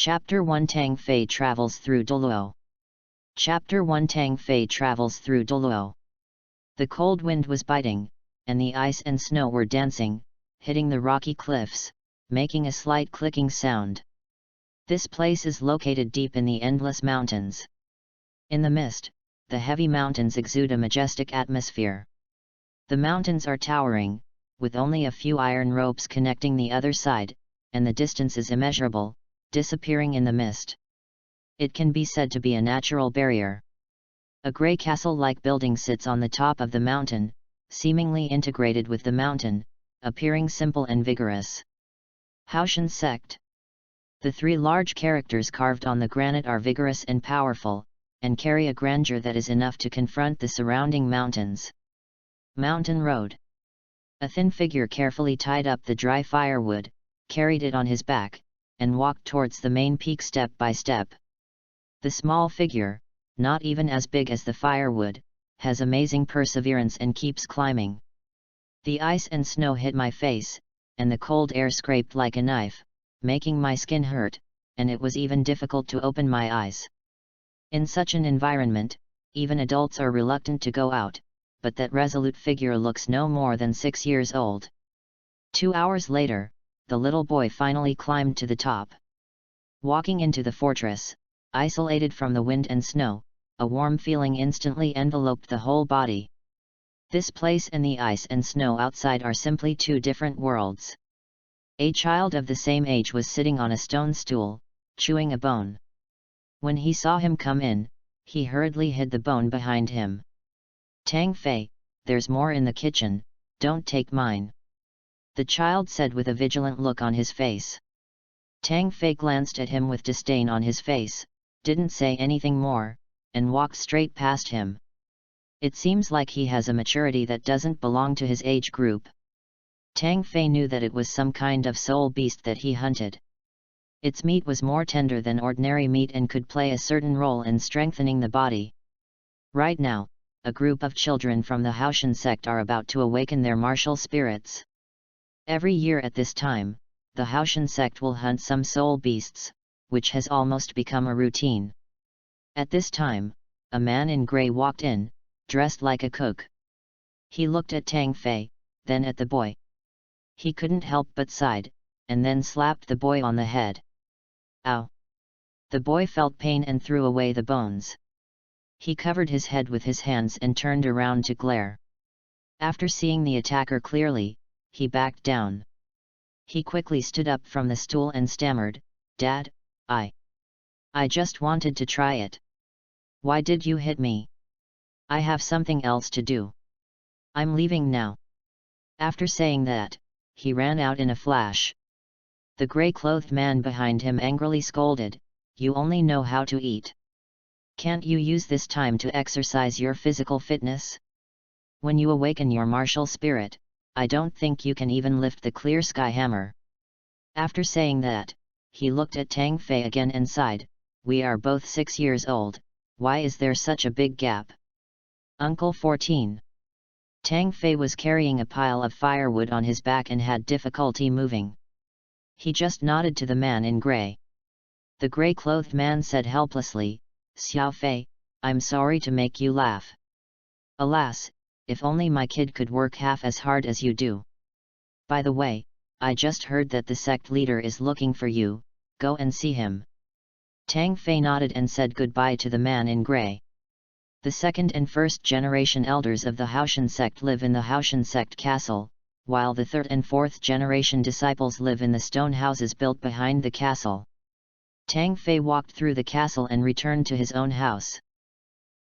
Chapter 1 Tang Fei travels through Douluo. Chapter 1 Tang Fei travels through Douluo. The cold wind was biting, and the ice and snow were dancing, hitting the rocky cliffs, making a slight clicking sound. This place is located deep in the endless mountains. In the mist, the heavy mountains exude a majestic atmosphere. The mountains are towering, with only a few iron ropes connecting the other side, and the distance is immeasurable, disappearing in the mist. It can be said to be a natural barrier. A grey castle-like building sits on the top of the mountain, seemingly integrated with the mountain, appearing simple and vigorous. HAOTIAN SECT. The three large characters carved on the granite are vigorous and powerful, and carry a grandeur that is enough to confront the surrounding mountains. Mountain Road. A thin figure carefully tied up the dry firewood, carried it on his back, and walked towards the main peak step by step. The small figure, not even as big as the firewood, has amazing perseverance and keeps climbing. The ice and snow hit my face, and the cold air scraped like a knife, making my skin hurt, and it was even difficult to open my eyes. In such an environment, even adults are reluctant to go out, but that resolute figure looks no more than 6 years old. 2 hours later, the little boy finally climbed to the top. Walking into the fortress, isolated from the wind and snow, a warm feeling instantly enveloped the whole body. This place and the ice and snow outside are simply two different worlds. A child of the same age was sitting on a stone stool, chewing a bone. When he saw him come in, he hurriedly hid the bone behind him. "Tang Fei, there's more in the kitchen, don't take mine," the child said with a vigilant look on his face. Tang Fei glanced at him with disdain on his face, didn't say anything more, and walked straight past him. It seems like he has a maturity that doesn't belong to his age group. Tang Fei knew that it was some kind of soul beast that he hunted. Its meat was more tender than ordinary meat and could play a certain role in strengthening the body. Right now, a group of children from the HAOTIAN sect are about to awaken their martial spirits. Every year at this time, the HAOTIAN sect will hunt some soul beasts, which has almost become a routine. At this time, a man in grey walked in, dressed like a cook. He looked at Tang Fei, then at the boy. He couldn't help but sighed, and then slapped the boy on the head. Ow! The boy felt pain and threw away the bones. He covered his head with his hands and turned around to glare. After seeing the attacker clearly, he backed down. He quickly stood up from the stool and stammered, "Dad, I just wanted to try it. Why did you hit me? I have something else to do. I'm leaving now." After saying that, he ran out in a flash. The grey-clothed man behind him angrily scolded, "You only know how to eat. Can't you use this time to exercise your physical fitness? When you awaken your martial spirit, I don't think you can even lift the clear sky hammer." After saying that, he looked at Tang Fei again and sighed, "We are both 6 years old, why is there such a big gap?" Uncle 14. Tang Fei was carrying a pile of firewood on his back and had difficulty moving. He just nodded to the man in grey. The grey-clothed man said helplessly, "Xiao Fei, I'm sorry to make you laugh. Alas, if only my kid could work half as hard as you do. By the way, I just heard that the sect leader is looking for you, go and see him." Tang Fei nodded and said goodbye to the man in grey. The second and first generation elders of the HAOTIAN sect live in the HAOTIAN sect castle, while the third and fourth generation disciples live in the stone houses built behind the castle. Tang Fei walked through the castle and returned to his own house.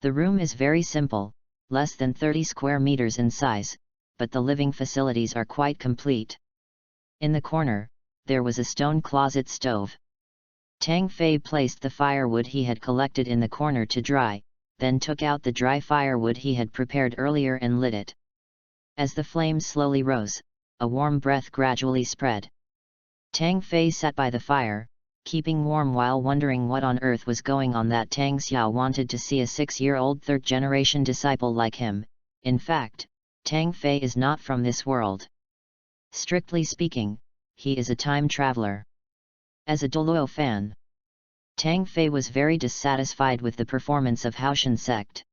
The room is very simple, less than 30 square meters in size, but the living facilities are quite complete. In the corner, there was a stone closet stove. Tang Fei placed the firewood he had collected in the corner to dry, then took out the dry firewood he had prepared earlier and lit it. As the flames slowly rose, a warm breath gradually spread. Tang Fei sat by the fire, keeping warm while wondering what on earth was going on that Tang Xiao wanted to see a 6-year-old third-generation disciple like him. In fact, Tang Fei is not from this world. Strictly speaking, he is a time traveler. As a Douluo fan, Tang Fei was very dissatisfied with the performance of HAOTIAN sect.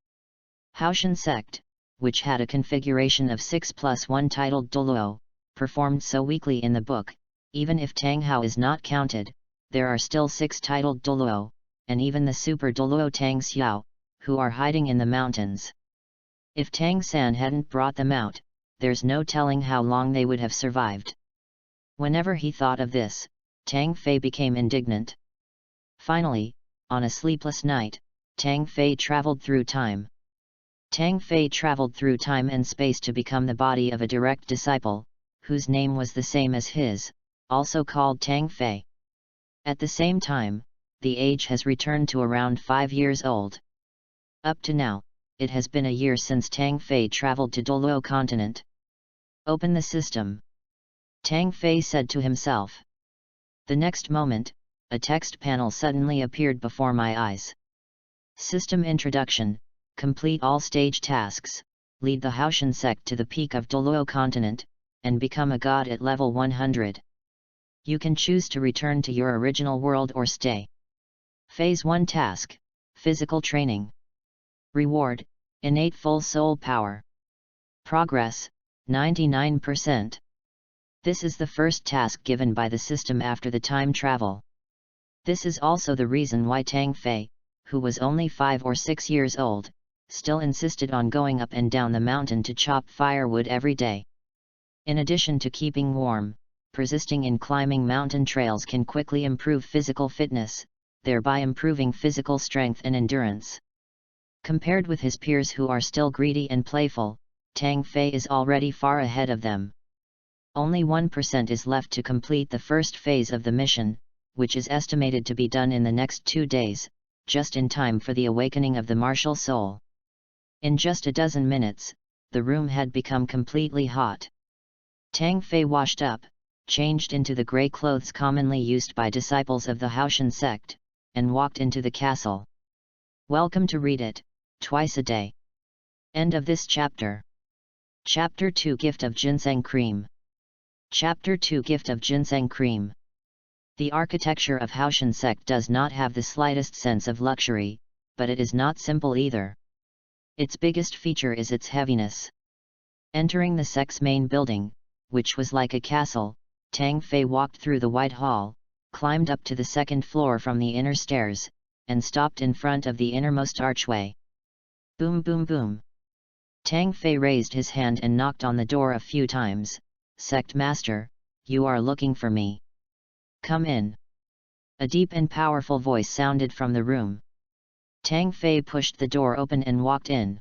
HAOTIAN sect, which had a configuration of 6+1 titled Douluo, performed so weakly in the book. Even if Tang Hao is not counted, there are still 6 titled Douluo, and even the super Douluo Tang Xiao, who are hiding in the mountains. If Tang San hadn't brought them out, there's no telling how long they would have survived. Whenever he thought of this, Tang Fei became indignant. Finally, on a sleepless night, Tang Fei traveled through time. Tang Fei traveled through time and space to become the body of a direct disciple, whose name was the same as his, also called Tang Fei. At the same time, the age has returned to around 5 years old. Up to now, it has been a year since Tang Fei traveled to Douluo continent. Open the system, Tang Fei said to himself. The next moment, a text panel suddenly appeared before my eyes. System introduction: complete all stage tasks, lead the HAOTIAN sect to the peak of Douluo continent, and become a god at level 100. You can choose to return to your original world or stay. Phase 1 task: physical training. Reward: innate full soul power. Progress: 99%. This is the first task given by the system after the time travel. This is also the reason why Tang Fei, who was only 5 or 6 years old, still insisted on going up and down the mountain to chop firewood every day. In addition to keeping warm, persisting in climbing mountain trails can quickly improve physical fitness, thereby improving physical strength and endurance. Compared with his peers who are still greedy and playful, Tang Fei is already far ahead of them. Only 1% is left to complete the first phase of the mission, which is estimated to be done in the next 2 days, just in time for the awakening of the martial soul. In just a dozen minutes, the room had become completely hot. Tang Fei washed up, changed into the grey clothes commonly used by disciples of the HAOTIAN sect, and walked into the castle. Welcome to Read It, twice a day. End of this chapter. Chapter 2: Gift of Ginseng Cream. Chapter 2: Gift of Ginseng Cream. The architecture of HAOTIAN sect does not have the slightest sense of luxury, but it is not simple either. Its biggest feature is its heaviness. Entering the sect's main building, which was like a castle, Tang Fei walked through the wide hall, climbed up to the second floor from the inner stairs, and stopped in front of the innermost archway. Boom boom boom. Tang Fei raised his hand and knocked on the door a few times. Sect Master, you are looking for me. Come in. A deep and powerful voice sounded from the room. Tang Fei pushed the door open and walked in.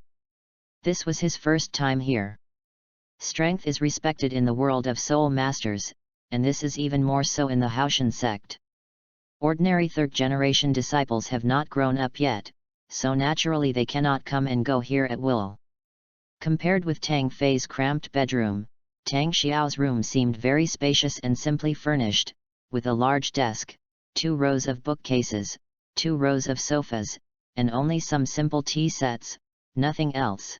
This was his first time here. Strength is respected in the world of soul masters, and this is even more so in the HAOTIAN sect. Ordinary third-generation disciples have not grown up yet, so naturally they cannot come and go here at will. Compared with Tang Fei's cramped bedroom, Tang Xiao's room seemed very spacious and simply furnished, with a large desk, 2 rows of bookcases, 2 rows of sofas, and only some simple tea sets, nothing else.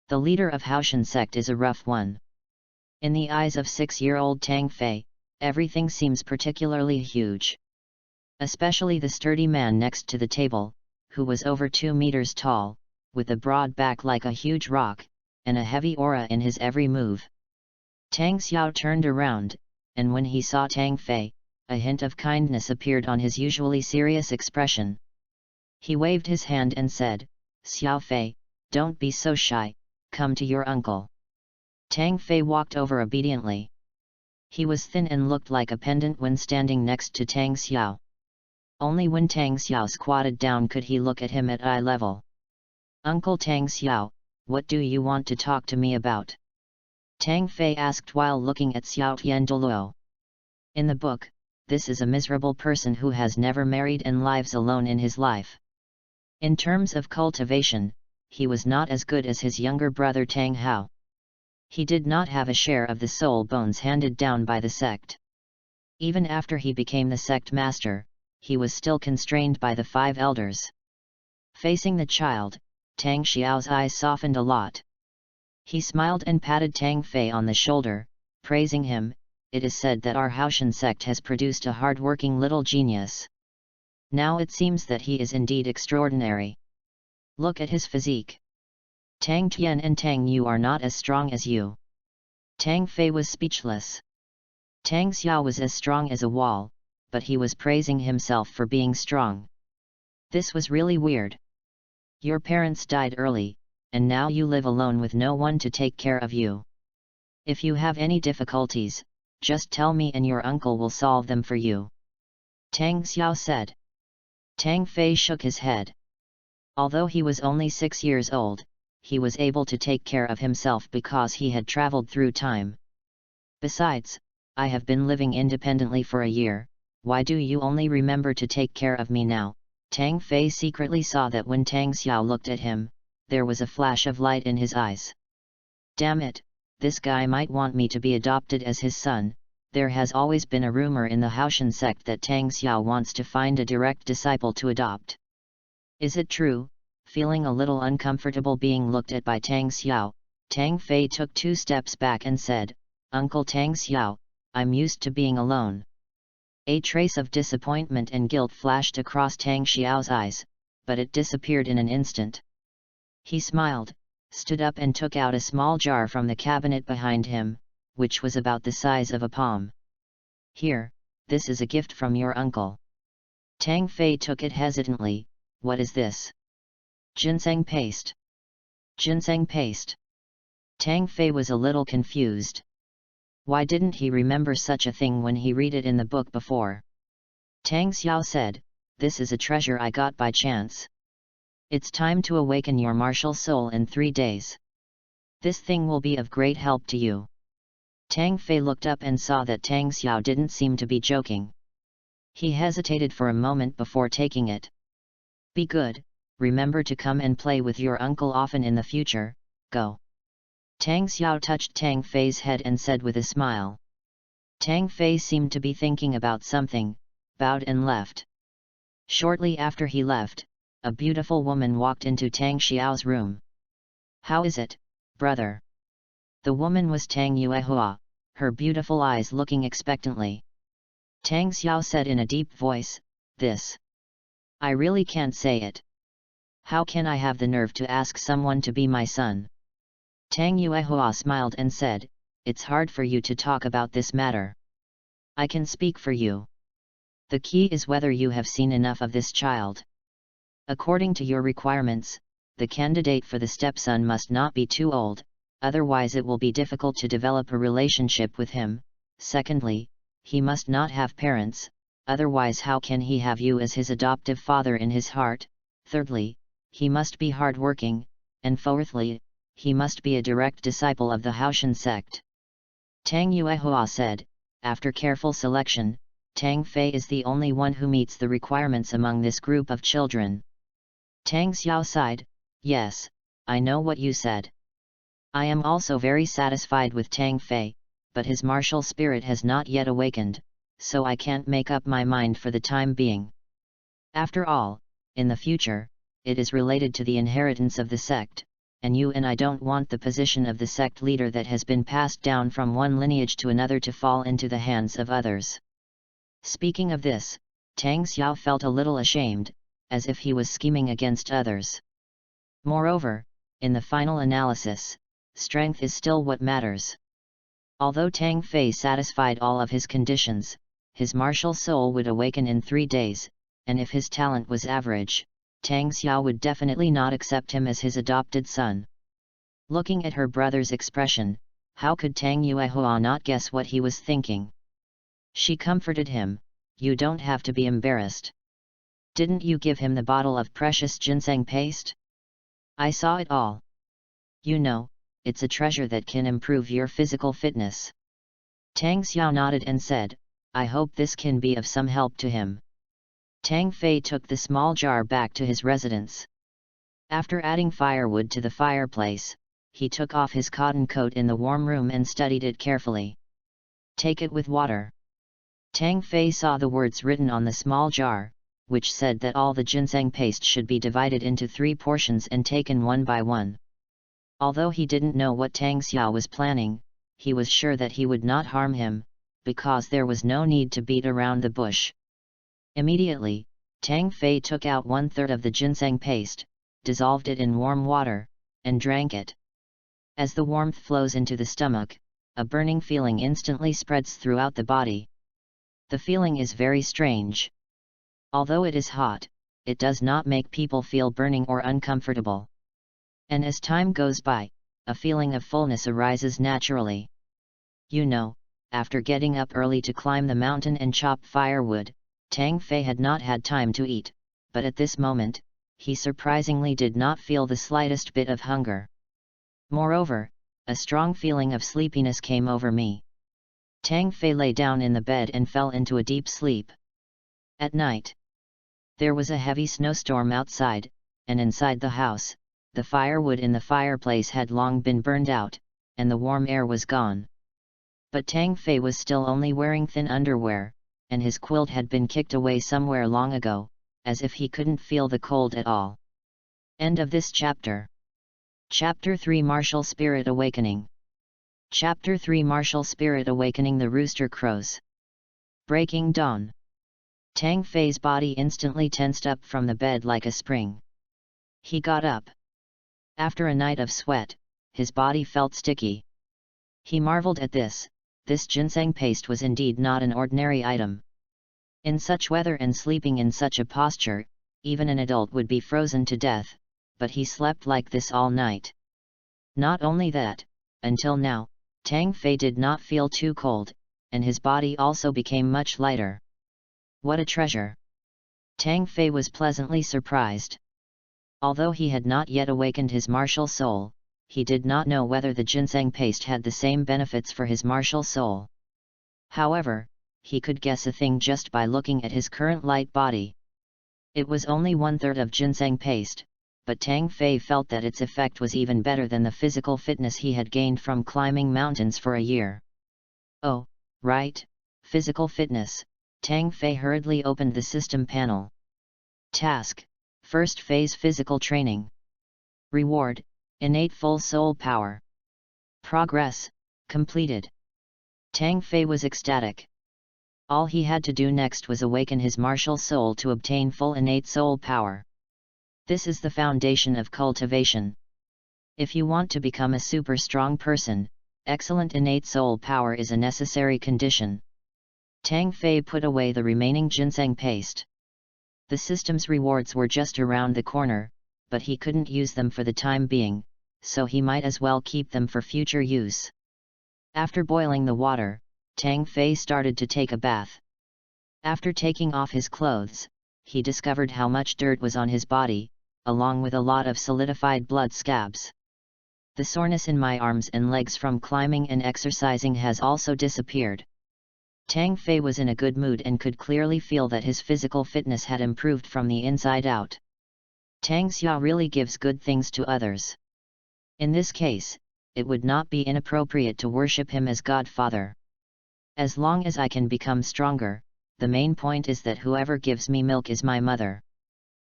The leader of HAOTIAN sect is a rough one. In the eyes of 6-year-old Tang Fei, everything seems particularly huge. Especially the sturdy man next to the table, who was over 2 meters tall, with a broad back like a huge rock, and a heavy aura in his every move. Tang Xiao turned around, and when he saw Tang Fei, a hint of kindness appeared on his usually serious expression. He waved his hand and said, "Xiao Fei, don't be so shy, come to your uncle." Tang Fei walked over obediently. He was thin and looked like a pendant when standing next to Tang Xiao. Only when Tang Xiao squatted down could he look at him at eye level. "Uncle Tang Xiao, what do you want to talk to me about?" Tang Fei asked while looking at Xiaotian Douluo. In the book, this is a miserable person who has never married and lives alone in his life. In terms of cultivation, he was not as good as his younger brother Tang Hao. He did not have a share of the soul bones handed down by the sect. Even after he became the sect master, he was still constrained by the 5 elders. Facing the child, Tang Xiao's eyes softened a lot. He smiled and patted Tang Fei on the shoulder, praising him. "It is said that our HAOTIAN sect has produced a hard-working little genius. Now it seems that he is indeed extraordinary. Look at his physique. Tang Tian and Tang Yu are not as strong as you. Tang Fei was speechless. Tang Xiao was as strong as a wall, but he was praising himself for being strong. This was really weird. Your parents died early, and now you live alone with no one to take care of you. If you have any difficulties, just tell me and your uncle will solve them for you. Tang Xiao said. Tang Fei shook his head. Although he was only 6 years old, he was able to take care of himself because he had traveled through time. Besides, I have been living independently for a year, why do you only remember to take care of me now? Tang Fei secretly saw that when Tang Xiao looked at him, there was a flash of light in his eyes. Damn it, this guy might want me to be adopted as his son. There has always been a rumor in the HAOTIAN sect that Tang Xiao wants to find a direct disciple to adopt. Is it true? Feeling a little uncomfortable being looked at by Tang Xiao, Tang Fei took 2 steps back and said, Uncle Tang Xiao, I'm used to being alone. A trace of disappointment and guilt flashed across Tang Xiao's eyes, but it disappeared in an instant. He smiled, stood up and took out a small jar from the cabinet behind him, which was about the size of a palm. Here, this is a gift from your uncle. Tang Fei took it hesitantly. What is this? Ginseng paste. Ginseng paste. Tang Fei was a little confused. Why didn't he remember such a thing when he read it in the book before? Tang Xiao said, this is a treasure I got by chance. It's time to awaken your martial soul in 3 days. This thing will be of great help to you. Tang Fei looked up and saw that Tang Xiao didn't seem to be joking. He hesitated for a moment before taking it. Be good, remember to come and play with your uncle often in the future, go. Tang Xiao touched Tang Fei's head and said with a smile. Tang Fei seemed to be thinking about something, bowed and left. Shortly after he left, a beautiful woman walked into Tang Xiao's room. How is it, brother? The woman was Tang Yuehua, her beautiful eyes looking expectantly. Tang Xiao said in a deep voice, this. I really can't say it. How can I have the nerve to ask someone to be my son? Tang Yuehua smiled and said, it's hard for you to talk about this matter. I can speak for you. The key is whether you have seen enough of this child. According to your requirements, the candidate for the stepson must not be too old, otherwise it will be difficult to develop a relationship with him. Secondly, he must not have parents, otherwise how can he have you as his adoptive father in his heart? Thirdly, he must be hard-working, and fourthly, he must be a direct disciple of the HAOTIAN sect. Tang Yuehua said, after careful selection, Tang Fei is the only one who meets the requirements among this group of children. Tang Xiao sighed, yes, I know what you said. I am also very satisfied with Tang Fei, but his martial spirit has not yet awakened, so I can't make up my mind for the time being. After all, in the future, it is related to the inheritance of the sect, and you and I don't want the position of the sect leader that has been passed down from one lineage to another to fall into the hands of others. Speaking of this, Tang Xiao felt a little ashamed, as if he was scheming against others. Moreover, in the final analysis, strength is still what matters. Although Tang Fei satisfied all of his conditions, his martial soul would awaken in 3 days, and if his talent was average, Tang Xiao would definitely not accept him as his adopted son. Looking at her brother's expression, how could Tang Yuehua not guess what he was thinking? She comforted him, you don't have to be embarrassed. Didn't you give him the bottle of precious ginseng paste? I saw it all. You know, it's a treasure that can improve your physical fitness. Tang Xiao nodded and said, I hope this can be of some help to him. Tang Fei took the small jar back to his residence. After adding firewood to the fireplace, he took off his cotton coat in the warm room and studied it carefully. Take it with water. Tang Fei saw the words written on the small jar, which said that all the ginseng paste should be divided into 3 portions and taken one by one. Although he didn't know what Tang Xiao was planning, he was sure that he would not harm him, because there was no need to beat around the bush. Immediately, Tang Fei took out 1/3 of the ginseng paste, dissolved it in warm water, and drank it. As the warmth flows into the stomach, a burning feeling instantly spreads throughout the body. The feeling is very strange. Although it is hot, it does not make people feel burning or uncomfortable. And as time goes by, a feeling of fullness arises naturally. You know, after getting up early to climb the mountain and chop firewood, Tang Fei had not had time to eat, but at this moment, he surprisingly did not feel the slightest bit of hunger. Moreover, a strong feeling of sleepiness came over me. Tang Fei lay down in the bed and fell into a deep sleep. At night, there was a heavy snowstorm outside, and inside the house, the firewood in the fireplace had long been burned out, and the warm air was gone. But Tang Fei was still only wearing thin underwear, and his quilt had been kicked away somewhere long ago, as if he couldn't feel the cold at all. End of this chapter. Chapter 3 Martial Spirit Awakening. Chapter 3 Martial Spirit Awakening. The rooster crows. Breaking dawn. Tang Fei's body instantly tensed up from the bed like a spring. He got up. After a night of sweat, his body felt sticky. He marveled at this ginseng paste was indeed not an ordinary item. In such weather and sleeping in such a posture, even an adult would be frozen to death, but he slept like this all night. Not only that, until now, Tang Fei did not feel too cold, and his body also became much lighter. What a treasure! Tang Fei was pleasantly surprised. Although he had not yet awakened his martial soul, he did not know whether the ginseng paste had the same benefits for his martial soul. However, he could guess a thing just by looking at his current light body. It was only 1/3 of ginseng paste, but Tang Fei felt that its effect was even better than the physical fitness he had gained from climbing mountains for a year. Oh, right, physical fitness. Tang Fei hurriedly opened the system panel. Task: First phase physical training. Reward: Innate full soul power. Progress: completed. Tang Fei was ecstatic. All he had to do next was awaken his martial soul to obtain full innate soul power. This is the foundation of cultivation. If you want to become a super strong person, excellent innate soul power is a necessary condition. Tang Fei put away the remaining ginseng paste. The system's rewards were just around the corner, but he couldn't use them for the time being, so he might as well keep them for future use. After boiling the water, Tang Fei started to take a bath. After taking off his clothes, he discovered how much dirt was on his body, along with a lot of solidified blood scabs. The soreness in my arms and legs from climbing and exercising has also disappeared. Tang Fei was in a good mood and could clearly feel that his physical fitness had improved from the inside out. Tang Xia really gives good things to others. In this case, it would not be inappropriate to worship him as Godfather. As long as I can become stronger, the main point is that whoever gives me milk is my mother.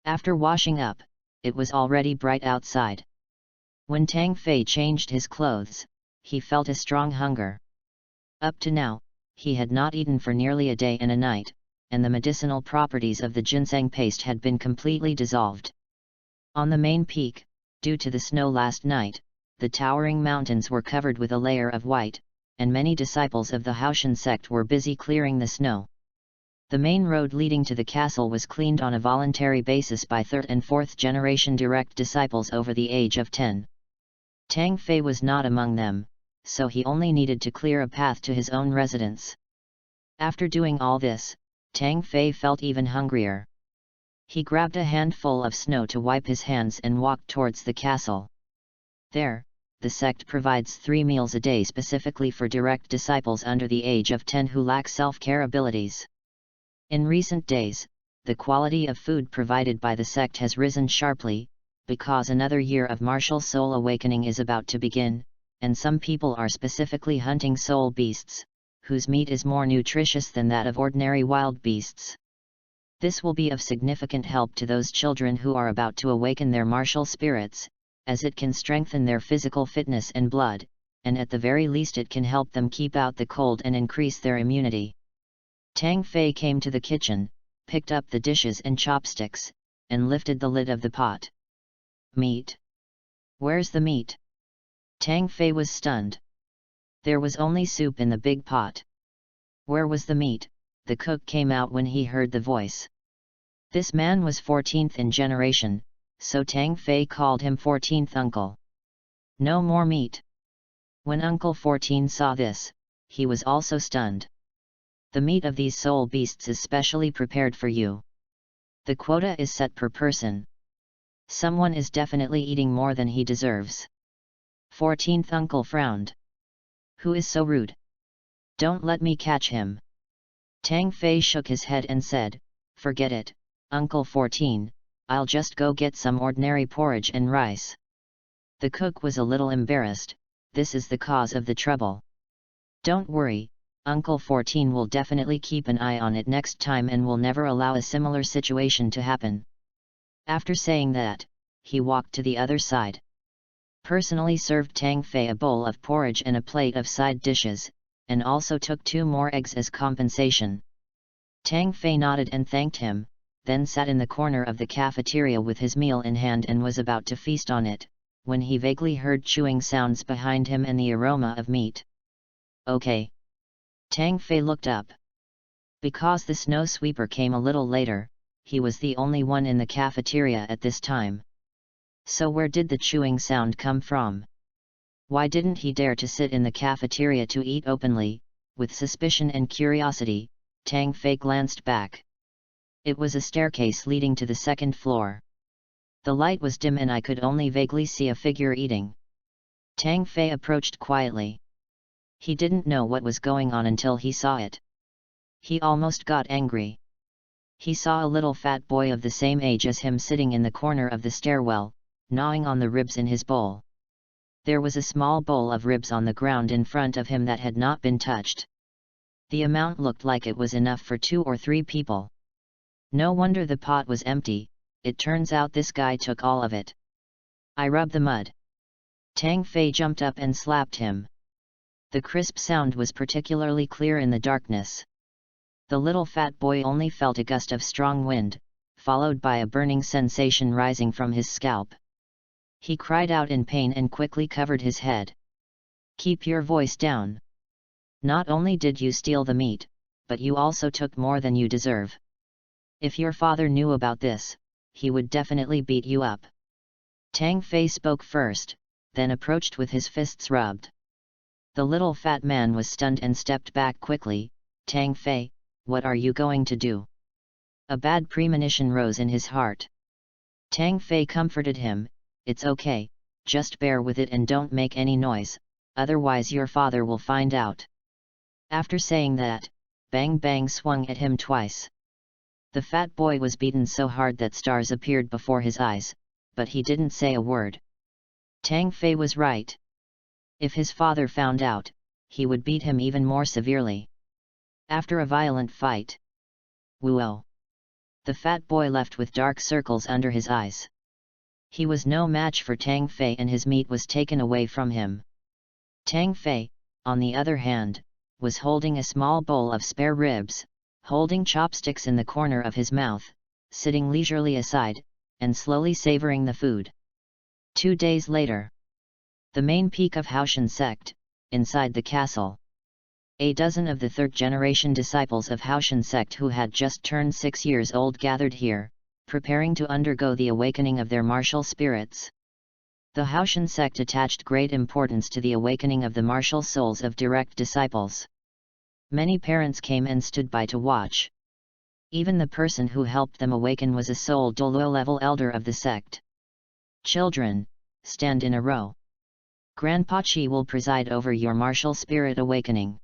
After washing up, it was already bright outside. When Tang Fei changed his clothes, he felt a strong hunger. Up to now, he had not eaten for nearly a day and a night, and the medicinal properties of the ginseng paste had been completely dissolved. On the main peak, due to the snow last night, the towering mountains were covered with a layer of white, and many disciples of the HAOTIAN sect were busy clearing the snow. The main road leading to the castle was cleaned on a voluntary basis by 3rd and 4th generation direct disciples over the age of 10. Tang Fei was not among them, so he only needed to clear a path to his own residence. After doing all this, Tang Fei felt even hungrier. He grabbed a handful of snow to wipe his hands and walked towards the castle. There, the sect provides 3 meals a day specifically for direct disciples under the age of 10 who lack self-care abilities. In recent days, the quality of food provided by the sect has risen sharply, because another year of martial soul awakening is about to begin, and some people are specifically hunting soul beasts, whose meat is more nutritious than that of ordinary wild beasts. This will be of significant help to those children who are about to awaken their martial spirits, as it can strengthen their physical fitness and blood, and at the very least it can help them keep out the cold and increase their immunity. Tang Fei came to the kitchen, picked up the dishes and chopsticks, and lifted the lid of the pot. Meat? Where's the meat? Tang Fei was stunned. There was only soup in the big pot. Where was the meat? The cook came out when he heard the voice. This man was 14th in generation, so Tang Fei called him 14th uncle. No more meat. When Uncle 14 saw this, he was also stunned. The meat of these soul beasts is specially prepared for you. The quota is set per person. Someone is definitely eating more than he deserves. 14th uncle frowned. Who is so rude? Don't let me catch him. Tang Fei shook his head and said, forget it, Uncle 14, I'll just go get some ordinary porridge and rice. The cook was a little embarrassed. This is the cause of the trouble. Don't worry, Uncle 14 will definitely keep an eye on it next time and will never allow a similar situation to happen. After saying that, he walked to the other side. Personally served Tang Fei a bowl of porridge and a plate of side dishes, and also took 2 more eggs as compensation. Tang Fei nodded and thanked him, then sat in the corner of the cafeteria with his meal in hand and was about to feast on it, when he vaguely heard chewing sounds behind him and the aroma of meat. Okay. Tang Fei looked up. Because the snow sweeper came a little later, he was the only one in the cafeteria at this time. So where did the chewing sound come from? Why didn't he dare to sit in the cafeteria to eat openly? With suspicion and curiosity, Tang Fei glanced back. It was a staircase leading to the 2nd floor. The light was dim and I could only vaguely see a figure eating. Tang Fei approached quietly. He didn't know what was going on until he saw it. He almost got angry. He saw a little fat boy of the same age as him sitting in the corner of the stairwell, gnawing on the ribs in his bowl. There was a small bowl of ribs on the ground in front of him that had not been touched. The amount looked like it was enough for 2 or 3 people. No wonder the pot was empty, it turns out this guy took all of it. I rub the mud. Tang Fei jumped up and slapped him. The crisp sound was particularly clear in the darkness. The little fat boy only felt a gust of strong wind, followed by a burning sensation rising from his scalp. He cried out in pain and quickly covered his head. Keep your voice down. Not only did you steal the meat, but you also took more than you deserve. If your father knew about this, he would definitely beat you up. Tang Fei spoke first, then approached with his fists rubbed. The little fat man was stunned and stepped back quickly. Tang Fei, what are you going to do? A bad premonition rose in his heart. Tang Fei comforted him, it's okay, just bear with it and don't make any noise, otherwise your father will find out. After saying that, Bang Bang swung at him twice. The fat boy was beaten so hard that stars appeared before his eyes, but he didn't say a word. Tang Fei was right. If his father found out, he would beat him even more severely. After a violent fight. Whoa! The fat boy left with dark circles under his eyes. He was no match for Tang Fei and his meat was taken away from him. Tang Fei, on the other hand, was holding a small bowl of spare ribs, holding chopsticks in the corner of his mouth, sitting leisurely aside, and slowly savoring the food. 2 days later. The main peak of HAOTIAN sect, inside the castle. A dozen of the 3rd-generation disciples of HAOTIAN sect who had just turned 6 years old gathered here, preparing to undergo the awakening of their martial spirits. The HAOTIAN sect attached great importance to the awakening of the martial souls of direct disciples. Many parents came and stood by to watch. Even the person who helped them awaken was a soul Douluo level elder of the sect. Children, stand in a row. Grandpa Chi will preside over your martial spirit awakening.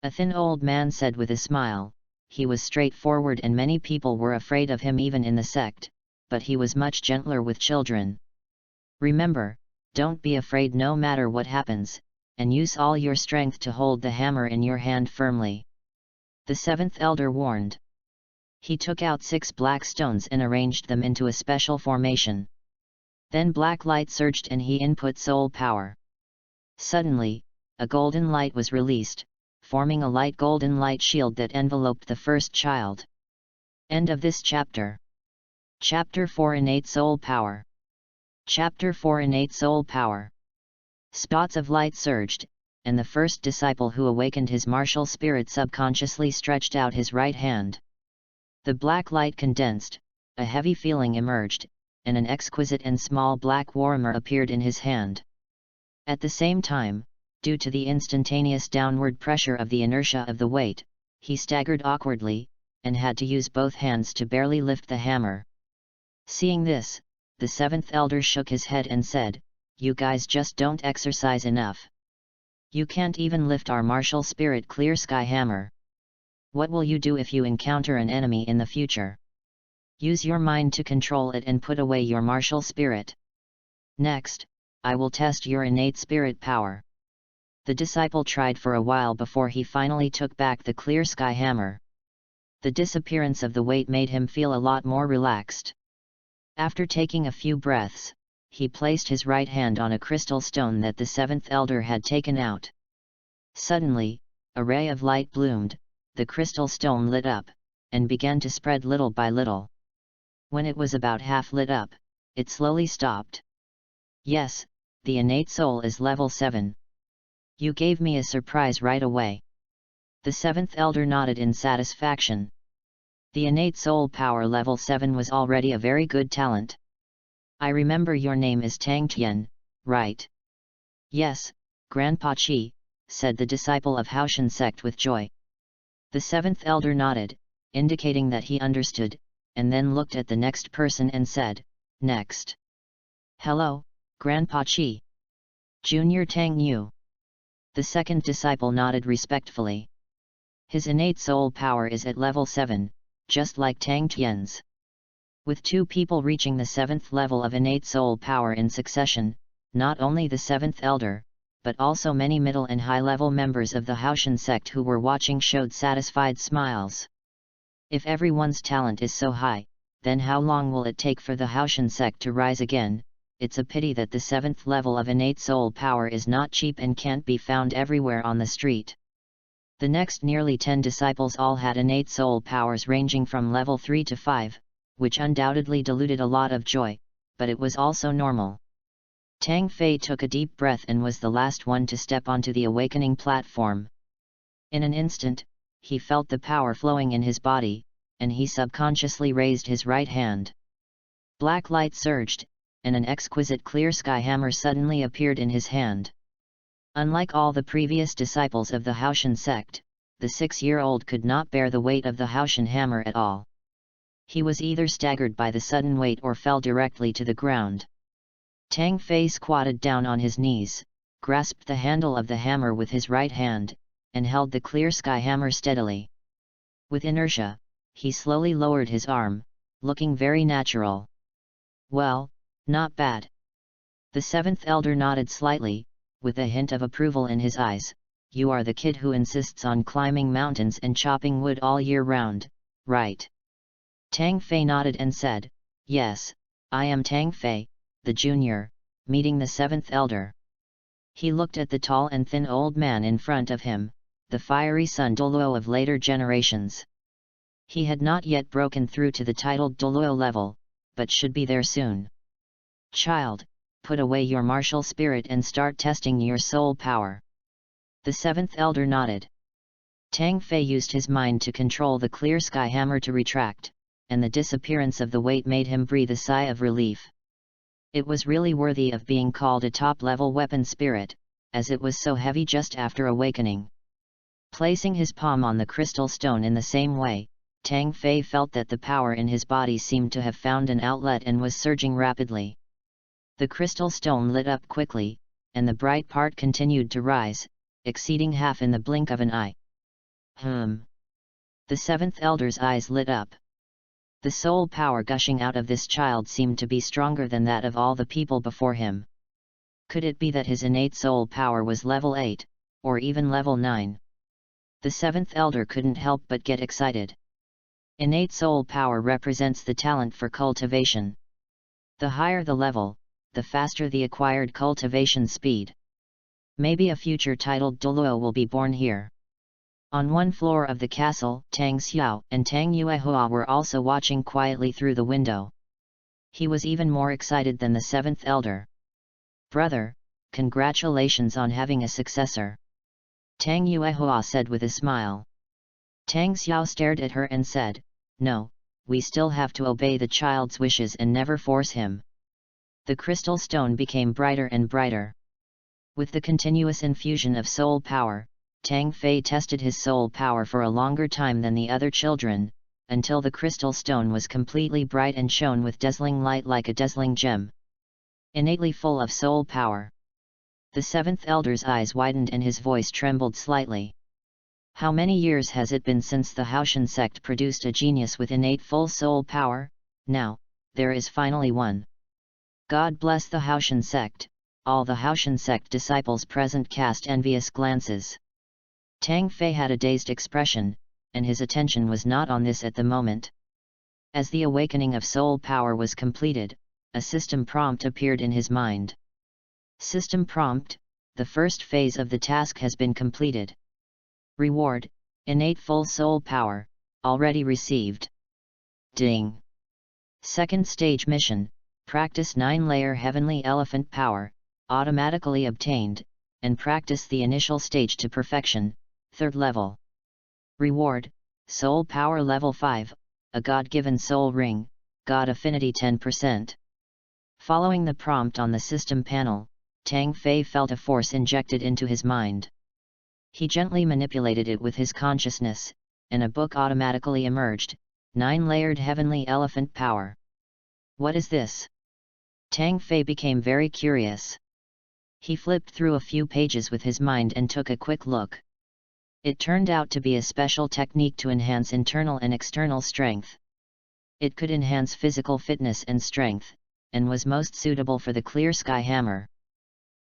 A thin old man said with a smile. He was straightforward and many people were afraid of him even in the sect, but he was much gentler with children. Remember, don't be afraid no matter what happens, and use all your strength to hold the hammer in your hand firmly. The 7th elder warned. He took out 6 black stones and arranged them into a special formation. Then black light surged and he input soul power. Suddenly, a golden light was released, forming a light golden light shield that enveloped the first child. End of this chapter. Chapter 4 Innate Soul Power. Chapter 4 Innate Soul Power. Spots of light surged, and the first disciple who awakened his martial spirit subconsciously stretched out his right hand. The black light condensed, a heavy feeling emerged, and an exquisite and small black warhammer appeared in his hand. At the same time, due to the instantaneous downward pressure of the inertia of the weight, he staggered awkwardly, and had to use both hands to barely lift the hammer. Seeing this, the seventh elder shook his head and said, "You guys just don't exercise enough. You can't even lift our martial spirit clear sky hammer. What will you do if you encounter an enemy in the future? Use your mind to control it and put away your martial spirit. Next, I will test your innate spirit power." The disciple tried for a while before he finally took back the clear sky hammer. The disappearance of the weight made him feel a lot more relaxed. After taking a few breaths, he placed his right hand on a crystal stone that the seventh elder had taken out. Suddenly, a ray of light bloomed, the crystal stone lit up, and began to spread little by little. When it was about half lit up, it slowly stopped. "Yes, the innate soul is level 7. You gave me a surprise right away." The seventh elder nodded in satisfaction. The innate soul power level 7 was already a very good talent. "I remember your name is Tang Tian, right?" "Yes, Grandpa Chi," said the disciple of HAOTIAN sect with joy. The seventh elder nodded, indicating that he understood, and then looked at the next person and said, "Next." "Hello, Grandpa Chi." "Junior Tang Yu." The second disciple nodded respectfully. His innate soul power is at level 7, just like Tang Tian's. With 2 people reaching the 7th level of innate soul power in succession, not only the 7th elder, but also many middle and high-level members of the HAOTIAN sect who were watching showed satisfied smiles. If everyone's talent is so high, then how long will it take for the HAOTIAN sect to rise again? It's a pity that the 7th level of innate soul power is not cheap and can't be found everywhere on the street. The next nearly 10 disciples all had innate soul powers ranging from level 3 to 5, which undoubtedly diluted a lot of joy, but it was also normal. Tang Fei took a deep breath and was the last one to step onto the awakening platform. In an instant, he felt the power flowing in his body, and he subconsciously raised his right hand. Black light surged, and an exquisite clear sky hammer suddenly appeared in his hand. Unlike all the previous disciples of the HAOTIAN sect, the 6-year-old could not bear the weight of the HAOTIAN hammer at all. He was either staggered by the sudden weight or fell directly to the ground. Tang Fei squatted down on his knees, grasped the handle of the hammer with his right hand, and held the clear sky hammer steadily. With inertia, he slowly lowered his arm, looking very natural. "Well, not bad." The 7th elder nodded slightly, with a hint of approval in his eyes. "You are the kid who insists on climbing mountains and chopping wood all year round, right?" Tang Fei nodded and said, "Yes, I am Tang Fei, the junior," meeting the 7th elder. He looked at the tall and thin old man in front of him, the fiery son Douluo of later generations. He had not yet broken through to the titled Douluo level, but should be there soon. "Child, put away your martial spirit and start testing your soul power." The 7th elder nodded. Tang Fei used his mind to control the clear sky hammer to retract, and the disappearance of the weight made him breathe a sigh of relief. It was really worthy of being called a top-level weapon spirit, as it was so heavy just after awakening. Placing his palm on the crystal stone in the same way, Tang Fei felt that the power in his body seemed to have found an outlet and was surging rapidly. The crystal stone lit up quickly, and the bright part continued to rise, exceeding half in the blink of an eye. The 7th elder's eyes lit up. The soul power gushing out of this child seemed to be stronger than that of all the people before him. Could it be that his innate soul power was level 8, or even level 9? The 7th elder couldn't help but get excited. Innate soul power represents the talent for cultivation. The higher the level, the faster the acquired cultivation speed. Maybe a future titled Douluo will be born here. On one floor of the castle, Tang Xiao and Tang Yuehua were also watching quietly through the window. He was even more excited than the seventh elder. "Brother, congratulations on having a successor," Tang Yuehua said with a smile. Tang Xiao stared at her and said, "No, we still have to obey the child's wishes and never force him." The crystal stone became brighter and brighter. With the continuous infusion of soul power, Tang Fei tested his soul power for a longer time than the other children, until the crystal stone was completely bright and shone with dazzling light like a dazzling gem. Innately full of soul power. The seventh elder's eyes widened and his voice trembled slightly. How many years has it been since the HAOTIAN sect produced a genius with innate full soul power? Now, there is finally one. God bless the HAOTIAN sect. All the HAOTIAN sect disciples present cast envious glances. Tang Fei had a dazed expression, and his attention was not on this at the moment. As the awakening of soul power was completed, a system prompt appeared in his mind. System prompt: the first phase of the task has been completed. Reward: innate full soul power, already received. Ding! Second stage mission: practice 9-layer heavenly elephant power, automatically obtained, and practice the initial stage to perfection, 3rd level. Reward: soul power level 5, a God-given soul ring, God affinity 10%. Following the prompt on the system panel, Tang Fei felt a force injected into his mind. He gently manipulated it with his consciousness, and a book automatically emerged, 9-layered heavenly elephant power. What is this? Tang Fei became very curious. He flipped through a few pages with his mind and took a quick look. It turned out to be a special technique to enhance internal and external strength. It could enhance physical fitness and strength, and was most suitable for the clear sky hammer.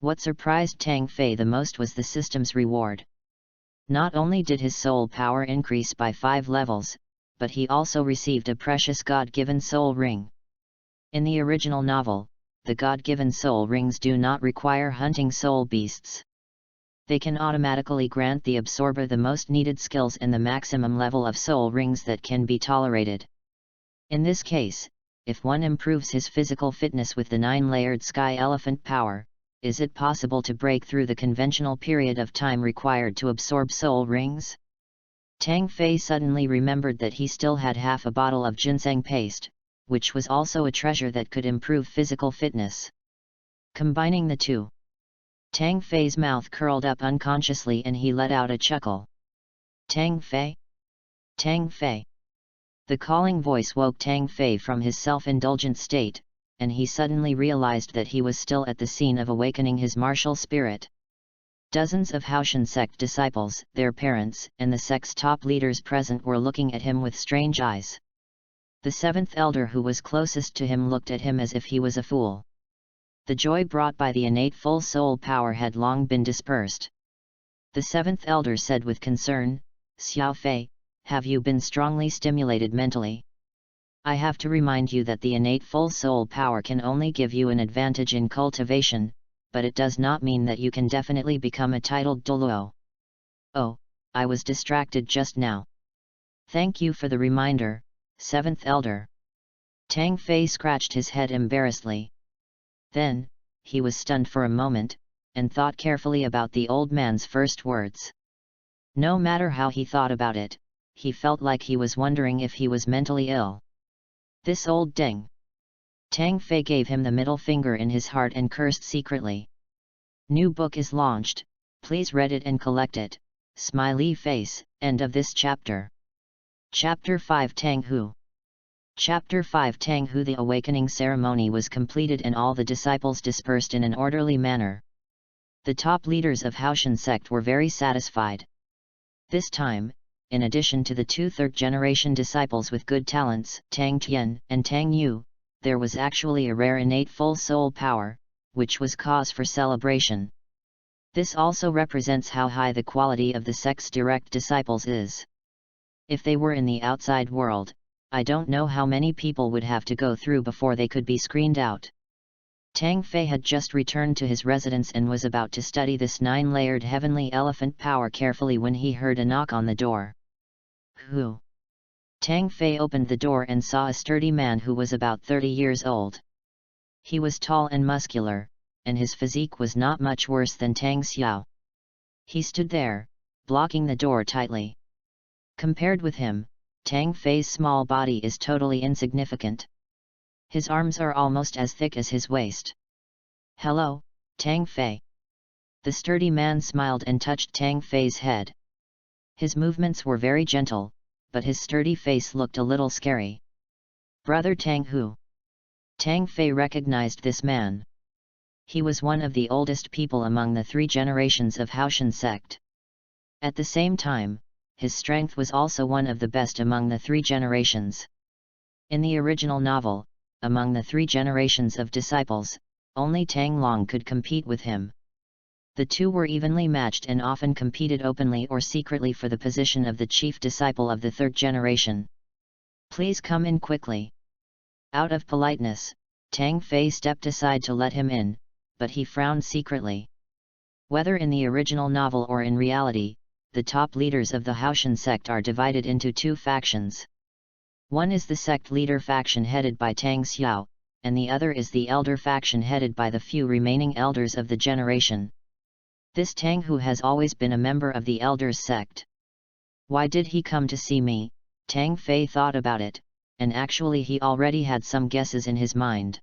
What surprised Tang Fei the most was the system's reward. Not only did his soul power increase by 5 levels, but he also received a precious God-given soul ring. In the original novel, the God-given soul rings do not require hunting soul beasts. They can automatically grant the absorber the most needed skills and the maximum level of soul rings that can be tolerated. In this case, if one improves his physical fitness with the 9-layered sky elephant power, is it possible to break through the conventional period of time required to absorb soul rings? Tang Fei suddenly remembered that he still had half a bottle of ginseng paste, which was also a treasure that could improve physical fitness. Combining the two, Tang Fei's mouth curled up unconsciously and he let out a chuckle. Tang Fei? Tang Fei! The calling voice woke Tang Fei from his self-indulgent state, and he suddenly realized that he was still at the scene of awakening his martial spirit. Dozens of HAOTIAN sect disciples, their parents, and the sect's top leaders present were looking at him with strange eyes. The seventh elder who was closest to him looked at him as if he was a fool. The joy brought by the innate full soul power had long been dispersed. The seventh elder said with concern, "Xiao Fei, have you been strongly stimulated mentally? I have to remind you that the innate full soul power can only give you an advantage in cultivation, but it does not mean that you can definitely become a titled Douluo." "Oh, I was distracted just now. Thank you for the reminder, seventh elder." Tang Fei scratched his head embarrassedly. Then, he was stunned for a moment, and thought carefully about the old man's first words. No matter how he thought about it, he felt like he was wondering if he was mentally ill. This old deng! Tang Fei gave him the middle finger in his heart and cursed secretly. New book is launched, please read it and collect it, smiley face. End of this chapter. Chapter 5 Tang Hu. Chapter 5 Tang Hu. The awakening ceremony was completed and all the disciples dispersed in an orderly manner. The top leaders of HAOTIAN sect were very satisfied. This time, in addition to the 2 third-generation disciples with good talents, Tang Tian and Tang Yu, there was actually a rare innate full soul power, which was cause for celebration. This also represents how high the quality of the sect's direct disciples is. If they were in the outside world, I don't know how many people would have to go through before they could be screened out. Tang Fei had just returned to his residence and was about to study this 9-layered heavenly elephant power carefully when he heard a knock on the door. Who? Tang Fei opened the door and saw a sturdy man who was about 30 years old. He was tall and muscular, and his physique was not much worse than Tang Xiao. He stood there, blocking the door tightly. Compared with him, Tang Fei's small body is totally insignificant. His arms are almost as thick as his waist. "Hello, Tang Fei." The sturdy man smiled and touched Tang Fei's head. His movements were very gentle, but his sturdy face looked a little scary. "Brother Tang Hu." Tang Fei recognized this man. He was one of the oldest people among the 3 generations of HAOTIAN sect. At the same time, his strength was also one of the best among the 3 generations. In the original novel, among the 3 generations of disciples, only Tang Long could compete with him. The two were evenly matched and often competed openly or secretly for the position of the chief disciple of the 3rd generation. "Please come in quickly." Out of politeness, Tang Fei stepped aside to let him in, but he frowned secretly. Whether in the original novel or in reality, the top leaders of the HAOTIAN sect are divided into 2 factions. One is the sect leader faction headed by Tang Xiao, and the other is the elder faction headed by the few remaining elders of the generation. This Tang Hu has always been a member of the elders sect. Why did he come to see me? Tang Fei thought about it, and actually he already had some guesses in his mind.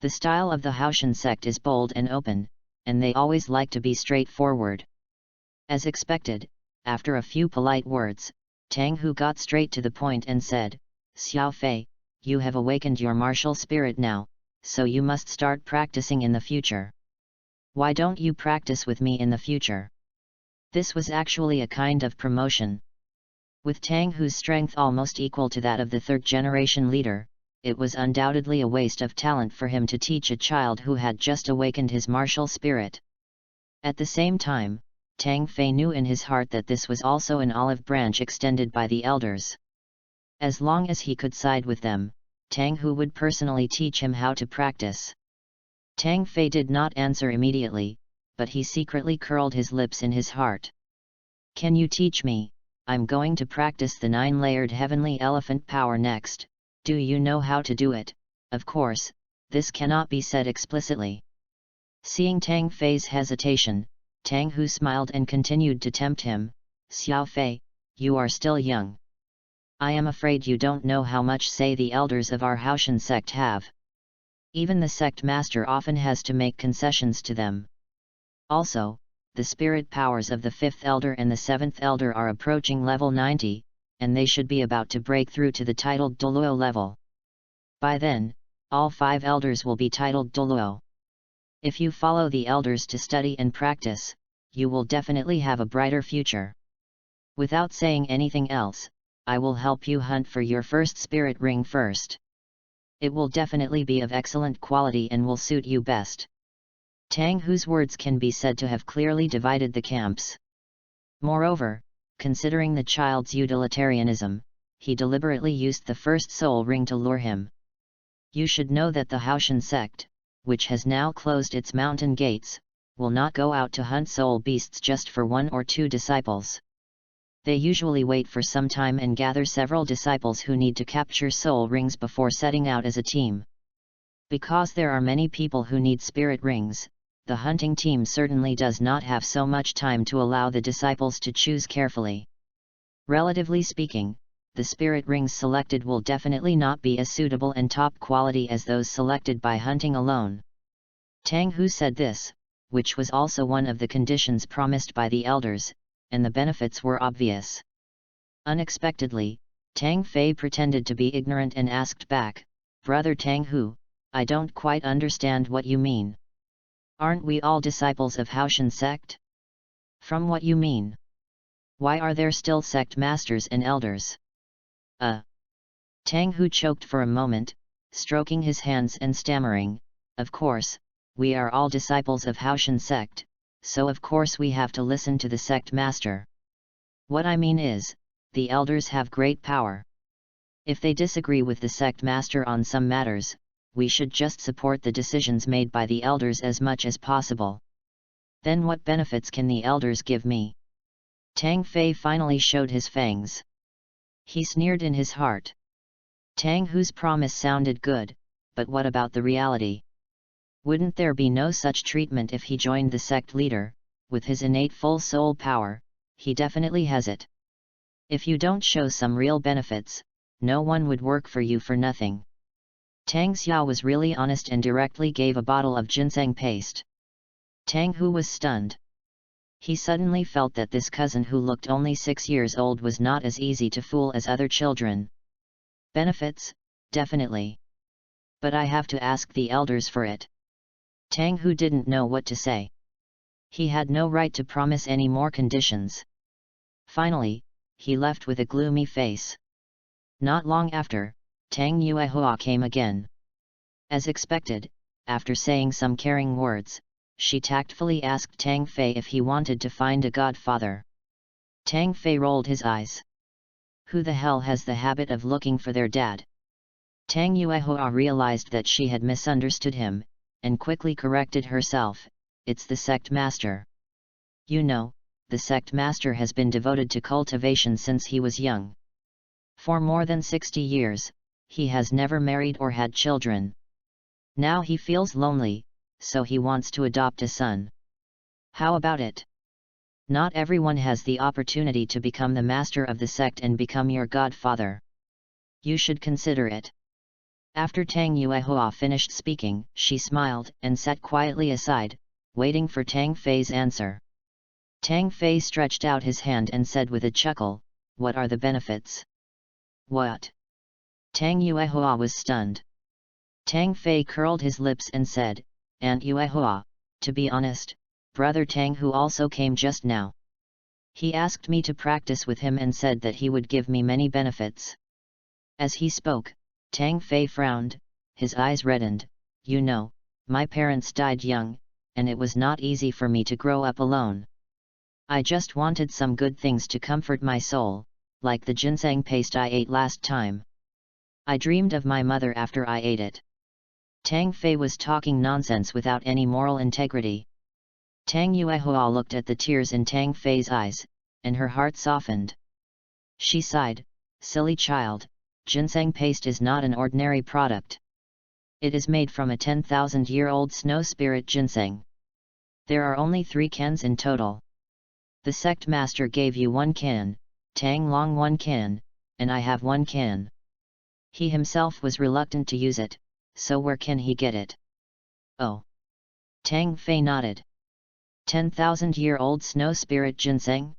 The style of the HAOTIAN sect is bold and open, and they always like to be straightforward. As expected, after a few polite words, Tang Hu got straight to the point and said, "Xiao Fei, you have awakened your martial spirit now, so you must start practicing in the future. Why don't you practice with me in the future?" This was actually a kind of promotion. With Tang Hu's strength almost equal to that of the 3rd generation leader, it was undoubtedly a waste of talent for him to teach a child who had just awakened his martial spirit. At the same time, Tang Fei knew in his heart that this was also an olive branch extended by the elders. As long as he could side with them, Tang Hu would personally teach him how to practice. Tang Fei did not answer immediately, but he secretly curled his lips in his heart. "Can you teach me? I'm going to practice the 9-layered heavenly elephant power next. Do you know how to do it?" Of course, this cannot be said explicitly. Seeing Tang Fei's hesitation, Tang Hu smiled and continued to tempt him. "Xiao Fei, you are still young. I am afraid you don't know how much say the elders of our HAOTIAN sect have. Even the sect master often has to make concessions to them. Also, the spirit powers of the 5th elder and the 7th elder are approaching level 90, and they should be about to break through to the titled Douluo level. By then, all 5 elders will be titled Douluo. If you follow the elders to study and practice, you will definitely have a brighter future. Without saying anything else, I will help you hunt for your first spirit ring first. It will definitely be of excellent quality and will suit you best." Tang Hu's words can be said to have clearly divided the camps. Moreover, considering the child's utilitarianism, he deliberately used the first soul ring to lure him. You should know that the HAOTIAN sect, which has now closed its mountain gates, will not go out to hunt soul beasts just for 1 or 2 disciples. They usually wait for some time and gather several disciples who need to capture soul rings before setting out as a team. Because there are many people who need spirit rings, the hunting team certainly does not have so much time to allow the disciples to choose carefully. Relatively speaking, the spirit rings selected will definitely not be as suitable and top quality as those selected by hunting alone. Tang Hu said this, which was also one of the conditions promised by the elders, and the benefits were obvious. Unexpectedly, Tang Fei pretended to be ignorant and asked back, "Brother Tang Hu, I don't quite understand what you mean. Aren't we all disciples of HAOTIAN sect? From what you mean? Why are there still sect masters and elders?" Tang Hu choked for a moment, stroking his hands and stammering, "Of course, we are all disciples of HAOTIAN sect, so of course we have to listen to the sect master. What I mean is, the elders have great power. If they disagree with the sect master on some matters, we should just support the decisions made by the elders as much as possible. Then what benefits can the elders give me? Tang Fei finally showed his fangs. He sneered in his heart. Tang Hu's promise sounded good, but what about the reality? Wouldn't there be no such treatment if he joined the sect leader? With his innate full soul power, he definitely has it. If you don't show some real benefits, no one would work for you for nothing. Tang Xiao was really honest and directly gave a bottle of ginseng paste. Tang Hu was stunned. He suddenly felt that this cousin who looked only 6 years old was not as easy to fool as other children. Benefits, definitely. But I have to ask the elders for it. Tang Hu didn't know what to say. He had no right to promise any more conditions. Finally, he left with a gloomy face. Not long after, Tang Yuehua came again. As expected, after saying some caring words, she tactfully asked Tang Fei if he wanted to find a godfather. Tang Fei rolled his eyes. Who the hell has the habit of looking for their dad? Tang Yuehua realized that she had misunderstood him, and quickly corrected herself. It's the sect master. You know, the sect master has been devoted to cultivation since he was young. For more than 60 years, he has never married or had children. Now he feels lonely, so he wants to adopt a son. How about it? Not everyone has the opportunity to become the master of the sect and become your godfather. You should consider it. After Tang Yuehua finished speaking, she smiled and sat quietly aside, waiting for Tang Fei's answer. Tang Fei stretched out his hand and said with a chuckle, "What are the benefits?" "What?" Tang Yuehua was stunned. Tang Fei curled his lips and said, "Aunt Yuehua, to be honest, brother Tang Hu also came just now. He asked me to practice with him and said that he would give me many benefits." As he spoke, Tang Fei frowned, his eyes reddened. "You know, my parents died young, and it was not easy for me to grow up alone. I just wanted some good things to comfort my soul, like the ginseng paste I ate last time. I dreamed of my mother after I ate it." Tang Fei was talking nonsense without any moral integrity. Tang Yuehua looked at the tears in Tang Fei's eyes, and her heart softened. She sighed, "Silly child, ginseng paste is not an ordinary product. It is made from a 10,000-year-old snow spirit ginseng. There are only 3 cans in total. The sect master gave you 1 can, Tang Long 1 can, and I have 1 can. He himself was reluctant to use it, so where can he get it?" "Oh." Tang Fei nodded. 10,000-year-old snow spirit ginseng?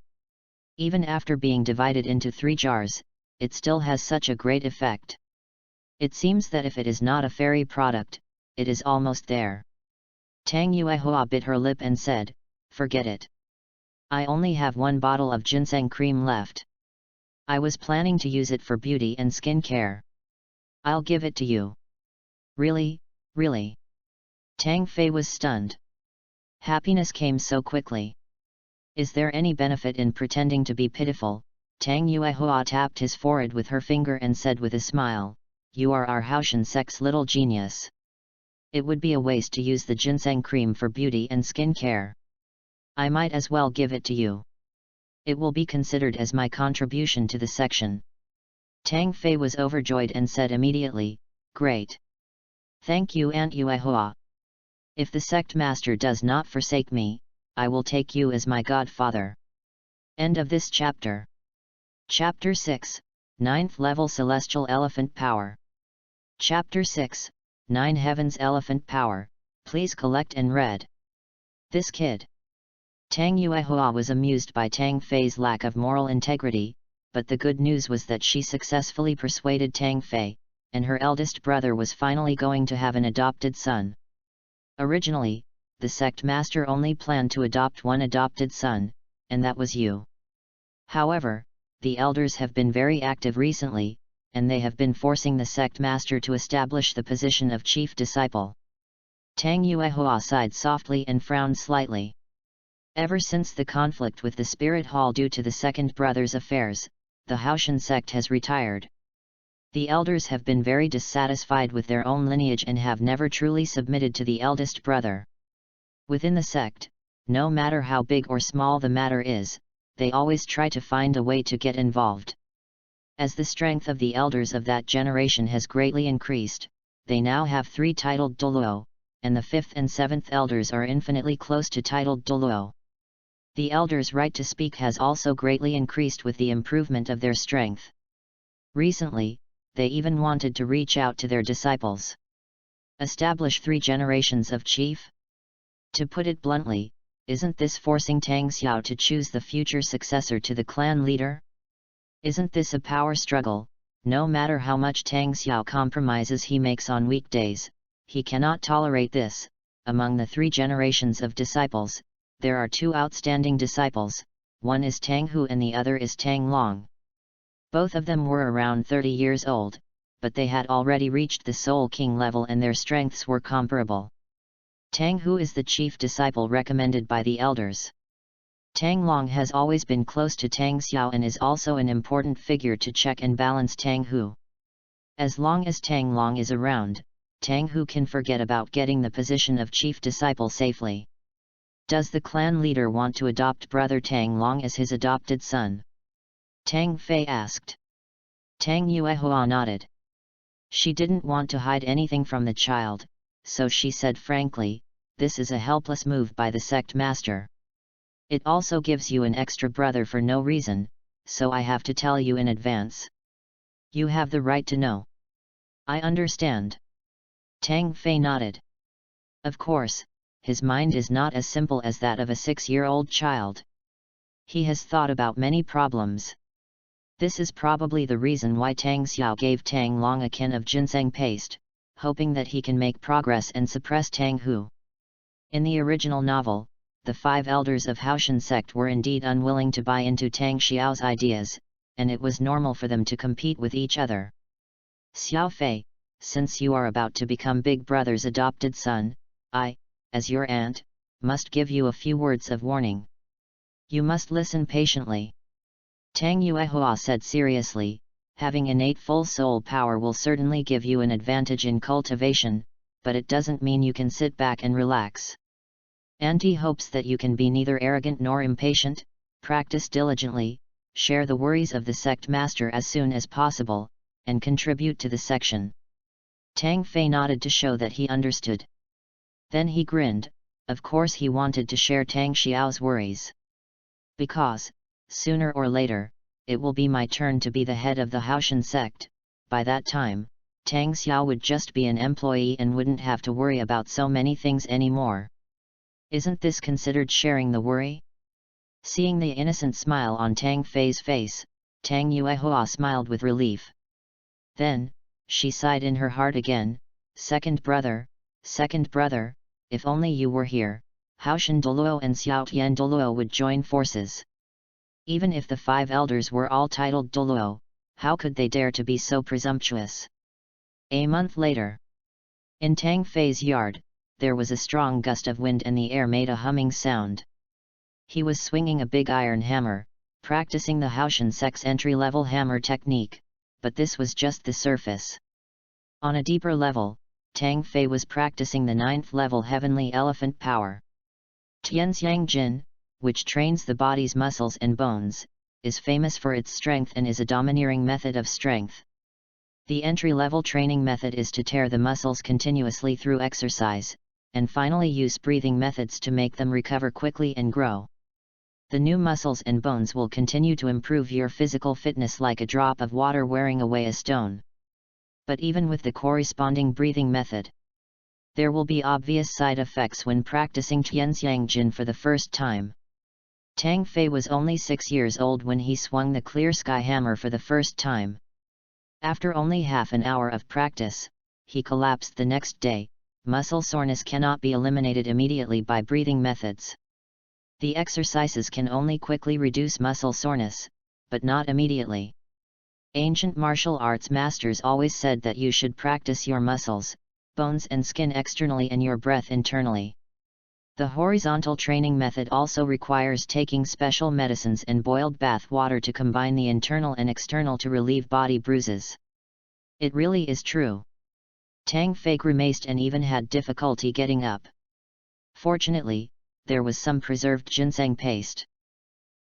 Even after being divided into 3 jars, it still has such a great effect. It seems that if it is not a fairy product, it is almost there. Tang Yuehua bit her lip and said, "Forget it. I only have 1 bottle of ginseng cream left. I was planning to use it for beauty and skin care. I'll give it to you." "Really, really?" Tang Fei was stunned. Happiness came so quickly. "Is there any benefit in pretending to be pitiful?" Tang Yuehua tapped his forehead with her finger and said with a smile, "You are our HAOTIAN sect's little genius. It would be a waste to use the ginseng cream for beauty and skin care. I might as well give it to you. It will be considered as my contribution to the section." Tang Fei was overjoyed and said immediately, "Great. Thank you, Aunt Yuehua. If the sect master does not forsake me, I will take you as my godfather." End of this chapter. Chapter 6, 9th Level Celestial Elephant Power. Chapter 6, 9 Heavens Elephant Power, please collect and read. This kid. Tang Yuehua was amused by Tang Fei's lack of moral integrity, but the good news was that she successfully persuaded Tang Fei, and her eldest brother was finally going to have an adopted son. Originally, the sect master only planned to adopt 1 adopted son, and that was you. However, the elders have been very active recently, and they have been forcing the sect master to establish the position of chief disciple. Tang Yuehua sighed softly and frowned slightly. Ever since the conflict with the Spirit Hall due to the second brother's affairs, the HAOTIAN sect has retired. The elders have been very dissatisfied with their own lineage and have never truly submitted to the eldest brother. Within the sect, no matter how big or small the matter is, they always try to find a way to get involved. As the strength of the elders of that generation has greatly increased, they now have 3 titled Douluo, and the 5th and 7th elders are infinitely close to titled Douluo. The elders' right to speak has also greatly increased with the improvement of their strength. Recently, they even wanted to reach out to their disciples. Establish 3 generations of chief? To put it bluntly, isn't this forcing Tang Xiao to choose the future successor to the clan leader? Isn't this a power struggle? No matter how much Tang Xiao compromises he makes on weekdays, he cannot tolerate this. Among the 3 generations of disciples, there are 2 outstanding disciples, one is Tang Hu and the other is Tang Long. Both of them were around 30 years old, but they had already reached the Soul King level and their strengths were comparable. Tang Hu is the chief disciple recommended by the elders. Tang Long has always been close to Tang Xiao and is also an important figure to check and balance Tang Hu. As long as Tang Long is around, Tang Hu can forget about getting the position of chief disciple safely. Does the clan leader want to adopt brother Tang Long as his adopted son? Tang Fei asked. Tang Yuehua nodded. She didn't want to hide anything from the child, so she said frankly, "This is a helpless move by the sect master. It also gives you an extra brother for no reason, so I have to tell you in advance. You have the right to know." "I understand." Tang Fei nodded. Of course, his mind is not as simple as that of a 6-year-old child. He has thought about many problems. This is probably the reason why Tang Xiao gave Tang Long a can of ginseng paste, hoping that he can make progress and suppress Tang Hu. In the original novel, the 5 elders of HAOTIAN sect were indeed unwilling to buy into Tang Xiao's ideas, and it was normal for them to compete with each other. "Xiao Fei, since you are about to become Big Brother's adopted son, I, as your aunt, must give you a few words of warning. You must listen patiently." Tang Yuehua said seriously, "Having innate full soul power will certainly give you an advantage in cultivation, but it doesn't mean you can sit back and relax. Auntie hopes that you can be neither arrogant nor impatient, practice diligently, share the worries of the sect master as soon as possible, and contribute to the section." Tang Fei nodded to show that he understood. Then he grinned. Of course he wanted to share Tang Xiao's worries. "Because, sooner or later, it will be my turn to be the head of the HAOTIAN sect. By that time, Tang Xiao would just be an employee and wouldn't have to worry about so many things anymore. Isn't this considered sharing the worry?" Seeing the innocent smile on Tang Fei's face, Tang Yuehua smiled with relief. Then, she sighed in her heart again, second brother, if only you were here, HAOTIAN Douluo and HAOTIAN Douluo would join forces. Even if the 5 elders were all titled Douluo, how could they dare to be so presumptuous? A month later, in Tang Fei's yard, there was a strong gust of wind and the air made a humming sound. He was swinging a big iron hammer, practicing the HAOTIAN sect's entry-level hammer technique, but this was just the surface. On a deeper level, Tang Fei was practicing the 9th level heavenly elephant power. Tianxiang Jin, which trains the body's muscles and bones, is famous for its strength and is a domineering method of strength. The entry-level training method is to tear the muscles continuously through exercise, and finally use breathing methods to make them recover quickly and grow. The new muscles and bones will continue to improve your physical fitness like a drop of water wearing away a stone. But even with the corresponding breathing method, there will be obvious side effects when practicing Tianxiang Jin for the first time. Tang Fei was only 6 years old when he swung the clear sky hammer for the first time. After only half an hour of practice, he collapsed the next day. Muscle soreness cannot be eliminated immediately by breathing methods. The exercises can only quickly reduce muscle soreness, but not immediately. Ancient martial arts masters always said that you should practice your muscles, bones and skin externally and your breath internally. The horizontal training method also requires taking special medicines and boiled bath water to combine the internal and external to relieve body bruises. It really is true. Tang Fei grimaced and even had difficulty getting up. Fortunately, there was some preserved ginseng paste.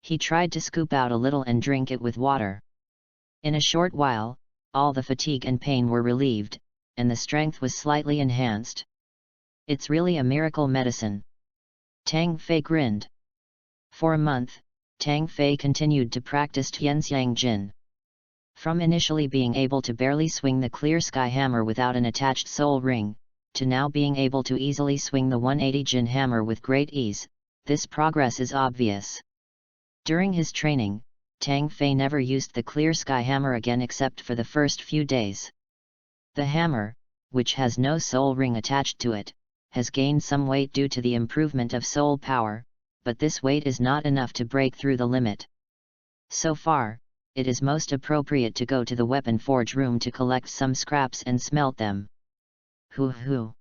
He tried to scoop out a little and drink it with water. In a short while, all the fatigue and pain were relieved, and the strength was slightly enhanced. It's really a miracle medicine. Tang Fei grinned. For a month, Tang Fei continued to practice Tianxiang Jin. From initially being able to barely swing the clear sky hammer without an attached soul ring, to now being able to easily swing the 180 Jin hammer with great ease, this progress is obvious. During his training, Tang Fei never used the clear sky hammer again except for the first few days. The hammer, which has no soul ring attached to it, has gained some weight due to the improvement of soul power, but this weight is not enough to break through the limit. So far, it is most appropriate to go to the weapon forge room to collect some scraps and smelt them. Hoo-hoo!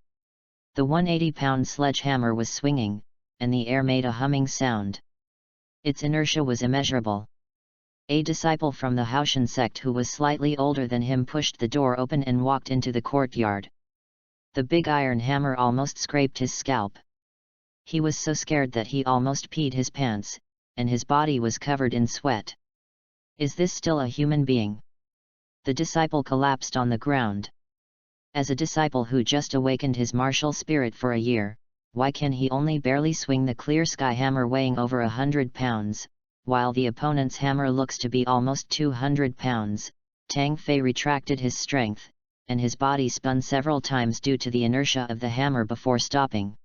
The 180-pound sledgehammer was swinging, and the air made a humming sound. Its inertia was immeasurable. A disciple from the HAOTIAN sect who was slightly older than him pushed the door open and walked into the courtyard. The big iron hammer almost scraped his scalp. He was so scared that he almost peed his pants, and his body was covered in sweat. Is this still a human being? The disciple collapsed on the ground. As a disciple who just awakened his martial spirit for a year, why can he only barely swing the clear sky hammer weighing over 100 pounds, while the opponent's hammer looks to be almost 200 pounds? Tang Fei retracted his strength, and his body spun several times due to the inertia of the hammer before stopping.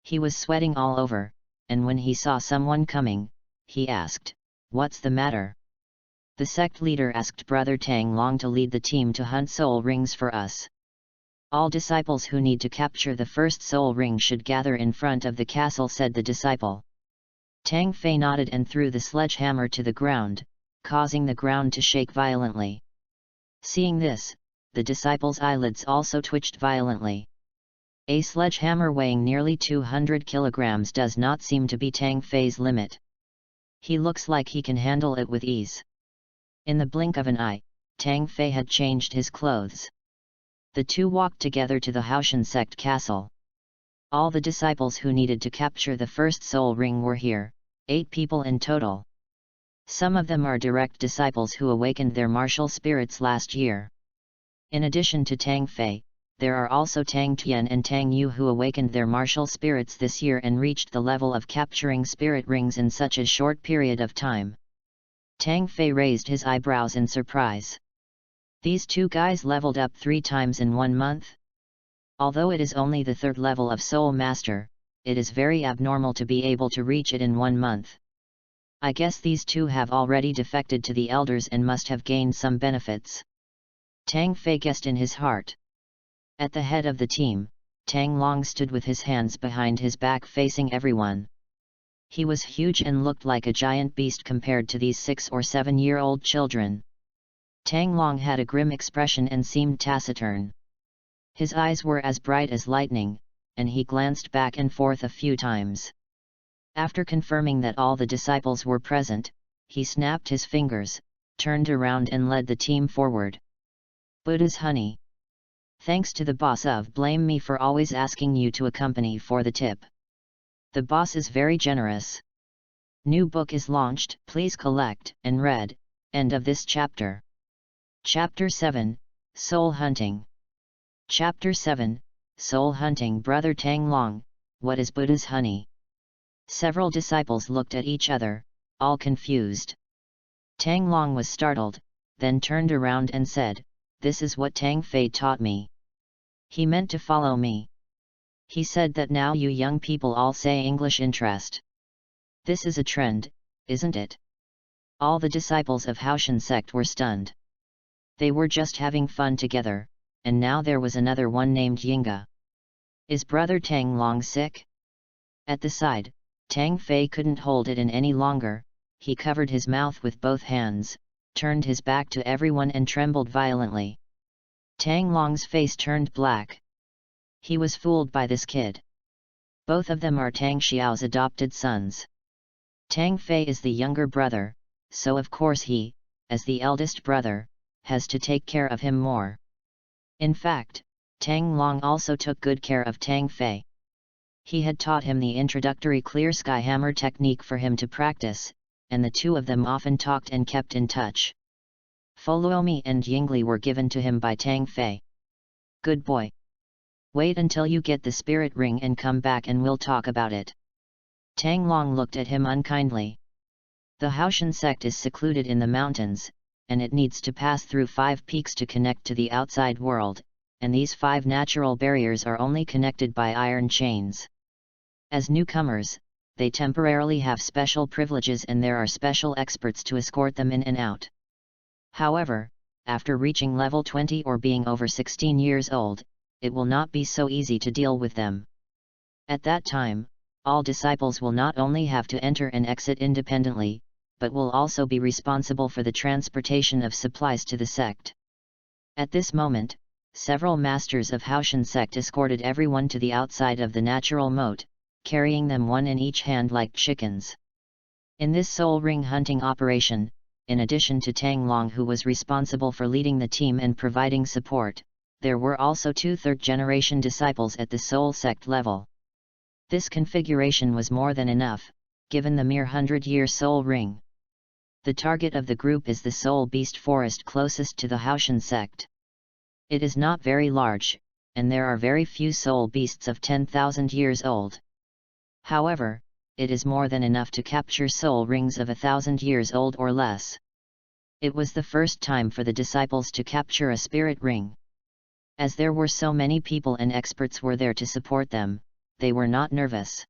He was sweating all over, and when he saw someone coming, he asked, "What's the matter?" The sect leader asked Brother Tang Long to lead the team to hunt soul rings for us. All disciples who need to capture the first soul ring should gather in front of the castle, said the disciple. Tang Fei nodded and threw the sledgehammer to the ground, causing the ground to shake violently. Seeing this, the disciple's eyelids also twitched violently. A sledgehammer weighing nearly 200 kilograms does not seem to be Tang Fei's limit. He looks like he can handle it with ease. In the blink of an eye, Tang Fei had changed his clothes. The two walked together to the HAOTIAN sect castle. All the disciples who needed to capture the first soul ring were here, 8 people in total. Some of them are direct disciples who awakened their martial spirits last year. In addition to Tang Fei, there are also Tang Tian and Tang Yu who awakened their martial spirits this year and reached the level of capturing spirit rings in such a short period of time. Tang Fei raised his eyebrows in surprise. These two guys leveled up 3 times in 1 month? Although it is only the 3rd level of Soul Master, it is very abnormal to be able to reach it in 1 month. I guess these two have already defected to the elders and must have gained some benefits. Tang Fei guessed in his heart. At the head of the team, Tang Long stood with his hands behind his back facing everyone. He was huge and looked like a giant beast compared to these 6 or 7-year-old children. Tang Long had a grim expression and seemed taciturn. His eyes were as bright as lightning, and he glanced back and forth a few times. After confirming that all the disciples were present, he snapped his fingers, turned around and led the team forward. Buddha's honey. Thanks to the boss of blame me for always asking you to accompany for the tip. The boss is very generous. New book is launched, please collect and read. End of this chapter. Chapter 7, Soul Hunting. Chapter 7, Soul Hunting. Brother Tang Long, what is Buddha's honey? Several disciples looked at each other, all confused. Tang Long was startled, then turned around and said, "This is what Tang Fei taught me. He meant to follow me. He said that now you young people all say English interest. This is a trend, isn't it?" All the disciples of HAOTIAN sect were stunned. They were just having fun together, and now there was another one named Yinga. Is Brother Tang Long sick? At the side, Tang Fei couldn't hold it in any longer. He covered his mouth with both hands, turned his back to everyone and trembled violently. Tang Long's face turned black. He was fooled by this kid. Both of them are Tang Xiao's adopted sons. Tang Fei is the younger brother, so of course he, as the eldest brother, has to take care of him more. In fact, Tang Long also took good care of Tang Fei. He had taught him the introductory clear sky hammer technique for him to practice, and the two of them often talked and kept in touch. Foluomi and Yingli were given to him by Tang Fei. Good boy. Wait until you get the spirit ring and come back and we'll talk about it. Tang Long looked at him unkindly. The HAOTIAN sect is secluded in the mountains, and it needs to pass through 5 peaks to connect to the outside world, and these 5 natural barriers are only connected by iron chains. As newcomers, they temporarily have special privileges and there are special experts to escort them in and out. However, after reaching level 20 or being over 16 years old, it will not be so easy to deal with them. At that time, all disciples will not only have to enter and exit independently, but will also be responsible for the transportation of supplies to the sect. At this moment, several masters of HAOTIAN sect escorted everyone to the outside of the natural moat, carrying them one in each hand like chickens. In this soul ring hunting operation, in addition to Tang Long who was responsible for leading the team and providing support, there were also 2 third-generation disciples at the soul sect level. This configuration was more than enough, given the mere 100-year soul ring. The target of the group is the soul beast forest closest to the HAOTIAN sect. It is not very large, and there are very few soul beasts of 10,000 years old. However, it is more than enough to capture soul rings of 1,000 years old or less. It was the first time for the disciples to capture a spirit ring. As there were so many people and experts were there to support them, they were not nervous.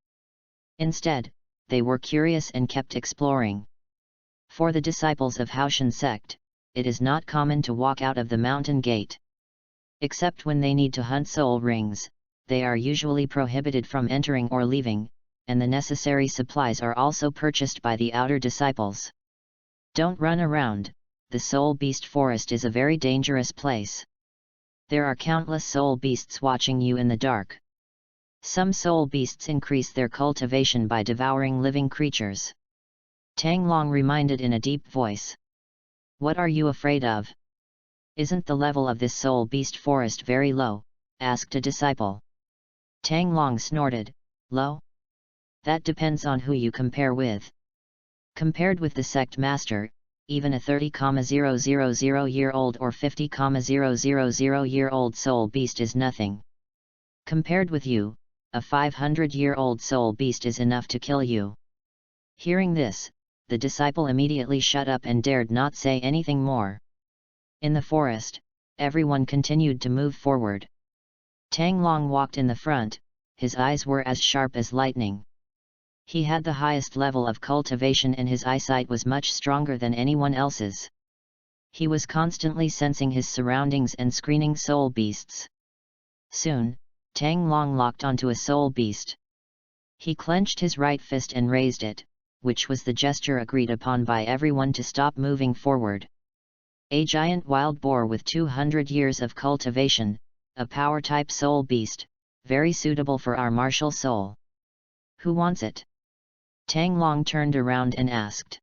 Instead, they were curious and kept exploring. For the disciples of HAOTIAN sect, it is not common to walk out of the mountain gate. Except when they need to hunt soul rings, they are usually prohibited from entering or leaving, and the necessary supplies are also purchased by the outer disciples. Don't run around, the soul beast forest is a very dangerous place. There are countless soul beasts watching you in the dark. Some soul beasts increase their cultivation by devouring living creatures. Tang Long reminded in a deep voice. What are you afraid of? Isn't the level of this soul beast forest very low? Asked a disciple. Tang Long snorted. Low? That depends on who you compare with. Compared with the sect master, even a 30,000-year-old or 50,000-year-old soul beast is nothing. Compared with you, a 500-year-old soul beast is enough to kill you. Hearing this, the disciple immediately shut up and dared not say anything more. In the forest, everyone continued to move forward. Tang Long walked in the front, his eyes were as sharp as lightning. He had the highest level of cultivation and his eyesight was much stronger than anyone else's. He was constantly sensing his surroundings and screening soul beasts. Soon, Tang Long locked onto a soul beast. He clenched his right fist and raised it, which was the gesture agreed upon by everyone to stop moving forward. A giant wild boar with 200 years of cultivation, a power-type soul beast, very suitable for our martial soul. Who wants it? Tang Long turned around and asked.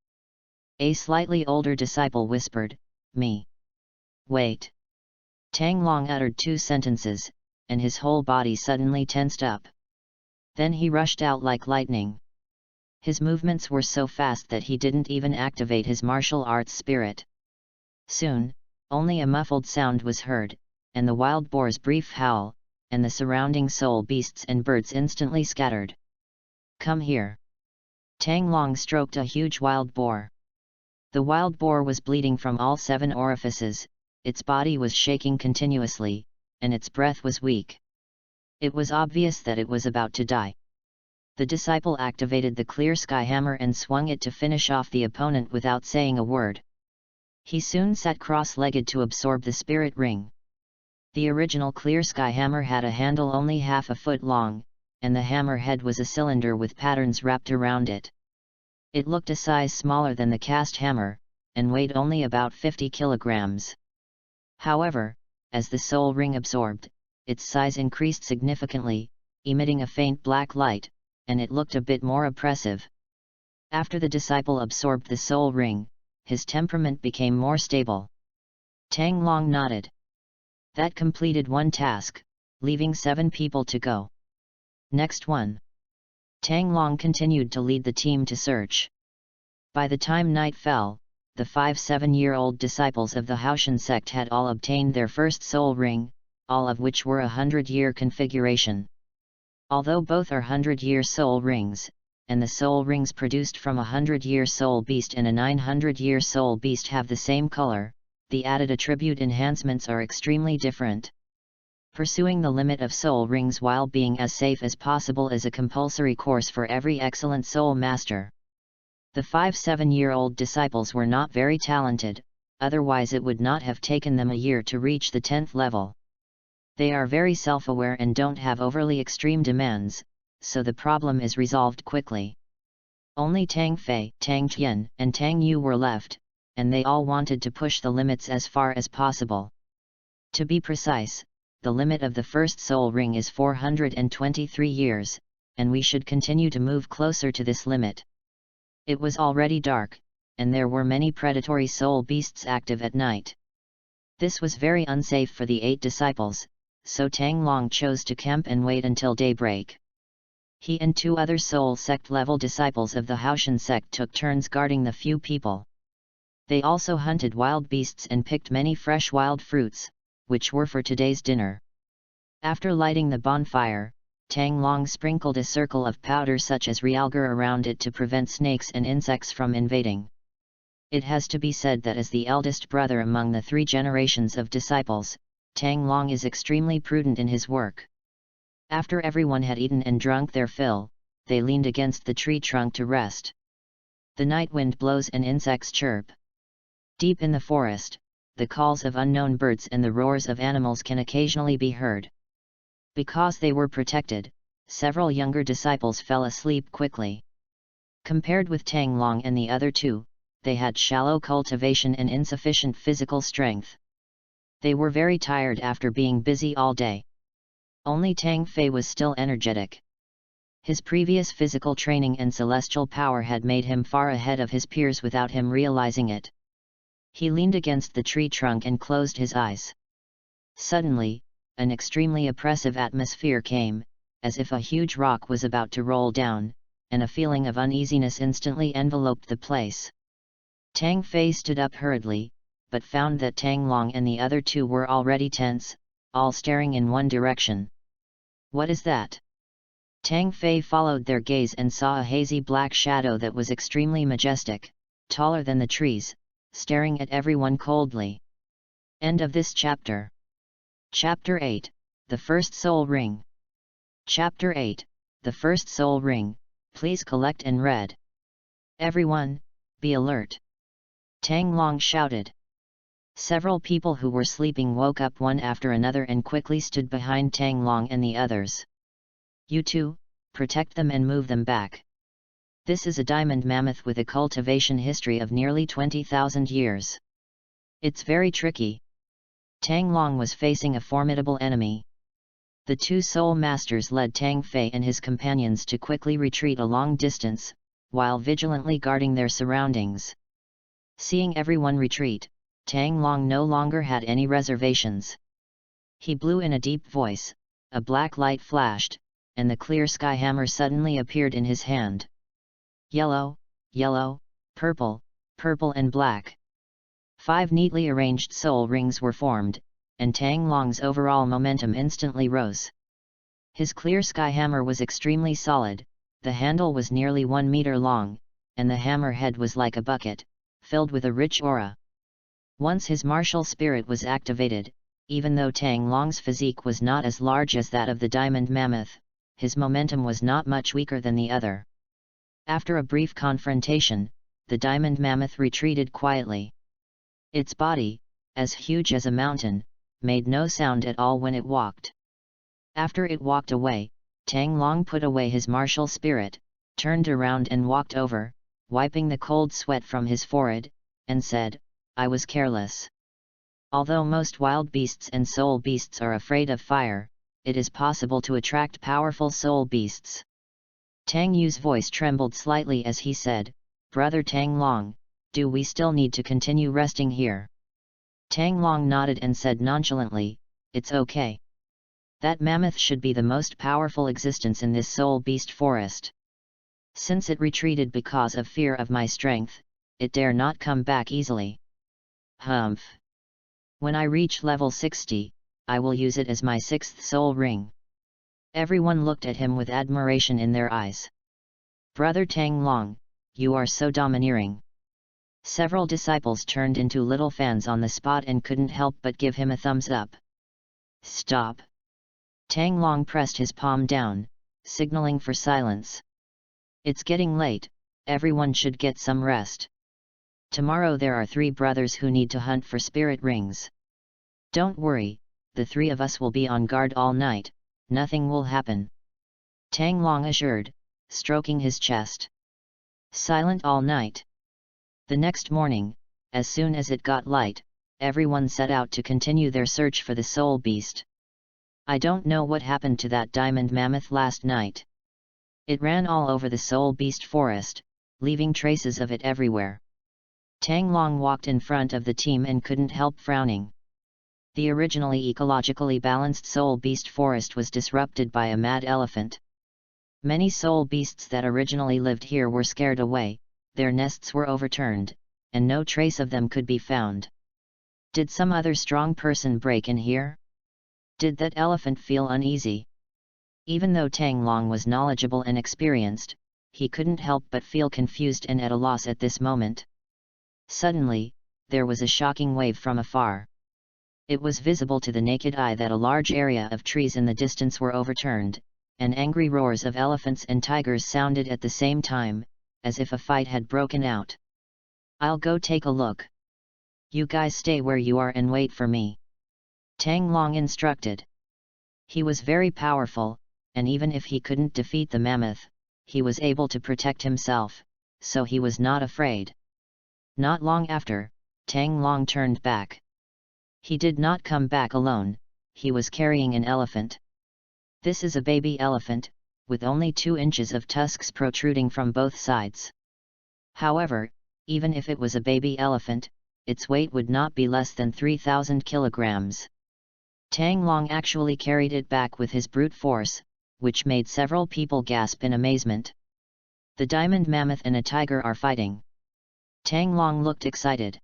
A slightly older disciple whispered, Me. Wait. Tang Long uttered 2 sentences, and his whole body suddenly tensed up. Then he rushed out like lightning. His movements were so fast that he didn't even activate his martial arts spirit. Soon, only a muffled sound was heard, and the wild boar's brief howl, and the surrounding soul beasts and birds instantly scattered. Come here. Tang Long stroked a huge wild boar. The wild boar was bleeding from all 7 orifices, its body was shaking continuously, and its breath was weak. It was obvious that it was about to die. The disciple activated the clear sky hammer and swung it to finish off the opponent without saying a word. He soon sat cross-legged to absorb the spirit ring. The original clear sky hammer had a handle only half a foot long, and the hammer head was a cylinder with patterns wrapped around it. It looked a size smaller than the cast hammer, and weighed only about 50 kilograms. However, as the soul ring absorbed, its size increased significantly, emitting a faint black light, and it looked a bit more oppressive. After the disciple absorbed the soul ring, his temperament became more stable. Tang Long nodded. That completed one task, leaving 7 people to go. Next one. Tang Long continued to lead the team to search. By the time night fell, the 5 7-year-old disciples of the HAOTIAN sect had all obtained their first soul ring, all of which were a 100-year configuration. Although both are 100-year soul rings, and the soul rings produced from a 100-year soul beast and a 900-year soul beast have the same color, the added attribute enhancements are extremely different. Pursuing the limit of soul rings while being as safe as possible is a compulsory course for every excellent soul master. The 5 7-year-old disciples were not very talented, otherwise it would not have taken them a year to reach the 10th level. They are very self-aware and don't have overly extreme demands, so the problem is resolved quickly. Only Tang Fei, Tang Qian, and Tang Yu were left, and they all wanted to push the limits as far as possible. To be precise, the limit of the first soul ring is 423 years, and we should continue to move closer to this limit. It was already dark, and there were many predatory soul beasts active at night. This was very unsafe for the 8 disciples, so Tang Long chose to camp and wait until daybreak. He and 2 other soul sect level disciples of the HAOTIAN sect took turns guarding the few people. They also hunted wild beasts and picked many fresh wild fruits, which were for today's dinner. After lighting the bonfire, Tang Long sprinkled a circle of powder such as realgar around it to prevent snakes and insects from invading. It has to be said that as the eldest brother among the 3 generations of disciples, Tang Long is extremely prudent in his work. After everyone had eaten and drunk their fill, they leaned against the tree trunk to rest. The night wind blows and insects chirp. Deep in the forest, the calls of unknown birds and the roars of animals can occasionally be heard. Because they were protected, several younger disciples fell asleep quickly. Compared with Tang Long and the other 2, they had shallow cultivation and insufficient physical strength. They were very tired after being busy all day. Only Tang Fei was still energetic. His previous physical training and celestial power had made him far ahead of his peers without him realizing it. He leaned against the tree trunk and closed his eyes. Suddenly, an extremely oppressive atmosphere came, as if a huge rock was about to roll down, and a feeling of uneasiness instantly enveloped the place. Tang Fei stood up hurriedly, but found that Tang Long and the other 2 were already tense, all staring in one direction. "What is that?" Tang Fei followed their gaze and saw a hazy black shadow that was extremely majestic, taller than the trees, staring at everyone coldly. End of this chapter. Chapter 8, The First Soul Ring. Chapter 8, The First Soul Ring, please collect and read. Everyone, be alert! Tang Long shouted. Several people who were sleeping woke up one after another and quickly stood behind Tang Long and the others. "You 2, protect them and move them back. This is a diamond mammoth with a cultivation history of nearly 20,000 years. It's very tricky." Tang Long was facing a formidable enemy. The 2 soul masters led Tang Fei and his companions to quickly retreat a long distance, while vigilantly guarding their surroundings. Seeing everyone retreat, Tang Long no longer had any reservations. He blew in a deep voice, a black light flashed, and the clear sky hammer suddenly appeared in his hand. Yellow, yellow, purple, purple and black. 5 neatly arranged soul rings were formed, and Tang Long's overall momentum instantly rose. His clear sky hammer was extremely solid, the handle was nearly 1 meter long, and the hammer head was like a bucket, filled with a rich aura. Once his martial spirit was activated, even though Tang Long's physique was not as large as that of the diamond mammoth, his momentum was not much weaker than the other. After a brief confrontation, the diamond mammoth retreated quietly. Its body, as huge as a mountain, made no sound at all when it walked. After it walked away, Tang Long put away his martial spirit, turned around and walked over, wiping the cold sweat from his forehead, and said, "I was careless." Although most wild beasts and soul beasts are afraid of fire, it is possible to attract powerful soul beasts. Tang Yu's voice trembled slightly as he said, "Brother Tang Long, do we still need to continue resting here?" Tang Long nodded and said nonchalantly, it's okay. That mammoth should be the most powerful existence in this soul beast forest. Since it retreated because of fear of my strength, it dare not come back easily. Humph. When I reach level 60, I will use it as my 6th soul ring. Everyone looked at him with admiration in their eyes. Brother Tang Long, you are so domineering. Several disciples turned into little fans on the spot and couldn't help but give him a thumbs up. Stop. Tang Long pressed his palm down, signaling for silence. It's getting late, everyone should get some rest. Tomorrow there are 3 brothers who need to hunt for spirit rings. Don't worry, the 3 of us will be on guard all night, nothing will happen. Tang Long assured, stroking his chest. Silent all night. The next morning, as soon as it got light, everyone set out to continue their search for the soul beast. I don't know what happened to that diamond mammoth last night. It ran all over the soul beast forest, leaving traces of it everywhere. Tang Long walked in front of the team and couldn't help frowning. The originally ecologically balanced soul beast forest was disrupted by a mad elephant. Many soul beasts that originally lived here were scared away, their nests were overturned, and no trace of them could be found. Did some other strong person break in here? Did that elephant feel uneasy? Even though Tang Long was knowledgeable and experienced, he couldn't help but feel confused and at a loss at this moment. Suddenly, there was a shocking wave from afar. It was visible to the naked eye that a large area of trees in the distance were overturned, and angry roars of elephants and tigers sounded at the same time, as if a fight had broken out. I'll go take a look. You guys stay where you are and wait for me. Tang Long instructed. He was very powerful, and even if he couldn't defeat the mammoth, he was able to protect himself, so he was not afraid. Not long after, Tang Long turned back. He did not come back alone, he was carrying an elephant. This is a baby elephant, with only 2 inches of tusks protruding from both sides. However, even if it was a baby elephant, its weight would not be less than 3,000 kilograms. Tang Long actually carried it back with his brute force, which made several people gasp in amazement. The diamond mammoth and a tiger are fighting. Tang Long looked excited.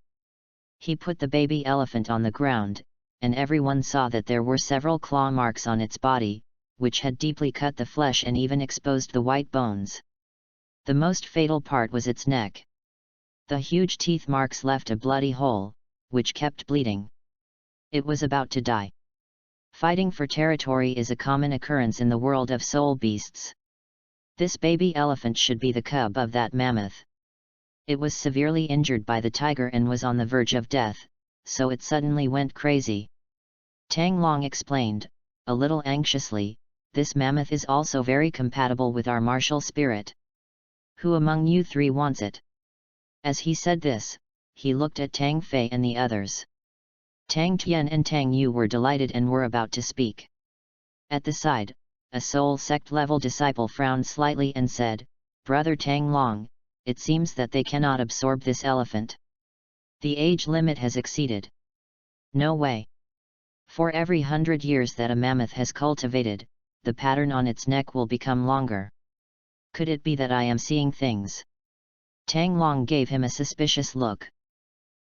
He put the baby elephant on the ground, and everyone saw that there were several claw marks on its body, which had deeply cut the flesh and even exposed the white bones. The most fatal part was its neck. The huge teeth marks left a bloody hole, which kept bleeding. It was about to die. Fighting for territory is a common occurrence in the world of soul beasts. This baby elephant should be the cub of that mammoth. It was severely injured by the tiger and was on the verge of death, so it suddenly went crazy. Tang Long explained, a little anxiously, this mammoth is also very compatible with our martial spirit. Who among you 3 wants it? As he said this, he looked at Tang Fei and the others. Tang Tian and Tang Yu were delighted and were about to speak. At the side, a soul sect level disciple frowned slightly and said, Brother Tang Long, it seems that they cannot absorb this elephant. The age limit has exceeded. No way. For every 100 years that a mammoth has cultivated, the pattern on its neck will become longer. Could it be that I am seeing things? Tang Long gave him a suspicious look.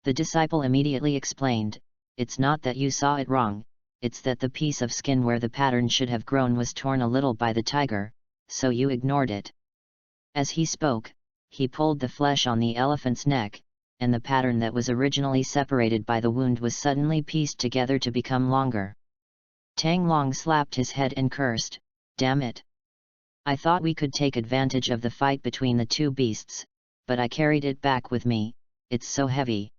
The disciple immediately explained, it's not that you saw it wrong, it's that the piece of skin where the pattern should have grown was torn a little by the tiger, so you ignored it. As he spoke, he pulled the flesh on the elephant's neck, and the pattern that was originally separated by the wound was suddenly pieced together to become longer. Tang Long slapped his head and cursed, damn it! I thought we could take advantage of the fight between the 2 beasts, but I carried it back with me, it's so heavy.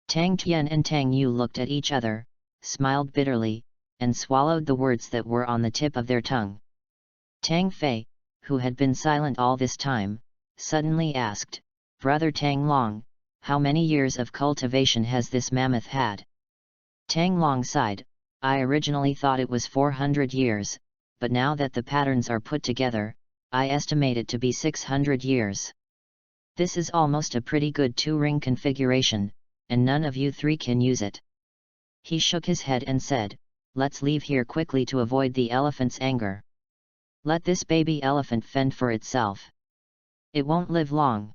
Tang Tian and Tang Yu looked at each other, smiled bitterly, and swallowed the words that were on the tip of their tongue. Tang Fei, who had been silent all this time, suddenly asked, Brother Tang Long, how many years of cultivation has this mammoth had? Tang Long sighed, I originally thought it was 400 years, but now that the patterns are put together, I estimate it to be 600 years. This is almost a pretty good 2-ring configuration, and none of you 3 can use it. He shook his head and said, let's leave here quickly to avoid the elephant's anger. Let this baby elephant fend for itself. It won't live long.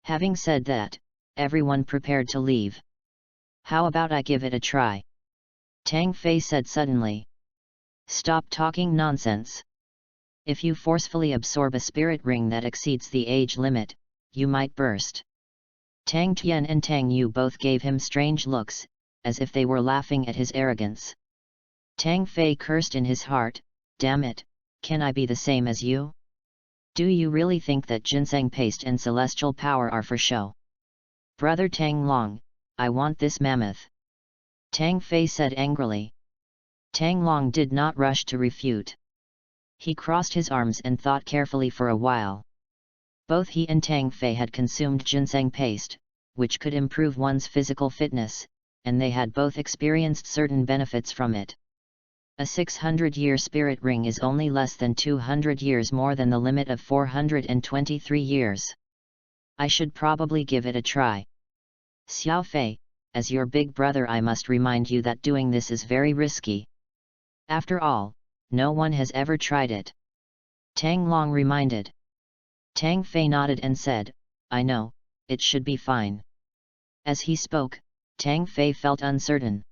Having said that, everyone prepared to leave. How about I give it a try? Tang Fei said suddenly. Stop talking nonsense. If you forcefully absorb a spirit ring that exceeds the age limit, you might burst. Tang Tian and Tang Yu both gave him strange looks, as if they were laughing at his arrogance. Tang Fei cursed in his heart, damn it, can I be the same as you? Do you really think that ginseng paste and celestial power are for show? Brother Tang Long, I want this mammoth. Tang Fei said angrily. Tang Long did not rush to refute. He crossed his arms and thought carefully for a while. Both he and Tang Fei had consumed ginseng paste, which could improve one's physical fitness, and they had both experienced certain benefits from it. A 600-year spirit ring is only less than 200 years more than the limit of 423 years. I should probably give it a try. Xiao Fei, as your big brother I must remind you that doing this is very risky. After all, no one has ever tried it. Tang Long reminded. Tang Fei nodded and said, I know, it should be fine. As he spoke, Tang Fei felt uncertain.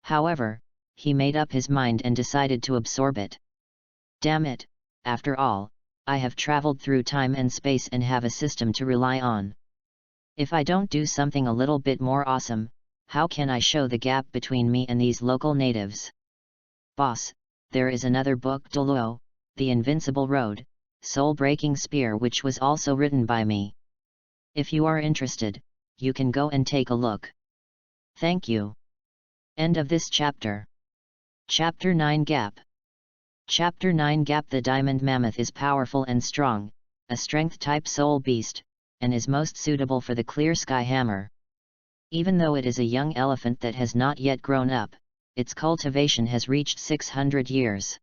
However, he made up his mind and decided to absorb it. Damn it, after all, I have traveled through time and space and have a system to rely on. If I don't do something a little bit more awesome, how can I show the gap between me and these local natives? Boss, there is another book, Douluo, The Invincible Road, Soul-Breaking Spear, which was also written by me. If you are interested, you can go and take a look. Thank you. End of this chapter. Chapter 9 Gap. Chapter 9 Gap. The diamond mammoth is powerful and strong, a strength-type soul beast, and is most suitable for the clear sky hammer. Even though it is a young elephant that has not yet grown up, its cultivation has reached 600 years.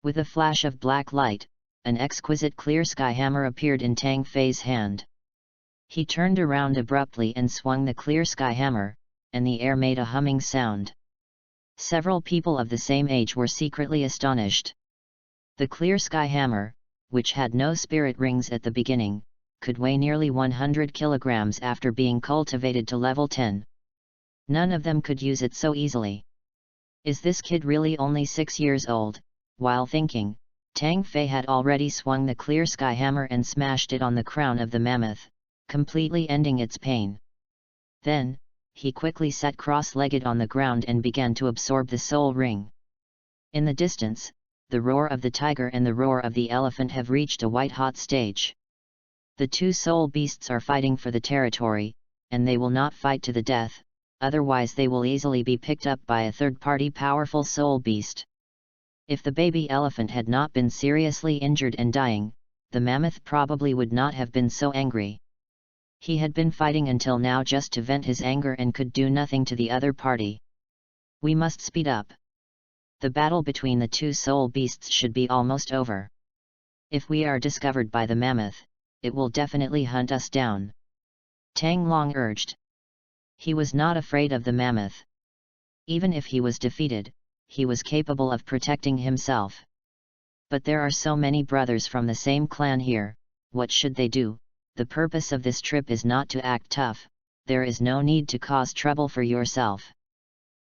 With a flash of black light, an exquisite clear sky hammer appeared in Tang Fei's hand. He turned around abruptly and swung the clear sky hammer, and the air made a humming sound. Several people of the same age were secretly astonished. The clear sky hammer, which had no spirit rings at the beginning, could weigh nearly 100 kilograms after being cultivated to level 10. None of them could use it so easily. Is this kid really only 6 years old? While thinking, Tang Fei had already swung the clear sky hammer and smashed it on the crown of the mammoth, completely ending its pain. Then, he quickly sat cross-legged on the ground and began to absorb the soul ring. In the distance, the roar of the tiger and the roar of the elephant have reached a white-hot stage. The two soul beasts are fighting for the territory, and they will not fight to the death, otherwise they will easily be picked up by a third-party powerful soul beast. If the baby elephant had not been seriously injured and dying, the mammoth probably would not have been so angry. He had been fighting until now just to vent his anger and could do nothing to the other party. We must speed up. The battle between the two soul beasts should be almost over. If we are discovered by the mammoth, it will definitely hunt us down. Tang Long urged. He was not afraid of the mammoth. Even if he was defeated, he was capable of protecting himself. But there are so many brothers from the same clan here, what should they do? The purpose of this trip is not to act tough, there is no need to cause trouble for yourself.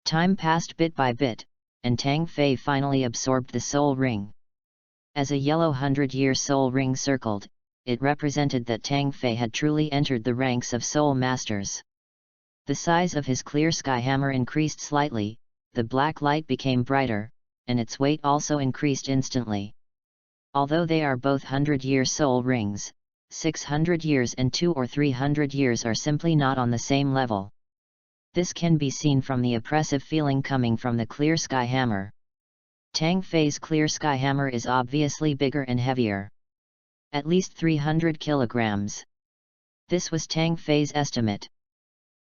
Time passed bit by bit, and Tang Fei finally absorbed the soul ring. As a yellow 100-year soul ring circled, it represented that Tang Fei had truly entered the ranks of soul masters. The size of his clear sky hammer increased slightly, the black light became brighter, and its weight also increased instantly. Although they are both 100-year soul rings, 600 years and 200 or 300 years are simply not on the same level. This can be seen from the oppressive feeling coming from the clear sky hammer. Tang Fei's clear sky hammer is obviously bigger and heavier. At least 300 kilograms. This was Tang Fei's estimate.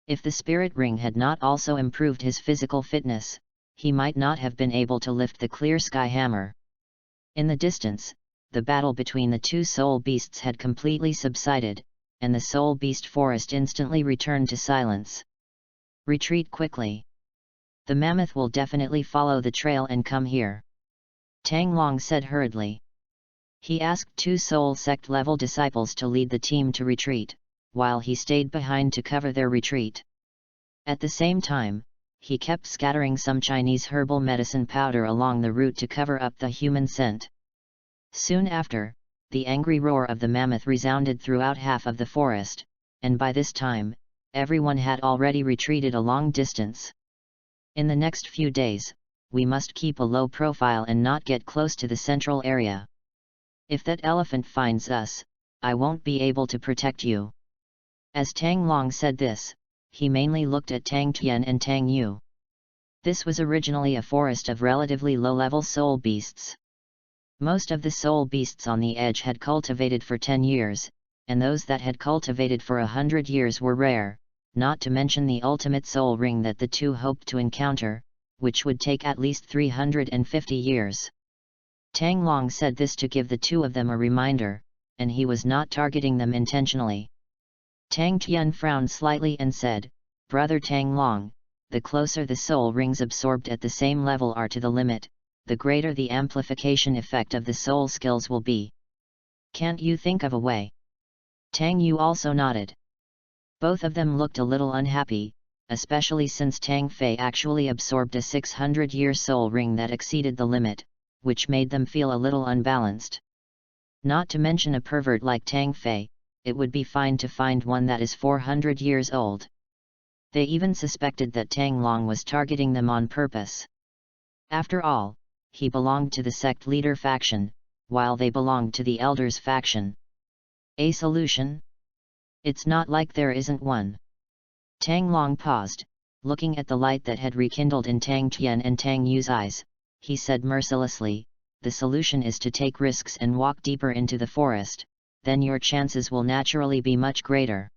If the spirit ring had not also improved his physical fitness, he might not have been able to lift the clear sky hammer. In the distance, the battle between the two soul beasts had completely subsided, and the soul beast forest instantly returned to silence. Retreat quickly. The mammoth will definitely follow the trail and come here. Tang Long said hurriedly. He asked 2 Soul Sect level disciples to lead the team to retreat, while he stayed behind to cover their retreat. At the same time, he kept scattering some Chinese herbal medicine powder along the route to cover up the human scent. Soon after, the angry roar of the mammoth resounded throughout half of the forest, and by this time, everyone had already retreated a long distance. In the next few days, we must keep a low profile and not get close to the central area. If that elephant finds us, I won't be able to protect you. As Tang Long said this, he mainly looked at Tang Tian and Tang Yu. This was originally a forest of relatively low-level soul beasts. Most of the soul beasts on the edge had cultivated for 10 years, and those that had cultivated for 100 years were rare, not to mention the ultimate soul ring that the two hoped to encounter, which would take at least 350 years. Tang Long said this to give the two of them a reminder, and he was not targeting them intentionally. Tang Tian frowned slightly and said, "Brother Tang Long, the closer the soul rings absorbed at the same level are to the limit, the greater the amplification effect of the soul skills will be. Can't you think of a way?" Tang Yu also nodded. Both of them looked a little unhappy, especially since Tang Fei actually absorbed a 600-year soul ring that exceeded the limit, which made them feel a little unbalanced. Not to mention a pervert like Tang Fei, it would be fine to find one that is 400 years old. They even suspected that Tang Long was targeting them on purpose. After all, he belonged to the sect leader faction, while they belonged to the elders faction. A solution? It's not like there isn't one. Tang Long paused, looking at the light that had rekindled in Tang Tian and Tang Yu's eyes. He said mercilessly, "The solution is to take risks and walk deeper into the forest, then your chances will naturally be much greater.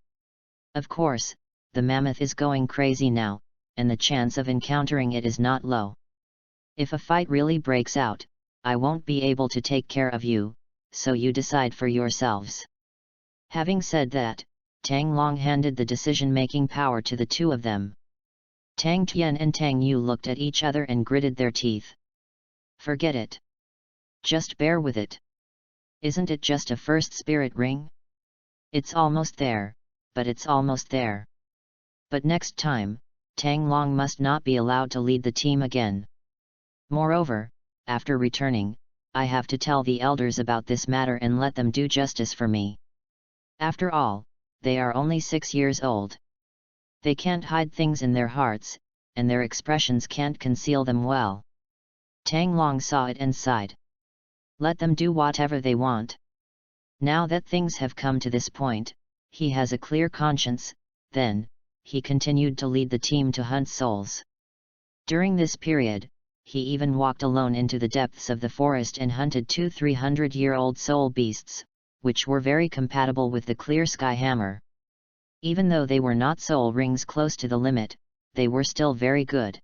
Of course, the mammoth is going crazy now, and the chance of encountering it is not low. If a fight really breaks out, I won't be able to take care of you, so you decide for yourselves." Having said that, Tang Long handed the decision-making power to the two of them. Tang Tian and Tang Yu looked at each other and gritted their teeth. "Forget it. Just bear with it. Isn't it just a first spirit ring? It's almost there, but it's almost there." But next time, Tang Long must not be allowed to lead the team again. Moreover, after returning, I have to tell the elders about this matter and let them do justice for me. After all, they are only 6 years old. They can't hide things in their hearts, and their expressions can't conceal them well. Tang Long saw it and sighed. Let them do whatever they want. Now that things have come to this point, he has a clear conscience. Then, he continued to lead the team to hunt souls. During this period, he even walked alone into the depths of the forest and hunted 2 300-year-old soul beasts, which were very compatible with the clear sky hammer. Even though they were not soul rings close to the limit, they were still very good.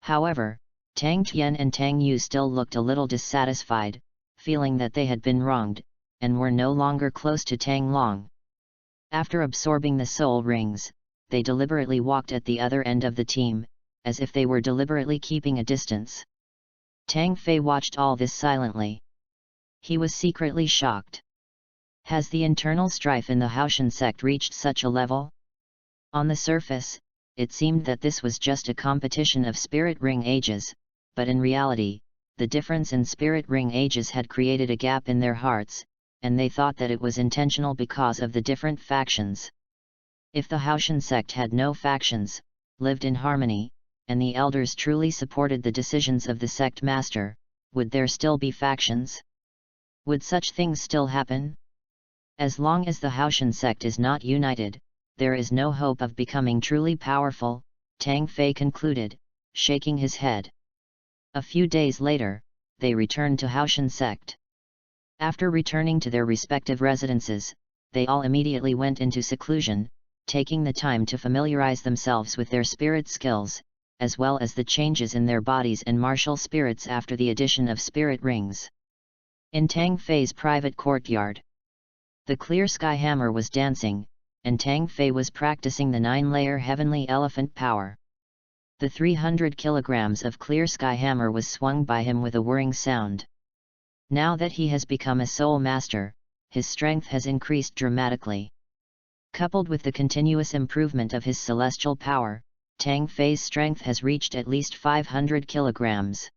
However, Tang Tian and Tang Yu still looked a little dissatisfied, feeling that they had been wronged, and were no longer close to Tang Long. After absorbing the soul rings, they deliberately walked at the other end of the team, as if they were deliberately keeping a distance. Tang Fei watched all this silently. He was secretly shocked. Has the internal strife in the HAOTIAN sect reached such a level? On the surface, it seemed that this was just a competition of spirit ring ages, but in reality, the difference in spirit ring ages had created a gap in their hearts, and they thought that it was intentional because of the different factions. If the HAOTIAN sect had no factions, lived in harmony, and the elders truly supported the decisions of the sect master, would there still be factions? Would such things still happen? As long as the HAOTIAN sect is not united, there is no hope of becoming truly powerful, Tang Fei concluded, shaking his head. A few days later, they returned to HAOTIAN sect. After returning to their respective residences, they all immediately went into seclusion, taking the time to familiarize themselves with their spirit skills, as well as the changes in their bodies and martial spirits after the addition of spirit rings. In Tang Fei's private courtyard, the clear sky hammer was dancing, and Tang Fei was practicing the 9-layer heavenly elephant power. The 300 kilograms of clear sky hammer was swung by him with a whirring sound. Now that he has become a soul master, his strength has increased dramatically. Coupled with the continuous improvement of his celestial power, Tang Fei's strength has reached at least 500 kilograms.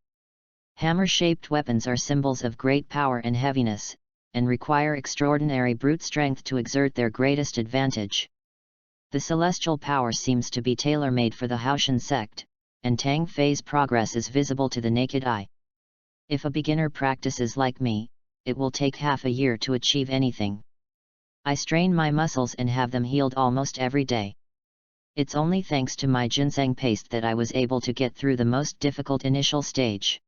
Hammer-shaped weapons are symbols of great power and heaviness, and require extraordinary brute strength to exert their greatest advantage. The celestial power seems to be tailor-made for the HAOTIAN sect, and Tang Fei's progress is visible to the naked eye. If a beginner practices like me, it will take half a year to achieve anything. I strain my muscles and have them healed almost every day. It's only thanks to my ginseng paste that I was able to get through the most difficult initial stage.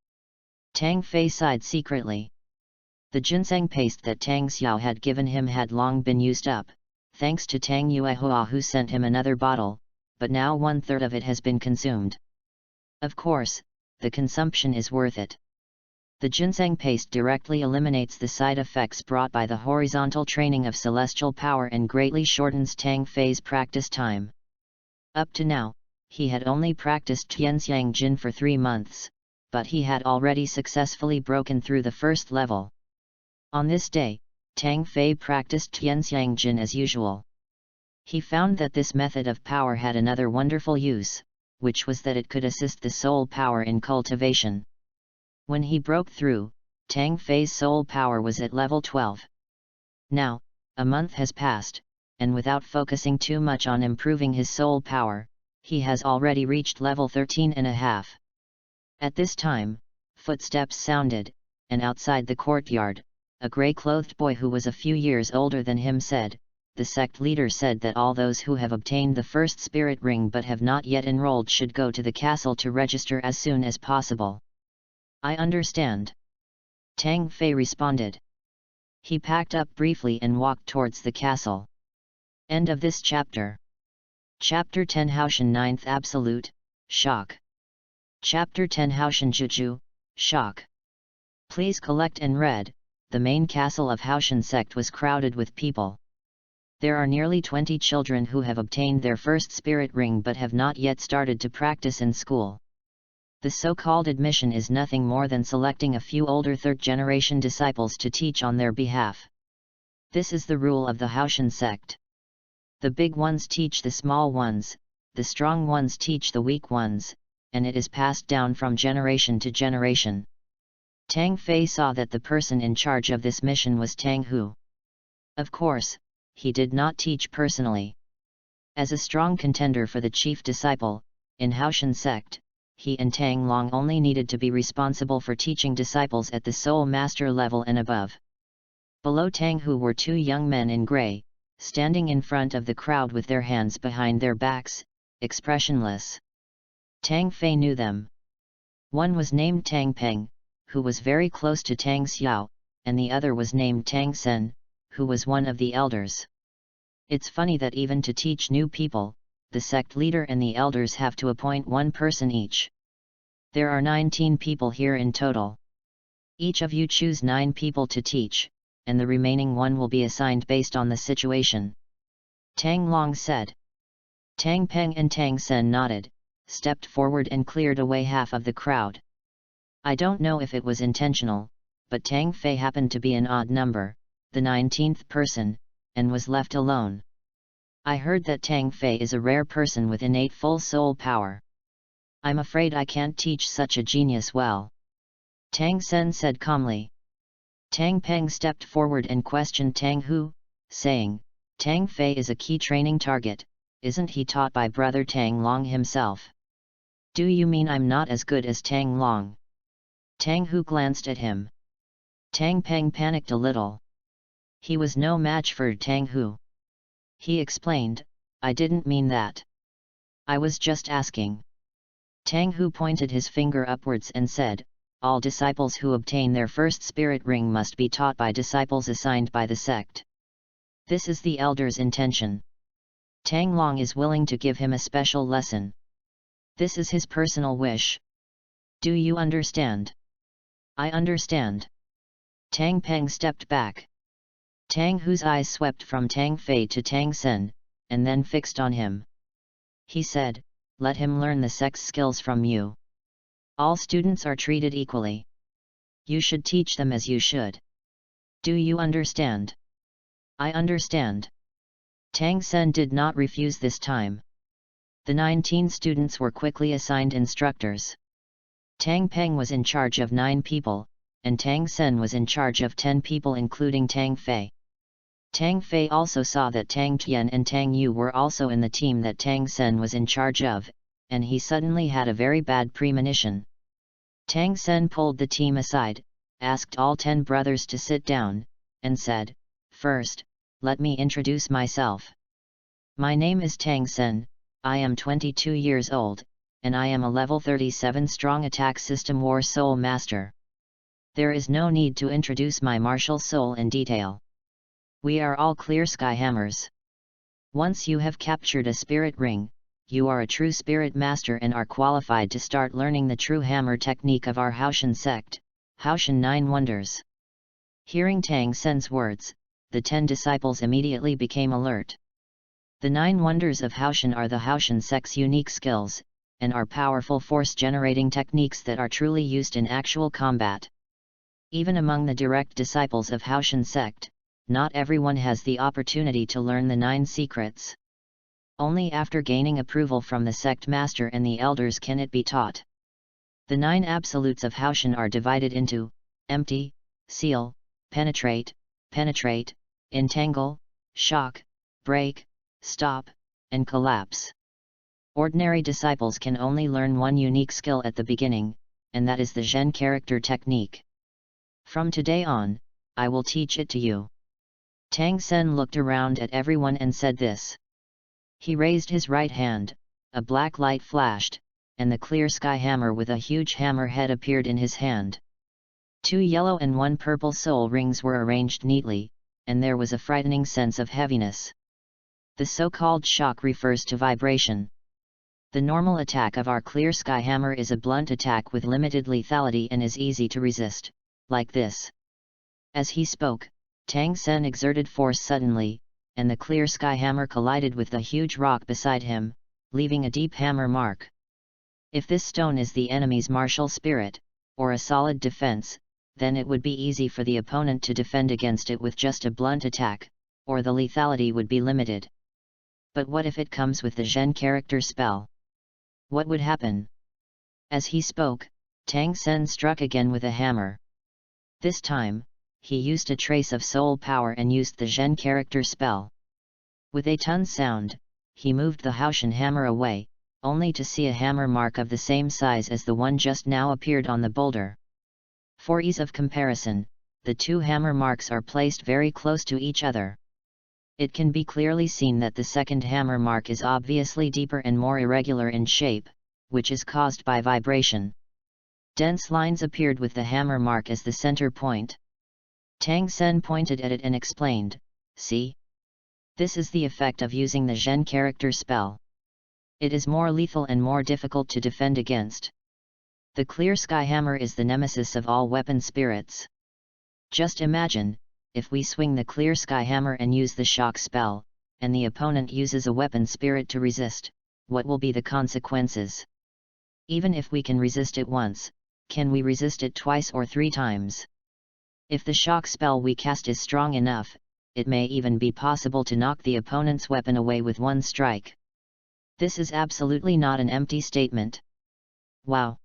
Tang Fei sighed secretly. The ginseng paste that Tang Xiao had given him had long been used up, thanks to Tang Yuehua who sent him another bottle, but now 1/3 of it has been consumed. Of course, the consumption is worth it. The ginseng paste directly eliminates the side effects brought by the horizontal training of celestial power and greatly shortens Tang Fei's practice time. Up to now, he had only practiced Tianxiang Jin for 3 months, but he had already successfully broken through the first level. On this day, Tang Fei practiced Tianxiang Jin as usual. He found that this method of power had another wonderful use, which was that it could assist the soul power in cultivation. When he broke through, Tang Fei's soul power was at level 12. Now, a month has passed, and without focusing too much on improving his soul power, he has already reached level 13.5. At this time, footsteps sounded, and outside the courtyard, a grey-clothed boy who was a few years older than him said, "The sect leader said that all those who have obtained the first spirit ring but have not yet enrolled should go to the castle to register as soon as possible." "I understand," Tang Fei responded. He packed up briefly and walked towards the castle. End of this chapter. Chapter 10 HAOTIAN 9th Absolute, Shock. Chapter 10 HAOTIAN Juju, Shock. Please collect and read. The main castle of HAOTIAN sect was crowded with people. There are nearly 20 children who have obtained their first spirit ring but have not yet started to practice in school. The so-called admission is nothing more than selecting a few older third-generation disciples to teach on their behalf. This is the rule of the HAOTIAN sect. The big ones teach the small ones, the strong ones teach the weak ones, and it is passed down from generation to generation. Tang Fei saw that the person in charge of this mission was Tang Hu. Of course, he did not teach personally. As a strong contender for the chief disciple, in HAOTIAN sect, he and Tang Long only needed to be responsible for teaching disciples at the soul master level and above. Below Tang Hu were 2 young men in grey, standing in front of the crowd with their hands behind their backs, expressionless. Tang Fei knew them. One was named Tang Peng, who was very close to Tang Xiao, and the other was named Tang Sen, who was one of the elders. It's funny that even to teach new people, the sect leader and the elders have to appoint 1 person each. There are 19 people here in total. Each of you choose 9 people to teach, and the remaining 1 will be assigned based on the situation. Tang Long said. Tang Peng and Tang Sen nodded, stepped forward and cleared away half of the crowd. I don't know if it was intentional, but Tang Fei happened to be an odd number, the 19th person, and was left alone. I heard that Tang Fei is a rare person with innate full soul power. I'm afraid I can't teach such a genius well. Tang Sen said calmly. Tang Peng stepped forward and questioned Tang Hu, saying, Tang Fei is a key training target, isn't he taught by brother Tang Long himself? Do you mean I'm not as good as Tang Long? Tang Hu glanced at him. Tang Peng panicked a little. He was no match for Tang Hu. He explained, I didn't mean that. I was just asking. Tang Hu pointed his finger upwards and said, all disciples who obtain their first spirit ring must be taught by disciples assigned by the sect. This is the elder's intention. Tang Long is willing to give him a special lesson. This is his personal wish. Do you understand? I understand. Tang Peng stepped back. Tang Hu's eyes swept from Tang Fei to Tang Sen, and then fixed on him. He said, let him learn the sect's skills from you. All students are treated equally. You should teach them as you should. Do you understand? I understand. Tang Sen did not refuse this time. The 19 students were quickly assigned instructors. Tang Peng was in charge of 9 people, and Tang Sen was in charge of 10 people including Tang Fei. Tang Fei also saw that Tang Tian and Tang Yu were also in the team that Tang Sen was in charge of, and he suddenly had a very bad premonition. Tang Sen pulled the team aside, asked all 10 brothers to sit down, and said, "First, let me introduce myself. My name is Tang Sen, I am 22 years old, and I am a level 37 strong attack system war soul master. There is no need to introduce my martial soul in detail. We are all clear sky hammers. Once you have captured a spirit ring, you are a true spirit master and are qualified to start learning the true hammer technique of our HAOTIAN sect, HAOTIAN 9 Wonders." Hearing Tang Sen's words, the 10 disciples immediately became alert. The 9 wonders of HAOTIAN are the HAOTIAN sect's unique skills, and are powerful force-generating techniques that are truly used in actual combat. Even among the direct disciples of HAOTIAN sect, not everyone has the opportunity to learn the 9 secrets. Only after gaining approval from the sect master and the elders can it be taught. The 9 absolutes of HAOTIAN are divided into empty, seal, penetrate, entangle, shock, break, stop, and collapse. Ordinary disciples can only learn one unique skill at the beginning, and that is the Zhen character technique. From today on, I will teach it to you. Tang Sen looked around at everyone and said this. He raised his right hand, a black light flashed, and the clear sky hammer with a huge hammer head appeared in his hand. 2 yellow and 1 purple soul rings were arranged neatly, and there was a frightening sense of heaviness. The so-called shock refers to vibration. The normal attack of our clear sky hammer is a blunt attack with limited lethality and is easy to resist, like this. As he spoke, Tang Sen exerted force suddenly, and the clear sky hammer collided with the huge rock beside him, leaving a deep hammer mark. If this stone is the enemy's martial spirit, or a solid defense, then it would be easy for the opponent to defend against it with just a blunt attack, or the lethality would be limited. But what if it comes with the Zhen character spell? What would happen? As he spoke, Tang Sen struck again with a hammer. This time, he used a trace of soul power and used the Zhen character spell. With a ton sound, he moved the HAOTIAN hammer away, only to see a hammer mark of the same size as the one just now appeared on the boulder. For ease of comparison, the 2 hammer marks are placed very close to each other. It can be clearly seen that the second hammer mark is obviously deeper and more irregular in shape, which is caused by vibration. Dense lines appeared with the hammer mark as the center point. Tang Sen pointed at it and explained, "See? This is the effect of using the Zhen character spell. It is more lethal and more difficult to defend against. The clear sky hammer is the nemesis of all weapon spirits. Just imagine, if we swing the clear sky hammer and use the shock spell, and the opponent uses a weapon spirit to resist, what will be the consequences? Even if we can resist it once, can we resist it twice or 3 times? If the shock spell we cast is strong enough, it may even be possible to knock the opponent's weapon away with 1 strike. This is absolutely not an empty statement." Wow!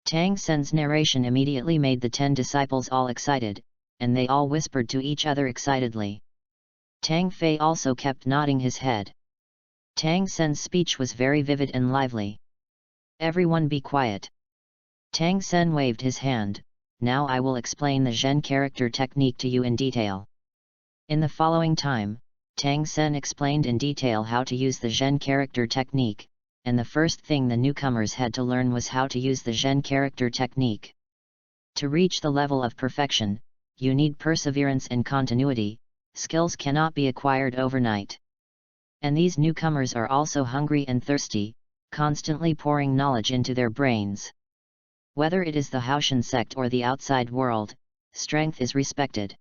Tang Sen's narration immediately made the 10 disciples all excited, and they all whispered to each other excitedly. Tang Fei also kept nodding his head. Tang Sen's speech was very vivid and lively. "Everyone be quiet." Tang Sen waved his hand. "Now I will explain the Zhen character technique to you in detail." In the following time, Tang Sen explained in detail how to use the Zhen character technique, and the first thing the newcomers had to learn was how to use the Zhen character technique. To reach the level of perfection, you need perseverance and continuity. Skills cannot be acquired overnight. And these newcomers are also hungry and thirsty, constantly pouring knowledge into their brains. Whether it is the HAOTIAN sect or the outside world, strength is respected.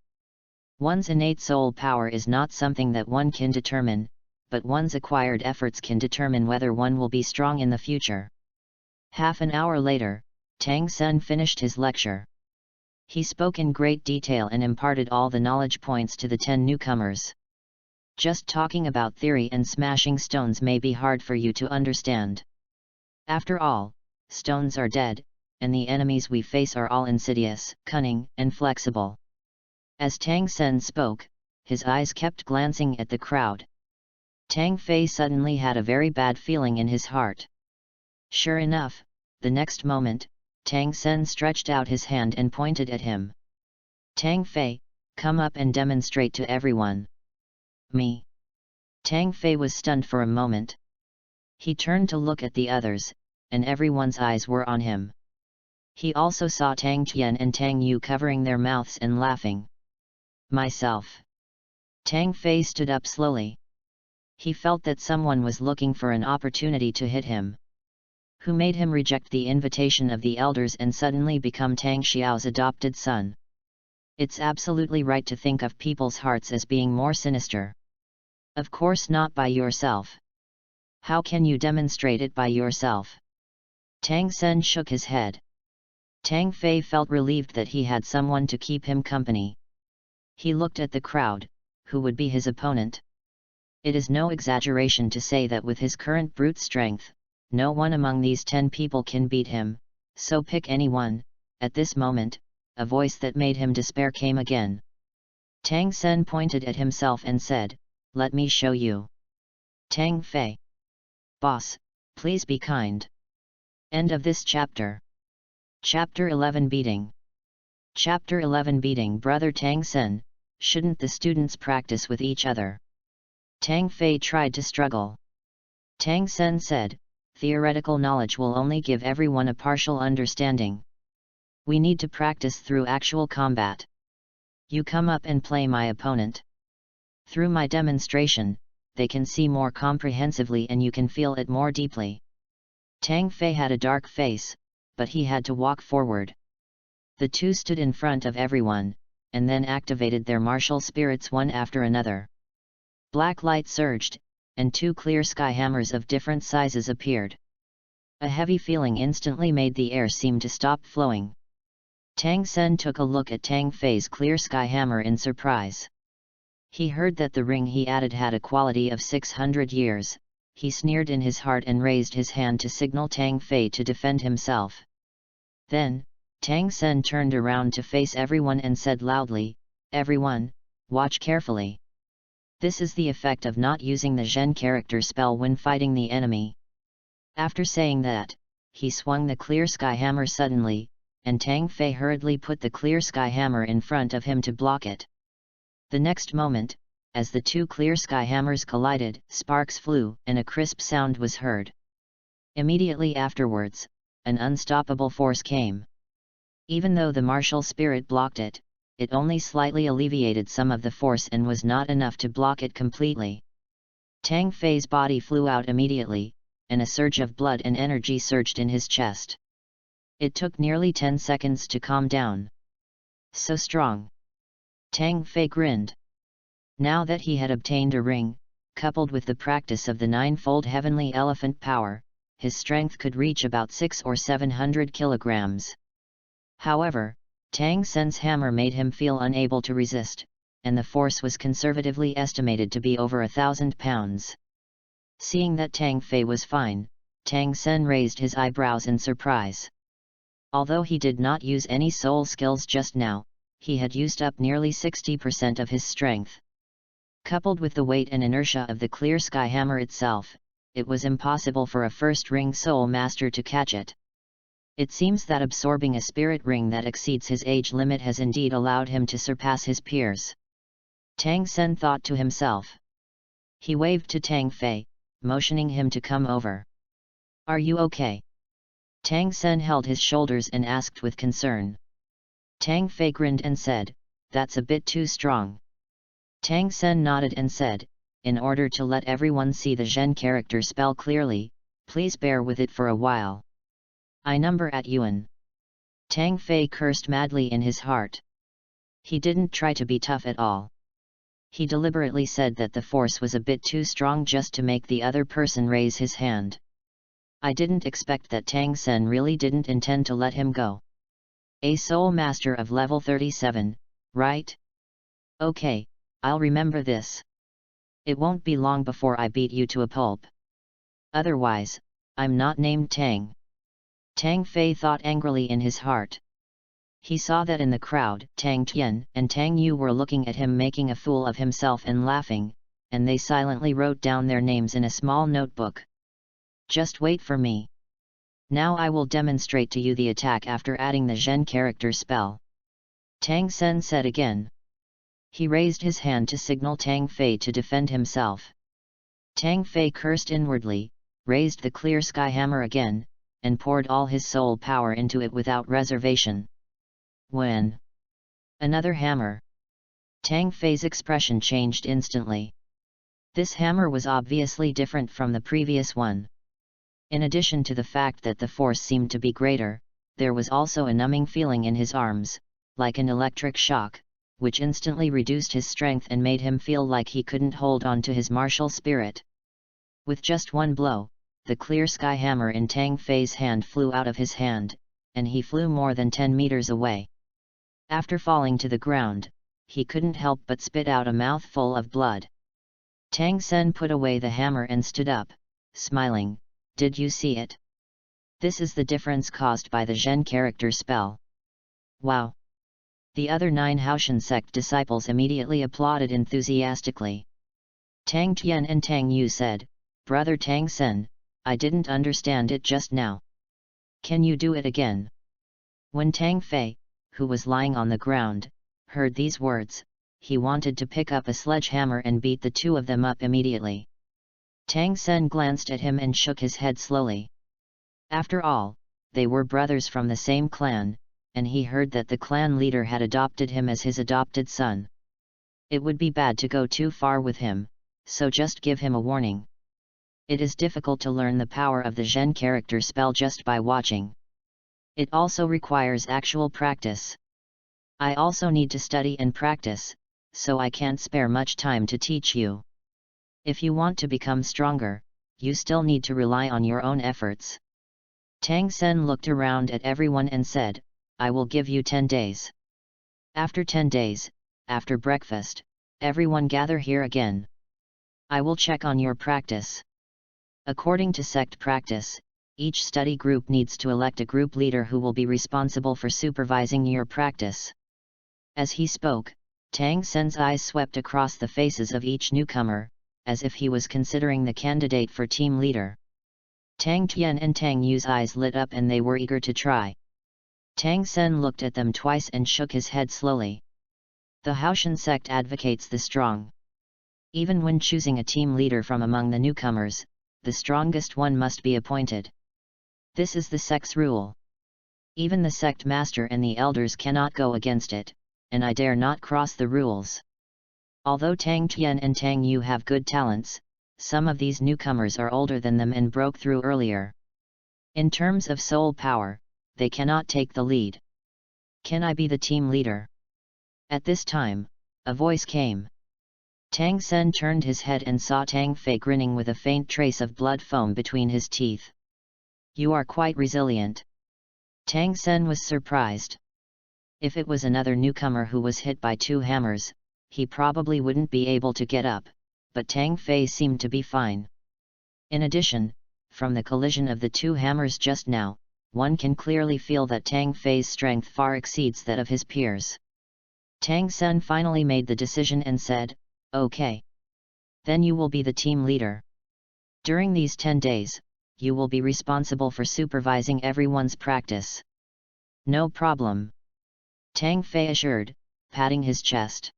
One's innate soul power is not something that one can determine, but one's acquired efforts can determine whether one will be strong in the future. Half an hour later, Tang Sen finished his lecture. He spoke in great detail and imparted all the knowledge points to the 10 newcomers. Just talking about theory and smashing stones may be hard for you to understand. After all, stones are dead, and the enemies we face are all insidious, cunning, and flexible. As Tang Sen spoke, his eyes kept glancing at the crowd. Tang Fei suddenly had a very bad feeling in his heart. Sure enough, the next moment, Tang Sen stretched out his hand and pointed at him. Tang Fei, come up and demonstrate to everyone. Me. Tang Fei was stunned for a moment. He turned to look at the others, and everyone's eyes were on him. He also saw Tang Qian and Tang Yu covering their mouths and laughing. Myself. Tang Fei stood up slowly. He felt that someone was looking for an opportunity to hit him. Who made him reject the invitation of the elders and suddenly become Tang Xiao's adopted son? It's absolutely right to think of people's hearts as being more sinister. Of course not by yourself. How can you demonstrate it by yourself? Tang Sen shook his head. Tang Fei felt relieved that he had someone to keep him company. He looked at the crowd, who would be his opponent. It is no exaggeration to say that with his current brute strength, no one among these 10 people can beat him, so pick anyone. At this moment, a voice that made him despair came again. Tang Sen pointed at himself and said, "Let me show you." Tang Fei. Boss, please be kind. End of this chapter. Chapter 11 Beating. Chapter 11 Beating Brother Tang Sen, shouldn't the students practice with each other? Tang Fei tried to struggle. Tang Sen said, theoretical knowledge will only give everyone a partial understanding. We need to practice through actual combat. You come up and play my opponent. Through my demonstration, they can see more comprehensively and you can feel it more deeply. Tang Fei had a dark face, but he had to walk forward. The two stood in front of everyone, and then activated their martial spirits one after another. Black light surged, and 2 clear sky hammers of different sizes appeared. A heavy feeling instantly made the air seem to stop flowing. Tang Sen took a look at Tang Fei's clear sky hammer in surprise. He heard that the ring he added had a quality of 600 years, he sneered in his heart and raised his hand to signal Tang Fei to defend himself. Then, Tang Sen turned around to face everyone and said loudly, "Everyone, watch carefully. This is the effect of not using the Zhen character spell when fighting the enemy." After saying that, he swung the clear sky hammer suddenly, and Tang Fei hurriedly put the clear sky hammer in front of him to block it. The next moment, as the 2 clear sky hammers collided, sparks flew and a crisp sound was heard. Immediately afterwards, an unstoppable force came. Even though the martial spirit blocked it, it only slightly alleviated some of the force and was not enough to block it completely. Tang Fei's body flew out immediately, and a surge of blood and energy surged in his chest. It took nearly 10 seconds to calm down. So strong. Tang Fei grinned. Now that he had obtained a ring, coupled with the practice of the 9-fold heavenly elephant power, his strength could reach about 600 or 700 kilograms. However, Tang Sen's hammer made him feel unable to resist, and the force was conservatively estimated to be over 1,000 pounds. Seeing that Tang Fei was fine, Tang Sen raised his eyebrows in surprise. Although he did not use any soul skills just now, he had used up nearly 60% of his strength. Coupled with the weight and inertia of the clear sky hammer itself, it was impossible for a first-ring soul master to catch it. It seems that absorbing a spirit ring that exceeds his age limit has indeed allowed him to surpass his peers. Tang Sen thought to himself. He waved to Tang Fei, motioning him to come over. "Are you okay?" Tang Sen held his shoulders and asked with concern. Tang Fei grinned and said, "That's a bit too strong." Tang Sen nodded and said, "In order to let everyone see the Zhen character spell clearly, please bear with it for a while. I number at Yuan." Tang Fei cursed madly in his heart. He didn't try to be tough at all. He deliberately said that the force was a bit too strong just to make the other person raise his hand. I didn't expect that Tang Sen really didn't intend to let him go. A soul master of level 37, right? Okay, I'll remember this. It won't be long before I beat you to a pulp. Otherwise, I'm not named Tang. Tang Fei thought angrily in his heart. He saw that in the crowd, Tang Tian and Tang Yu were looking at him making a fool of himself and laughing, and they silently wrote down their names in a small notebook. Just wait for me. Now I will demonstrate to you the attack after adding the Zhen character spell. Tang Sen said again. He raised his hand to signal Tang Fei to defend himself. Tang Fei cursed inwardly, raised the clear sky hammer again, and poured all his soul power into it without reservation. When? Another hammer. Tang Fei's expression changed instantly. This hammer was obviously different from the previous one. In addition to the fact that the force seemed to be greater, there was also a numbing feeling in his arms, like an electric shock, which instantly reduced his strength and made him feel like he couldn't hold on to his martial spirit. With just one blow, the clear sky hammer in Tang Fei's hand flew out of his hand, and he flew more than 10 meters away. After falling to the ground, he couldn't help but spit out a mouthful of blood. Tang Sen put away the hammer and stood up, smiling. Did you see it? This is the difference caused by the Zhen character spell. Wow! The other 9 HAOTIAN sect disciples immediately applauded enthusiastically. Tang Tian and Tang Yu said, Brother Tang Sen, I didn't understand it just now. Can you do it again? When Tang Fei, who was lying on the ground, heard these words, he wanted to pick up a sledgehammer and beat the two of them up immediately. Tang Sen glanced at him and shook his head slowly. After all, they were brothers from the same clan, and he heard that the clan leader had adopted him as his adopted son. It would be bad to go too far with him, so just give him a warning. It is difficult to learn the power of the Zhen character spell just by watching. It also requires actual practice. I also need to study and practice, so I can't spare much time to teach you. If you want to become stronger, you still need to rely on your own efforts. Tang Sen looked around at everyone and said, I will give you 10 days. After 10 days, after breakfast, everyone gather here again. I will check on your practice. According to sect practice, each study group needs to elect a group leader who will be responsible for supervising your practice. As he spoke, Tang Sen's eyes swept across the faces of each newcomer, as if he was considering the candidate for team leader. Tang Tian and Tang Yu's eyes lit up and they were eager to try. Tang Sen looked at them twice and shook his head slowly. The HAOTIAN sect advocates the strong. Even when choosing a team leader from among the newcomers, the strongest one must be appointed. This is the sect's rule. Even the sect master and the elders cannot go against it, and I dare not cross the rules. Although Tang Tian and Tang Yu have good talents, some of these newcomers are older than them and broke through earlier. In terms of soul power, they cannot take the lead. Can I be the team leader? At this time, a voice came. Tang Sen turned his head and saw Tang Fei grinning with a faint trace of blood foam between his teeth. You are quite resilient. Tang Sen was surprised. If it was another newcomer who was hit by 2 hammers, he probably wouldn't be able to get up, but Tang Fei seemed to be fine. In addition, from the collision of the 2 hammers just now, one can clearly feel that Tang Fei's strength far exceeds that of his peers. Tang Sen finally made the decision and said, Okay. Then you will be the team leader. During these 10 days, you will be responsible for supervising everyone's practice. No problem. Tang Fei assured, patting his chest.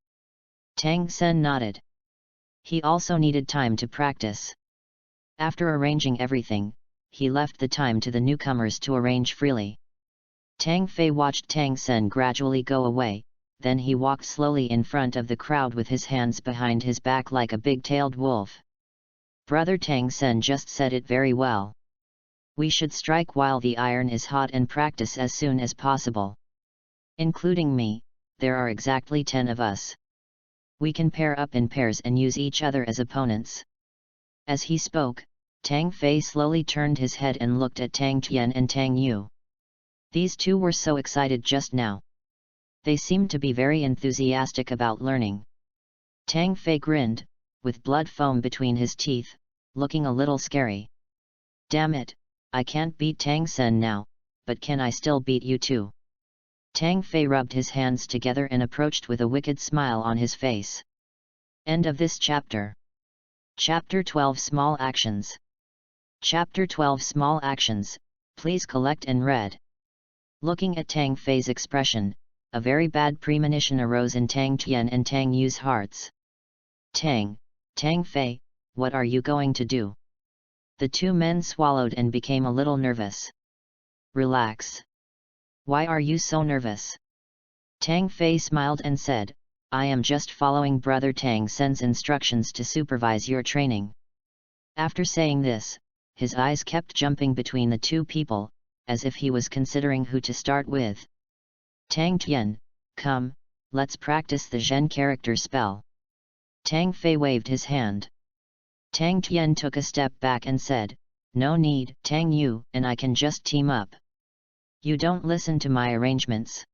Tang Sen nodded. He also needed time to practice. After arranging everything, he left the time to the newcomers to arrange freely. Tang Fei watched Tang Sen gradually go away, then he walked slowly in front of the crowd with his hands behind his back like a big-tailed wolf. Brother Tang Sen just said it very well. We should strike while the iron is hot and practice as soon as possible. Including me, there are exactly 10 of us. We can pair up in pairs and use each other as opponents." As he spoke, Tang Fei slowly turned his head and looked at Tang Tian and Tang Yu. These two were so excited just now. They seemed to be very enthusiastic about learning. Tang Fei grinned, with blood foam between his teeth, looking a little scary. "Damn it, I can't beat Tang Sen now, but can I still beat you too?" Tang Fei rubbed his hands together and approached with a wicked smile on his face. End of this chapter. Chapter 12 Small Actions. Chapter 12 Small Actions, please collect and read. Looking at Tang Fei's expression, a very bad premonition arose in Tang Tian and Tang Yu's hearts. Tang Fei, what are you going to do?" The two men swallowed and became a little nervous. "Relax. Why are you so nervous?" Tang Fei smiled and said, "I am just following Brother Tang Sen's instructions to supervise your training." After saying this, his eyes kept jumping between the two people, as if he was considering who to start with. "Tang Tian, come, let's practice the Zhen character spell." Tang Fei waved his hand. Tang Tian took a step back and said, "No need, Tang Yu and I can just team up." "You don't listen to my arrangements."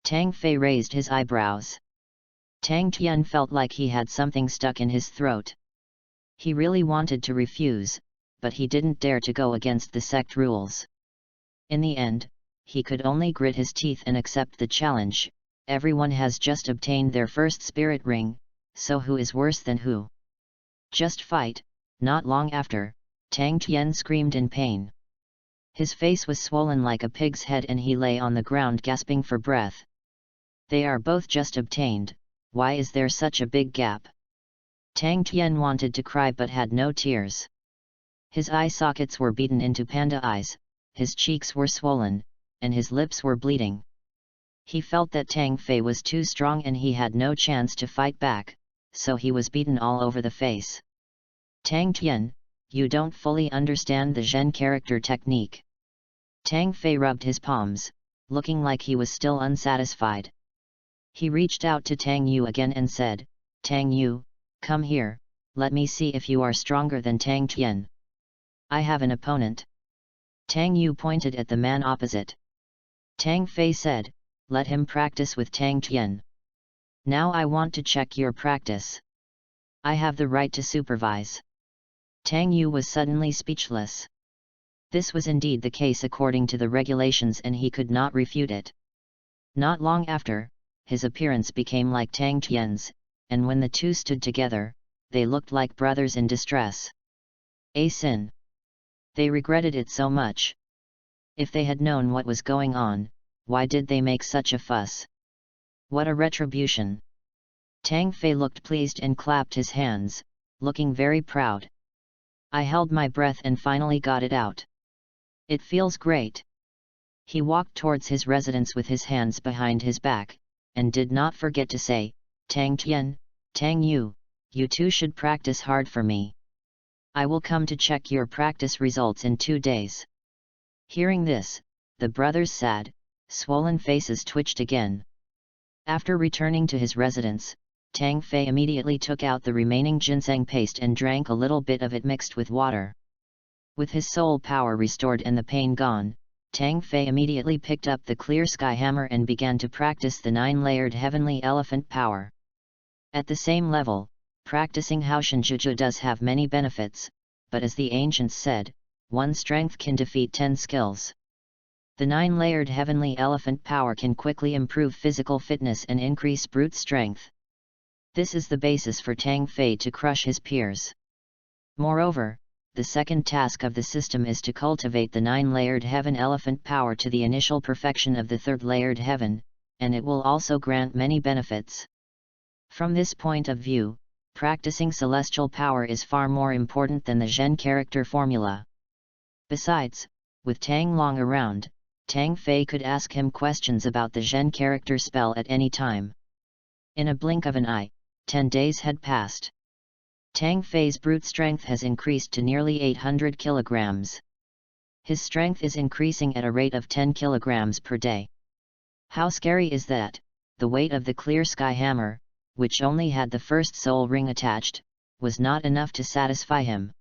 Tang Fei raised his eyebrows. Tang Tian felt like he had something stuck in his throat. He really wanted to refuse, but he didn't dare to go against the sect rules. In the end, he could only grit his teeth and accept the challenge. Everyone has just obtained their first spirit ring, so who is worse than who? Just fight. Not long after, Tang Tian screamed in pain. His face was swollen like a pig's head and he lay on the ground gasping for breath. "They are both just obtained, why is there such a big gap?" Tang Tian wanted to cry but had no tears. His eye sockets were beaten into panda eyes, his cheeks were swollen, and his lips were bleeding. He felt that Tang Fei was too strong and he had no chance to fight back, so he was beaten all over the face. "Tang Tian, you don't fully understand the Zhen character technique." Tang Fei rubbed his palms, looking like he was still unsatisfied. He reached out to Tang Yu again and said, "Tang Yu, come here, let me see if you are stronger than Tang Tian. I have an opponent." Tang Yu pointed at the man opposite. Tang Fei said, "Let him practice with Tang Tian. Now I want to check your practice. I have the right to supervise." Tang Yu was suddenly speechless. This was indeed the case according to the regulations and he could not refute it. Not long after, his appearance became like Tang Tian's, and when the two stood together, they looked like brothers in distress. A sin. They regretted it so much. If they had known what was going on, why did they make such a fuss? What a retribution! Tang Fei looked pleased and clapped his hands, looking very proud. "I held my breath and finally got it out. It feels great." He walked towards his residence with his hands behind his back, and did not forget to say, "Tang Tian, Tang Yu, you two should practice hard for me. I will come to check your practice results in 2 days." Hearing this, the brothers' sad, swollen faces twitched again. After returning to his residence, Tang Fei immediately took out the remaining ginseng paste and drank a little bit of it mixed with water. With his soul power restored and the pain gone, Tang Fei immediately picked up the clear sky hammer and began to practice the 9-layered heavenly elephant power. At the same level, practicing Haotian Juju does have many benefits, but as the ancients said, one strength can defeat 10 skills. The 9-layered heavenly elephant power can quickly improve physical fitness and increase brute strength. This is the basis for Tang Fei to crush his peers. Moreover, the second task of the system is to cultivate the 9-layered heaven elephant power to the initial perfection of the 3rd-layered heaven, and it will also grant many benefits. From this point of view, practicing celestial power is far more important than the Zhen character formula. Besides, with Tang Long around, Tang Fei could ask him questions about the Zhen character spell at any time. In a blink of an eye, 10 days had passed. Tang Fei's brute strength has increased to nearly 800 kilograms. His strength is increasing at a rate of 10 kilograms per day. How scary is that? The weight of the clear sky hammer, which only had the first soul ring attached, was not enough to satisfy him.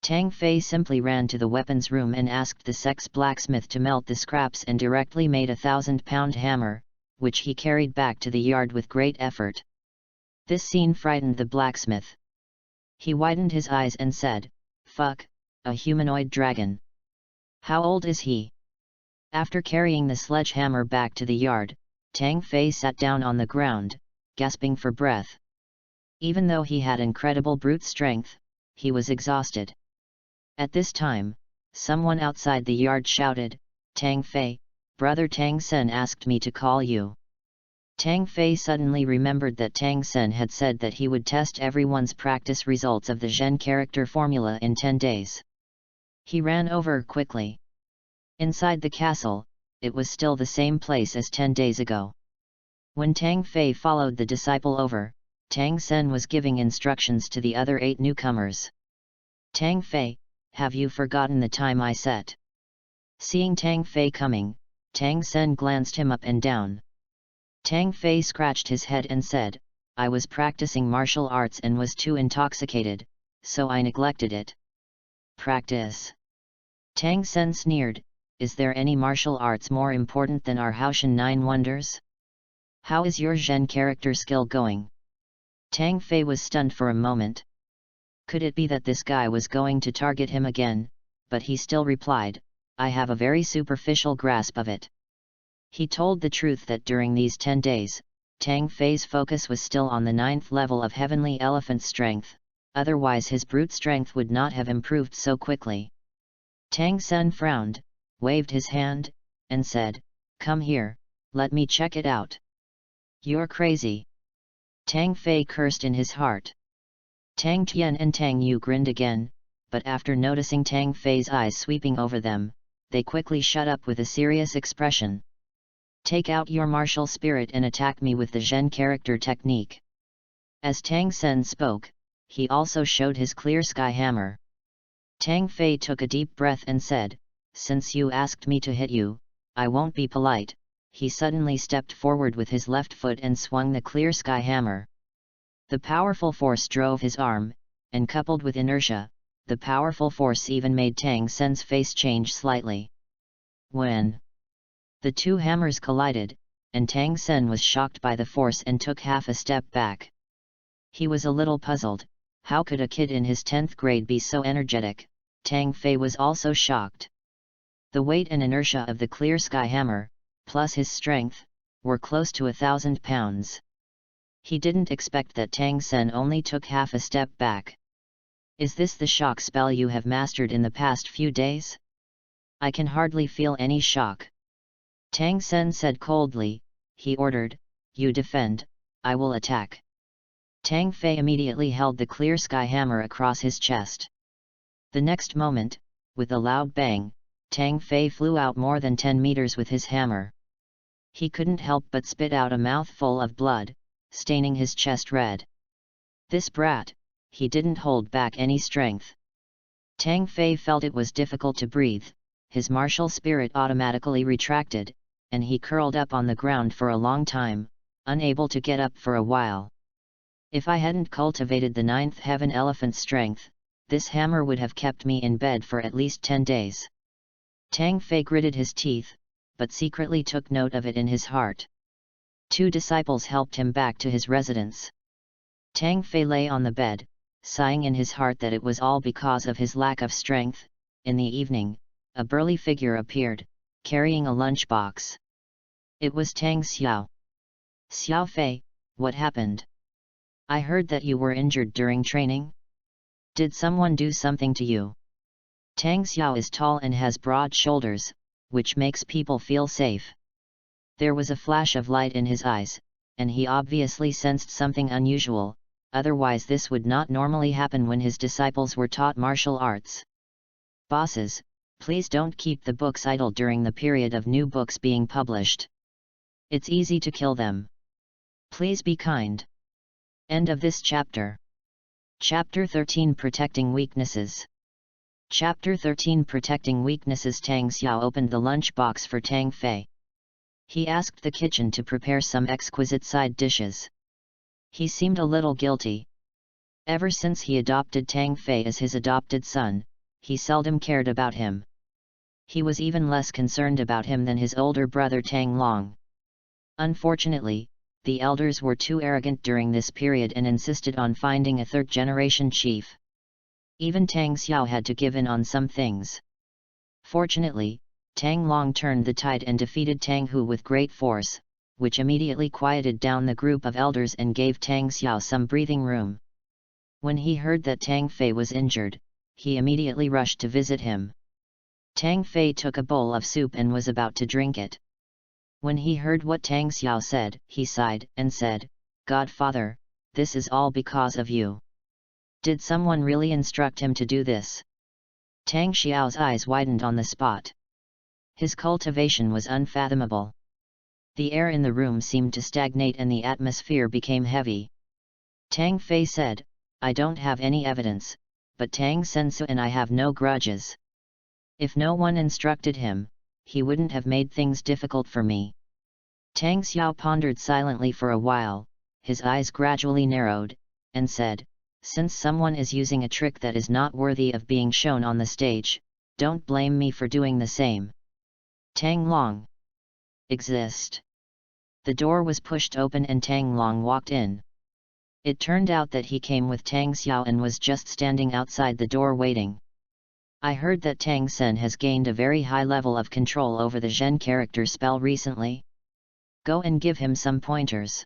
Tang Fei simply ran to the weapons room and asked the SECT's blacksmith to melt the scraps and directly made a 1,000-pound hammer, which he carried back to the yard with great effort. This scene frightened the blacksmith. He widened his eyes and said, "Fuck, a humanoid dragon. How old is he?" After carrying the sledgehammer back to the yard, Tang Fei sat down on the ground, gasping for breath. Even though he had incredible brute strength, he was exhausted. At this time, someone outside the yard shouted, "Tang Fei, brother Tang Sen asked me to call you." Tang Fei suddenly remembered that Tang Sen had said that he would test everyone's practice results of the Zhen character formula in 10 days. He ran over quickly. Inside the castle, it was still the same place as 10 days ago. When Tang Fei followed the disciple over, Tang Sen was giving instructions to the other 8 newcomers. "Tang Fei, have you forgotten the time I set?" Seeing Tang Fei coming, Tang Sen glanced him up and down. Tang Fei scratched his head and said, "I was practicing martial arts and was too intoxicated, so I neglected it." "Practice?" Tang Sen sneered, "Is there any martial arts more important than our HAOTIAN 9 wonders? How is your Zhen character skill going?" Tang Fei was stunned for a moment. Could it be that this guy was going to target him again, but he still replied, "I have a very superficial grasp of it." He told the truth that during these 10 days, Tang Fei's focus was still on the 9th level of Heavenly Elephant Strength, otherwise his brute strength would not have improved so quickly. Tang Sen frowned, waved his hand, and said, "Come here, let me check it out." "You're crazy." Tang Fei cursed in his heart. Tang Tian and Tang Yu grinned again, but after noticing Tang Fei's eyes sweeping over them, they quickly shut up with a serious expression. "Take out your martial spirit and attack me with the Zhen character technique." As Tang Sen spoke, he also showed his clear sky hammer. Tang Fei took a deep breath and said, "Since you asked me to hit you, I won't be polite." He suddenly stepped forward with his left foot and swung the clear sky hammer. The powerful force drove his arm, and coupled with inertia, the powerful force even made Tang Sen's face change slightly. When the 2 hammers collided, and Tang Sen was shocked by the force and took half a step back. He was a little puzzled. How could a kid in his 10th grade be so energetic? Tang Fei was also shocked. The weight and inertia of the clear sky hammer, plus his strength, were close to 1,000 pounds. He didn't expect that Tang Sen only took half a step back. "Is this the shock spell you have mastered in the past few days?" "I can hardly feel any shock." Tang Sen said coldly. He ordered, "You defend, I will attack." Tang Fei immediately held the clear sky hammer across his chest. The next moment, with a loud bang, Tang Fei flew out more than 10 meters with his hammer. He couldn't help but spit out a mouthful of blood, staining his chest red. This brat, he didn't hold back any strength. Tang Fei felt it was difficult to breathe, his martial spirit automatically retracted, and he curled up on the ground for a long time, unable to get up for a while. If I hadn't cultivated the 9th heaven elephant strength, this hammer would have kept me in bed for at least 10 days. Tang Fei gritted his teeth, but secretly took note of it in his heart. 2 disciples helped him back to his residence. Tang Fei lay on the bed, sighing in his heart that it was all because of his lack of strength. In the evening, a burly figure appeared, carrying a lunchbox. It was Tang Xiao. "Xiao Fei, what happened? I heard that you were injured during training. Did someone do something to you?" Tang Xiao is tall and has broad shoulders, which makes people feel safe. There was a flash of light in his eyes, and he obviously sensed something unusual, otherwise this would not normally happen when his disciples were taught martial arts. "Bosses, please don't keep the books idle during the period of new books being published. It's easy to kill them. Please be kind." End of this chapter. Chapter 13 Protecting Weaknesses. Chapter 13 Protecting Weaknesses. Tang Xiao opened the lunch box for Tang Fei. He asked the kitchen to prepare some exquisite side dishes. He seemed a little guilty. Ever since he adopted Tang Fei as his adopted son, he seldom cared about him. He was even less concerned about him than his older brother Tang Long. Unfortunately, the elders were too arrogant during this period and insisted on finding a third-generation chief. Even Tang Xiao had to give in on some things. Fortunately, Tang Long turned the tide and defeated Tang Hu with great force, which immediately quieted down the group of elders and gave Tang Xiao some breathing room. When he heard that Tang Fei was injured, he immediately rushed to visit him. Tang Fei took a bowl of soup and was about to drink it. When he heard what Tang Xiao said, he sighed and said, "Godfather, this is all because of you. Did someone really instruct him to do this?" Tang Xiao's eyes widened on the spot. His cultivation was unfathomable. The air in the room seemed to stagnate and the atmosphere became heavy. Tang Fei said, "I don't have any evidence, but Tang Sensu and I have no grudges. If no one instructed him, he wouldn't have made things difficult for me." Tang Xiao pondered silently for a while, his eyes gradually narrowed, and said, "Since someone is using a trick that is not worthy of being shown on the stage, don't blame me for doing the same." Tang Long exist. The door was pushed open and Tang Long walked in. It turned out that he came with Tang Xiao and was just standing outside the door waiting. "I heard that Tang Sen has gained a very high level of control over the Zhen character spell recently. Go and give him some pointers."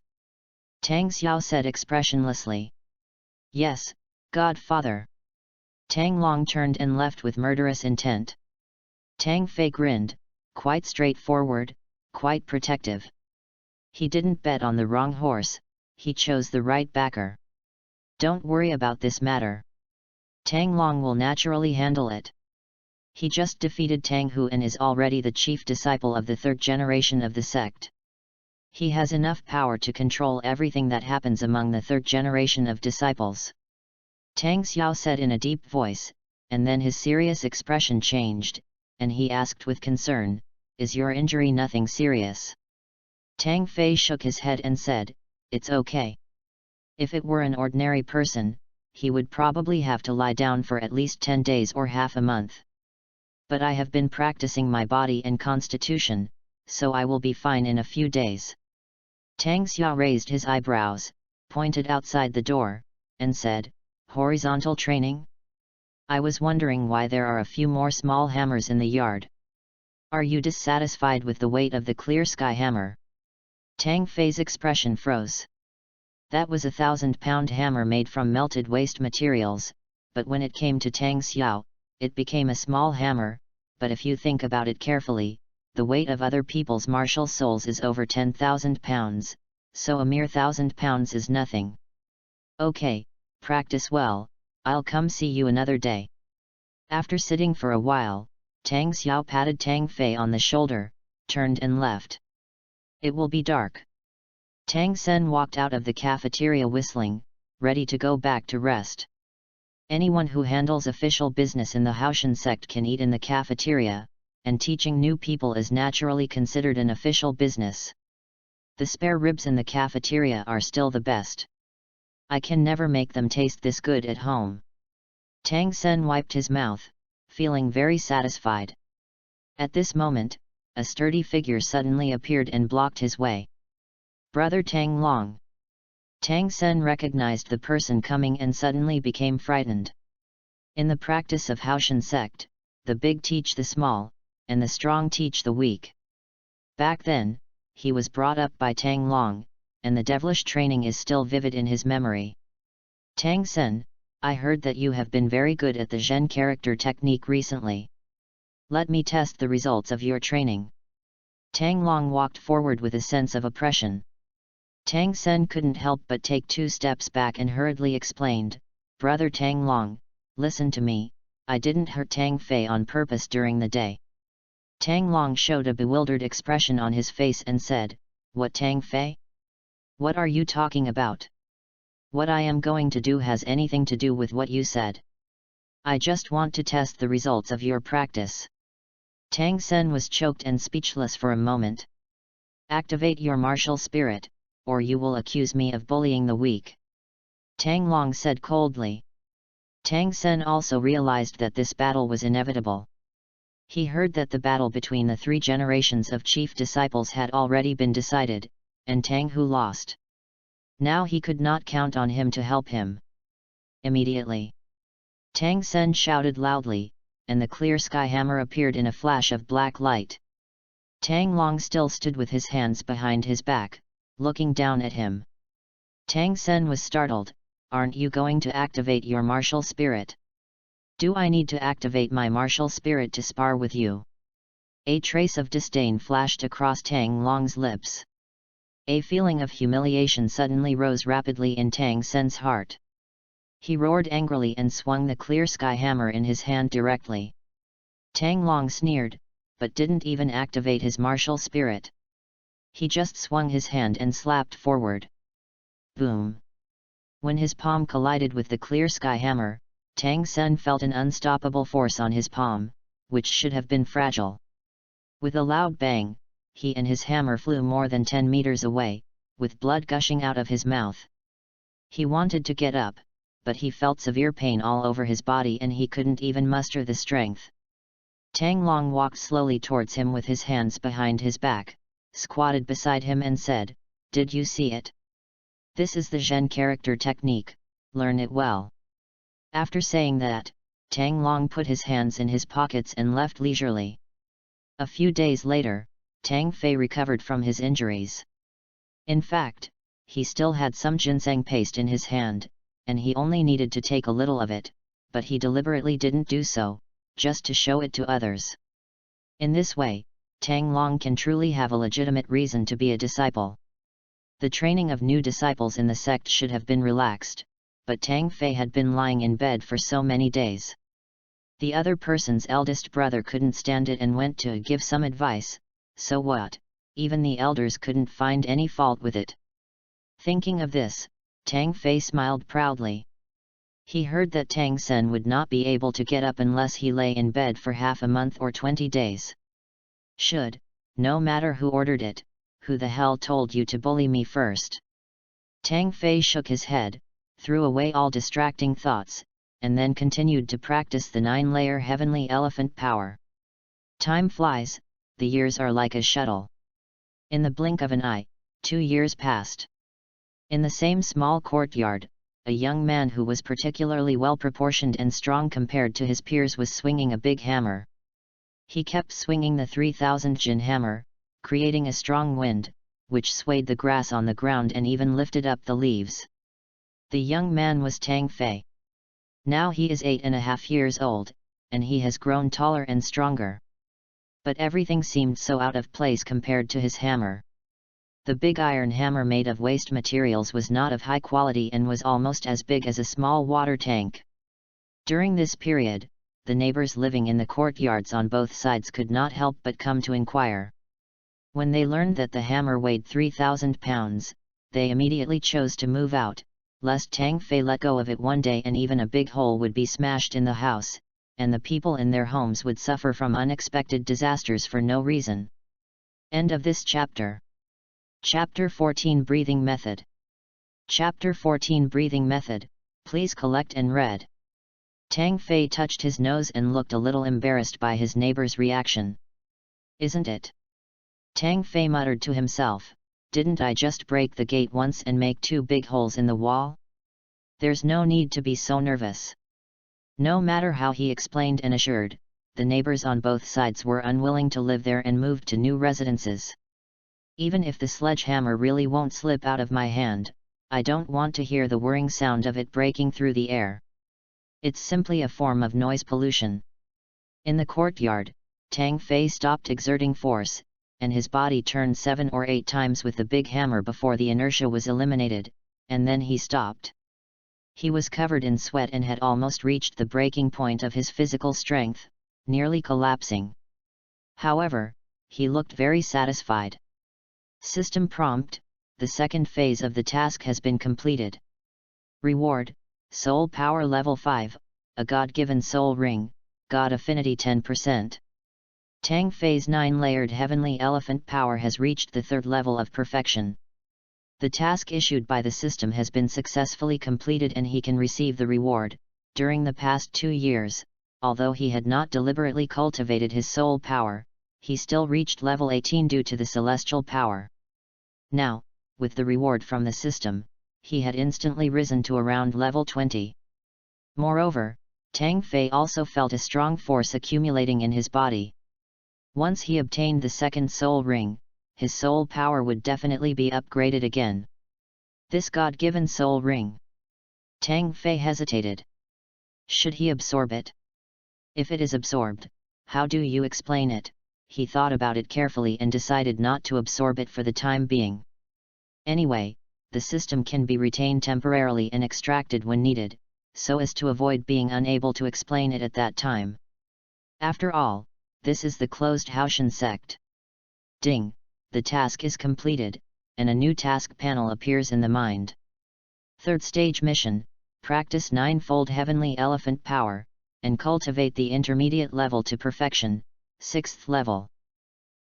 Tang Xiao said expressionlessly. "Yes, Godfather." Tang Long turned and left with murderous intent. Tang Fei grinned, quite straightforward, quite protective. He didn't bet on the wrong horse, he chose the right backer. "Don't worry about this matter. Tang Long will naturally handle it. He just defeated Tang Hu and is already the chief disciple of the third generation of the sect. He has enough power to control everything that happens among the third generation of disciples." Tang Xiao said in a deep voice, and then his serious expression changed, and he asked with concern, "Is your injury nothing serious?" Tang Fei shook his head and said, "It's okay. If it were an ordinary person, he would probably have to lie down for at least 10 days or half a month. But I have been practicing my body and constitution, so I will be fine in a few days." Tang Xiao raised his eyebrows, pointed outside the door, and said, "Horizontal training? I was wondering why there are a few more small hammers in the yard. Are you dissatisfied with the weight of the clear sky hammer?" Tang Fei's expression froze. That was a 1,000-pound hammer made from melted waste materials, but when it came to Tang Xiao, it became a small hammer, but if you think about it carefully, the weight of other people's martial souls is over 10,000 pounds, so a mere 1,000 pounds is nothing. "Okay, practice well, I'll come see you another day." After sitting for a while, Tang Xiao patted Tang Fei on the shoulder, turned and left. "It will be dark." Tang Sen walked out of the cafeteria whistling, ready to go back to rest. Anyone who handles official business in the HAOTIAN sect can eat in the cafeteria, and teaching new people is naturally considered an official business. The spare ribs in the cafeteria are still the best. I can never make them taste this good at home. Tang Sen wiped his mouth, feeling very satisfied. At this moment, a sturdy figure suddenly appeared and blocked his way. "Brother Tang Long." Tang Sen recognized the person coming and suddenly became frightened. In the practice of HAOTIAN sect, the big teach the small, and the strong teach the weak. Back then, he was brought up by Tang Long, and the devilish training is still vivid in his memory. "Tang Sen, I heard that you have been very good at the Zhen character technique recently. Let me test the results of your training." Tang Long walked forward with a sense of oppression. Tang Sen couldn't help but take 2 steps back and hurriedly explained, "Brother Tang Long, listen to me, I didn't hurt Tang Fei on purpose during the day." Tang Long showed a bewildered expression on his face and said, "What Tang Fei? What are you talking about? What I am going to do has anything to do with what you said. I just want to test the results of your practice." Tang Sen was choked and speechless for a moment. "Activate your martial spirit, or you will accuse me of bullying the weak." Tang Long said coldly. Tang Sen also realized that this battle was inevitable. He heard that the battle between the 3 generations of chief disciples had already been decided, and Tang Hu lost. Now he could not count on him to help him. Immediately, Tang Sen shouted loudly, and the clear sky hammer appeared in a flash of black light. Tang Long still stood with his hands behind his back, looking down at him. Tang Sen was startled. "Aren't you going to activate your martial spirit?" "Do I need to activate my martial spirit to spar with you?" A trace of disdain flashed across Tang Long's lips. A feeling of humiliation suddenly rose rapidly in Tang Sen's heart. He roared angrily and swung the clear sky hammer in his hand directly. Tang Long sneered, but didn't even activate his martial spirit. He just swung his hand and slapped forward. Boom! When his palm collided with the clear sky hammer, Tang Sen felt an unstoppable force on his palm, which should have been fragile. With a loud bang, he and his hammer flew more than 10 meters away, with blood gushing out of his mouth. He wanted to get up, but he felt severe pain all over his body and he couldn't even muster the strength. Tang Long walked slowly towards him with his hands behind his back, squatted beside him and said, "Did you see it? This is the Zhen character technique, learn it well." After saying that, Tang Long put his hands in his pockets and left leisurely. A few days later, Tang Fei recovered from his injuries. In fact, he still had some ginseng paste in his hand, and he only needed to take a little of it, but he deliberately didn't do so, just to show it to others. In this way, Tang Long can truly have a legitimate reason to be a disciple. The training of new disciples in the sect should have been relaxed, but Tang Fei had been lying in bed for so many days. The other person's eldest brother couldn't stand it and went to give some advice, so what, even the elders couldn't find any fault with it. Thinking of this, Tang Fei smiled proudly. He heard that Tang Sen would not be able to get up unless he lay in bed for half a month or 20 days. No matter who ordered it, who the hell told you to bully me first? Tang Fei shook his head, threw away all distracting thoughts, and then continued to practice the 9-layer heavenly elephant power. Time flies, the years are like a shuttle. In the blink of an eye, 2 years passed. In the same small courtyard, a young man who was particularly well-proportioned and strong compared to his peers was swinging a big hammer. He kept swinging the 3000 jin hammer, creating a strong wind, which swayed the grass on the ground and even lifted up the leaves. The young man was Tang Fei. Now he is 8.5 years old, and he has grown taller and stronger. But everything seemed so out of place compared to his hammer. The big iron hammer made of waste materials was not of high quality and was almost as big as a small water tank. During this period, the neighbors living in the courtyards on both sides could not help but come to inquire. When they learned that the hammer weighed 3,000 pounds, they immediately chose to move out, lest Tang Fei let go of it one day and even a big hole would be smashed in the house, and the people in their homes would suffer from unexpected disasters for no reason. End of this chapter. Chapter 14 Breathing Method. Chapter 14 Breathing Method, please collect and read. Tang Fei touched his nose and looked a little embarrassed by his neighbor's reaction. "Isn't it?" Tang Fei muttered to himself, "Didn't I just break the gate once and make 2 big holes in the wall? There's no need to be so nervous." No matter how he explained and assured, the neighbors on both sides were unwilling to live there and moved to new residences. "Even if the sledgehammer really won't slip out of my hand, I don't want to hear the whirring sound of it breaking through the air. It's simply a form of noise pollution." In the courtyard, Tang Fei stopped exerting force, and his body turned 7 or 8 times with the big hammer before the inertia was eliminated, and then he stopped. He was covered in sweat and had almost reached the breaking point of his physical strength, nearly collapsing. However, he looked very satisfied. System prompt: the second phase of the task has been completed. Reward: Soul Power Level 5, a God-given soul ring, God Affinity 10%. Tang Fei's 9-layered heavenly elephant power has reached the 3rd level of perfection. The task issued by the system has been successfully completed and he can receive the reward. During the past 2 years, although he had not deliberately cultivated his soul power, he still reached level 18 due to the celestial power. Now, with the reward from the system, he had instantly risen to around level 20. Moreover, Tang Fei also felt a strong force accumulating in his body. Once he obtained the second soul ring, his soul power would definitely be upgraded again. This God-given soul ring. Tang Fei hesitated. Should he absorb it? If it is absorbed, how do you explain it? He thought about it carefully and decided not to absorb it for the time being. Anyway, the system can be retained temporarily and extracted when needed, so as to avoid being unable to explain it at that time. After all, this is the closed HAOTIAN sect. Ding! The task is completed, and a new task panel appears in the mind. Third stage mission: practice 9-fold heavenly elephant power, and cultivate the intermediate level to perfection, 6th level.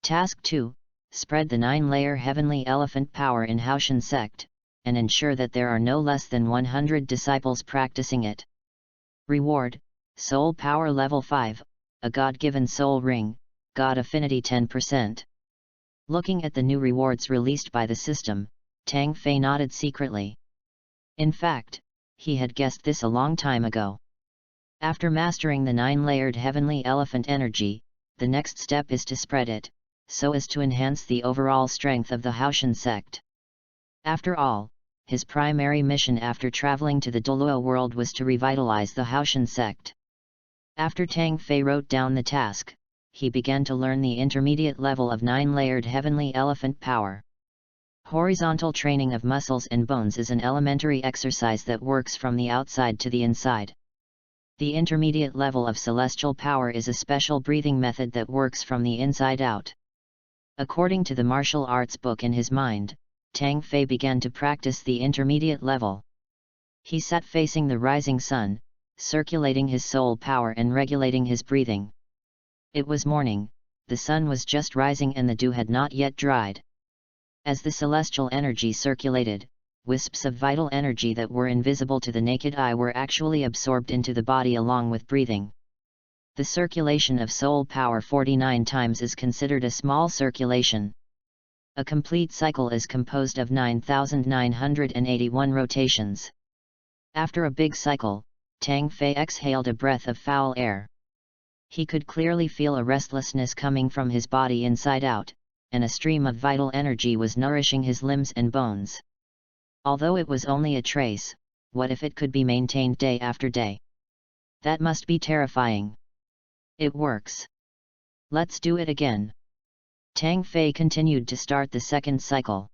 Task 2: spread the 9-layer heavenly elephant power in HAOTIAN sect, and ensure that there are no less than 100 disciples practicing it. Reward: soul power level 5, a God-given soul ring, God affinity 10%. Looking at the new rewards released by the system, Tang Fei nodded secretly. In fact, he had guessed this a long time ago. After mastering the 9-layered heavenly elephant energy, the next step is to spread it, so as to enhance the overall strength of the HAOTIAN sect. After all, his primary mission after traveling to the Douluo world was to revitalize the HAOTIAN sect. After Tang Fei wrote down the task, he began to learn the intermediate level of 9-layered heavenly elephant power. Horizontal training of muscles and bones is an elementary exercise that works from the outside to the inside. The intermediate level of celestial power is a special breathing method that works from the inside out. According to the martial arts book in his mind, Tang Fei began to practice the intermediate level. He sat facing the rising sun, circulating his soul power and regulating his breathing. It was morning, the sun was just rising and the dew had not yet dried. As the celestial energy circulated, wisps of vital energy that were invisible to the naked eye were actually absorbed into the body along with breathing. The circulation of soul power 49 times is considered a small circulation. A complete cycle is composed of 9,981 rotations. After a big cycle, Tang Fei exhaled a breath of foul air. He could clearly feel a restlessness coming from his body inside out, and a stream of vital energy was nourishing his limbs and bones. Although it was only a trace, what if it could be maintained day after day? That must be terrifying. It works. Let's do it again. Tang Fei continued to start the second cycle.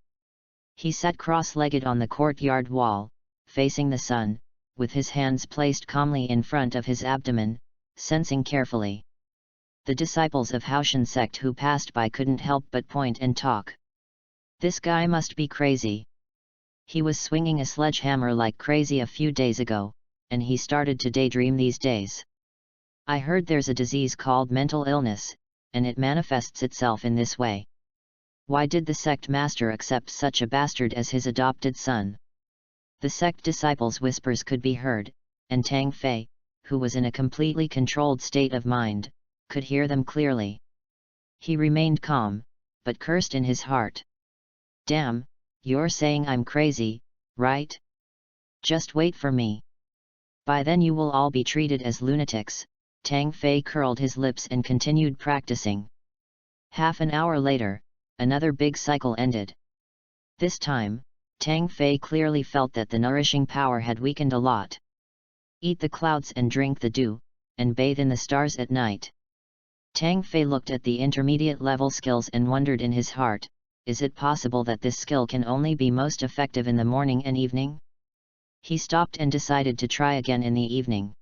He sat cross-legged on the courtyard wall, facing the sun, with his hands placed calmly in front of his abdomen, sensing carefully. The disciples of HAOTIAN sect who passed by couldn't help but point and talk. This guy must be crazy. He was swinging a sledgehammer like crazy a few days ago, and he started to daydream these days. I heard there's a disease called mental illness, and it manifests itself in this way. Why did the sect master accept such a bastard as his adopted son? The sect disciples' whispers could be heard, and Tang Fei, who was in a completely controlled state of mind, could hear them clearly. He remained calm, but cursed in his heart. Damn, you're saying I'm crazy, right? Just wait for me. By then you will all be treated as lunatics. Tang Fei curled his lips and continued practicing. Half an hour later, another big cycle ended. This time, Tang Fei clearly felt that the nourishing power had weakened a lot. Eat the clouds and drink the dew, and bathe in the stars at night. Tang Fei looked at the intermediate level skills and wondered in his heart, is it possible that this skill can only be most effective in the morning and evening? He stopped and decided to try again in the evening.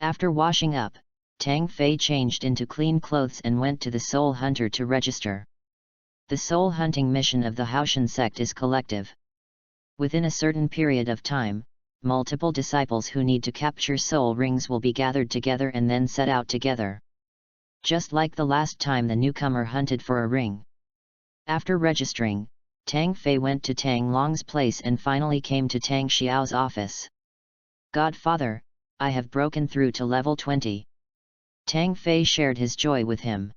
After washing up, Tang Fei changed into clean clothes and went to the Soul Hunter to register. The soul hunting mission of the HAOTIAN sect is collective. Within a certain period of time, multiple disciples who need to capture soul rings will be gathered together and then set out together. Just like the last time the newcomer hunted for a ring. After registering, Tang Fei went to Tang Long's place and finally came to Tang Xiao's office. "Godfather, I have broken through to level 20. Tang Fei shared his joy with him.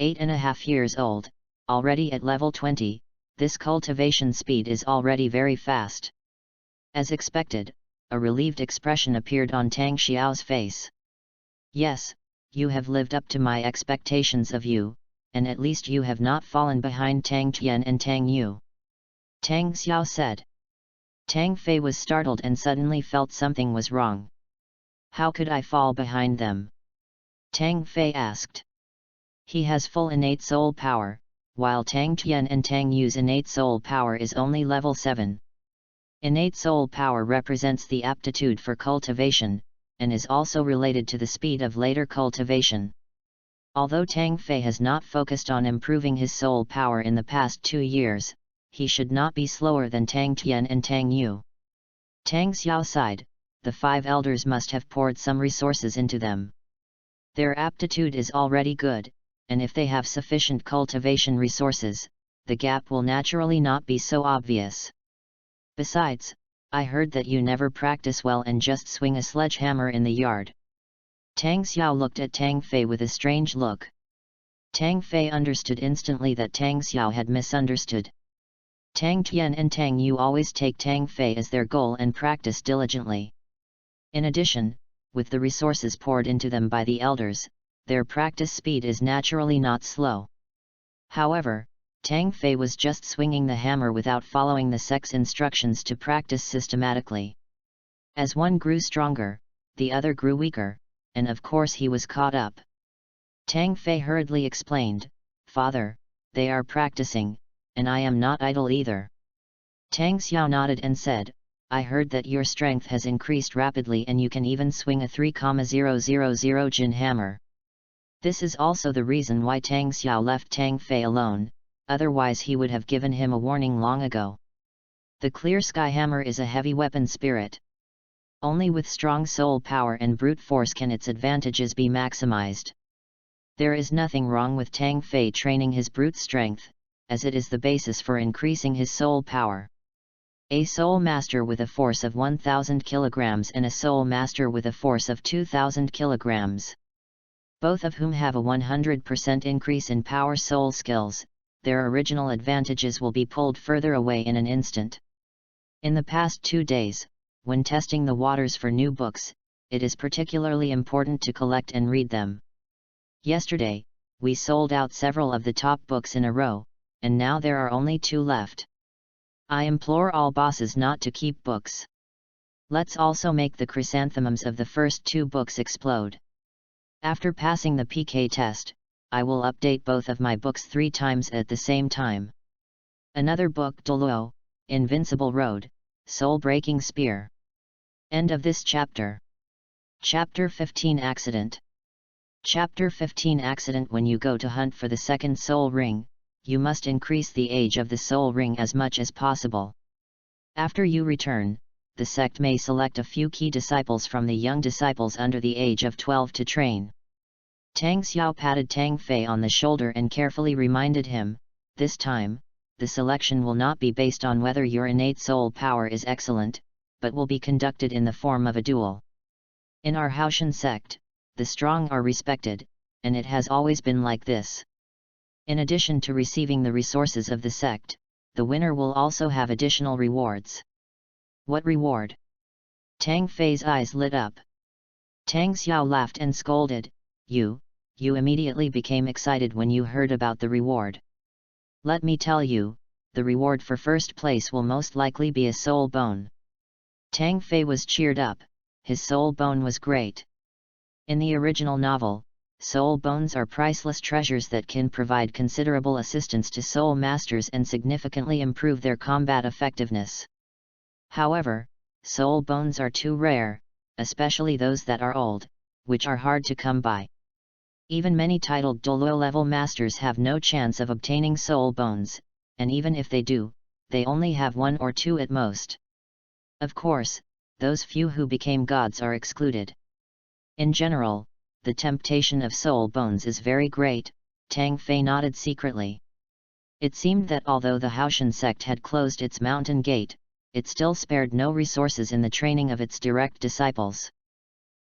8.5 years old, already at level 20, this cultivation speed is already very fast. As expected, a relieved expression appeared on Tang Xiao's face. Yes, you have lived up to my expectations of you, and at least you have not fallen behind Tang Tian and Tang Yu. Tang Xiao said. Tang Fei was startled and suddenly felt something was wrong. How could I fall behind them? Tang Fei asked. He has full innate soul power, while Tang Tian and Tang Yu's innate soul power is only level 7. Innate soul power represents the aptitude for cultivation, and is also related to the speed of later cultivation. Although Tang Fei has not focused on improving his soul power in the past 2 years, he should not be slower than Tang Tian and Tang Yu. Tang Xiao sighed, the 5 elders must have poured some resources into them. Their aptitude is already good, and if they have sufficient cultivation resources, the gap will naturally not be so obvious. Besides, I heard that you never practice well and just swing a sledgehammer in the yard. Tang Xiao looked at Tang Fei with a strange look. Tang Fei understood instantly that Tang Xiao had misunderstood. Tang Tian and Tang Yu always take Tang Fei as their goal and practice diligently. In addition, with the resources poured into them by the elders, their practice speed is naturally not slow. However, Tang Fei was just swinging the hammer without following the SECT's instructions to practice systematically. As one grew stronger, the other grew weaker, and of course he was caught up. Tang Fei hurriedly explained, "Father, they are practicing, and I am not idle either." Tang Xiao nodded and said, "I heard that your strength has increased rapidly and you can even swing a 3,000 Jin hammer." This is also the reason why Tang Xiao left Tang Fei alone, otherwise he would have given him a warning long ago. The Clear Sky Hammer is a heavy weapon spirit. Only with strong soul power and brute force can its advantages be maximized. There is nothing wrong with Tang Fei training his brute strength, as it is the basis for increasing his soul power. A soul master with a force of 1,000 kilograms and a soul master with a force of 2,000 kilograms. Both of whom have a 100% increase in power soul skills, their original advantages will be pulled further away in an instant. In the past 2 days, when testing the waters for new books, it is particularly important to collect and read them. Yesterday, we sold out several of the top books in a row, and now there are only 2 left. I implore all bosses not to keep books. Let's also make the chrysanthemums of the first 2 books explode. After passing the PK test, I will update both of my books 3 times at the same time. Another book, Douluo, Invincible Road, Soul-Breaking Spear. End of this chapter. Chapter 15 Accident. Chapter 15 Accident. When you go to hunt for the second soul ring, you must increase the age of the soul ring as much as possible. After you return, the sect may select a few key disciples from the young disciples under the age of 12 to train. Tang Xiao patted Tang Fei on the shoulder and carefully reminded him, "This time, the selection will not be based on whether your innate soul power is excellent, but will be conducted in the form of a duel. In our HAOTIAN sect, the strong are respected, and it has always been like this. In addition to receiving the resources of the sect, the winner will also have additional rewards." "What reward?" Tang Fei's eyes lit up. Tang Xiao laughed and scolded, You immediately became excited when you heard about the reward. Let me tell you, the reward for first place will most likely be a soul bone." Tang Fei was cheered up, his soul bone was great. In the original novel, soul bones are priceless treasures that can provide considerable assistance to soul masters and significantly improve their combat effectiveness. However, soul bones are too rare, especially those that are old, which are hard to come by. Even many titled Douluo level masters have no chance of obtaining soul bones, and even if they do, they only have 1 or 2 at most. Of course, those few who became gods are excluded. In general, the temptation of soul bones is very great. Tang Fei nodded secretly. It seemed that although the HAOTIAN sect had closed its mountain gate, it still spared no resources in the training of its direct disciples.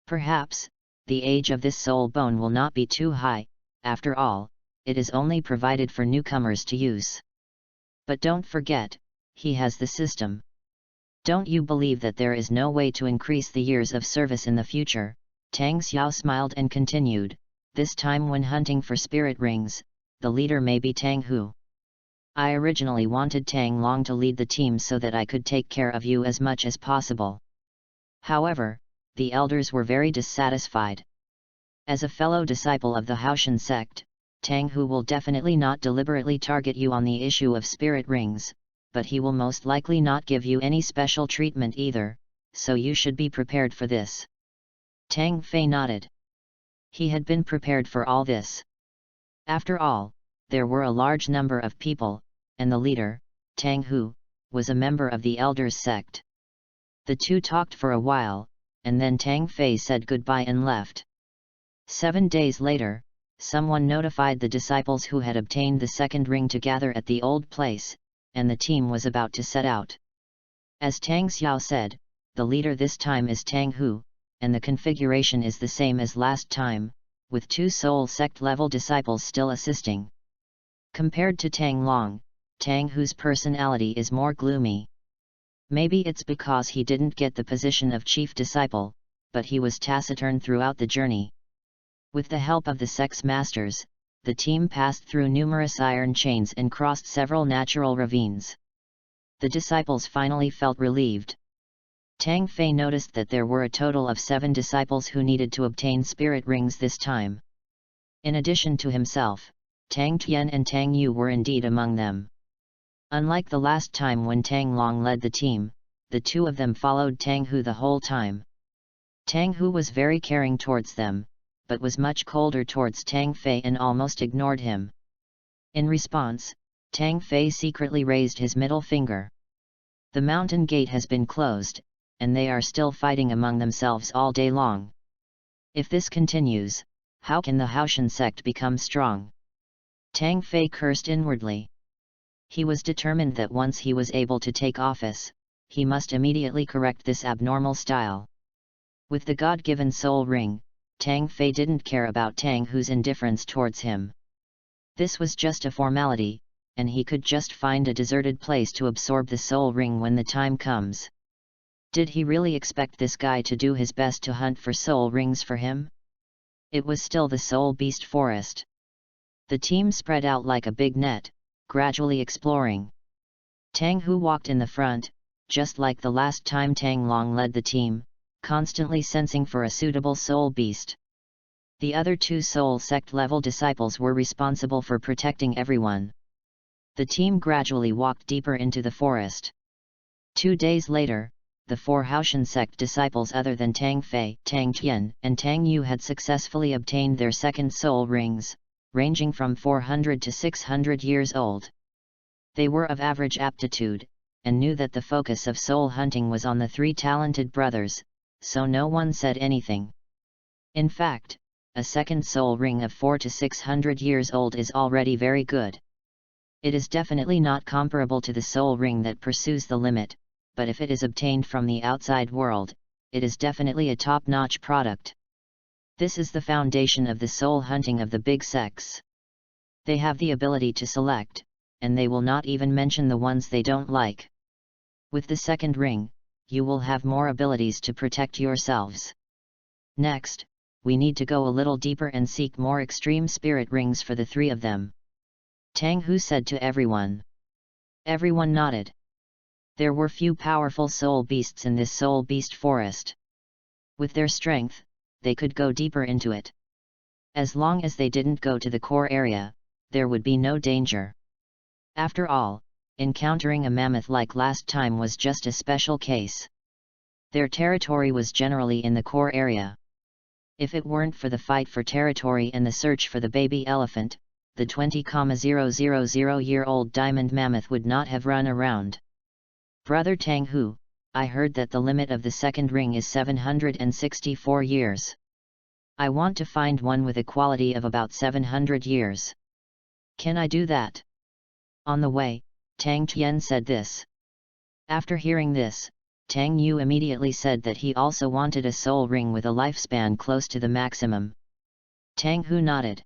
Perhaps, the age of this soul bone will not be too high, after all, it is only provided for newcomers to use. But don't forget, he has the system. Don't you believe that there is no way to increase the years of service in the future? Tang Xiao smiled and continued, this time when hunting for spirit rings, the leader may be Tang Hu. I originally wanted Tang Long to lead the team so that I could take care of you as much as possible. However, the elders were very dissatisfied. As a fellow disciple of the HAOTIAN sect, Tang Hu will definitely not deliberately target you on the issue of spirit rings, but he will most likely not give you any special treatment either, so you should be prepared for this. Tang Fei nodded. He had been prepared for all this. After all, there were a large number of people, and the leader, Tang Hu, was a member of the elders sect. The two talked for a while, and then Tang Fei said goodbye and left. 7 days later, someone notified the disciples who had obtained the second ring to gather at the old place, and the team was about to set out. As Tang Xiao said, the leader this time is Tang Hu, and the configuration is the same as last time, with 2 soul sect level disciples still assisting. Compared to Tang Long, Tang Hu's personality is more gloomy. Maybe it's because he didn't get the position of chief disciple, but he was taciturn throughout the journey. With the help of the sect's masters, the team passed through numerous iron chains and crossed several natural ravines. The disciples finally felt relieved. Tang Fei noticed that there were a total of 7 disciples who needed to obtain spirit rings this time. In addition to himself, Tang Tian and Tang Yu were indeed among them. Unlike the last time when Tang Long led the team, the 2 of them followed Tang Hu the whole time. Tang Hu was very caring towards them, but was much colder towards Tang Fei and almost ignored him. In response, Tang Fei secretly raised his middle finger. The mountain gate has been closed, and they are still fighting among themselves all day long. If this continues, how can the HAOTIAN sect become strong? Tang Fei cursed inwardly. He was determined that once he was able to take office, he must immediately correct this abnormal style. With the God-given soul ring, Tang Fei didn't care about Tang Hu's indifference towards him. This was just a formality, and he could just find a deserted place to absorb the soul ring when the time comes. Did he really expect this guy to do his best to hunt for soul rings for him? It was still the soul beast forest. The team spread out like a big net, gradually exploring. Tang Hu walked in the front, just like the last time Tang Long led the team, constantly sensing for a suitable soul beast. The other 2 soul sect level disciples were responsible for protecting everyone. The team gradually walked deeper into the forest. 2 days later, the 4 HAOTIAN sect disciples other than Tang Fei, Tang Tian, and Tang Yu had successfully obtained their second soul rings, ranging from 400 to 600 years old. They were of average aptitude, and knew that the focus of soul hunting was on the 3 talented brothers, so no one said anything. In fact, a second soul ring of 400 to 600 years old is already very good. It is definitely not comparable to the soul ring that pursues the limit, but if it is obtained from the outside world, it is definitely a top-notch product. This is the foundation of the soul hunting of the big sects. They have the ability to select, and they will not even mention the ones they don't like. With the second ring, you will have more abilities to protect yourselves. Next, we need to go a little deeper and seek more extreme spirit rings for the 3 of them. Tang Hu said to everyone. Everyone nodded. There were few powerful soul beasts in this soul beast forest. With their strength, they could go deeper into it. As long as they didn't go to the core area, there would be no danger. After all, encountering a mammoth like last time was just a special case. Their territory was generally in the core area. If it weren't for the fight for territory and the search for the baby elephant, the 20,000-year-old diamond mammoth would not have run around. Brother Tang Hu, I heard that the limit of the second ring is 764 years. I want to find one with a quality of about 700 years. Can I do that? On the way, Tang Tian said this. After hearing this, Tang Yu immediately said that he also wanted a soul ring with a lifespan close to the maximum. Tang Hu nodded.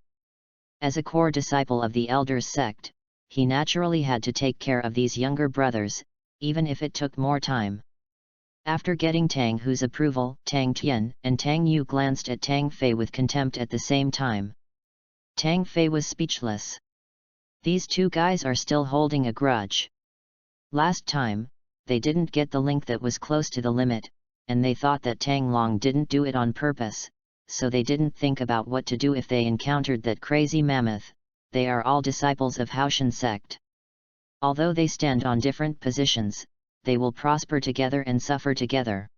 As a core disciple of the Elders sect, he naturally had to take care of these younger brothers, even if it took more time. After getting Tang Hu's approval, Tang Tian and Tang Yu glanced at Tang Fei with contempt at the same time. Tang Fei was speechless. These two guys are still holding a grudge. Last time, they didn't get the link that was close to the limit, and they thought that Tang Long didn't do it on purpose, so they didn't think about what to do if they encountered that crazy mammoth. They are all disciples of HAOTIAN sect. Although they stand on different positions, they will prosper together and suffer together.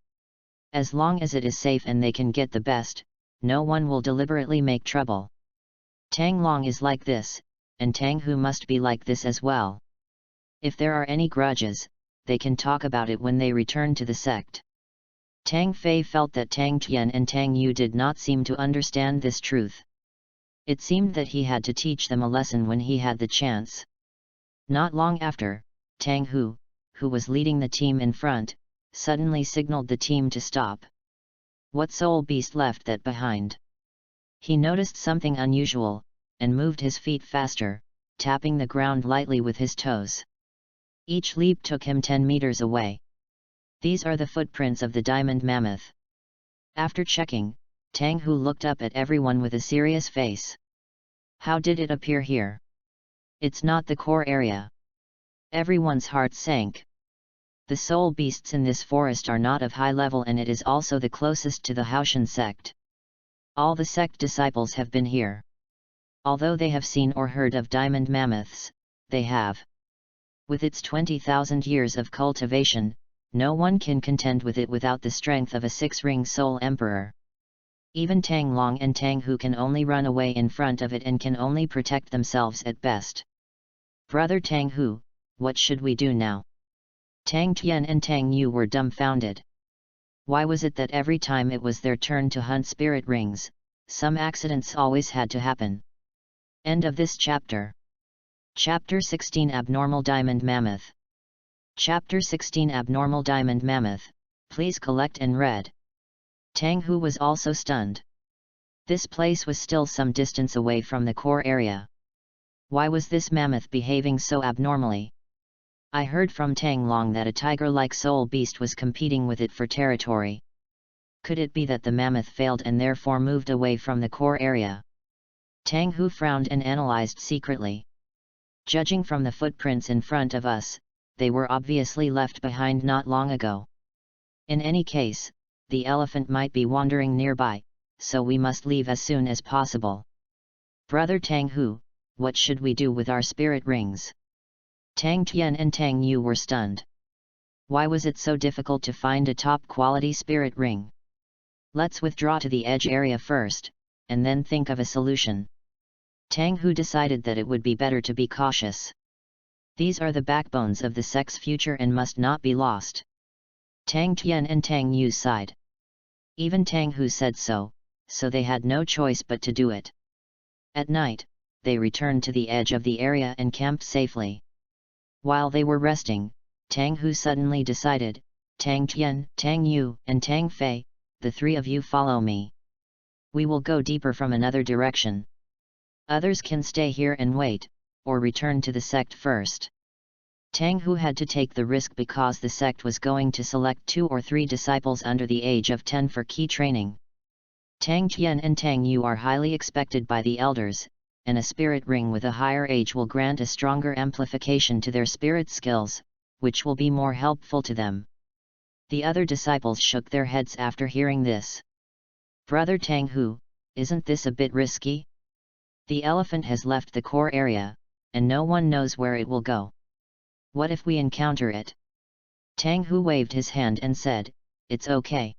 As long as it is safe and they can get the best, no one will deliberately make trouble. Tang Long is like this, and Tang Hu must be like this as well. If there are any grudges, they can talk about it when they return to the sect. Tang Fei felt that Tang Tian and Tang Yu did not seem to understand this truth. It seemed that he had to teach them a lesson when he had the chance. Not long after, Tang Hu, who was leading the team in front, suddenly signaled the team to stop. What soul beast left that behind? He noticed something unusual, and moved his feet faster, tapping the ground lightly with his toes. Each leap took him 10 meters away. These are the footprints of the diamond mammoth. After checking, Tang Hu looked up at everyone with a serious face. How did it appear here? It's not the core area. Everyone's heart sank. The soul beasts in this forest are not of high level, and it is also the closest to the HAOTIAN sect. All the sect disciples have been here. Although they have seen or heard of diamond mammoths, they have. With its 20,000 years of cultivation, no one can contend with it without the strength of a 6-ring soul emperor. Even Tang Long and Tang Hu can only run away in front of it and can only protect themselves at best. Brother Tang Hu, what should we do now? Tang Tian and Tang Yu were dumbfounded. Why was it that every time it was their turn to hunt spirit rings, some accidents always had to happen? End of this chapter. Chapter 16 Abnormal Diamond Mammoth. Chapter 16 Abnormal Diamond Mammoth, please collect and read. Tang Hu was also stunned. This place was still some distance away from the core area. Why was this mammoth behaving so abnormally? I heard from Tang Long that a tiger-like soul beast was competing with it for territory. Could it be that the mammoth failed and therefore moved away from the core area? Tang Hu frowned and analyzed secretly. Judging from the footprints in front of us, they were obviously left behind not long ago. In any case, the elephant might be wandering nearby, so we must leave as soon as possible. Brother Tang Hu, what should we do with our spirit rings? Tang Tian and Tang Yu were stunned. Why was it so difficult to find a top-quality spirit ring? Let's withdraw to the edge area first, and then think of a solution. Tang Hu decided that it would be better to be cautious. These are the backbones of the sect's future and must not be lost. Tang Tian and Tang Yu sighed. Even Tang Hu said so, so they had no choice but to do it. At night, they returned to the edge of the area and camped safely. While they were resting, Tang Hu suddenly decided, Tang Tian, Tang Yu, and Tang Fei, the three of you follow me. We will go deeper from another direction. Others can stay here and wait, or return to the sect first. Tang Hu had to take the risk because the sect was going to select 2 or 3 disciples under the age of 10 for key training. Tang Tian and Tang Yu are highly expected by the elders, and a spirit ring with a higher age will grant a stronger amplification to their spirit skills, which will be more helpful to them. The other disciples shook their heads after hearing this. Brother Tang Hu, isn't this a bit risky? The elephant has left the core area, and no one knows where it will go. What if we encounter it? Tang Hu waved his hand and said, it's okay.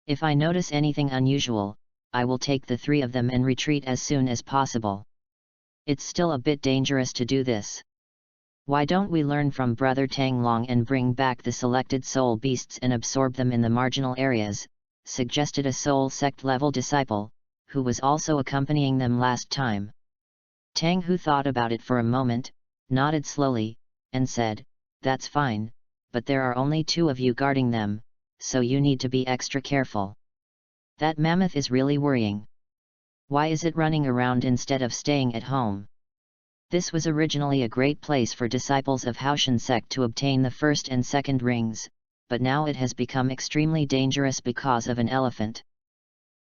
If I notice anything unusual, I will take the 3 of them and retreat as soon as possible. It's still a bit dangerous to do this. Why don't we learn from Brother Tang Long and bring back the selected soul beasts and absorb them in the marginal areas, suggested a soul sect level disciple, who was also accompanying them last time. Tang Hu thought about it for a moment, nodded slowly, and said, "That's fine, but there are only 2 of you guarding them, so you need to be extra careful. That mammoth is really worrying. Why is it running around instead of staying at home?" This was originally a great place for disciples of HAOTIAN sect to obtain the first and second rings, but now it has become extremely dangerous because of an elephant.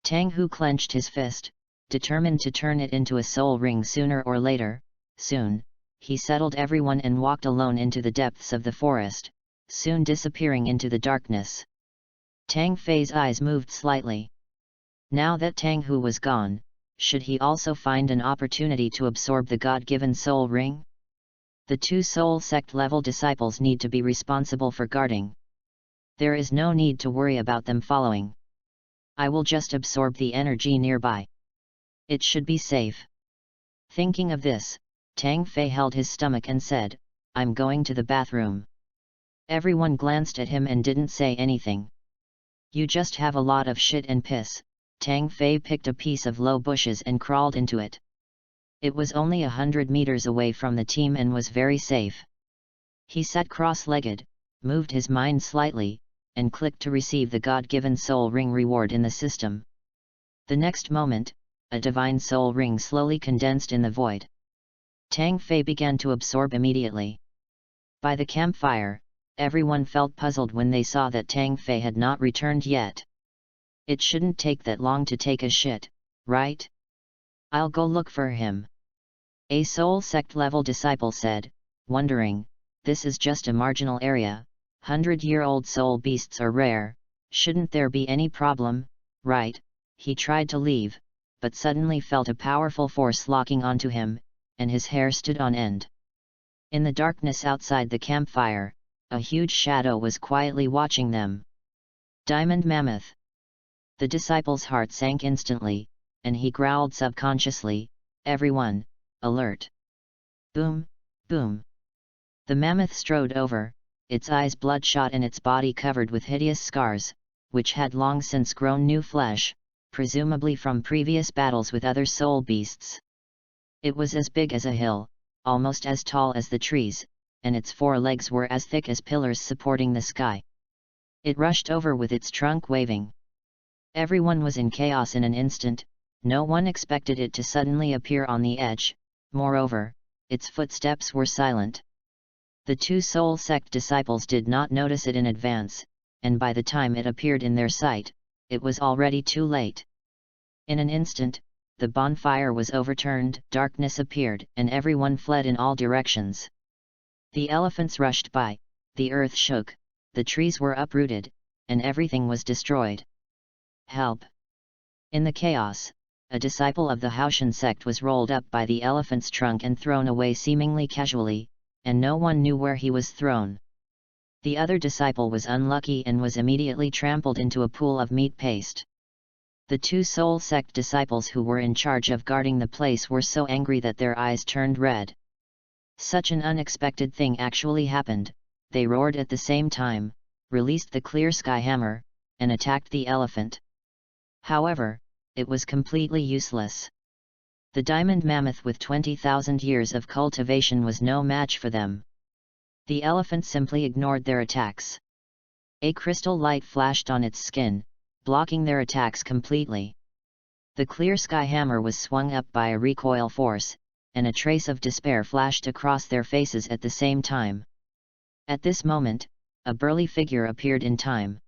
Tang Hu clenched his fist, determined to turn it into a soul ring sooner or later. Soon, he settled everyone and walked alone into the depths of the forest, soon disappearing into the darkness. Tang Fei's eyes moved slightly. Now that Tang Hu was gone, should he also find an opportunity to absorb the God-given soul ring? The 2 soul sect level disciples need to be responsible for guarding. There is no need to worry about them following. I will just absorb the energy nearby. It should be safe. Thinking of this, Tang Fei held his stomach and said, "I'm going to the bathroom." Everyone glanced at him and didn't say anything. "You just have a lot of shit and piss." Tang Fei picked a piece of low bushes and crawled into it. It was only 100 meters away from the team and was very safe. He sat cross-legged, moved his mind slightly, and clicked to receive the God-given soul ring reward in the system. The next moment, a divine soul ring slowly condensed in the void. Tang Fei began to absorb immediately. By the campfire, everyone felt puzzled when they saw that Tang Fei had not returned yet. "It shouldn't take that long to take a shit, right? I'll go look for him," a soul sect level disciple said, wondering, "This is just a marginal area, 100-year-old soul beasts are rare, shouldn't there be any problem, right?" He tried to leave, but suddenly felt a powerful force locking onto him, and his hair stood on end. In the darkness outside the campfire, a huge shadow was quietly watching them. Diamond Mammoth. The disciple's heart sank instantly, and he growled subconsciously, "Everyone, alert!" Boom, boom. The mammoth strode over, its eyes bloodshot and its body covered with hideous scars, which had long since grown new flesh, presumably from previous battles with other soul beasts. It was as big as a hill, almost as tall as the trees, and its 4 legs were as thick as pillars supporting the sky. It rushed over with its trunk waving. Everyone was in chaos in an instant. No one expected it to suddenly appear on the edge. Moreover, its footsteps were silent. The 2 soul sect disciples did not notice it in advance, and by the time it appeared in their sight, it was already too late. In an instant, the bonfire was overturned, darkness appeared, and everyone fled in all directions. The elephants rushed by, the earth shook, the trees were uprooted, and everything was destroyed. Help! In the chaos, a disciple of the HAOTIAN sect was rolled up by the elephant's trunk and thrown away seemingly casually, and no one knew where he was thrown. The other disciple was unlucky and was immediately trampled into a pool of meat paste. The 2 soul sect disciples who were in charge of guarding the place were so angry that their eyes turned red. Such an unexpected thing actually happened. They roared at the same time, released the clear sky hammer, and attacked the elephant. However, it was completely useless. The diamond mammoth with 20,000 years of cultivation was no match for them. The elephant simply ignored their attacks. A crystal light flashed on its skin, blocking their attacks completely. The clear sky hammer was swung up by a recoil force, and a trace of despair flashed across their faces at the same time. At this moment, a burly figure appeared in time.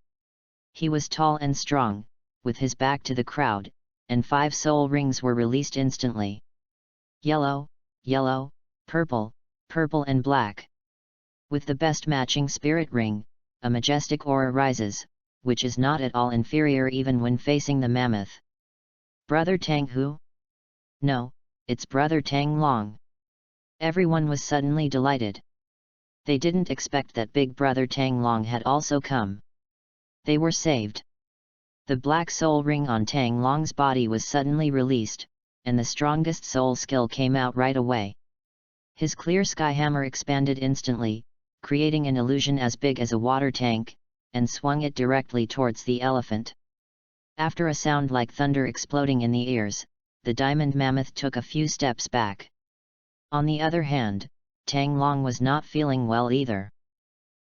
He was tall and strong, with his back to the crowd, and 5 soul rings were released instantly. Yellow, yellow, purple, purple and black. With the best matching spirit ring, a majestic aura rises, which is not at all inferior even when facing the mammoth. Brother Tang Hu? No, it's Brother Tang Long. Everyone was suddenly delighted. They didn't expect that Big Brother Tang Long had also come. They were saved. The black soul ring on Tang Long's body was suddenly released, and the strongest soul skill came out right away. His clear sky hammer expanded instantly, creating an illusion as big as a water tank, and swung it directly towards the elephant. After a sound like thunder exploding in the ears, the diamond mammoth took a few steps back. On the other hand, Tang Long was not feeling well either.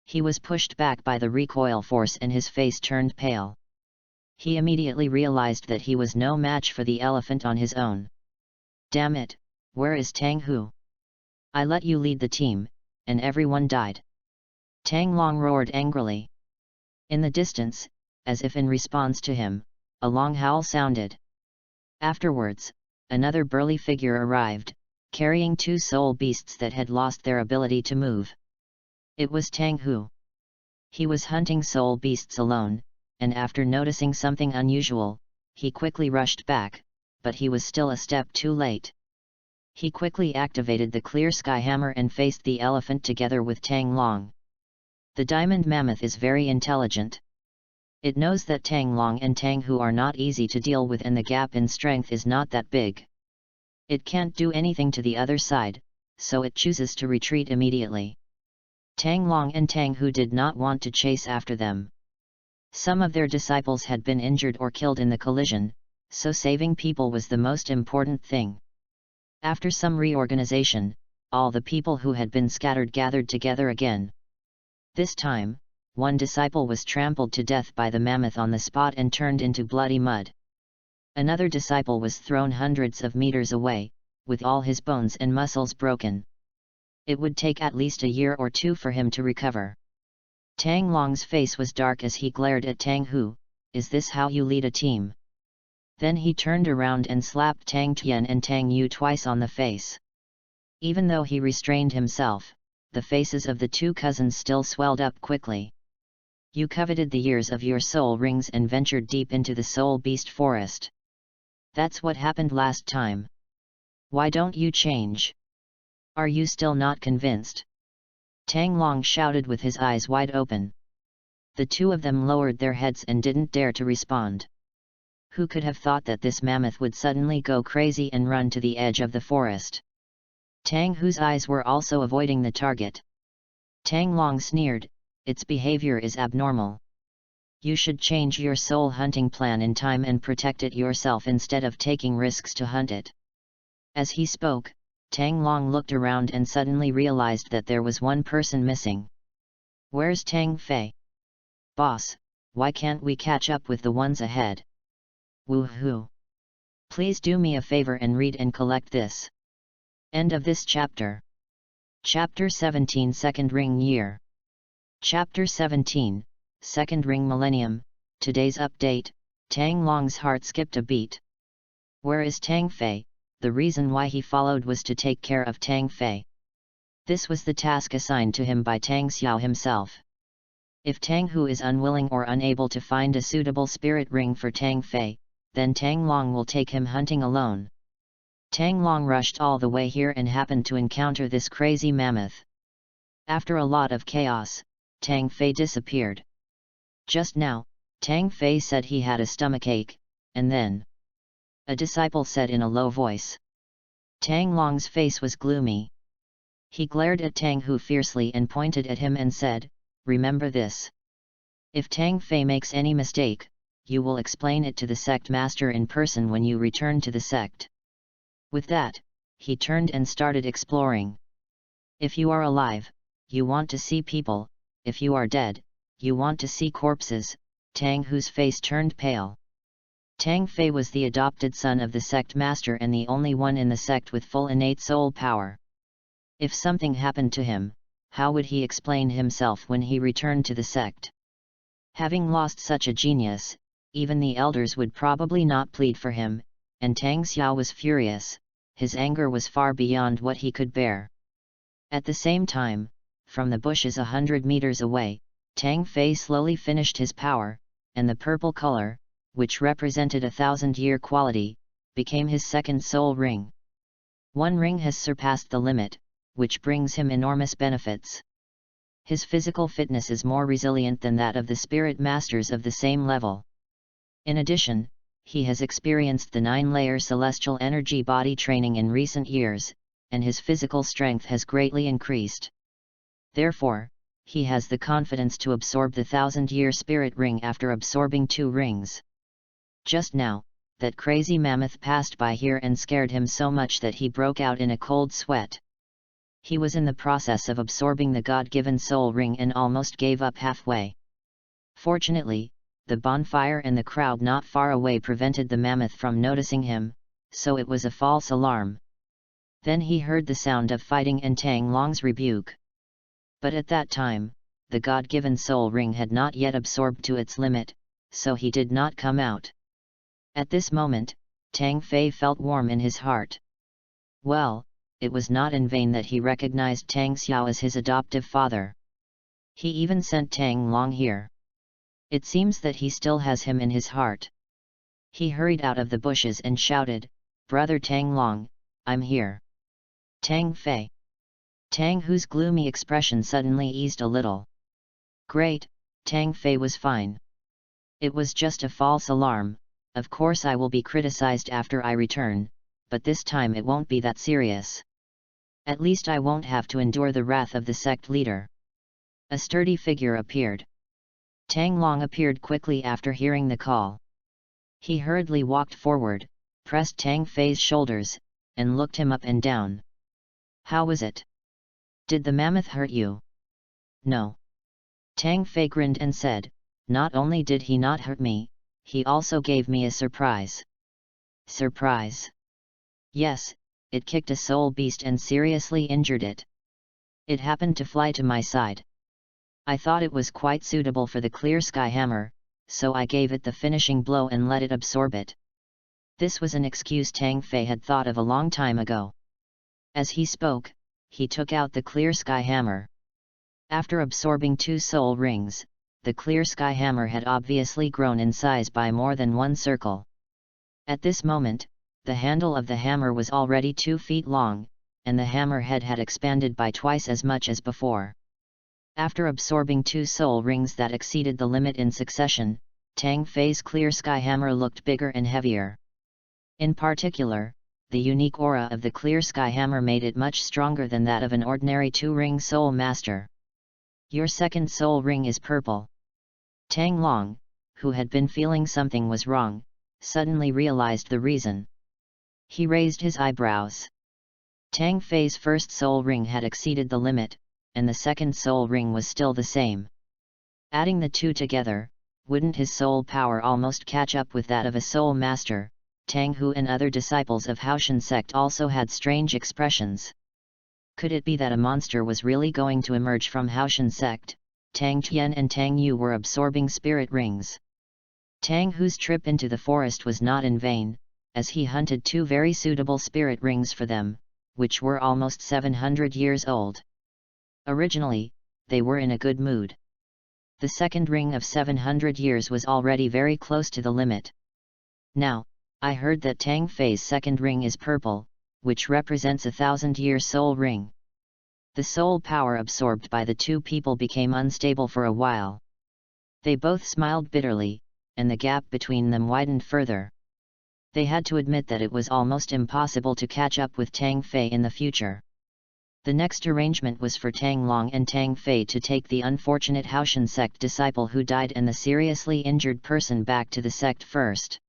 He was pushed back by the recoil force and his face turned pale. He immediately realized that he was no match for the elephant on his own. Damn it, where is Tang Hu? I let you lead the team, and everyone died. Tang Long roared angrily. In the distance, as if in response to him, a long howl sounded. Afterwards, another burly figure arrived, carrying two soul beasts that had lost their ability to move. It was Tang Hu. He was hunting soul beasts alone, and after noticing something unusual, he quickly rushed back, but he was still a step too late. He quickly activated the clear sky hammer and faced the elephant together with Tang Long. The diamond mammoth is very intelligent. It knows that Tang Long and Tang Hu are not easy to deal with and the gap in strength is not that big. It can't do anything to the other side, so it chooses to retreat immediately. Tang Long and Tang Hu did not want to chase after them. Some of their disciples had been injured or killed in the collision, so saving people was the most important thing. After some reorganization, all the people who had been scattered gathered together again. This time, one disciple was trampled to death by the mammoth on the spot and turned into bloody mud. Another disciple was thrown hundreds of meters away, with all his bones and muscles broken. It would take at least a year or two for him to recover. Tang Long's face was dark as he glared at Tang Hu. Is this how you lead a team? Then he turned around and slapped Tang Tian and Tang Yu twice on the face. Even though he restrained himself, the faces of the two cousins still swelled up quickly. You coveted the years of your soul rings and ventured deep into the soul beast forest. That's what happened last time. Why don't you change? Are you still not convinced? Tang Long shouted with his eyes wide open. The two of them lowered their heads and didn't dare to respond. Who could have thought that this mammoth would suddenly go crazy and run to the edge of the forest? Tang Hu's eyes were also avoiding the target. Tang Long sneered, its behavior is abnormal. You should change your soul hunting plan in time and protect it yourself instead of taking risks to hunt it. As he spoke, Tang Long looked around and suddenly realized that there was one person missing. Where's Tang Fei? Boss, why can't we catch up with the ones ahead? Woohoo! Please do me a favor and read and collect this. End of this chapter. Chapter 17 Second Ring Year. Chapter 17, Second Ring Millennium. Today's update, Tang Long's heart skipped a beat. Where is Tang Fei? The reason why he followed was to take care of Tang Fei. This was the task assigned to him by Tang Xiao himself. If Tang Hu is unwilling or unable to find a suitable spirit ring for Tang Fei, then Tang Long will take him hunting alone. Tang Long rushed all the way here and happened to encounter this crazy mammoth. After a lot of chaos, Tang Fei disappeared. Just now, Tang Fei said he had a stomachache, and then a disciple said in a low voice. Tang Long's face was gloomy. He glared at Tang Hu fiercely and pointed at him and said, remember this. If Tang Fei makes any mistake, you will explain it to the sect master in person when you return to the sect. With that, he turned and started exploring. If you are alive, you want to see people, if you are dead, you want to see corpses. Tang Hu's face turned pale. Tang Fei was the adopted son of the sect master and the only one in the sect with full innate soul power. If something happened to him, how would he explain himself when he returned to the sect? Having lost such a genius, even the elders would probably not plead for him, and Tang Xiao was furious. His anger was far beyond what he could bear. At the same time, from the bushes 100 meters away, Tang Fei slowly finished his power, and the purple color, which represented 1,000-year quality, became his second soul ring. One ring has surpassed the limit, which brings him enormous benefits. His physical fitness is more resilient than that of the spirit masters of the same level. In addition, he has experienced the 9-layer celestial energy body training in recent years, and his physical strength has greatly increased. Therefore, he has the confidence to absorb the 1,000-year spirit ring after absorbing 2 rings. Just now, that crazy mammoth passed by here and scared him so much that he broke out in a cold sweat. He was in the process of absorbing the God-given soul ring and almost gave up halfway. Fortunately, the bonfire and the crowd not far away prevented the mammoth from noticing him, so it was a false alarm. Then he heard the sound of fighting and Tang Long's rebuke. But at that time, the God-given soul ring had not yet absorbed to its limit, so he did not come out. At this moment, Tang Fei felt warm in his heart. Well, it was not in vain that he recognized Tang Xiao as his adoptive father. He even sent Tang Long here. It seems that he still has him in his heart. He hurried out of the bushes and shouted, "Brother Tang Long, I'm here." Tang Fei. Tang Hu's gloomy expression suddenly eased a little. Great, Tang Fei was fine. It was just a false alarm. Of course I will be criticized after I return, but this time it won't be that serious. At least I won't have to endure the wrath of the sect leader. A sturdy figure appeared. Tang Long appeared quickly after hearing the call. He hurriedly walked forward, pressed Tang Fei's shoulders, and looked him up and down. "How was it? Did the mammoth hurt you?" "No." Tang Fei grinned and said, "Not only did he not hurt me, he also gave me a surprise." "Surprise?" "Yes, it kicked a soul beast and seriously injured it. It happened to fly to my side. I thought it was quite suitable for the clear sky hammer, so I gave it the finishing blow and let it absorb it." This was an excuse Tang Fei had thought of a long time ago. As he spoke, he took out the clear sky hammer. After absorbing 2 soul rings, the clear sky hammer had obviously grown in size by more than 1 circle. At this moment, the handle of the hammer was already 2 feet long, and the hammer head had expanded by twice as much as before. After absorbing 2 soul rings that exceeded the limit in succession, Tang Fei's clear sky hammer looked bigger and heavier. In particular, the unique aura of the clear sky hammer made it much stronger than that of an ordinary 2-ring soul master. "Your second soul ring is purple." Tang Long, who had been feeling something was wrong, suddenly realized the reason. He raised his eyebrows. Tang Fei's first soul ring had exceeded the limit, and the second soul ring was still the same. Adding the two together, wouldn't his soul power almost catch up with that of a soul master? Tang Hu and other disciples of HAOTIAN sect also had strange expressions. Could it be that a monster was really going to emerge from HAOTIAN sect? Tang Tian and Tang Yu were absorbing spirit rings. Tang Hu's trip into the forest was not in vain, as he hunted 2 very suitable spirit rings for them, which were almost 700 years old. Originally, they were in a good mood. The second ring of 700 years was already very close to the limit. Now, I heard that Tang Fei's second ring is purple, which represents a 1,000-year soul ring. The soul power absorbed by the 2 people became unstable for a while. They both smiled bitterly, and the gap between them widened further. They had to admit that it was almost impossible to catch up with Tang Fei in the future. The next arrangement was for Tang Long and Tang Fei to take the unfortunate HAOTIAN sect disciple who died and the seriously injured person back to the sect first.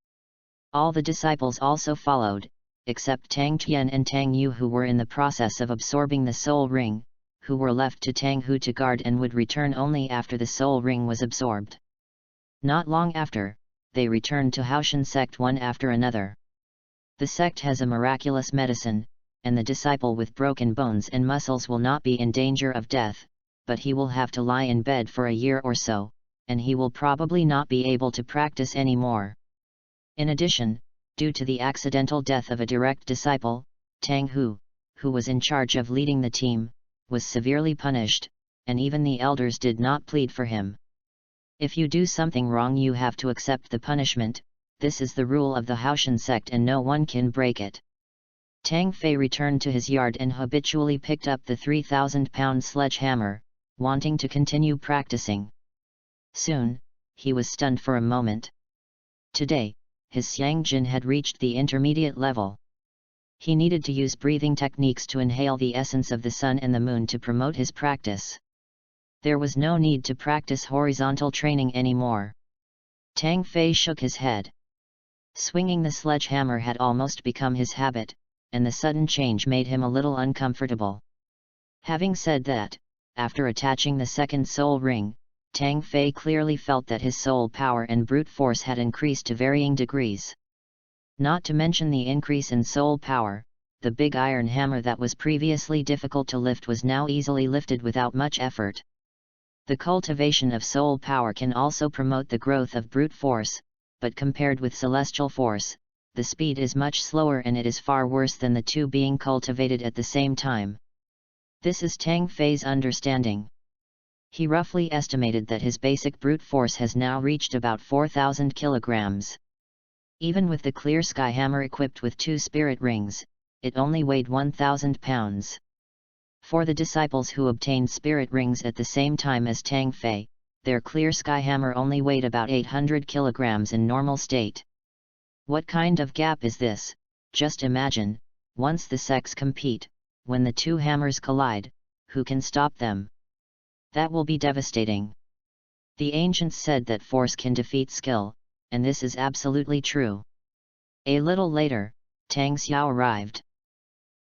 All the disciples also followed, except Tang Tian and Tang Yu, who were in the process of absorbing the soul ring, who were left to Tang Hu to guard and would return only after the soul ring was absorbed. Not long after, they returned to HAOTIAN sect one after another. The sect has a miraculous medicine, and the disciple with broken bones and muscles will not be in danger of death, but he will have to lie in bed for a year or so, and he will probably not be able to practice anymore. In addition, due to the accidental death of a direct disciple, Tang Hu, who was in charge of leading the team, was severely punished, and even the elders did not plead for him. If you do something wrong, you have to accept the punishment. This is the rule of the HAOTIAN sect and no one can break it. Tang Fei returned to his yard and habitually picked up the 3,000-pound sledgehammer, wanting to continue practicing. Soon, he was stunned for a moment. Today, his Xiangjin had reached the intermediate level. He needed to use breathing techniques to inhale the essence of the sun and the moon to promote his practice. There was no need to practice horizontal training anymore. Tang Fei shook his head. Swinging the sledgehammer had almost become his habit, and the sudden change made him a little uncomfortable. Having said that, after attaching the second soul ring, Tang Fei clearly felt that his soul power and brute force had increased to varying degrees. Not to mention the increase in soul power, the big iron hammer that was previously difficult to lift was now easily lifted without much effort. The cultivation of soul power can also promote the growth of brute force, but compared with celestial force, the speed is much slower and it is far worse than the two being cultivated at the same time. This is Tang Fei's understanding. He roughly estimated that his basic brute force has now reached about 4,000 kilograms. Even with the clear sky hammer equipped with 2 spirit rings, it only weighed 1,000 pounds. For the disciples who obtained spirit rings at the same time as Tang Fei, their clear sky hammer only weighed about 800 kilograms in normal state. What kind of gap is this? Just imagine, once the sects compete, when the two hammers collide, who can stop them? That will be devastating. The ancients said that force can defeat skill, and this is absolutely true. A little later, Tang Xiao arrived.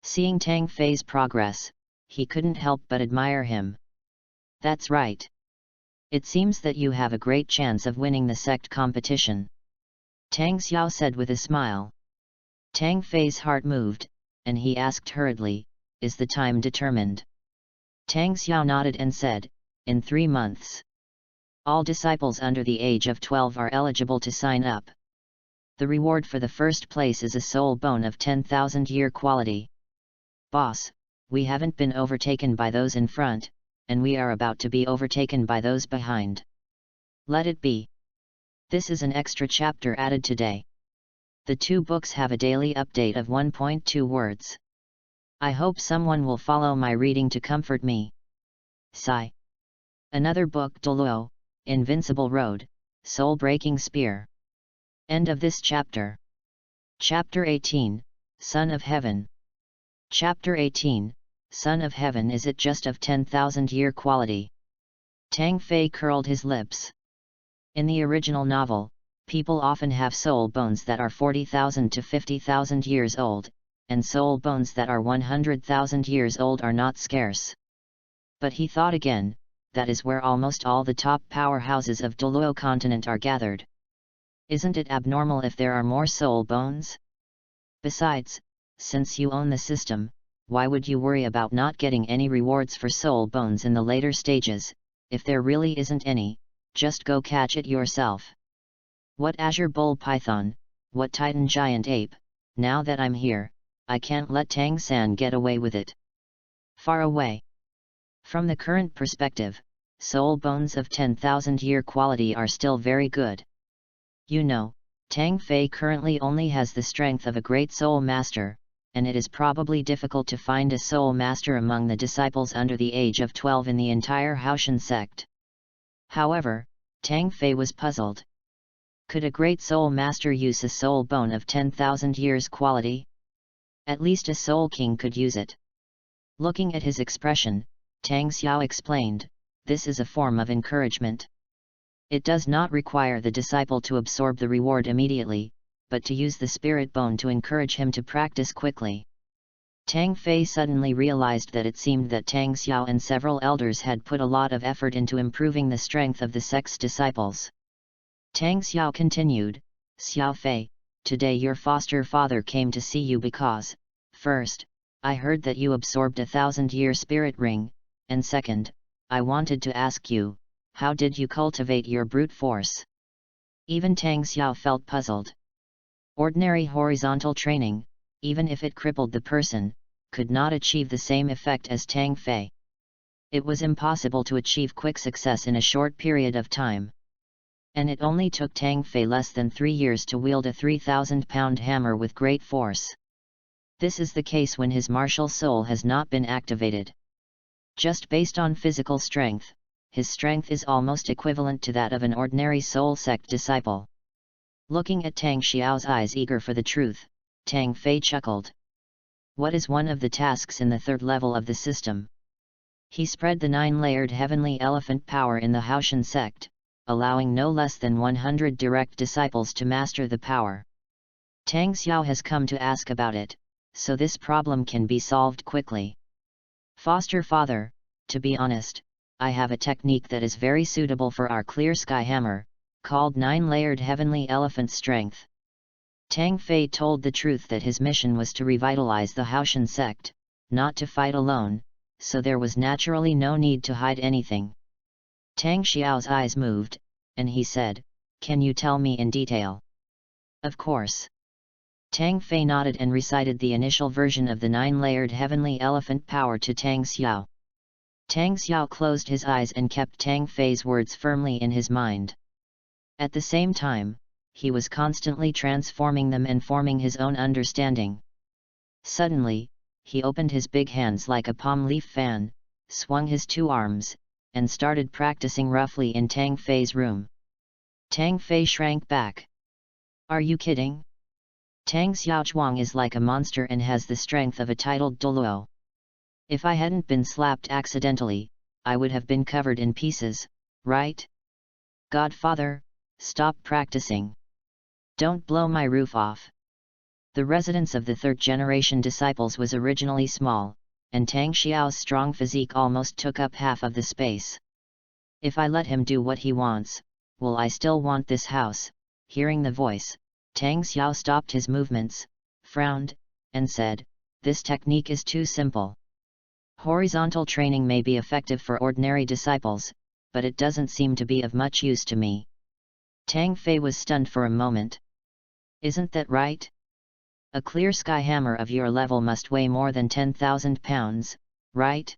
Seeing Tang Fei's progress, he couldn't help but admire him. That's right. It seems that you have a great chance of winning the sect competition. Tang Xiao said with a smile. Tang Fei's heart moved, and he asked hurriedly, "Is the time determined?" Tang Xiao nodded and said, "In 3 months. All disciples under the age of 12 are eligible to sign up. The reward for the first place is a soul bone of 10,000 year quality. Boss, we haven't been overtaken by those in front, and we are about to be overtaken by those behind. Let it be. This is an extra chapter added today. The 2 books have a daily update of 1.2 words. I hope someone will follow my reading to comfort me. Sigh. Another book, Douluo, Invincible Road, Soul-Breaking Spear. End of this chapter. Chapter 18, Son of Heaven. Chapter 18, Son of Heaven. Is it just of 10,000 year quality? Tang Fei curled his lips. In the original novel, people often have soul bones that are 40,000 to 50,000 years old, and soul bones that are 100,000 years old are not scarce. But he thought again, that is where almost all the top powerhouses of Douluo continent are gathered. Isn't it abnormal if there are more soul bones? Besides, since you own the system, why would you worry about not getting any rewards for soul bones in the later stages? If there really isn't any, just go catch it yourself. What Azure Bull Python, what Titan Giant Ape, now that I'm here, I can't let Tang San get away with it. Far away. From the current perspective, soul bones of 10,000 year quality are still very good. You know, Tang Fei currently only has the strength of a great soul master, and it is probably difficult to find a soul master among the disciples under the age of 12 in the entire HAOTIAN sect. However, Tang Fei was puzzled. Could a great soul master use a soul bone of 10,000 years quality? At least a soul king could use it. Looking at his expression, Tang Xiao explained, this is a form of encouragement. It does not require the disciple to absorb the reward immediately, but to use the spirit bone to encourage him to practice quickly. Tang Fei suddenly realized that it seemed that Tang Xiao and several elders had put a lot of effort into improving the strength of the sect's disciples. Tang Xiao continued, Xiao Fei, today your foster father came to see you because, first, I heard that you absorbed 1,000-year spirit ring, and second, I wanted to ask you, how did you cultivate your brute force? Even Tang Xiao felt puzzled. Ordinary horizontal training, even if it crippled the person, could not achieve the same effect as Tang Fei. It was impossible to achieve quick success in a short period of time. And it only took Tang Fei less than 3 years to wield a 3,000-pound hammer with great force. This is the case when his martial soul has not been activated. Just based on physical strength, his strength is almost equivalent to that of an ordinary soul sect disciple. Looking at Tang Xiao's eyes eager for the truth, Tang Fei chuckled. What is one of the tasks in the 3rd level of the system? He spread the 9-layered heavenly elephant power in the HAOTIAN sect, allowing no less than 100 direct disciples to master the power. Tang Xiao has come to ask about it, so this problem can be solved quickly. Foster father, to be honest, I have a technique that is very suitable for our clear sky hammer, called 9-layered heavenly elephant strength. Tang Fei told the truth that his mission was to revitalize the HAOTIAN sect, not to fight alone, so there was naturally no need to hide anything. Tang Xiao's eyes moved, and he said, "Can you tell me in detail?" "Of course." Tang Fei nodded and recited the initial version of the 9-layered heavenly elephant power to Tang Xiao. Tang Xiao closed his eyes and kept Tang Fei's words firmly in his mind. At the same time, he was constantly transforming them and forming his own understanding. Suddenly, he opened his big hands like a palm leaf fan, swung his 2 arms, and started practicing roughly in Tang Fei's room. Tang Fei shrank back. "Are you kidding? Tang Xiaochuang is like a monster and has the strength of a titled Douluo. If I hadn't been slapped accidentally, I would have been covered in pieces, right? Godfather, stop practicing. Don't blow my roof off." The residence of the third-generation disciples was originally small, and Tang Xiao's strong physique almost took up half of the space. "If I let him do what he wants, will I still want this house?" Hearing the voice, Tang Xiao stopped his movements, frowned, and said, "This technique is too simple. Horizontal training may be effective for ordinary disciples, but it doesn't seem to be of much use to me." Tang Fei was stunned for a moment. "Isn't that right? A clear sky hammer of your level must weigh more than 10,000 pounds, right?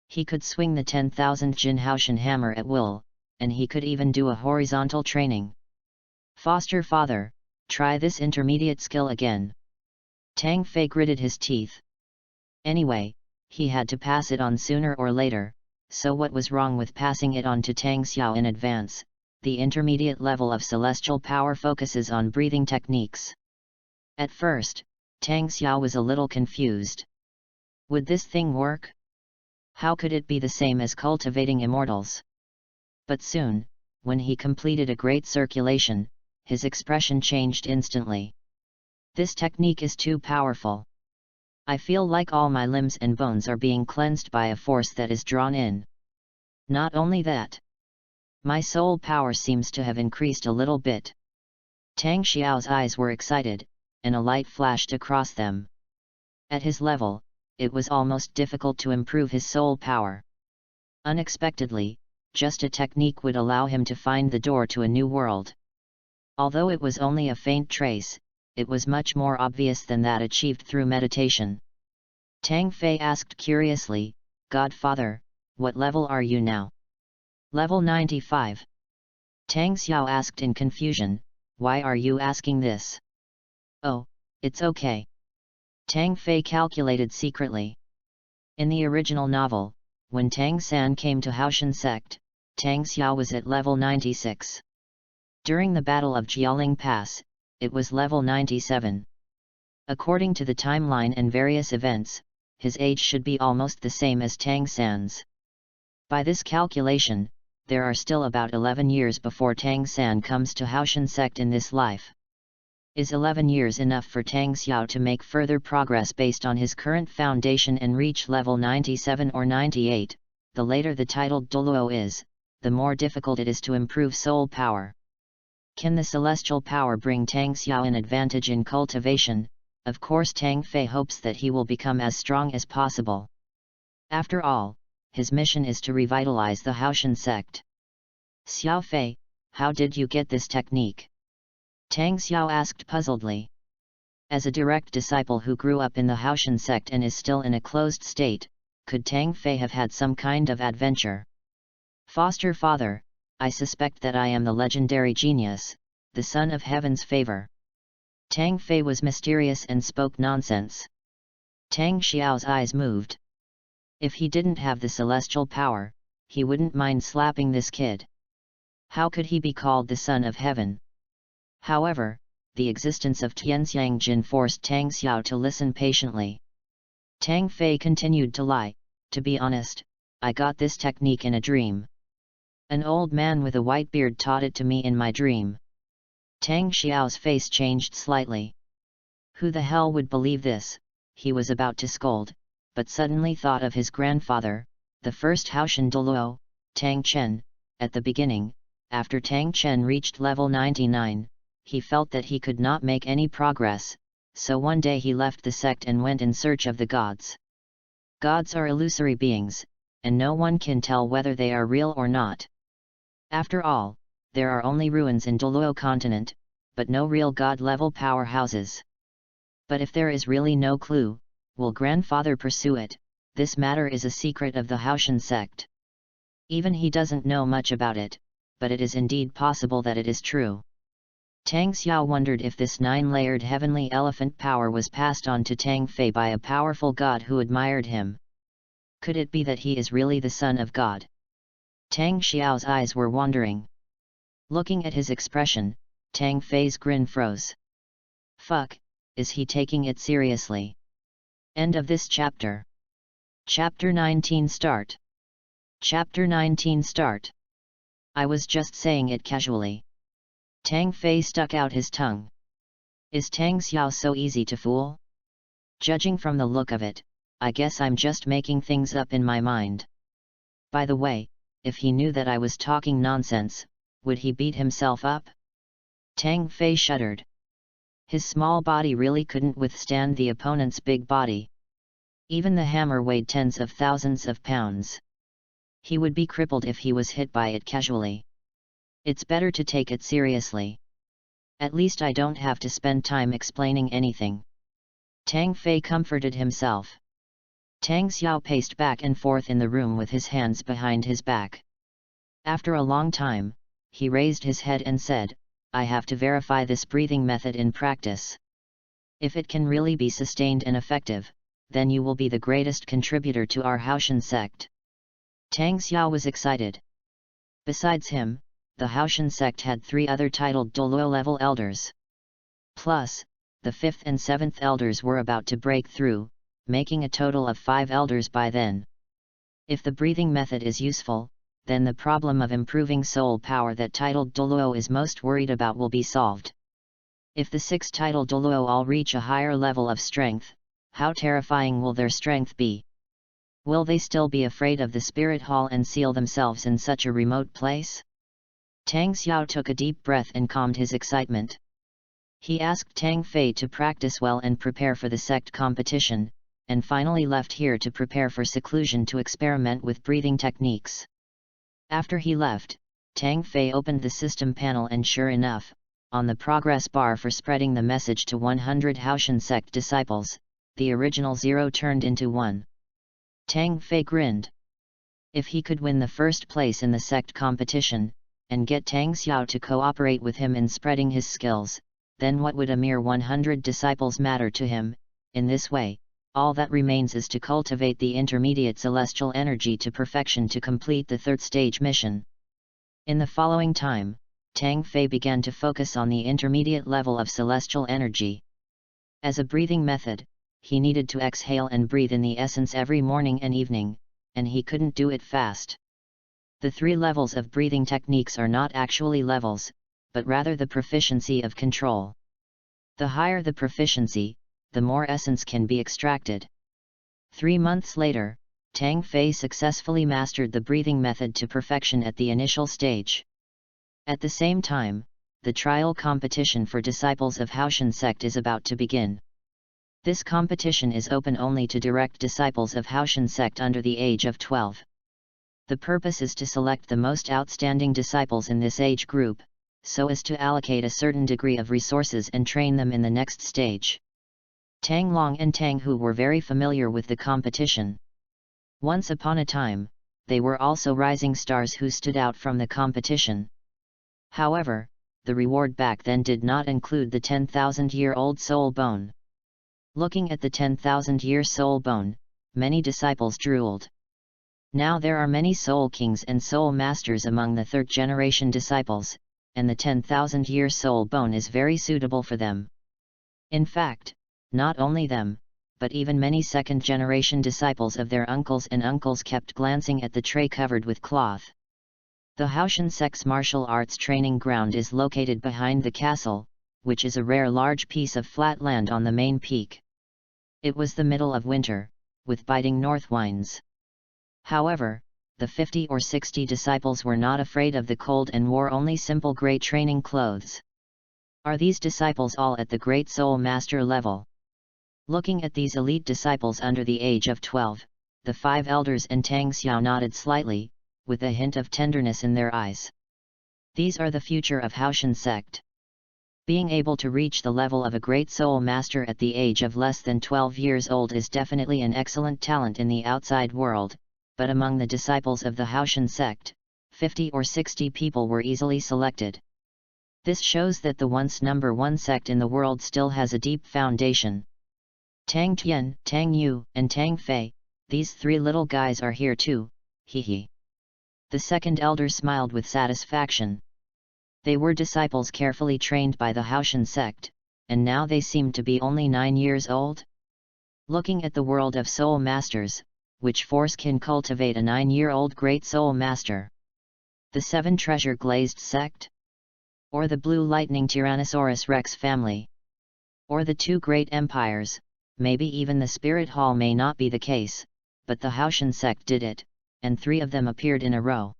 He could swing the 10,000 Jin HAOTIAN hammer at will, and he could even do a horizontal training. Foster father, try this intermediate skill again." Tang Fei gritted his teeth. Anyway, he had to pass it on sooner or later, so what was wrong with passing it on to Tang Xiao in advance? The intermediate level of celestial power focuses on breathing techniques. At first, Tang Xiao was a little confused. Would this thing work? How could it be the same as cultivating immortals? But soon, when he completed a great circulation, his expression changed instantly. "This technique is too powerful. I feel like all my limbs and bones are being cleansed by a force that is drawn in. Not only that, my soul power seems to have increased a little bit." Tang Xiao's eyes were excited, and a light flashed across them. At his level, it was almost difficult to improve his soul power. Unexpectedly, just a technique would allow him to find the door to a new world. Although it was only a faint trace, it was much more obvious than that achieved through meditation. Tang Fei asked curiously, "Godfather, what level are you now?" "Level 95. Tang Xiao asked in confusion, "Why are you asking this?" "Oh, it's okay." Tang Fei calculated secretly. In the original novel, when Tang San came to HAOTIAN sect, Tang Xiao was at level 96. During the Battle of Jialing Pass, it was level 97. According to the timeline and various events, his age should be almost the same as Tang San's. By this calculation, there are still about 11 years before Tang San comes to HAOTIAN sect in this life. Is 11 years enough for Tang Xiao to make further progress based on his current foundation and reach level 97 or 98? The later the titled Douluo is, the more difficult it is to improve soul power. Can the celestial power bring Tang Xiao an advantage in cultivation? Of course, Tang Fei hopes that he will become as strong as possible. After all, his mission is to revitalize the HAOTIAN sect. "Xiao Fei, how did you get this technique?" Tang Xiao asked puzzledly. As a direct disciple who grew up in the HAOTIAN sect and is still in a closed state, could Tang Fei have had some kind of adventure? "Foster father, I suspect that I am the legendary genius, the son of heaven's favor." Tang Fei was mysterious and spoke nonsense. Tang Xiao's eyes moved. If he didn't have the celestial power, he wouldn't mind slapping this kid. How could he be called the son of heaven? However, the existence of Tianxiang Jin forced Tang Xiao to listen patiently. Tang Fei continued to lie, "To be honest, I got this technique in a dream. An old man with a white beard taught it to me in my dream." Tang Xiao's face changed slightly. Who the hell would believe this? He was about to scold, but suddenly thought of his grandfather, the first Haotian Douluo, Tang Chen. At the beginning, after Tang Chen reached level 99, he felt that he could not make any progress, so one day he left the sect and went in search of the gods. Gods are illusory beings, and no one can tell whether they are real or not. After all, there are only ruins in Douluo continent, but no real god-level powerhouses. But if there is really no clue, will grandfather pursue it? This matter is a secret of the Haotian sect. Even he doesn't know much about it, but it is indeed possible that it is true. Tang Xiao wondered if this 9-layered heavenly elephant power was passed on to Tang Fei by a powerful god who admired him. Could it be that he is really the son of God? Tang Xiao's eyes were wandering. Looking at his expression, Tang Fei's grin froze. Fuck, is he taking it seriously? End of this chapter. Chapter 19 start. Chapter 19 start. I was just saying it casually. Tang Fei stuck out his tongue. Is Tang Xiao so easy to fool? Judging from the look of it, I guess I'm just making things up in my mind. By the way, if he knew that I was talking nonsense, would he beat himself up? Tang Fei shuddered. His small body really couldn't withstand the opponent's big body. Even the hammer weighed tens of thousands of pounds. He would be crippled if he was hit by it casually. It's better to take it seriously. At least I don't have to spend time explaining anything. Tang Fei comforted himself. Tang Xiao paced back and forth in the room with his hands behind his back. After a long time, he raised his head and said, I have to verify this breathing method in practice. If it can really be sustained and effective, then you will be the greatest contributor to our Haotian sect. Tang Xiao was excited. Besides him, the Haotian sect had 3 other titled Douluo level elders. Plus, the 5th and 7th elders were about to break through, making a total of 5 elders by then. If the breathing method is useful, then the problem of improving soul power that titled Douluo is most worried about will be solved. If the 6 titled Douluo all reach a higher level of strength, how terrifying will their strength be? Will they still be afraid of the spirit hall and seal themselves in such a remote place? Tang Xiao took a deep breath and calmed his excitement. He asked Tang Fei to practice well and prepare for the sect competition, and finally left here to prepare for seclusion to experiment with breathing techniques. After he left, Tang Fei opened the system panel and sure enough, on the progress bar for spreading the message to 100 Haotian sect disciples, the original 0 turned into 1. Tang Fei grinned. If he could win the first place in the sect competition, and get Tang Xiao to cooperate with him in spreading his skills, then what would a mere 100 disciples matter to him? In this way, all that remains is to cultivate the intermediate celestial energy to perfection to complete the 3rd stage mission. In the following time, Tang Fei began to focus on the intermediate level of celestial energy. As a breathing method, he needed to exhale and breathe in the essence every morning and evening, and he couldn't do it fast. The 3 levels of breathing techniques are not actually levels, but rather the proficiency of control. The higher the proficiency, the more essence can be extracted. 3 months later, Tang Fei successfully mastered the breathing method to perfection at the initial stage. At the same time, the trial competition for disciples of Haotian sect is about to begin. This competition is open only to direct disciples of Haotian sect under the age of 12. The purpose is to select the most outstanding disciples in this age group, so as to allocate a certain degree of resources and train them in the next stage. Tang Long and Tang Hu were very familiar with the competition. Once upon a time, they were also rising stars who stood out from the competition. However, the reward back then did not include the 10,000-year-old soul bone. Looking at the 10,000-year soul bone, many disciples drooled. Now there are many soul kings and soul masters among the 3rd-generation disciples, and the 10,000-year soul bone is very suitable for them. In fact, not only them, but even many 2nd-generation disciples of their uncles and uncles kept glancing at the tray covered with cloth. The Haotian sect's martial arts training ground is located behind the castle, which is a rare large piece of flat land on the main peak. It was the middle of winter, with biting north winds. However, the 50 or 60 disciples were not afraid of the cold and wore only simple grey training clothes. Are these disciples all at the Great Soul Master level? Looking at these elite disciples under the age of 12, the 5 elders and Tang Xiao nodded slightly, with a hint of tenderness in their eyes. These are the future of HAOTIAN sect. Being able to reach the level of a Great Soul Master at the age of less than 12 years old is definitely an excellent talent in the outside world, but among the disciples of the HAOTIAN sect, 50 or 60 people were easily selected. This shows that the once number one sect in the world still has a deep foundation. Tang Tian, Tang Yu, and Tang Fei, these 3 little guys are here too, hee. The second elder smiled with satisfaction. They were disciples carefully trained by the HAOTIAN sect, and now they seemed to be only 9 years old. Looking at the world of soul masters, which force can cultivate a 9-year-old great soul master? The 7 treasure glazed sect? Or the blue lightning Tyrannosaurus Rex family? Or the 2 great empires? Maybe even the Spirit Hall may not be the case, but the HAOTIAN sect did it, and 3 of them appeared in a row.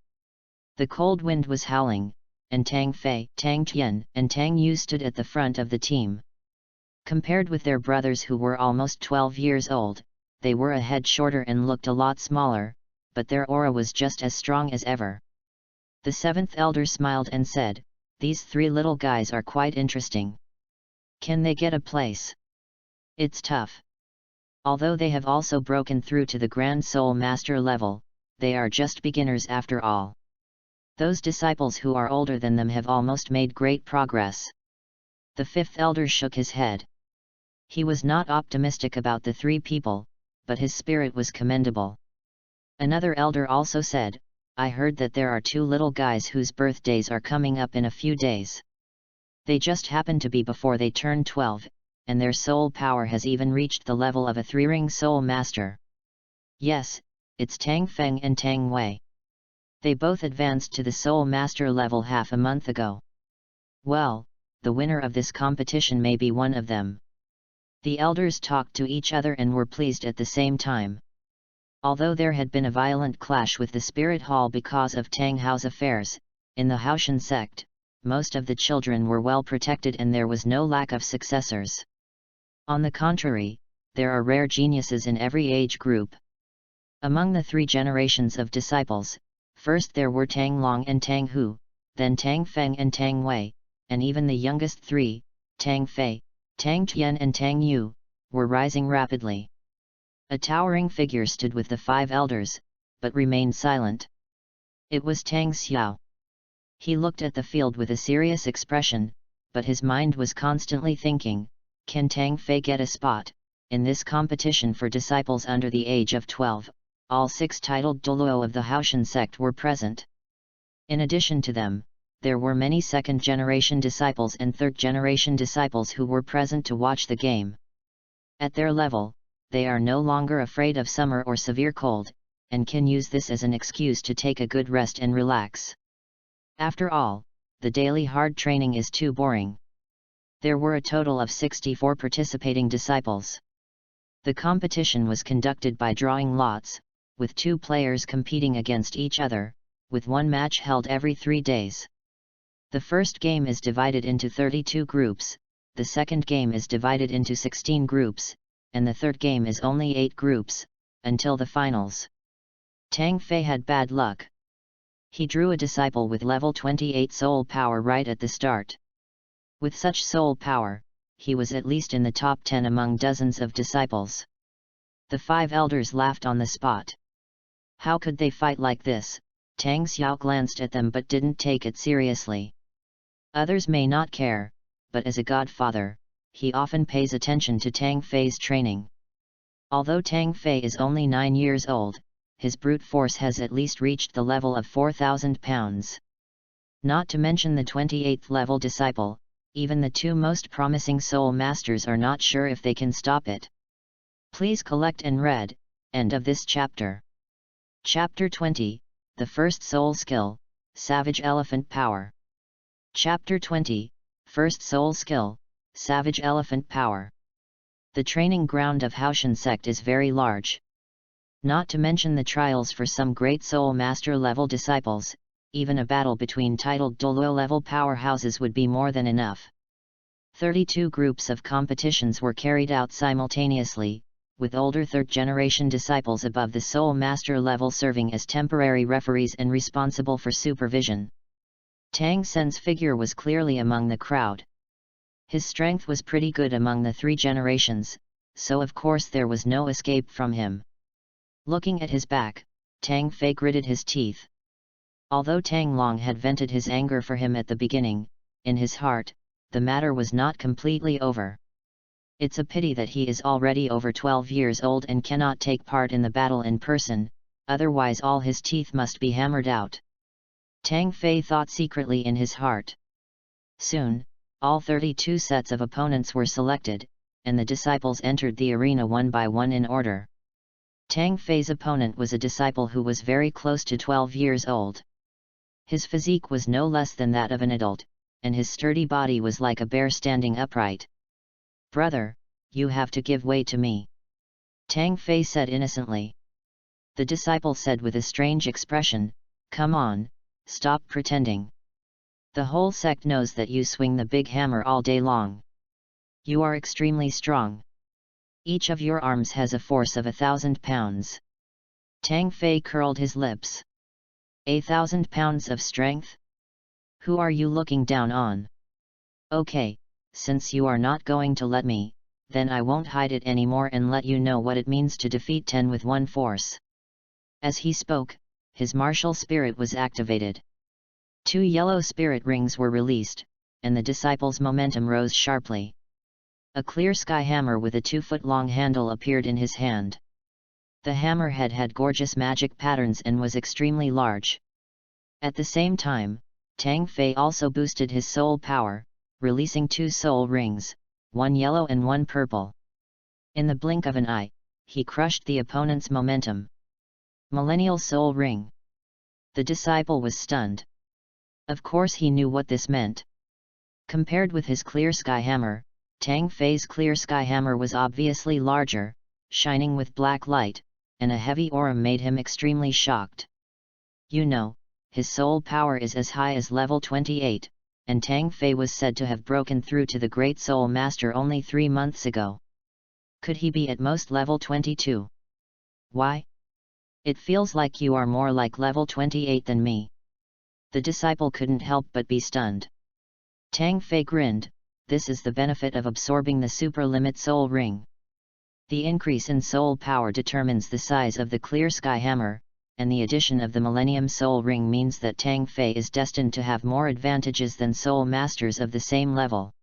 The cold wind was howling, and Tang Fei, Tang Tian, and Tang Yu stood at the front of the team. Compared with their brothers who were almost 12 years old, they were a head shorter and looked a lot smaller, but their aura was just as strong as ever. The 7th elder smiled and said, "These 3 little guys are quite interesting. Can they get a place? It's tough. Although they have also broken through to the Grand Soul Master level, they are just beginners after all. Those disciples who are older than them have almost made great progress." The 5th elder shook his head. He was not optimistic about the 3 people, but his spirit was commendable. Another elder also said, "I heard that there are 2 little guys whose birthdays are coming up in a few days. They just happen to be before they turn 12, and their soul power has even reached the level of a 3-ring soul master. Yes, it's Tang Feng and Tang Wei. They both advanced to the soul master level half a month ago. Well, the winner of this competition may be one of them." The elders talked to each other and were pleased at the same time. Although there had been a violent clash with the Spirit Hall because of Tang Hao's affairs, in the HAOTIAN sect, most of the children were well protected and there was no lack of successors. On the contrary, there are rare geniuses in every age group. Among the 3 generations of disciples, first there were Tang Long and Tang Hu, then Tang Feng and Tang Wei, and even the youngest 3, Tang Fei, Tang Tian and Tang Yu, were rising rapidly. A towering figure stood with the 5 elders, but remained silent. It was Tang Xiao. He looked at the field with a serious expression, but his mind was constantly thinking, can Tang Fei get a spot in this competition for disciples under the age of 12? All 6 titled Douluo of the HAOTIAN sect were present. In addition to them, there were many 2nd-generation disciples and 3rd-generation disciples who were present to watch the game. At their level, they are no longer afraid of summer or severe cold, and can use this as an excuse to take a good rest and relax. After all, the daily hard training is too boring. There were a total of 64 participating disciples. The competition was conducted by drawing lots, with 2 players competing against each other, with 1 match held every 3 days. The first game is divided into 32 groups, the second game is divided into 16 groups, and the third game is only 8 groups, until the finals. Tang Fei had bad luck. He drew a disciple with level 28 soul power right at the start. With such soul power, he was at least in the top 10 among dozens of disciples. The 5 elders laughed on the spot. How could they fight like this? Tang Xiao glanced at them but didn't take it seriously. Others may not care, but as a godfather, he often pays attention to Tang Fei's training. Although Tang Fei is only 9 years old, his brute force has at least reached the level of 4,000 pounds. Not to mention the 28th level disciple, even the 2 most promising soul masters are not sure if they can stop it. Please collect and read. End of this chapter. Chapter 20, The First Soul Skill, Savage Elephant Power. Chapter 20, First Soul Skill, Savage Elephant Power. The training ground of HAOTIAN sect is very large. Not to mention the trials for some great soul master level disciples, even a battle between titled Douluo level powerhouses would be more than enough. 32 groups of competitions were carried out simultaneously, with older third-generation disciples above the soul master level serving as temporary referees and responsible for supervision. Tang Sen's figure was clearly among the crowd. His strength was pretty good among the 3 generations, so of course there was no escape from him. Looking at his back, Tang Fei gritted his teeth. Although Tang Long had vented his anger for him at the beginning, in his heart, the matter was not completely over. It's a pity that he is already over 12 years old and cannot take part in the battle in person, otherwise all his teeth must be hammered out. Tang Fei thought secretly in his heart. Soon, all 32 sets of opponents were selected, and the disciples entered the arena one by one in order. Tang Fei's opponent was a disciple who was very close to 12 years old. His physique was no less than that of an adult, and his sturdy body was like a bear standing upright. "Brother, you have to give way to me," Tang Fei said innocently. The disciple said with a strange expression, "Come on, stop pretending. The whole sect knows that you swing the big hammer all day long. You are extremely strong. Each of your arms has a force of 1,000 pounds. Tang Fei curled his lips. 1,000 pounds of strength? Who are you looking down on? Okay, since you are not going to let me, then I won't hide it anymore and let you know what it means to defeat 10 with one force. As he spoke, his martial spirit was activated. 2 yellow spirit rings were released, and the disciple's momentum rose sharply. A clear sky hammer with a 2-foot-long handle appeared in his hand. The hammerhead had gorgeous magic patterns and was extremely large. At the same time, Tang Fei also boosted his soul power, releasing 2 soul rings, 1 yellow and 1 purple. In the blink of an eye, he crushed the opponent's momentum. Millennial Soul Ring. The disciple was stunned. Of course he knew what this meant. Compared with his clear sky hammer, Tang Fei's clear sky hammer was obviously larger, shining with black light, and a heavy aura made him extremely shocked. You know, his soul power is as high as level 28, and Tang Fei was said to have broken through to the Great Soul Master only 3 months ago. Could he be at most level 22? Why? It feels like you are more like level 28 than me. The disciple couldn't help but be stunned. Tang Fei grinned. This is the benefit of absorbing the super limit soul ring. The increase in soul power determines the size of the clear sky hammer, and the addition of the Millennium Soul Ring means that Tang Fei is destined to have more advantages than soul masters of the same level.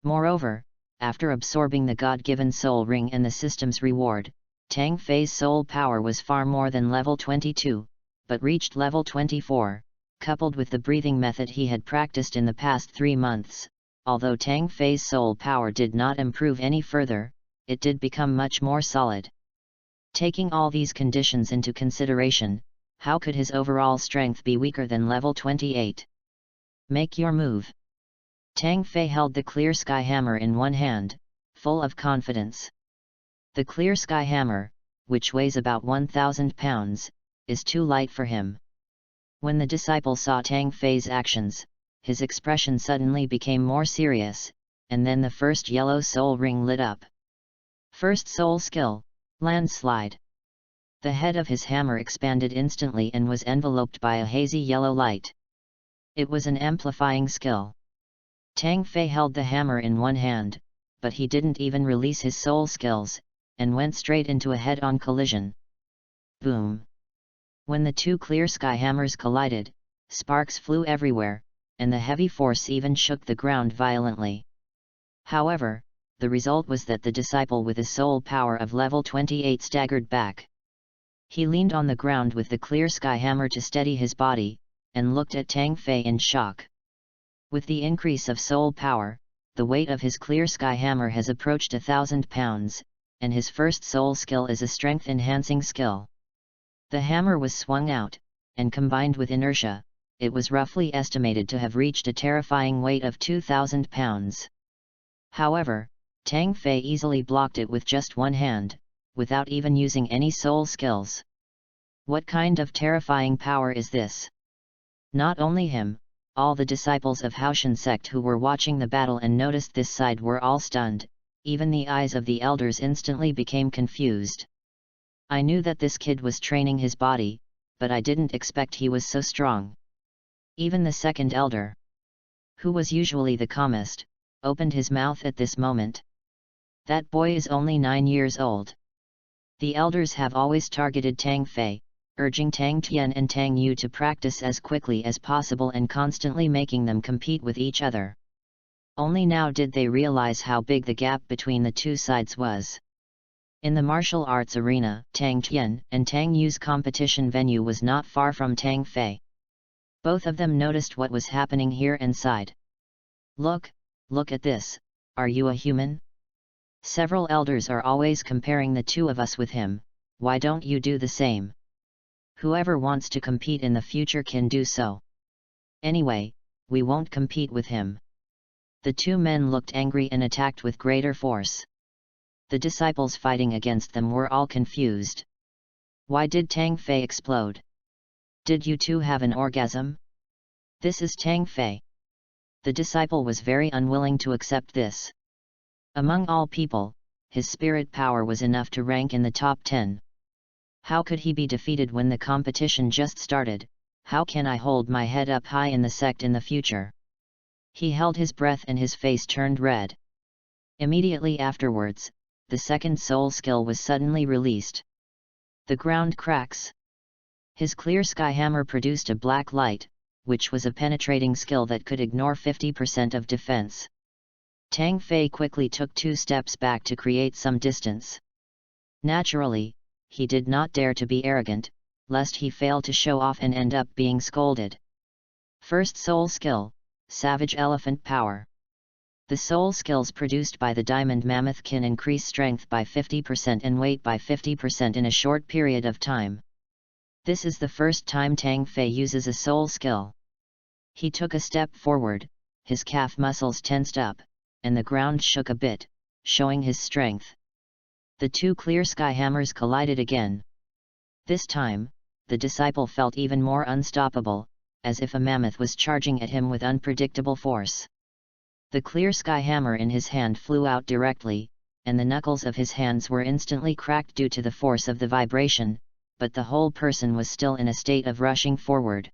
Moreover, after absorbing the God-given soul ring and the system's reward, Tang Fei's soul power was far more than level 22, but reached level 24, coupled with the breathing method he had practiced in the past 3 months. Although Tang Fei's soul power did not improve any further, it did become much more solid. Taking all these conditions into consideration, how could his overall strength be weaker than level 28? Make your move. Tang Fei held the clear sky hammer in one hand, full of confidence. The clear sky hammer, which weighs about 1,000 pounds, is too light for him. When the disciple saw Tang Fei's actions, his expression suddenly became more serious, and then the first yellow soul ring lit up. First soul skill, landslide. The head of his hammer expanded instantly and was enveloped by a hazy yellow light. It was an amplifying skill. Tang Fei held the hammer in one hand, but he didn't even release his soul skills, and went straight into a head-on collision. Boom! When the 2 clear sky hammers collided, sparks flew everywhere, and the heavy force even shook the ground violently. However, the result was that the disciple with a soul power of level 28 staggered back. He leaned on the ground with the clear sky hammer to steady his body, and looked at Tang Fei in shock. With the increase of soul power, the weight of his clear sky hammer has approached 1,000 pounds, and his first soul skill is a strength-enhancing skill. The hammer was swung out, and combined with inertia, it was roughly estimated to have reached a terrifying weight of 2,000 pounds. However, Tang Fei easily blocked it with just one hand, without even using any soul skills. What kind of terrifying power is this? Not only him, all the disciples of HAOTIAN sect who were watching the battle and noticed this sight were all stunned, even the eyes of the elders instantly became confused. I knew that this kid was training his body, but I didn't expect he was so strong. Even the second elder, who was usually the calmest, opened his mouth at this moment. That boy is only 9 years old. The elders have always targeted Tang Fei, urging Tang Tian and Tang Yu to practice as quickly as possible and constantly making them compete with each other. Only now did they realize how big the gap between the two sides was. In the martial arts arena, Tang Tian and Tang Yu's competition venue was not far from Tang Fei. Both of them noticed what was happening here and sighed. Look at this, are you a human? Several elders are always comparing the two of us with him, why don't you do the same? Whoever wants to compete in the future can do so. Anyway, we won't compete with him. The two men looked angry and attacked with greater force. The disciples fighting against them were all confused. Why did Tang Fei explode? Did you two have an orgasm? This is Tang Fei. The disciple was very unwilling to accept this. Among all people, his spirit power was enough to rank in the top 10. How could he be defeated when the competition just started? How can I hold my head up high in the sect in the future? He held his breath and his face turned red. Immediately afterwards, the second soul skill was suddenly released. The ground cracks. His clear sky hammer produced a black light, which was a penetrating skill that could ignore 50% of defense. Tang Fei quickly took 2 steps back to create some distance. Naturally, he did not dare to be arrogant, lest he fail to show off and end up being scolded. First soul skill, Savage Elephant Power. The soul skills produced by the Diamond Mammoth can increase strength by 50% and weight by 50% in a short period of time. This is the first time Tang Fei uses a soul skill. He took a step forward, his calf muscles tensed up, and the ground shook a bit, showing his strength. The 2 clear sky hammers collided again. This time, the disciple felt even more unstoppable, as if a mammoth was charging at him with unpredictable force. The clear sky hammer in his hand flew out directly, and the knuckles of his hands were instantly cracked due to the force of the vibration, but the whole person was still in a state of rushing forward.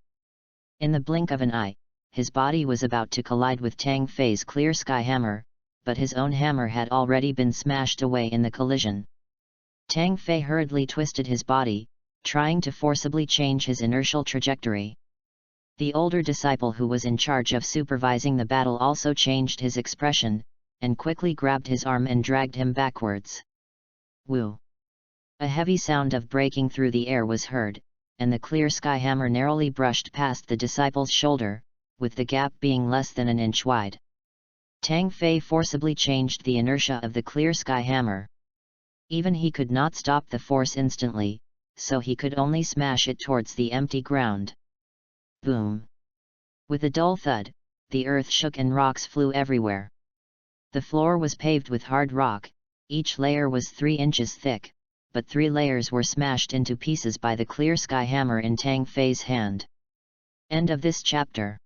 In the blink of an eye, his body was about to collide with Tang Fei's clear sky hammer, but his own hammer had already been smashed away in the collision. Tang Fei hurriedly twisted his body, trying to forcibly change his inertial trajectory. The older disciple who was in charge of supervising the battle also changed his expression, and quickly grabbed his arm and dragged him backwards. Woo! A heavy sound of breaking through the air was heard, and the clear sky hammer narrowly brushed past the disciple's shoulder, with the gap being less than an inch wide. Tang Fei forcibly changed the inertia of the clear sky hammer. Even he could not stop the force instantly, so he could only smash it towards the empty ground. Boom! With a dull thud, the earth shook and rocks flew everywhere. The floor was paved with hard rock, each layer was 3 inches thick, but 3 layers were smashed into pieces by the clear sky hammer in Tang Fei's hand. End of this chapter.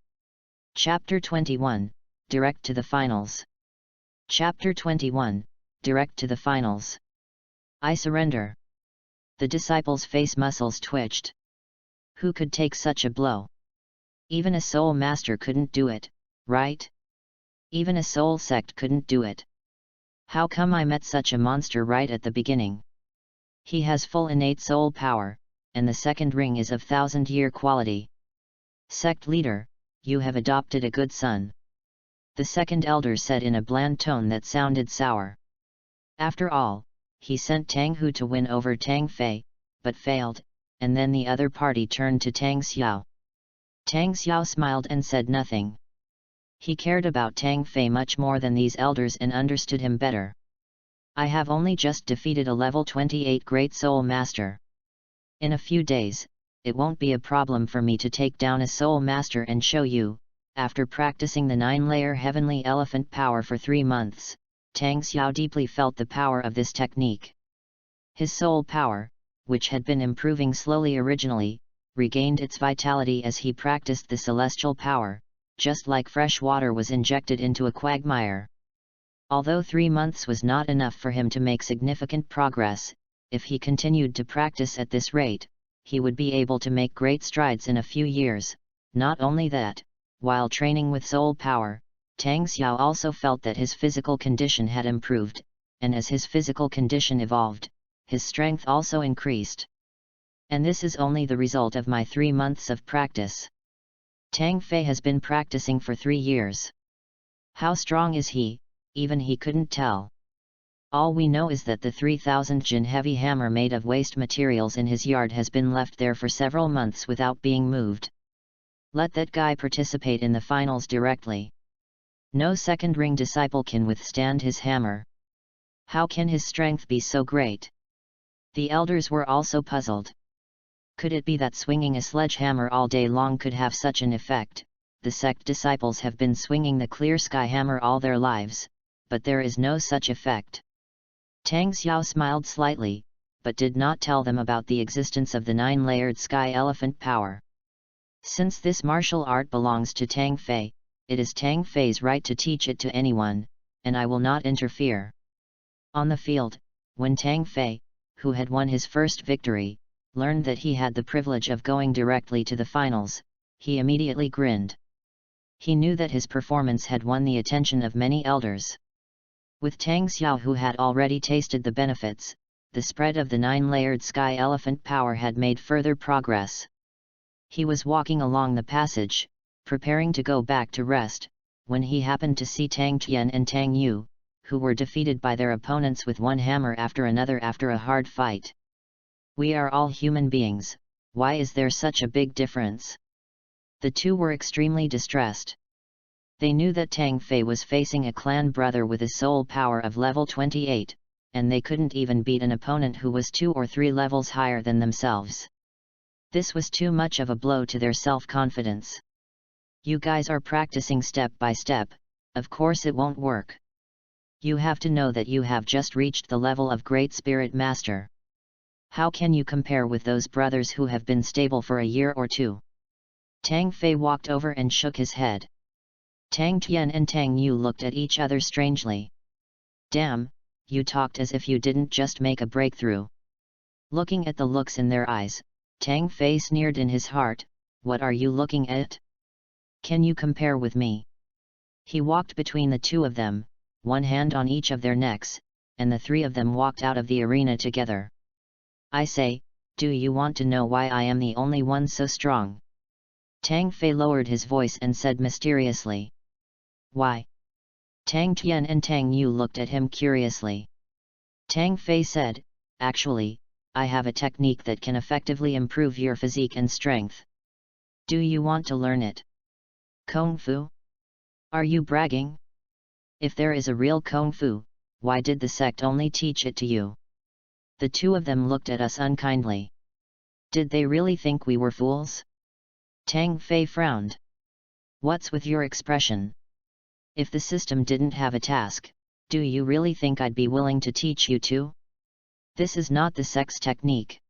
Chapter 21, Direct to the Finals. Chapter 21, Direct to the Finals. I surrender. The disciple's face muscles twitched. Who could take such a blow? Even a soul master couldn't do it, right? Even a soul sect couldn't do it. How come I met such a monster right at the beginning? He has full innate soul power, and the second ring is of 1000-year quality. Sect leader, you have adopted a good son. The second elder said in a bland tone that sounded sour. After all, he sent Tang Hu to win over Tang Fei, but failed, and then the other party turned to Tang Xiao. Tang Xiao smiled and said nothing. He cared about Tang Fei much more than these elders and understood him better. I have only just defeated a level 28 Great Soul Master. In a few days, it won't be a problem for me to take down a Soul Master and show you. After practicing the 9-layer Heavenly Elephant power for 3 months, Tang Xiao deeply felt the power of this technique. His soul power, which had been improving slowly originally, regained its vitality as he practiced the celestial power, just like fresh water was injected into a quagmire. Although 3 months was not enough for him to make significant progress, if he continued to practice at this rate, he would be able to make great strides in a few years. Not only that, while training with soul power, Tang Xiao also felt that his physical condition had improved, and as his physical condition evolved, his strength also increased. And this is only the result of my 3 months of practice. Tang Fei has been practicing for 3 years. How strong is he? Even he couldn't tell. All we know is that the 3,000 jin heavy hammer made of waste materials in his yard has been left there for several months without being moved. Let that guy participate in the finals directly. No second ring disciple can withstand his hammer. How can his strength be so great? The elders were also puzzled. Could it be that swinging a sledgehammer all day long could have such an effect? The sect disciples have been swinging the clear sky hammer all their lives, but there is no such effect. Tang Xiao smiled slightly, but did not tell them about the existence of the 9-layered sky elephant power. Since this martial art belongs to Tang Fei, it is Tang Fei's right to teach it to anyone, and I will not interfere. On the field, when Tang Fei, who had won his first victory, learned that he had the privilege of going directly to the finals, he immediately grinned. He knew that his performance had won the attention of many elders. With Tang Xiao, who had already tasted the benefits, the spread of the 9-layered sky elephant power had made further progress. He was walking along the passage, preparing to go back to rest, when he happened to see Tang Tian and Tang Yu, who were defeated by their opponents with one hammer after another after a hard fight. We are all human beings, why is there such a big difference? The two were extremely distressed. They knew that Tang Fei was facing a clan brother with a soul power of level 28, and they couldn't even beat an opponent who was 2 or 3 levels higher than themselves. This was too much of a blow to their self-confidence. You guys are practicing step by step, of course it won't work. You have to know that you have just reached the level of Great Spirit Master. How can you compare with those brothers who have been stable for a year or 2? Tang Fei walked over and shook his head. Tang Tian and Tang Yu looked at each other strangely. Damn, you talked as if you didn't just make a breakthrough. Looking at the looks in their eyes, Tang Fei sneered in his heart, what are you looking at? Can you compare with me? He walked between the two of them, one hand on each of their necks, and the 3 of them walked out of the arena together. I say, do you want to know why I am the only one so strong? Tang Fei lowered his voice and said mysteriously. Why? Tang Tian and Tang Yu looked at him curiously. Tang Fei said, actually, I have a technique that can effectively improve your physique and strength. Do you want to learn it? Kung Fu? Are you bragging? If there is a real Kung Fu, why did the sect only teach it to you? The 2 of them looked at us unkindly. Did they really think we were fools? Tang Fei frowned. What's with your expression? If the system didn't have a task, do you really think I'd be willing to teach you too? This is not the sect's technique.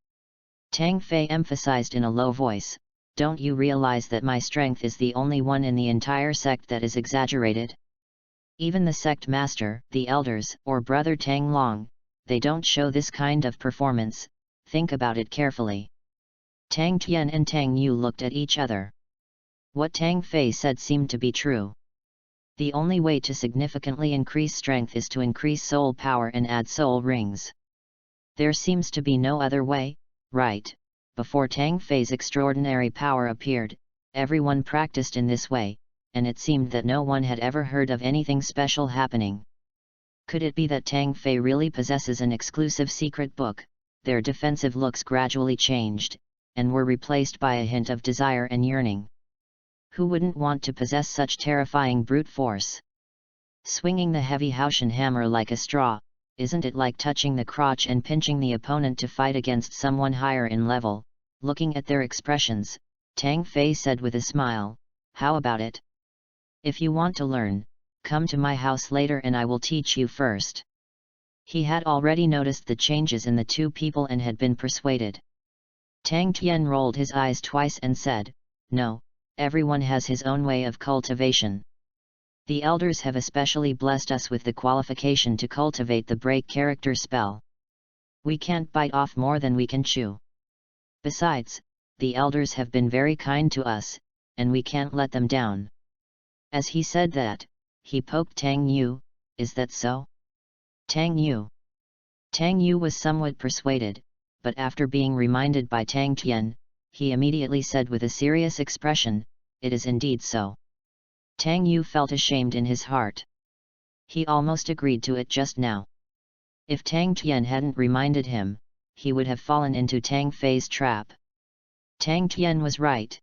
Tang Fei emphasized in a low voice, don't you realize that my strength is the only one in the entire sect that is exaggerated? Even the sect master, the elders, or brother Tang Long, they don't show this kind of performance, think about it carefully. Tang Tian and Tang Yu looked at each other. What Tang Fei said seemed to be true. The only way to significantly increase strength is to increase soul power and add soul rings. There seems to be no other way, right? Before Tang Fei's extraordinary power appeared, everyone practiced in this way, and it seemed that no one had ever heard of anything special happening. Could it be that Tang Fei really possesses an exclusive secret book? Their defensive looks gradually changed, and were replaced by a hint of desire and yearning. Who wouldn't want to possess such terrifying brute force? Swinging the heavy HAOTIAN hammer like a straw, isn't it like touching the crotch and pinching the opponent to fight against someone higher in level? Looking at their expressions, Tang Fei said with a smile, how about it? If you want to learn, come to my house later and I will teach you first. He had already noticed the changes in the two people and had been persuaded. Tang Tian rolled his eyes twice and said, "No, everyone has his own way of cultivation. The elders have especially blessed us with the qualification to cultivate the break character spell. We can't bite off more than we can chew. Besides, the elders have been very kind to us, and we can't let them down." As he said that, he poked Tang Yu. "Is that so?" Tang Yu was somewhat persuaded, but after being reminded by Tang Tian, he immediately said with a serious expression, "It is indeed so." Tang Yu felt ashamed in his heart. He almost agreed to it just now. If Tang Tian hadn't reminded him, he would have fallen into Tang Fei's trap. Tang Tian was right.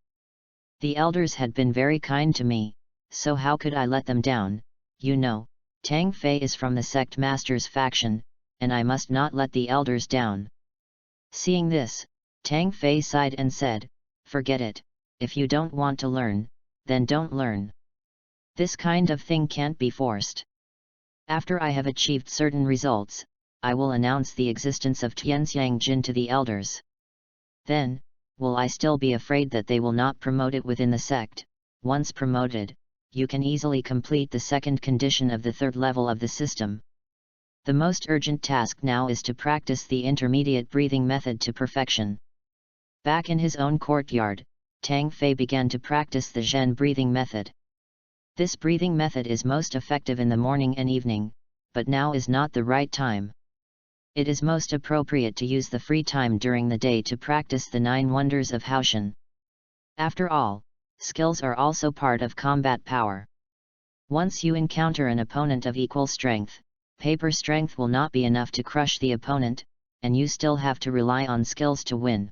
The elders had been very kind to me, so how could I let them down? You know, Tang Fei is from the sect master's faction, and I must not let the elders down. Seeing this, Tang Fei sighed and said, "Forget it, if you don't want to learn, then don't learn. This kind of thing can't be forced. After I have achieved certain results, I will announce the existence of Tianxiang Jin to the elders. Then, will I still be afraid that they will not promote it within the sect? Once promoted, you can easily complete the second condition of the third level of the system. The most urgent task now is to practice the intermediate breathing method to perfection." Back in his own courtyard, Tang Fei began to practice the Zhen breathing method. This breathing method is most effective in the morning and evening, but now is not the right time. It is most appropriate to use the free time during the day to practice the 9 wonders of HAOTIAN. After all, skills are also part of combat power. Once you encounter an opponent of equal strength, paper strength will not be enough to crush the opponent, and you still have to rely on skills to win.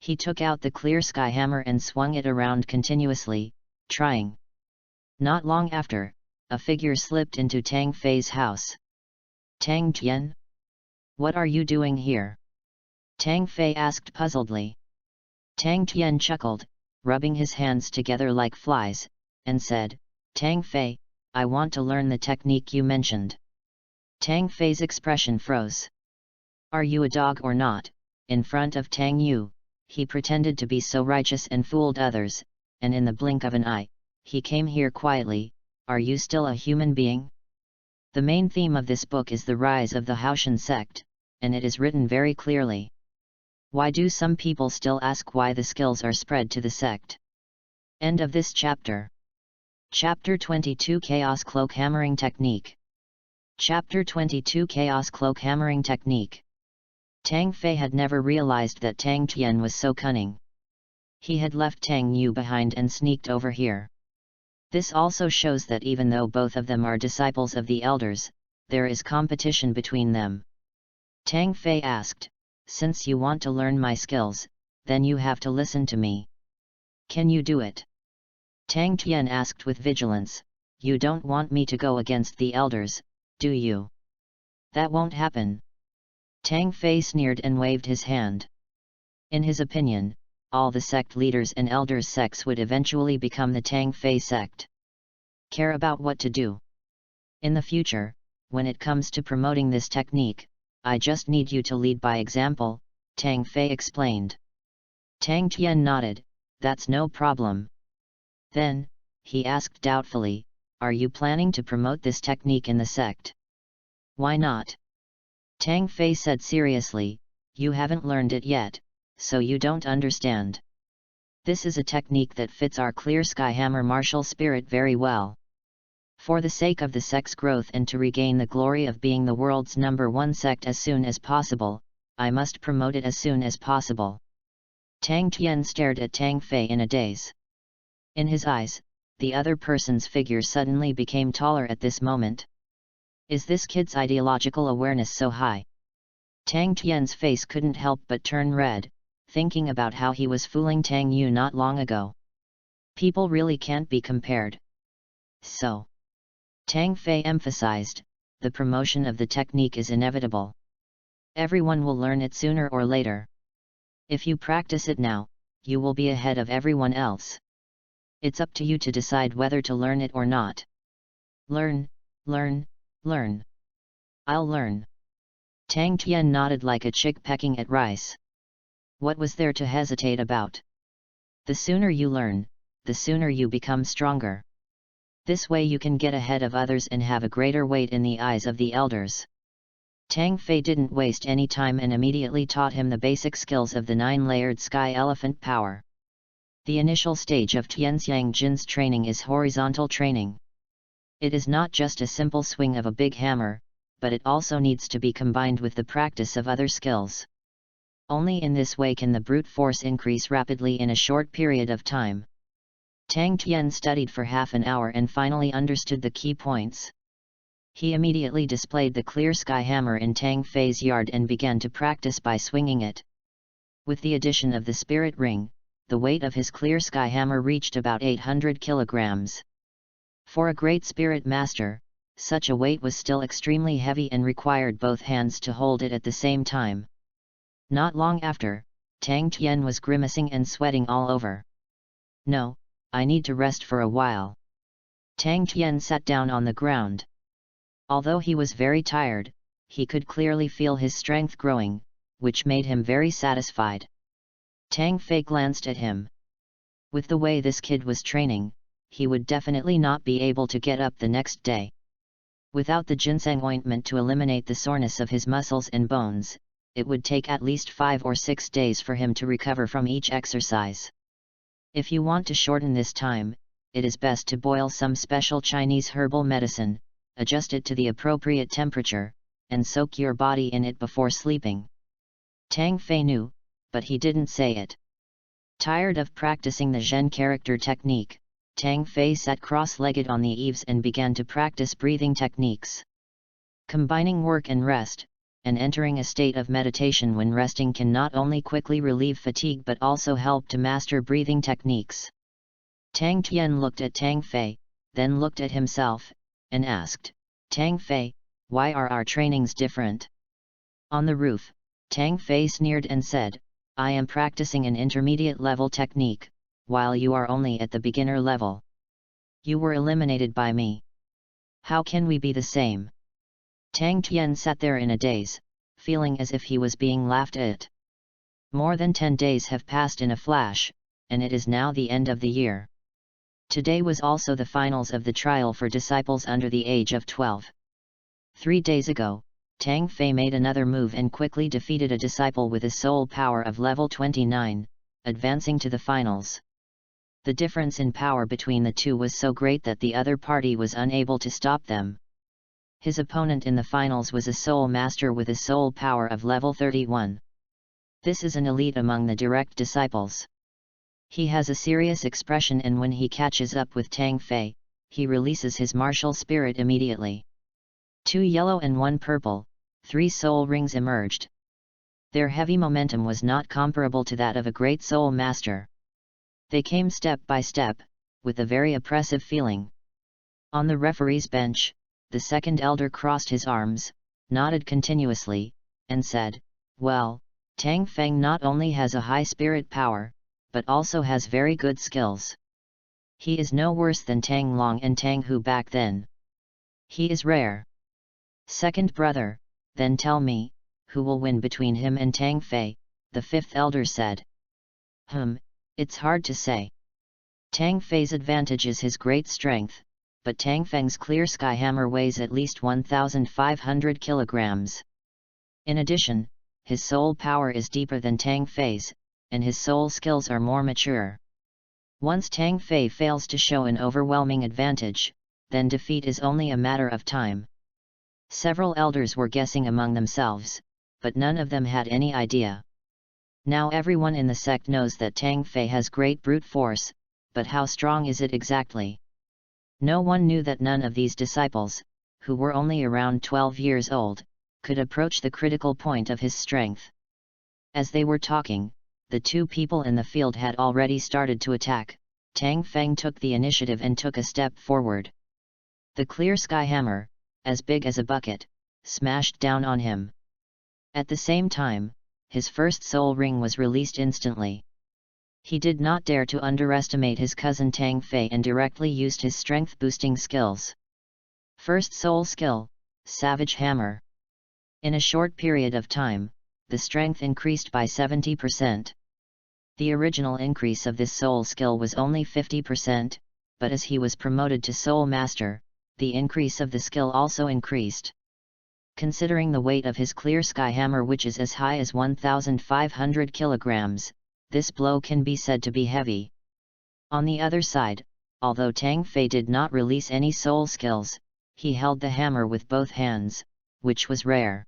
He took out the clear sky hammer and swung it around continuously, trying. Not long after, a figure slipped into Tang Fei's house. "Tang Tian? What are you doing here?" Tang Fei asked puzzledly. Tang Tian chuckled, rubbing his hands together like flies, and said, "Tang Fei, I want to learn the technique you mentioned." Tang Fei's expression froze. "Are you a dog or not?" In front of Tang Yu, he pretended to be so righteous and fooled others, and in the blink of an eye, he came here quietly. "Are you still a human being?" The main theme of this book is the rise of the HAOTIAN sect, and it is written very clearly. Why do some people still ask why the skills are spread to the sect? End of this chapter. Chapter 22 Chaos Cloak Hammering Technique. Chapter 22 Chaos Cloak Hammering Technique. Tang Fei had never realized that Tang Tian was so cunning. He had left Tang Yu behind and sneaked over here. This also shows that even though both of them are disciples of the elders, there is competition between them. Tang Fei asked, "Since you want to learn my skills, then you have to listen to me. Can you do it?" Tang Tian asked with vigilance, "You don't want me to go against the elders, do you?" "That won't happen." Tang Fei sneered and waved his hand. In his opinion, all the sect leaders and elders' sects would eventually become the Tang Fei sect. Care about what to do. In the future, when it comes to promoting this technique, I just need you to lead by example, Tang Fei explained. Tang Tian nodded, "That's no problem." Then, he asked doubtfully, "Are you planning to promote this technique in the sect?" "Why not?" Tang Fei said seriously, "You haven't learned it yet, so you don't understand. This is a technique that fits our clear sky hammer martial spirit very well. For the sake of the sect's growth and to regain the glory of being the world's #1 sect as soon as possible, I must promote it as soon as possible." Tang Tian stared at Tang Fei in a daze. In his eyes, the other person's figure suddenly became taller at this moment. Is this kid's ideological awareness so high? Tang Tian's face couldn't help but turn red, thinking about how he was fooling Tang Yu not long ago. People really can't be compared. So, Tang Fei emphasized, the promotion of the technique is inevitable. Everyone will learn it sooner or later. If you practice it now, you will be ahead of everyone else. It's up to you to decide whether to learn it or not. Learn, learn, learn. I'll learn. Tang Tian nodded like a chick pecking at rice. What was there to hesitate about? The sooner you learn, the sooner you become stronger. This way you can get ahead of others and have a greater weight in the eyes of the elders. Tang Fei didn't waste any time and immediately taught him the basic skills of the 9-layered sky elephant power. The initial stage of Tianxiang Jin's training is horizontal training. It is not just a simple swing of a big hammer, but it also needs to be combined with the practice of other skills. Only in this way can the brute force increase rapidly in a short period of time. Tang Tian studied for half an hour and finally understood the key points. He immediately displayed the clear sky hammer in Tang Fei's yard and began to practice by swinging it. With the addition of the spirit ring, the weight of his clear sky hammer reached about 800 kilograms. For a great spirit master, such a weight was still extremely heavy and required both hands to hold it at the same time. Not long after, Tang Tian was grimacing and sweating all over. No, I need to rest for a while. Tang Tian sat down on the ground. Although he was very tired, he could clearly feel his strength growing, which made him very satisfied. Tang Fei glanced at him. With the way this kid was training, he would definitely not be able to get up the next day. Without the ginseng ointment to eliminate the soreness of his muscles and bones, it would take at least 5 or 6 days for him to recover from each exercise. If you want to shorten this time, it is best to boil some special Chinese herbal medicine, adjust it to the appropriate temperature, and soak your body in it before sleeping. Tang Fei knew, but he didn't say it. Tired of practicing the Zhen character technique, Tang Fei sat cross-legged on the eaves and began to practice breathing techniques. Combining work and rest, and entering a state of meditation when resting can not only quickly relieve fatigue but also help to master breathing techniques. Tang Tian looked at Tang Fei, then looked at himself, and asked, Tang Fei, why are our trainings different? On the roof, Tang Fei sneered and said, I am practicing an intermediate level technique, while you are only at the beginner level. You were eliminated by me. How can we be the same? Tang Tian sat there in a daze, feeling as if he was being laughed at. More than 10 days have passed in a flash, and it is now the end of the year. Today was also the finals of the trial for disciples under the age of 12. 3 days ago, Tang Fei made another move and quickly defeated a disciple with a soul power of level 29, advancing to the finals. The difference in power between the two was so great that the other party was unable to stop them. His opponent in the finals was a soul master with a soul power of level 31. This is an elite among the direct disciples. He has a serious expression and when he catches up with Tang Fei, he releases his martial spirit immediately. 2 yellow and 1 purple, 3 soul rings emerged. Their heavy momentum was not comparable to that of a great soul master. They came step by step, with a very oppressive feeling. On the referee's bench, the second elder crossed his arms, nodded continuously, and said, well, Tang Feng not only has a high spirit power, but also has very good skills. He is no worse than Tang Long and Tang Hu back then. He is rare. Second brother, then tell me, who will win between him and Tang Fei, the fifth elder said. It's hard to say. Tang Fei's advantage is his great strength, but Tang Feng's clear sky hammer weighs at least 1,500 kilograms. In addition, his soul power is deeper than Tang Fei's, and his soul skills are more mature. Once Tang Fei fails to show an overwhelming advantage, then defeat is only a matter of time. Several elders were guessing among themselves, but none of them had any idea. Now everyone in the sect knows that Tang Fei has great brute force, but how strong is it exactly? No one knew that none of these disciples, who were only around 12 years old, could approach the critical point of his strength. As they were talking, the 2 people in the field had already started to attack. Tang Feng took the initiative and took a step forward. The clear sky hammer, as big as a bucket, smashed down on him. At the same time, his first soul ring was released instantly. He did not dare to underestimate his cousin Tang Fei and directly used his strength-boosting skills. First soul skill, Savage Hammer. In a short period of time, the strength increased by 70%. The original increase of this soul skill was only 50%, but as he was promoted to Soul Master, the increase of the skill also increased. Considering the weight of his clear sky hammer, which is as high as 1,500 kilograms, this blow can be said to be heavy. On the other side, although Tang Fei did not release any soul skills, he held the hammer with both hands, which was rare.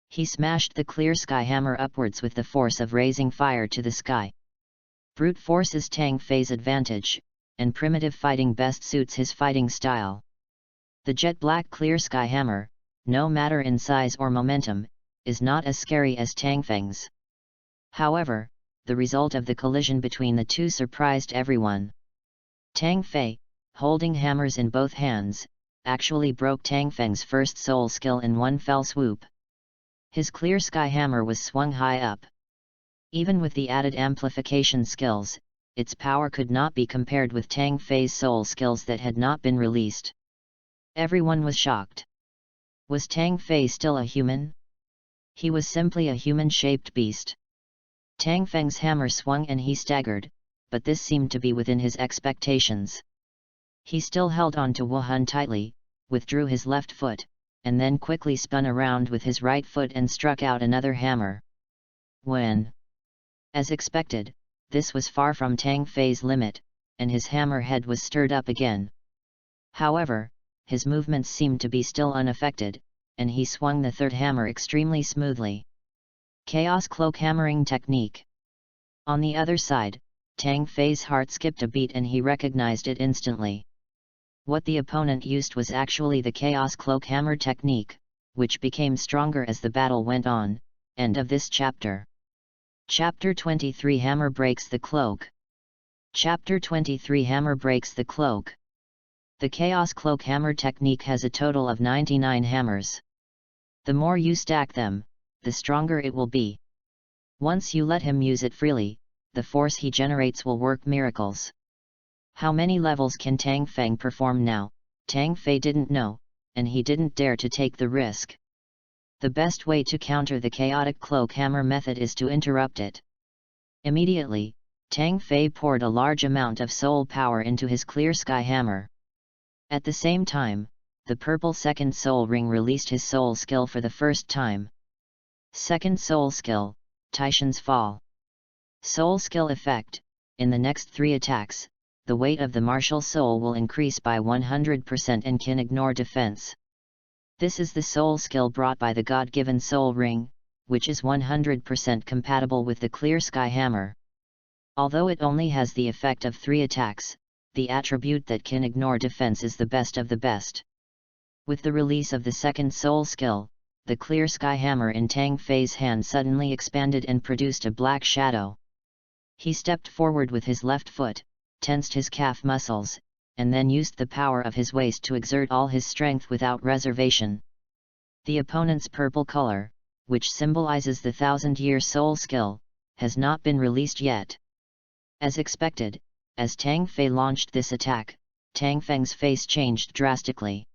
He smashed the clear sky hammer upwards with the force of raising fire to the sky. Brute force is Tang Fei's advantage, and primitive fighting best suits his fighting style. The jet black clear sky hammer, no matter in size or momentum, is not as scary as Tang Fei's. However, the result of the collision between the two surprised everyone. Tang Fei, holding hammers in both hands, actually broke Tang Fei's first soul skill in one fell swoop. His clear sky hammer was swung high up. Even with the added amplification skills, its power could not be compared with Tang Fei's soul skills that had not been released. Everyone was shocked. Was Tang Fei still a human? He was simply a human-shaped beast. Tang Fei's hammer swung and he staggered, but this seemed to be within his expectations. He still held on to Wuhan tightly, withdrew his left foot, and then quickly spun around with his right foot and struck out another hammer. When, as expected, this was far from Tang Fei's limit, and his hammer head was stirred up again. However, his movements seemed to be still unaffected, and he swung the third hammer extremely smoothly. Chaos Cloak Hammering Technique. On the other side, Tang Fei's heart skipped a beat and he recognized it instantly. What the opponent used was actually the Chaos Cloak Hammer technique, which became stronger as the battle went on. End of this chapter. Chapter 23 Hammer Breaks the Cloak. Chapter 23 Hammer Breaks the Cloak. The Chaos Cloak Hammer technique has a total of 99 hammers. The more you stack them, the stronger it will be. Once you let him use it freely, the force he generates will work miracles. How many levels can Tang Fei perform now? Tang Fei didn't know, and he didn't dare to take the risk. The best way to counter the chaotic cloak hammer method is to interrupt it. Immediately, Tang Fei poured a large amount of soul power into his clear sky hammer. At the same time, the purple second soul ring released his soul skill for the first time. Second soul skill, Taishan's Fall. Soul skill effect: in the next 3 attacks, the weight of the martial soul will increase by 100% and can ignore defense. This is the soul skill brought by the God-given soul ring, which is 100% compatible with the clear sky hammer. Although it only has the effect of 3 attacks, the attribute that can ignore defense is the best of the best. With the release of the second soul skill, the clear sky hammer in Tang Fei's hand suddenly expanded and produced a black shadow. He stepped forward with his left foot, tensed his calf muscles, and then used the power of his waist to exert all his strength without reservation. The opponent's purple color, which symbolizes the 1000-year soul skill, has not been released yet. As expected, as Tang Fei launched this attack, Tang Fei's face changed drastically.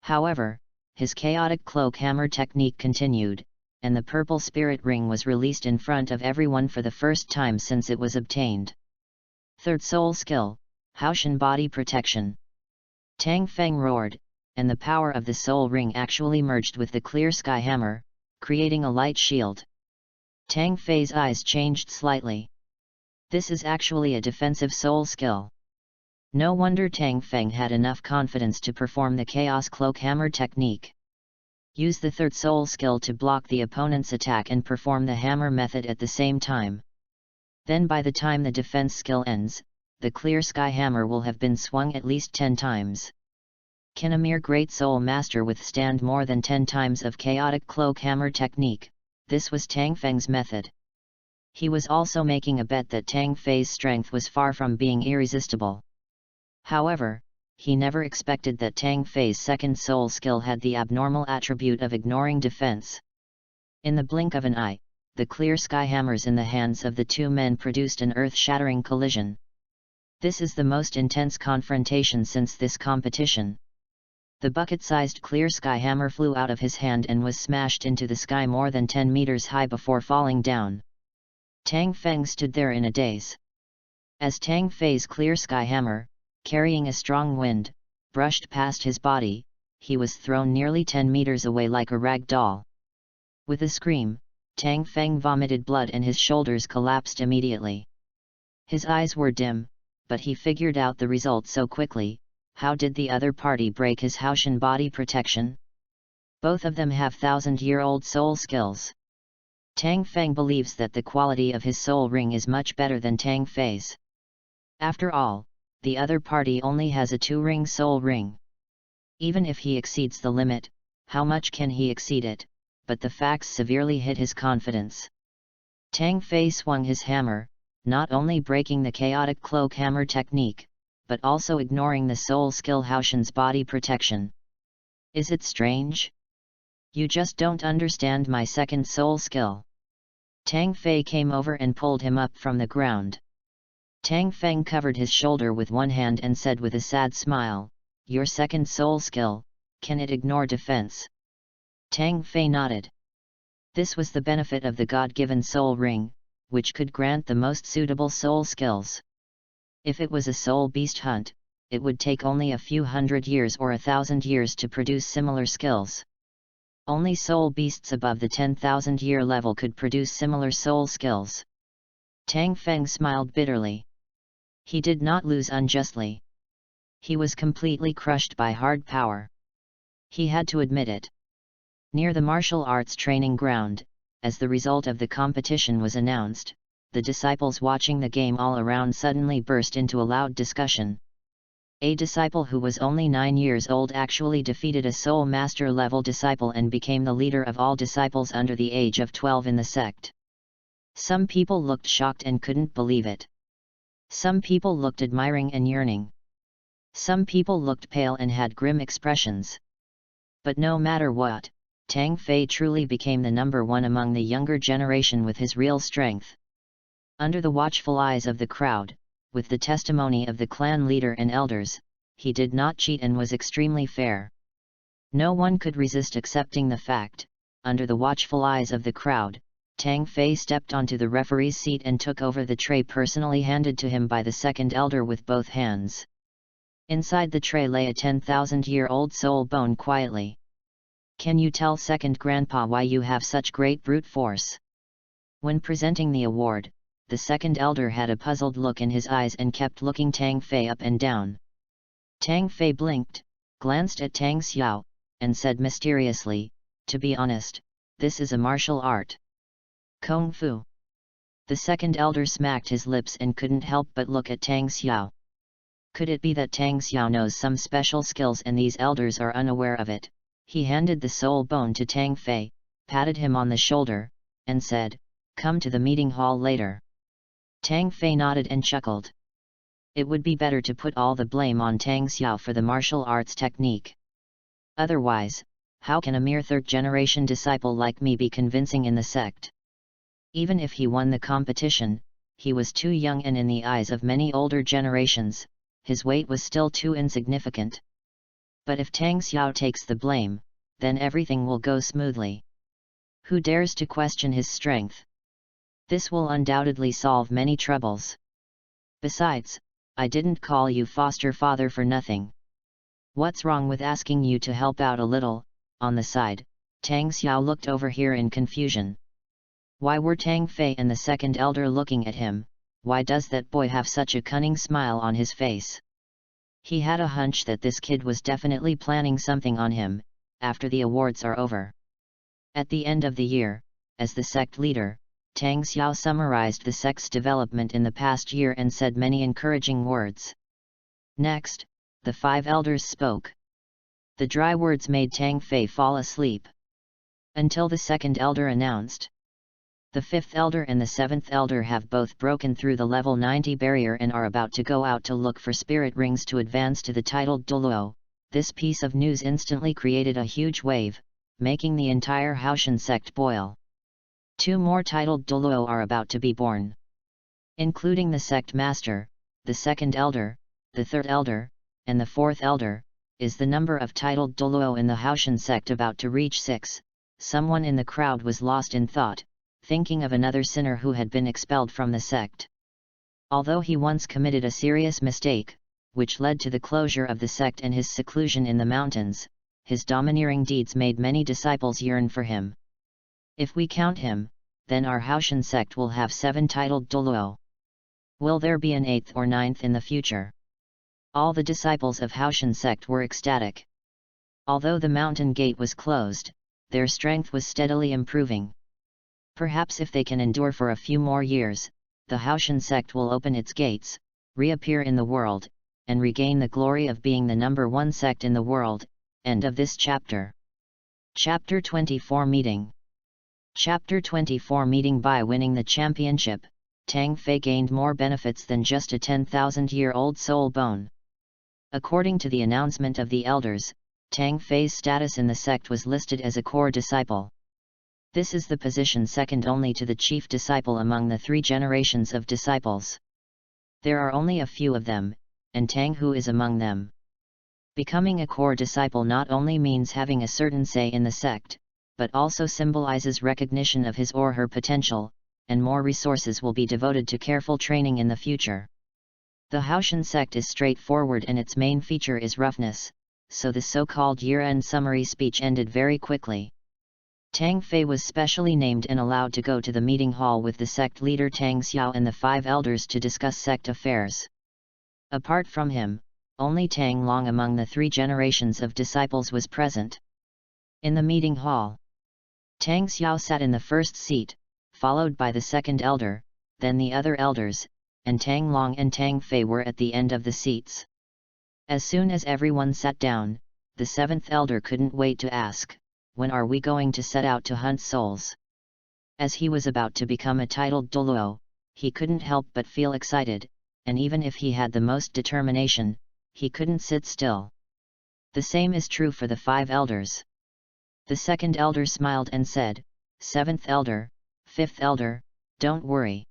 However, his chaotic cloak hammer technique continued, and the purple spirit ring was released in front of everyone for the first time since it was obtained. Third soul skill, HAOTIAN Body Protection. Tang Fei roared, and the power of the soul ring actually merged with the clear sky hammer, creating a light shield. Tang Fei's eyes changed slightly. This is actually a defensive soul skill. No wonder Tang Fei had enough confidence to perform the Chaos Cloak Hammer technique. Use the third soul skill to block the opponent's attack and perform the hammer method at the same time. Then by the time the defense skill ends, the clear sky hammer will have been swung at least 10 times. Can a mere great soul master withstand more than 10 times of chaotic cloak hammer technique? This was Tang Fei's method. He was also making a bet that Tang Fei's strength was far from being irresistible. However, he never expected that Tang Fei's second soul skill had the abnormal attribute of ignoring defense. In the blink of an eye, the clear sky hammers in the hands of the two men produced an earth-shattering collision. This is the most intense confrontation since this competition. The bucket-sized clear sky hammer flew out of his hand and was smashed into the sky more than 10 meters high before falling down. Tang Feng stood there in a daze. As Tang Fei's clear sky hammer, carrying a strong wind, brushed past his body, he was thrown nearly 10 meters away like a rag doll. With a scream, Tang Feng vomited blood and his shoulders collapsed immediately. His eyes were dim, but he figured out the result so quickly. How did the other party break his HAOTIAN body protection? Both of them have 1,000-year-old soul skills. Tang Feng believes that the quality of his soul ring is much better than Tang Fei's. After all, the other party only has a 2-ring soul ring. Even if he exceeds the limit, how much can he exceed it? But the facts severely hit his confidence. Tang Fei swung his hammer, not only breaking the chaotic cloak hammer technique, but also ignoring the soul skill HAOTIAN's body protection. Is it strange? You just don't understand my second soul skill. Tang Fei came over and pulled him up from the ground. Tang Feng covered his shoulder with one hand and said with a sad smile, "Your second soul skill, can it ignore defense?" Tang Fei nodded. This was the benefit of the God-given soul ring, which could grant the most suitable soul skills. If it was a soul beast hunt, it would take only a few hundred years or 1,000 years to produce similar skills. Only soul beasts above the 10,000-year level could produce similar soul skills. Tang Feng smiled bitterly. He did not lose unjustly. He was completely crushed by hard power. He had to admit it. Near the martial arts training ground, as the result of the competition was announced, the disciples watching the game all around suddenly burst into a loud discussion. A disciple who was only 9 years old actually defeated a Soul Master level disciple and became the leader of all disciples under the age of 12 in the sect. Some people looked shocked and couldn't believe it. Some people looked admiring and yearning. Some people looked pale and had grim expressions. But no matter what, Tang Fei truly became the number one among the younger generation with his real strength. Under the watchful eyes of the crowd, with the testimony of the clan leader and elders, he did not cheat and was extremely fair. No one could resist accepting the fact. Under the watchful eyes of the crowd, Tang Fei stepped onto the referee's seat and took over the tray personally handed to him by the second elder with both hands. Inside the tray lay a 10,000-year-old soul bone quietly. "Can you tell second grandpa why you have such great brute force?" When presenting the award, the second elder had a puzzled look in his eyes and kept looking Tang Fei up and down. Tang Fei blinked, glanced at Tang Xiao, and said mysteriously, "To be honest, this is a martial art. Kung Fu." The second elder smacked his lips and couldn't help but look at Tang Xiao. Could it be that Tang Xiao knows some special skills and these elders are unaware of it? He handed the soul bone to Tang Fei, patted him on the shoulder, and said, "Come to the meeting hall later." Tang Fei nodded and chuckled. It would be better to put all the blame on Tang Xiao for the martial arts technique. Otherwise, how can a mere third-generation disciple like me be convincing in the sect? Even if he won the competition, he was too young and in the eyes of many older generations, his weight was still too insignificant. But if Tang Xiao takes the blame, then everything will go smoothly. Who dares to question his strength? This will undoubtedly solve many troubles. Besides, I didn't call you foster father for nothing. What's wrong with asking you to help out a little?" On the side, Tang Xiao looked over here in confusion. Why were Tang Fei and the second elder looking at him? Why does that boy have such a cunning smile on his face? He had a hunch that this kid was definitely planning something on him, after the awards are over. At the end of the year, as the sect leader, Tang Xiao summarized the sect's development in the past year and said many encouraging words. Next, the 5 elders spoke. The dry words made Tang Fei fall asleep. Until the second elder announced. The 5th elder and the 7th elder have both broken through the level 90 barrier and are about to go out to look for spirit rings to advance to the titled Douluo. This piece of news instantly created a huge wave, making the entire HAOTIAN sect boil. 2 more titled Douluo are about to be born. Including the sect master, the second elder, the 3rd elder, and the 4th elder, is the number of titled Douluo in the HAOTIAN sect about to reach 6? Someone in the crowd was lost in thought, thinking of another sinner who had been expelled from the sect. Although he once committed a serious mistake, which led to the closure of the sect and his seclusion in the mountains, his domineering deeds made many disciples yearn for him. If we count him, then our HAOTIAN sect will have 7 titled Douluo. Will there be an 8th or 9th in the future? All the disciples of HAOTIAN sect were ecstatic. Although the mountain gate was closed, their strength was steadily improving. Perhaps if they can endure for a few more years, the HAOTIAN sect will open its gates, reappear in the world, and regain the glory of being the number 1 sect in the world. End of this chapter. Chapter 24 Meeting. Chapter 24 Meeting. By winning the championship, Tang Fei gained more benefits than just a 10,000-year-old soul bone. According to the announcement of the elders, Tang Fei's status in the sect was listed as a core disciple. This is the position second only to the chief disciple among the 3 generations of disciples. There are only a few of them, and Tang Hu is among them. Becoming a core disciple not only means having a certain say in the sect, but also symbolizes recognition of his or her potential, and more resources will be devoted to careful training in the future. The HAOTIAN sect is straightforward and its main feature is roughness, so the so-called year-end summary speech ended very quickly. Tang Fei was specially named and allowed to go to the meeting hall with the sect leader Tang Xiao and the 5 elders to discuss sect affairs. Apart from him, only Tang Long among the 3 generations of disciples was present. In the meeting hall, Tang Xiao sat in the first seat, followed by the second elder, then the other elders, and Tang Long and Tang Fei were at the end of the seats. As soon as everyone sat down, the 7th elder couldn't wait to ask, "When are we going to set out to hunt souls?" As he was about to become a titled Douluo, he couldn't help but feel excited, and even if he had the most determination, he couldn't sit still. The same is true for the 5 elders. The second elder smiled and said, "7th elder, 5th elder, don't worry.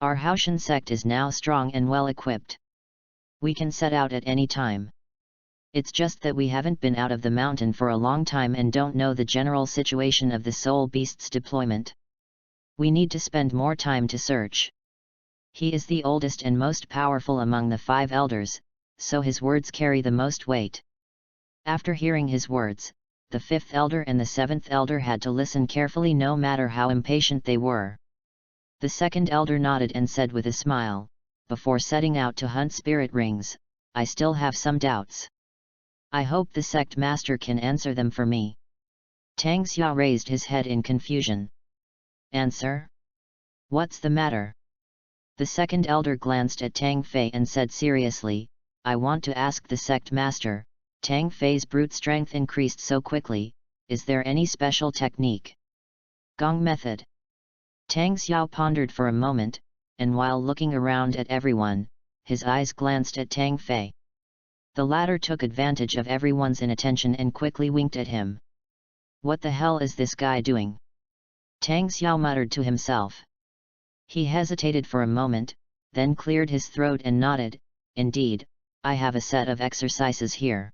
Our HAOTIAN sect is now strong and well equipped. We can set out at any time. It's just that we haven't been out of the mountain for a long time and don't know the general situation of the soul beast's deployment. We need to spend more time to search." He is the oldest and most powerful among the 5 elders, so his words carry the most weight. After hearing his words, the 5th elder and the 7th elder had to listen carefully no matter how impatient they were. The second elder nodded and said with a smile, "Before setting out to hunt spirit rings, I still have some doubts. I hope the sect master can answer them for me." Tang Xiao raised his head in confusion. "Answer? What's the matter?" The second elder glanced at Tang Fei and said seriously, "I want to ask the sect master, Tang Fei's brute strength increased so quickly, is there any special technique? Gong method?" Tang Xiao pondered for a moment, and while looking around at everyone, his eyes glanced at Tang Fei. The latter took advantage of everyone's inattention and quickly winked at him. "What the hell is this guy doing?" Tang Xiao muttered to himself. He hesitated for a moment, then cleared his throat and nodded, "Indeed, I have a set of exercises here.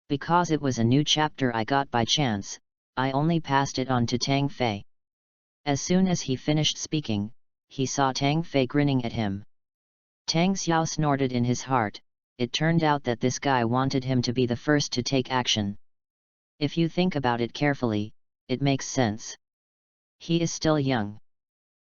Because it was a new chapter I got by chance, I only passed it on to Tang Fei." As soon as he finished speaking, he saw Tang Fei grinning at him. Tang Xiao snorted in his heart. It turned out that this guy wanted him to be the first to take action. If you think about it carefully, it makes sense. He is still young.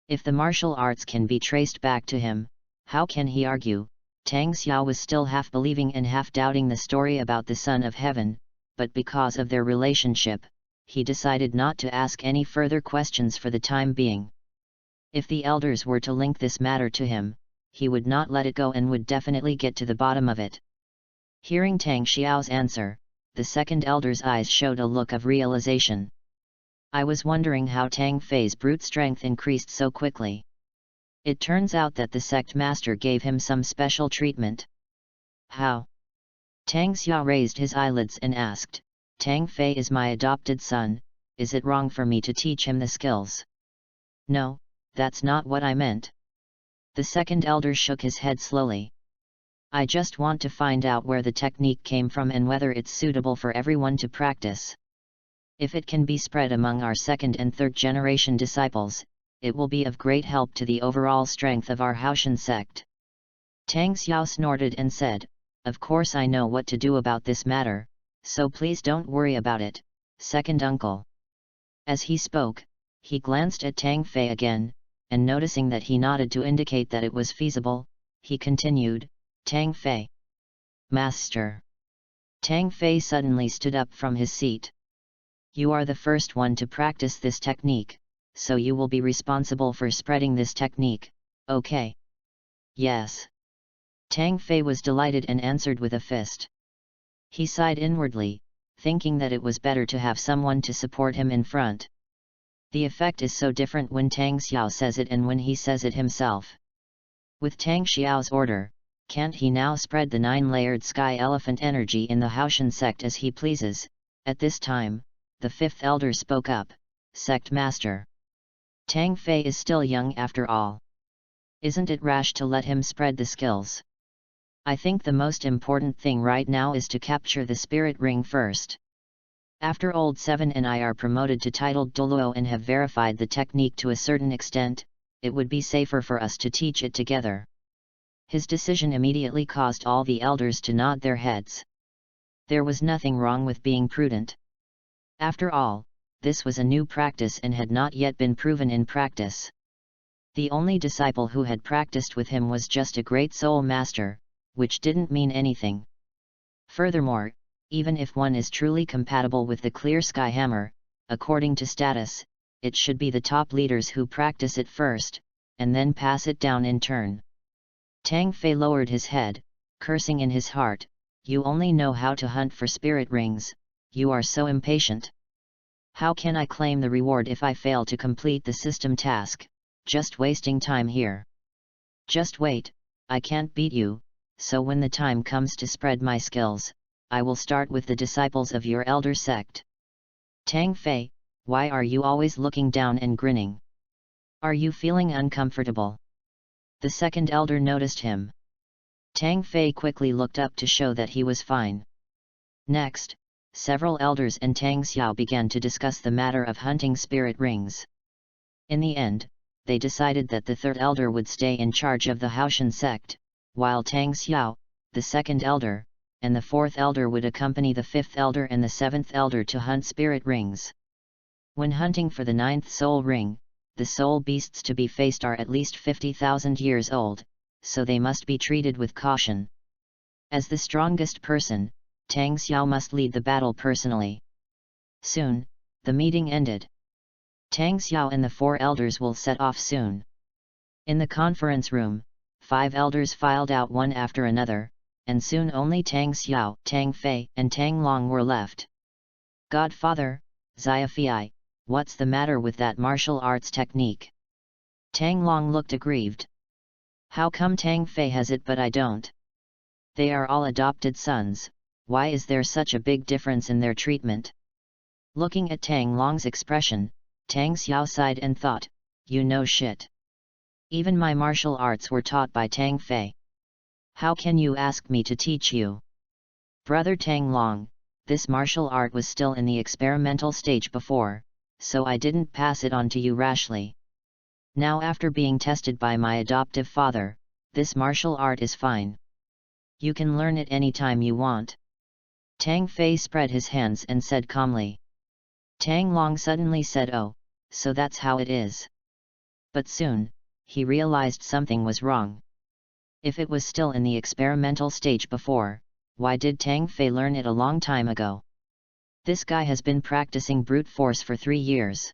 If the martial arts can be traced back to him, how can he argue? Tang Xiao was still half believing and half doubting the story about the Son of Heaven, but because of their relationship, he decided not to ask any further questions for the time being. If the elders were to link this matter to him, he would not let it go and would definitely get to the bottom of it. Hearing Tang Xiao's answer, the second elder's eyes showed a look of realization. "I was wondering how Tang Fei's brute strength increased so quickly. It turns out that the sect master gave him some special treatment." "How?" Tang Xiao raised his eyelids and asked, "Tang Fei is my adopted son, is it wrong for me to teach him the skills?" "No, that's not what I meant." The second elder shook his head slowly. I just want to find out where the technique came from and whether it's suitable for everyone to practice. If it can be spread among our second and third generation disciples, it will be of great help to the overall strength of our HAOTIAN sect. Tang Xiao snorted and said, "Of course I know what to do about this matter, so please don't worry about it, second uncle." As he spoke, he glanced at Tang Fei again, and noticing that he nodded to indicate that it was feasible, he continued, "Tang Fei." "Master." Tang Fei suddenly stood up from his seat. "You are the first one to practice this technique, so you will be responsible for spreading this technique, okay?" "Yes." Tang Fei was delighted and answered with a fist. He sighed inwardly, thinking that it was better to have someone to support him in front. The effect is so different when Tang Xiao says it and when he says it himself. With Tang Xiao's order, can't he now spread the 9-layered sky elephant energy in the HAOTIAN sect as he pleases? At this time, the fifth elder spoke up, "Sect Master. Tang Fei is still young after all. Isn't it rash to let him spread the skills? I think the most important thing right now is to capture the spirit ring first. After Old 7 and I are promoted to titled Douluo and have verified the technique to a certain extent, it would be safer for us to teach it together." His decision immediately caused all the elders to nod their heads. There was nothing wrong with being prudent. After all, this was a new practice and had not yet been proven in practice. The only disciple who had practiced with him was just a great soul master, which didn't mean anything. Furthermore, even if one is truly compatible with the clear sky hammer, according to status, it should be the top leaders who practice it first, and then pass it down in turn. Tang Fei lowered his head, cursing in his heart, "You only know how to hunt for spirit rings, you are so impatient. How can I claim the reward if I fail to complete the system task? Just wasting time here. Just wait, I can't beat you, so when the time comes to spread my skills, I will start with the disciples of your elder sect." "Tang Fei, why are you always looking down and grinning? Are you feeling uncomfortable?" The second elder noticed him. Tang Fei quickly looked up to show that he was fine. Next, several elders and Tang Xiao began to discuss the matter of hunting spirit rings. In the end, they decided that the third elder would stay in charge of the HAOTIAN sect, while Tang Xiao, the second elder, and the fourth elder would accompany the fifth elder and the seventh elder to hunt spirit rings. When hunting for the 9th soul ring, the soul beasts to be faced are at least 50,000 years old, so they must be treated with caution. As the strongest person, Tang Xiao must lead the battle personally. Soon, the meeting ended. Tang Xiao and the 4 elders will set off soon. In the conference room, 5 elders filed out one after another, and soon only Tang Xiao, Tang Fei, and Tang Long were left. "Godfather, Xiafei, what's the matter with that martial arts technique?" Tang Long looked aggrieved. "How come Tang Fei has it but I don't? They are all adopted sons, why is there such a big difference in their treatment?" Looking at Tang Long's expression, Tang Xiao sighed and thought, "You know shit. Even my martial arts were taught by Tang Fei. How can you ask me to teach you? Brother Tang Long, this martial art was still in the experimental stage before, so I didn't pass it on to you rashly. Now after being tested by my adoptive father, this martial art is fine. You can learn it any time you want." Tang Fei spread his hands and said calmly. Tang Long suddenly said, "Oh, so that's how it is." But soon, he realized something was wrong. If it was still in the experimental stage before, why did Tang Fei learn it a long time ago? This guy has been practicing brute force for 3 years.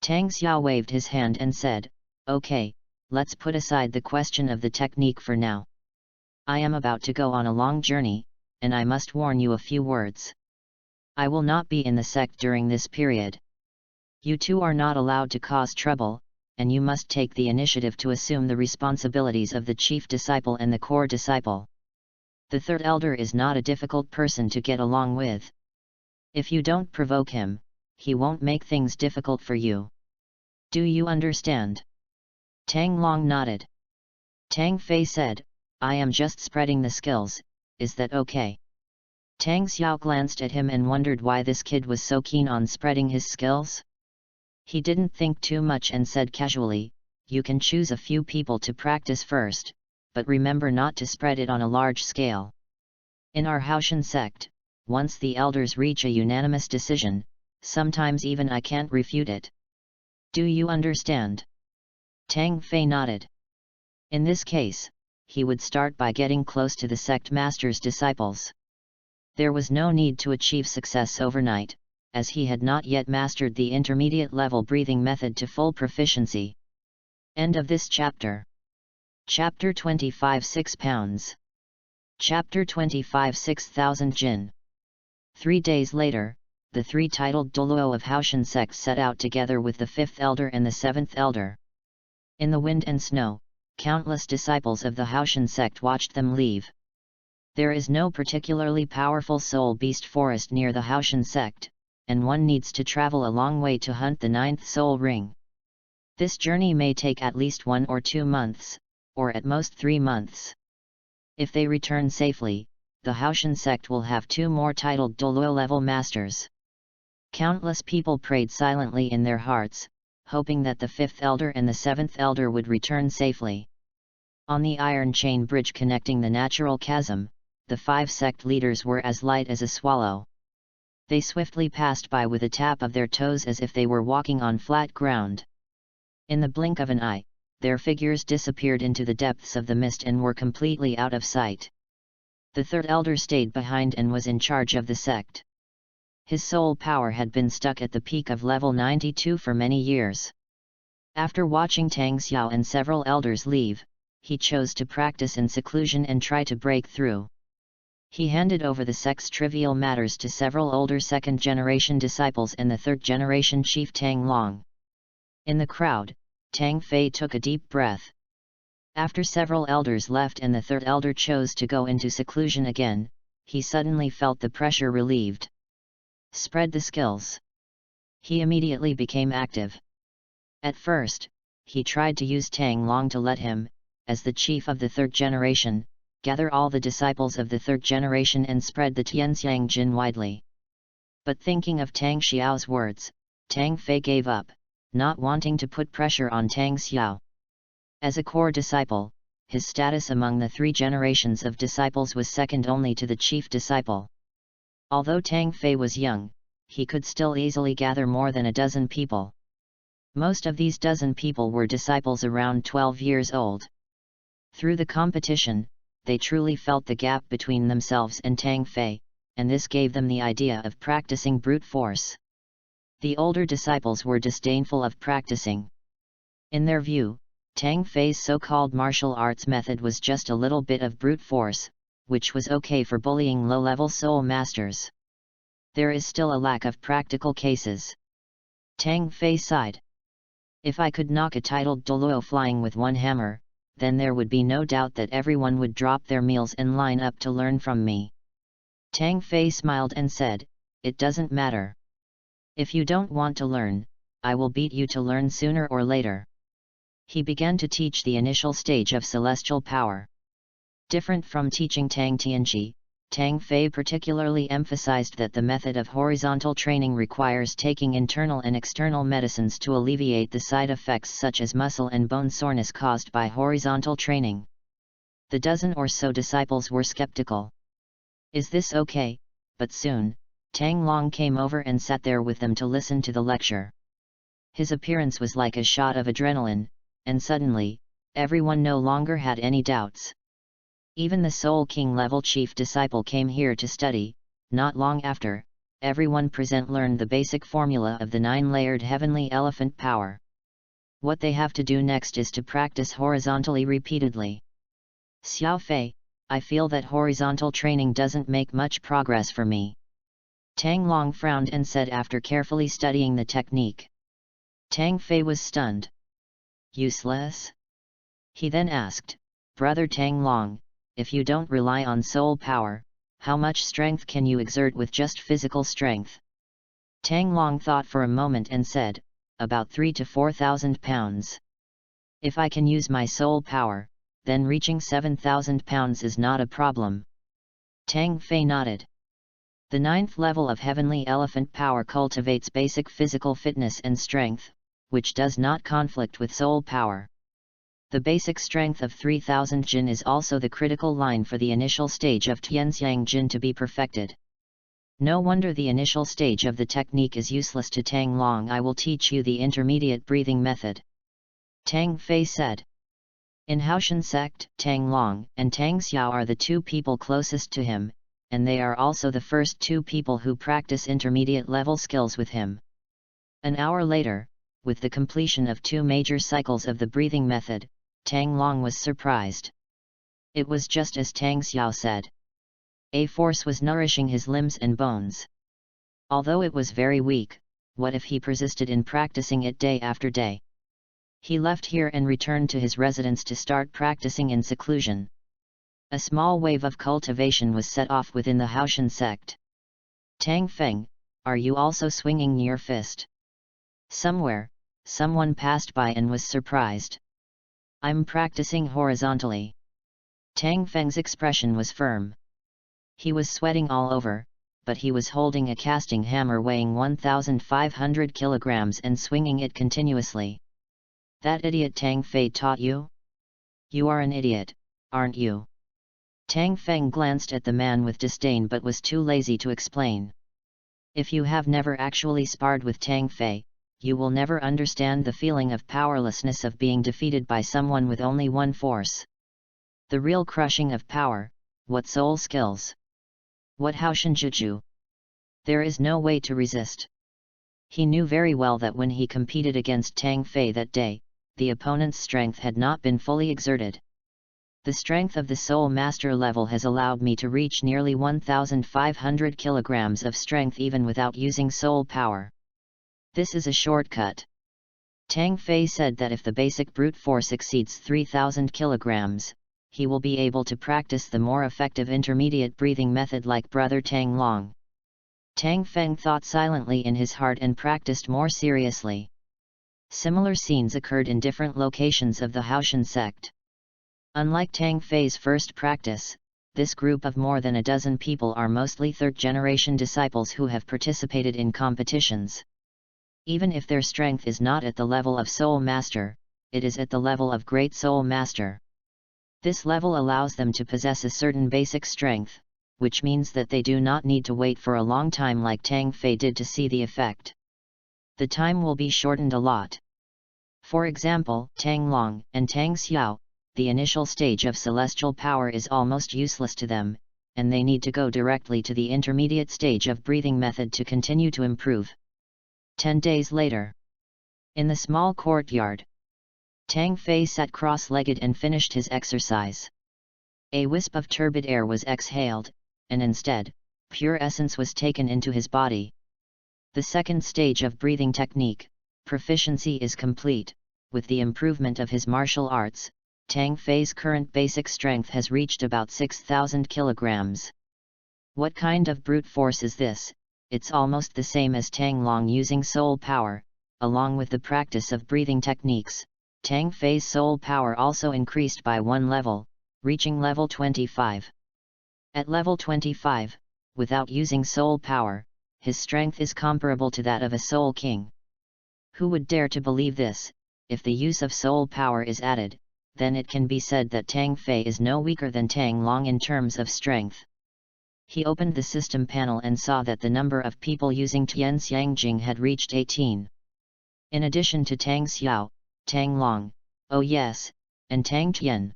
Tang Xiao waved his hand and said, "Okay, let's put aside the question of the technique for now. I am about to go on a long journey, and I must warn you a few words. I will not be in the sect during this period. You two are not allowed to cause trouble, and you must take the initiative to assume the responsibilities of the chief disciple and the core disciple. The third elder is not a difficult person to get along with. If you don't provoke him, he won't make things difficult for you. Do you understand?" Tang Long nodded. Tang Fei said, I am just spreading the skills, is that okay? Tang Xiao glanced at him and wondered why this kid was so keen on spreading his skills. He didn't think too much and said casually, you can choose a few people to practice first, but remember not to spread it on a large scale. In our HAOTIAN sect, once the elders reach a unanimous decision, sometimes even I can't refute it. Do you understand? Tang Fei nodded. In this case, he would start by getting close to the sect master's disciples. There was no need to achieve success overnight, as he had not yet mastered the intermediate level breathing method to full proficiency. End of this chapter. Chapter 25 £6. Chapter 25 6,000 Jin. 3 days later, the three titled Douluo of HAOTIAN sect set out together with the fifth elder and the seventh elder. In the wind and snow, countless disciples of the HAOTIAN sect watched them leave. There is no particularly powerful soul beast forest near the HAOTIAN sect, and one needs to travel a long way to hunt the ninth soul ring. This journey may take at least 1 or 2 months, or at most 3 months. If they return safely, the HAOTIAN sect will have 2 more titled Douluo level masters. Countless people prayed silently in their hearts, hoping that the fifth elder and the seventh elder would return safely. On the iron chain bridge connecting the natural chasm, the 5 sect leaders were as light as a swallow. They swiftly passed by with a tap of their toes as if they were walking on flat ground. In the blink of an eye, their figures disappeared into the depths of the mist and were completely out of sight. The third elder stayed behind and was in charge of the sect. His soul power had been stuck at the peak of level 92 for many years. After watching Tang Xiao and several elders leave, he chose to practice in seclusion and try to break through. He handed over the sect's trivial matters to several older second-generation disciples and the third-generation chief Tang Long. In the crowd, Tang Fei took a deep breath. After several elders left and the third elder chose to go into seclusion again, he suddenly felt the pressure relieved. Spread the skills. He immediately became active. At first, he tried to use Tang Long to let him, as the chief of the third generation, gather all the disciples of the third generation and spread the Tianxiang Jin widely. But thinking of Tang Xiao's words, Tang Fei gave up, not wanting to put pressure on Tang Xiao. As a core disciple, his status among the 3 generations of disciples was second only to the chief disciple. Although Tang Fei was young, he could still easily gather more than a dozen people. Most of these dozen people were disciples around 12 years old. Through the competition, they truly felt the gap between themselves and Tang Fei, and this gave them the idea of practicing brute force. The older disciples were disdainful of practicing. In their view, Tang Fei's so-called martial arts method was just a little bit of brute force, which was okay for bullying low-level soul masters. There is still a lack of practical cases. Tang Fei sighed. If I could knock a titled Douluo flying with one hammer, then there would be no doubt that everyone would drop their meals and line up to learn from me. Tang Fei smiled and said, it doesn't matter. If you don't want to learn, I will beat you to learn sooner or later. He began to teach the initial stage of celestial power. Different from teaching Tang Tianqi, Tang Fei particularly emphasized that the method of horizontal training requires taking internal and external medicines to alleviate the side effects such as muscle and bone soreness caused by horizontal training. The dozen or so disciples were skeptical. Is this okay? But soon, Tang Long came over and sat there with them to listen to the lecture. His appearance was like a shot of adrenaline, and suddenly, everyone no longer had any doubts. Even the Soul King level chief disciple came here to study. Not long after, everyone present learned the basic formula of the 9-layered heavenly elephant power. What they have to do next is to practice horizontally repeatedly. Xiao Fei, I feel that horizontal training doesn't make much progress for me. Tang Long frowned and said after carefully studying the technique. Tang Fei was stunned. Useless? He then asked, Brother Tang Long, if you don't rely on soul power, how much strength can you exert with just physical strength? Tang Long thought for a moment and said, about 3,000 to 4,000 pounds. If I can use my soul power, then reaching £7,000 is not a problem. Tang Fei nodded. The 9th level of Heavenly Elephant Power cultivates basic physical fitness and strength, which does not conflict with soul power. The basic strength of 3000 Jin is also the critical line for the initial stage of Tianxiang Jin to be perfected. No wonder the initial stage of the technique is useless to Tang Long. I will teach you the intermediate breathing method. Tang Fei said. In HAOTIAN sect, Tang Long and Tang Xiao are the 2 people closest to him, and they are also the first 2 people who practice intermediate level skills with him. An hour later, with the completion of 2 major cycles of the breathing method, Tang Long was surprised. It was just as Tang Xiao said. A force was nourishing his limbs and bones. Although it was very weak, what if he persisted in practicing it day after day? He left here and returned to his residence to start practicing in seclusion. A small wave of cultivation was set off within the HAOTIAN sect. Tang Feng, are you also swinging your fist? Somewhere, someone passed by and was surprised. I'm practicing horizontally. Tang Feng's expression was firm. He was sweating all over, but he was holding a casting hammer weighing 1,500 kilograms and swinging it continuously. That idiot Tang Fei taught you? You are an idiot, aren't you? Tang Feng glanced at the man with disdain but was too lazy to explain. If you have never actually sparred with Tang Fei, you will never understand the feeling of powerlessness of being defeated by someone with only one force. The real crushing of power, what soul skills? What HAOTIAN Jutsu? There is no way to resist. He knew very well that when he competed against Tang Fei that day, the opponent's strength had not been fully exerted. The strength of the Soul Master level has allowed me to reach nearly 1,500 kilograms of strength even without using soul power. This is a shortcut. Tang Fei said that if the basic brute force exceeds 3,000 kilograms, he will be able to practice the more effective intermediate breathing method like brother Tang Long. Tang Feng thought silently in his heart and practiced more seriously. Similar scenes occurred in different locations of the HAOTIAN sect. Unlike Tang Fei's first practice, this group of more than a dozen people are mostly third-generation disciples who have participated in competitions. Even if their strength is not at the level of Soul Master, it is at the level of Great Soul Master. This level allows them to possess a certain basic strength, which means that they do not need to wait for a long time like Tang Fei did to see the effect. The time will be shortened a lot. For example, Tang Long and Tang Xiao, the initial stage of celestial power is almost useless to them, and they need to go directly to the intermediate stage of breathing method to continue to improve. 10 days later. In the small courtyard, Tang Fei sat cross-legged and finished his exercise. A wisp of turbid air was exhaled, and instead, pure essence was taken into his body. The second stage of breathing technique, proficiency, is complete. With the improvement of his martial arts, Tang Fei's current basic strength has reached about 6,000 kilograms. What kind of brute force is this? It's almost the same as Tang Long using soul power. Along with the practice of breathing techniques, Tang Fei's soul power also increased by 1 level, reaching level 25. At level 25, without using soul power, his strength is comparable to that of a soul king. Who would dare to believe this? If the use of soul power is added, then it can be said that Tang Fei is no weaker than Tang Long in terms of strength. He opened the system panel and saw that the number of people using Tianxiang Jing had reached 18. In addition to Tang Xiao, Tang Long, oh yes, and Tang Tian.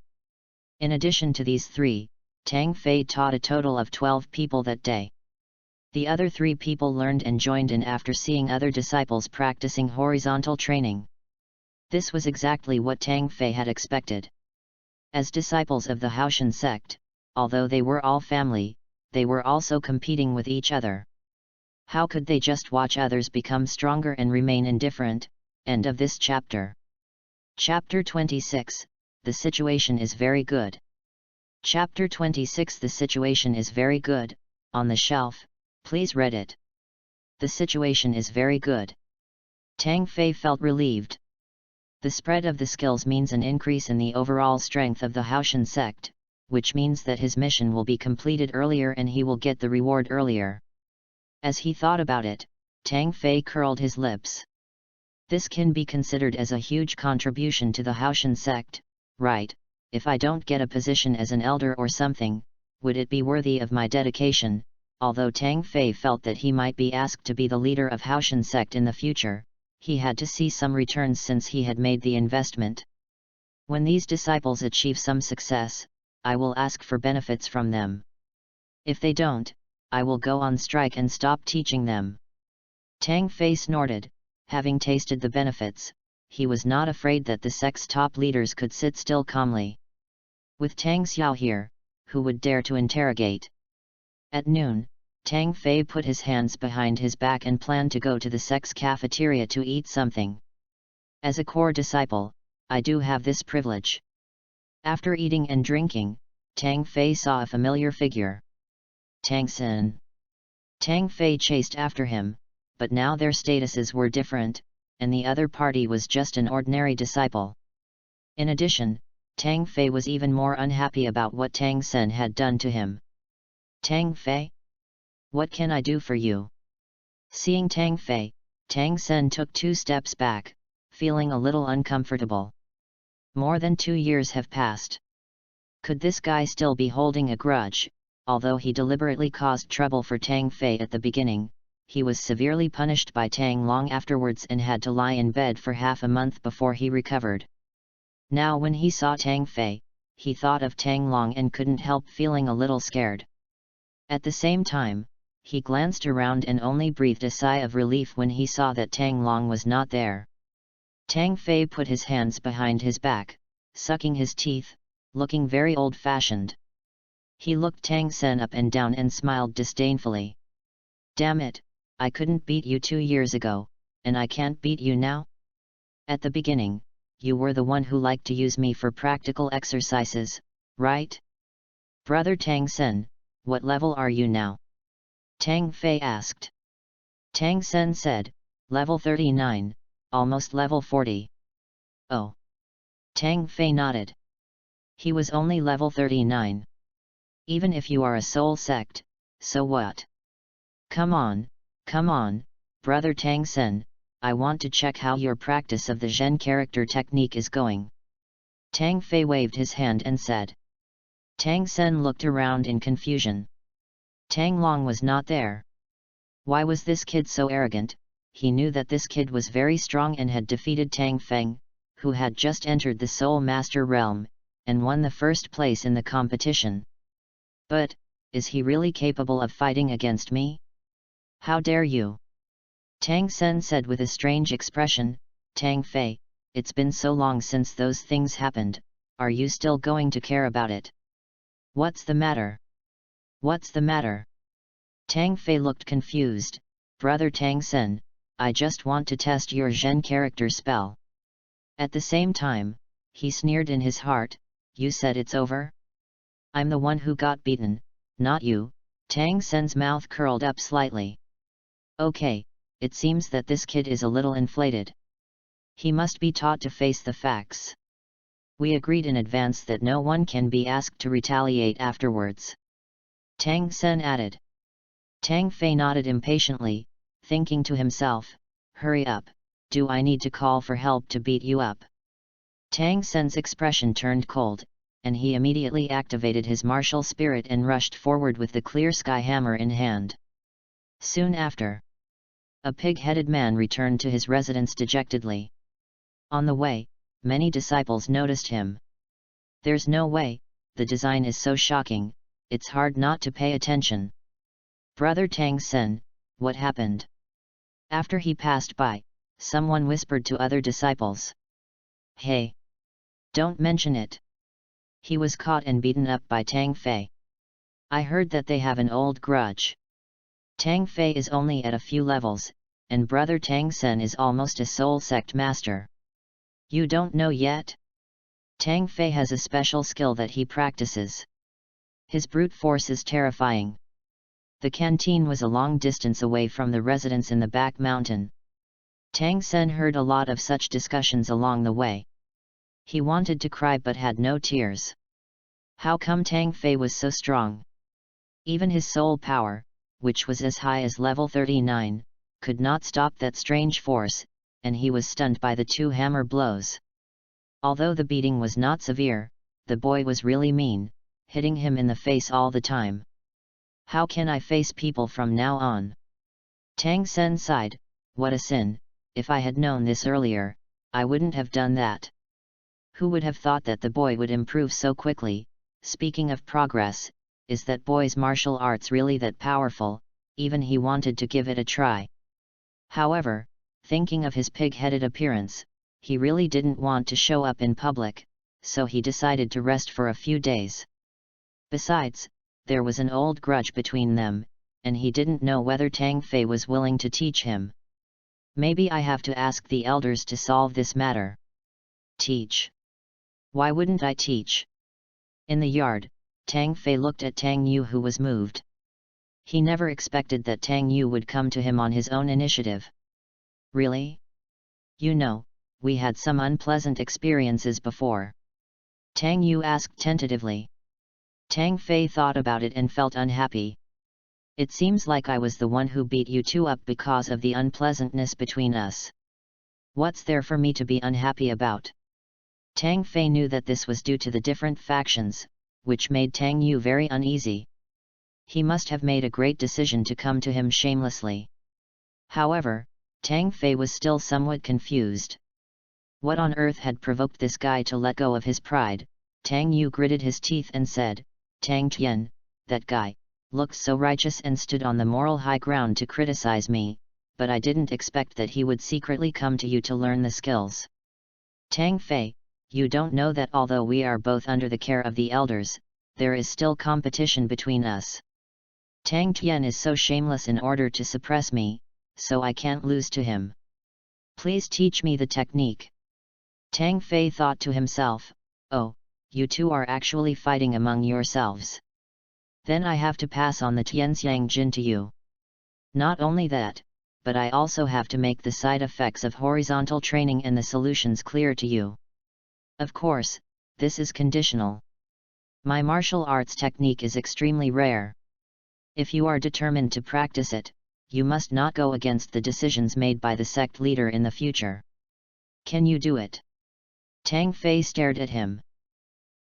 In addition to these 3, Tang Fei taught a total of 12 people that day. The other 3 people learned and joined in after seeing other disciples practicing horizontal training. This was exactly what Tang Fei had expected. As disciples of the HAOTIAN sect, although they were all family, they were also competing with each other. How could they just watch others become stronger and remain indifferent? End of this chapter. Chapter 26, The situation is very good. Chapter 26, The situation is very good, on the shelf, please read it. The situation is very good. Tang Fei felt relieved. The spread of the skills means an increase in the overall strength of the HAOTIAN sect, which means that his mission will be completed earlier and he will get the reward earlier. As he thought about it, Tang Fei curled his lips. This can be considered as a huge contribution to the HAOTIAN sect, right? If I don't get a position as an elder or something, would it be worthy of my dedication? Although Tang Fei felt that he might be asked to be the leader of HAOTIAN sect in the future, he had to see some returns since he had made the investment. When these disciples achieve some success, I will ask for benefits from them. If they don't, I will go on strike and stop teaching them. Tang Fei snorted. Having tasted the benefits, he was not afraid that the sect's top leaders could sit still calmly. With Tang Xiao here, who would dare to interrogate? At noon, Tang Fei put his hands behind his back and planned to go to the sect's cafeteria to eat something. As a core disciple, I do have this privilege. After eating and drinking, Tang Fei saw a familiar figure. Tang Xin. Tang Fei chased after him, but now their statuses were different, and the other party was just an ordinary disciple. In addition, Tang Fei was even more unhappy about what Tang Sen had done to him. Tang Fei? What can I do for you? Seeing Tang Fei, Tang Sen took 2 steps back, feeling a little uncomfortable. More than 2 years have passed. Could this guy still be holding a grudge? Although he deliberately caused trouble for Tang Fei at the beginning, he was severely punished by Tang Long afterwards and had to lie in bed for half a month before he recovered. Now when he saw Tang Fei, he thought of Tang Long and couldn't help feeling a little scared. At the same time, he glanced around and only breathed a sigh of relief when he saw that Tang Long was not there. Tang Fei put his hands behind his back, sucking his teeth, looking very old-fashioned. He looked Tang Sen up and down and smiled disdainfully. Damn it! I couldn't beat you 2 years ago, and I can't beat you now? At the beginning, you were the one who liked to use me for practical exercises, right? Brother Tang Sen, what level are you now? Tang Fei asked. Tang Sen said, level 39, almost level 40. Oh. Tang Fei nodded. He was only level 39. Even if you are a soul sect, so what? Come on, brother Tang Sen, I want to check how your practice of the Zhen character technique is going. Tang Fei waved his hand and said. Tang Sen looked around in confusion. Tang Long was not there. Why was this kid so arrogant? He knew that this kid was very strong and had defeated Tang Feng, who had just entered the Soul Master realm, and won the first place in the competition. But, is he really capable of fighting against me? How dare you? Tang Sen said with a strange expression, Tang Fei, it's been so long since those things happened, are you still going to care about it? What's the matter? What's the matter? Tang Fei looked confused. Brother Tang Sen, I just want to test your Zhen character spell. At the same time, he sneered in his heart, you said it's over? I'm the one who got beaten, not you. Tang Sen's mouth curled up slightly. Okay, it seems that this kid is a little inflated. He must be taught to face the facts. We agreed in advance that no one can be asked to retaliate afterwards. Tang Sen added. Tang Fei nodded impatiently, thinking to himself, hurry up, do I need to call for help to beat you up? Tang Sen's expression turned cold, and he immediately activated his martial spirit and rushed forward with the clear sky hammer in hand. Soon after, a pig-headed man returned to his residence dejectedly. On the way, many disciples noticed him. There's no way, the design is so shocking, it's hard not to pay attention. Brother Tang Sen, what happened? After he passed by, someone whispered to other disciples. Hey! Don't mention it. He was caught and beaten up by Tang Fei. I heard that they have an old grudge. Tang Fei is only at a few levels, and brother Tang Sen is almost a soul sect master. You don't know yet? Tang Fei has a special skill that he practices. His brute force is terrifying. The canteen was a long distance away from the residence in the back mountain. Tang Sen heard a lot of such discussions along the way. He wanted to cry but had no tears. How come Tang Fei was so strong? Even his soul power, which was as high as level 39, could not stop that strange force, and he was stunned by the 2 hammer blows. Although the beating was not severe, the boy was really mean, hitting him in the face all the time. How can I face people from now on? Tang Sen sighed, what a sin, if I had known this earlier, I wouldn't have done that. Who would have thought that the boy would improve so quickly? Speaking of progress, is that boy's martial arts really that powerful? Even he wanted to give it a try. However, thinking of his pig-headed appearance, he really didn't want to show up in public, so he decided to rest for a few days. Besides, there was an old grudge between them, and he didn't know whether Tang Fei was willing to teach him. Maybe I have to ask the elders to solve this matter. Teach? Why wouldn't I teach? In the yard, Tang Fei looked at Tang Yu, who was moved. He never expected that Tang Yu would come to him on his own initiative. Really? You know, we had some unpleasant experiences before. Tang Yu asked tentatively. Tang Fei thought about it and felt unhappy. It seems like I was the one who beat you 2 up because of the unpleasantness between us. What's there for me to be unhappy about? Tang Fei knew that this was due to the different factions, which made Tang Yu very uneasy. He must have made a great decision to come to him shamelessly. However, Tang Fei was still somewhat confused. What on earth had provoked this guy to let go of his pride? Tang Yu gritted his teeth and said, Tang Tian, that guy, looked so righteous and stood on the moral high ground to criticize me, but I didn't expect that he would secretly come to you to learn the skills. Tang Fei, you don't know that although we are both under the care of the elders, there is still competition between us. Tang Tian is so shameless in order to suppress me, so I can't lose to him. Please teach me the technique. Tang Fei thought to himself, oh, you two are actually fighting among yourselves. Then I have to pass on the Tianxiang Jin to you. Not only that, but I also have to make the side effects of horizontal training and the solutions clear to you. Of course, this is conditional. My martial arts technique is extremely rare. If you are determined to practice it, you must not go against the decisions made by the sect leader in the future. Can you do it? Tang Fei stared at him.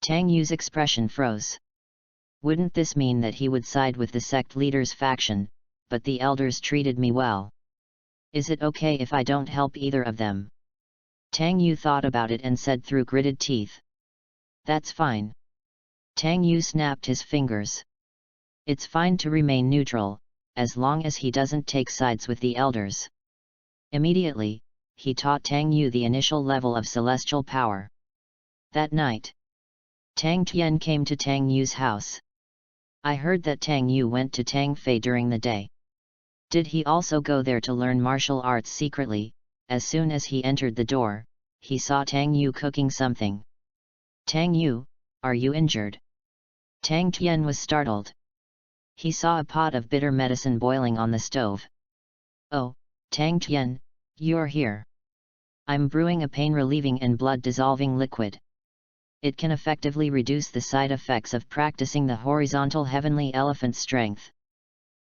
Tang Yu's expression froze. Wouldn't this mean that he would side with the sect leader's faction, but the elders treated me well? Is it okay if I don't help either of them? Tang Yu thought about it and said through gritted teeth. That's fine. Tang Yu snapped his fingers. It's fine to remain neutral, as long as he doesn't take sides with the elders. Immediately, he taught Tang Yu the initial level of celestial power. That night, Tang Tian came to Tang Yu's house. I heard that Tang Yu went to Tang Fei during the day. Did he also go there to learn martial arts secretly? As soon as he entered the door, he saw Tang Yu cooking something. Tang Yu, are you injured? Tang Tian was startled. He saw a pot of bitter medicine boiling on the stove. Oh, Tang Tian, you're here. I'm brewing a pain-relieving and blood-dissolving liquid. It can effectively reduce the side effects of practicing the horizontal heavenly elephant strength.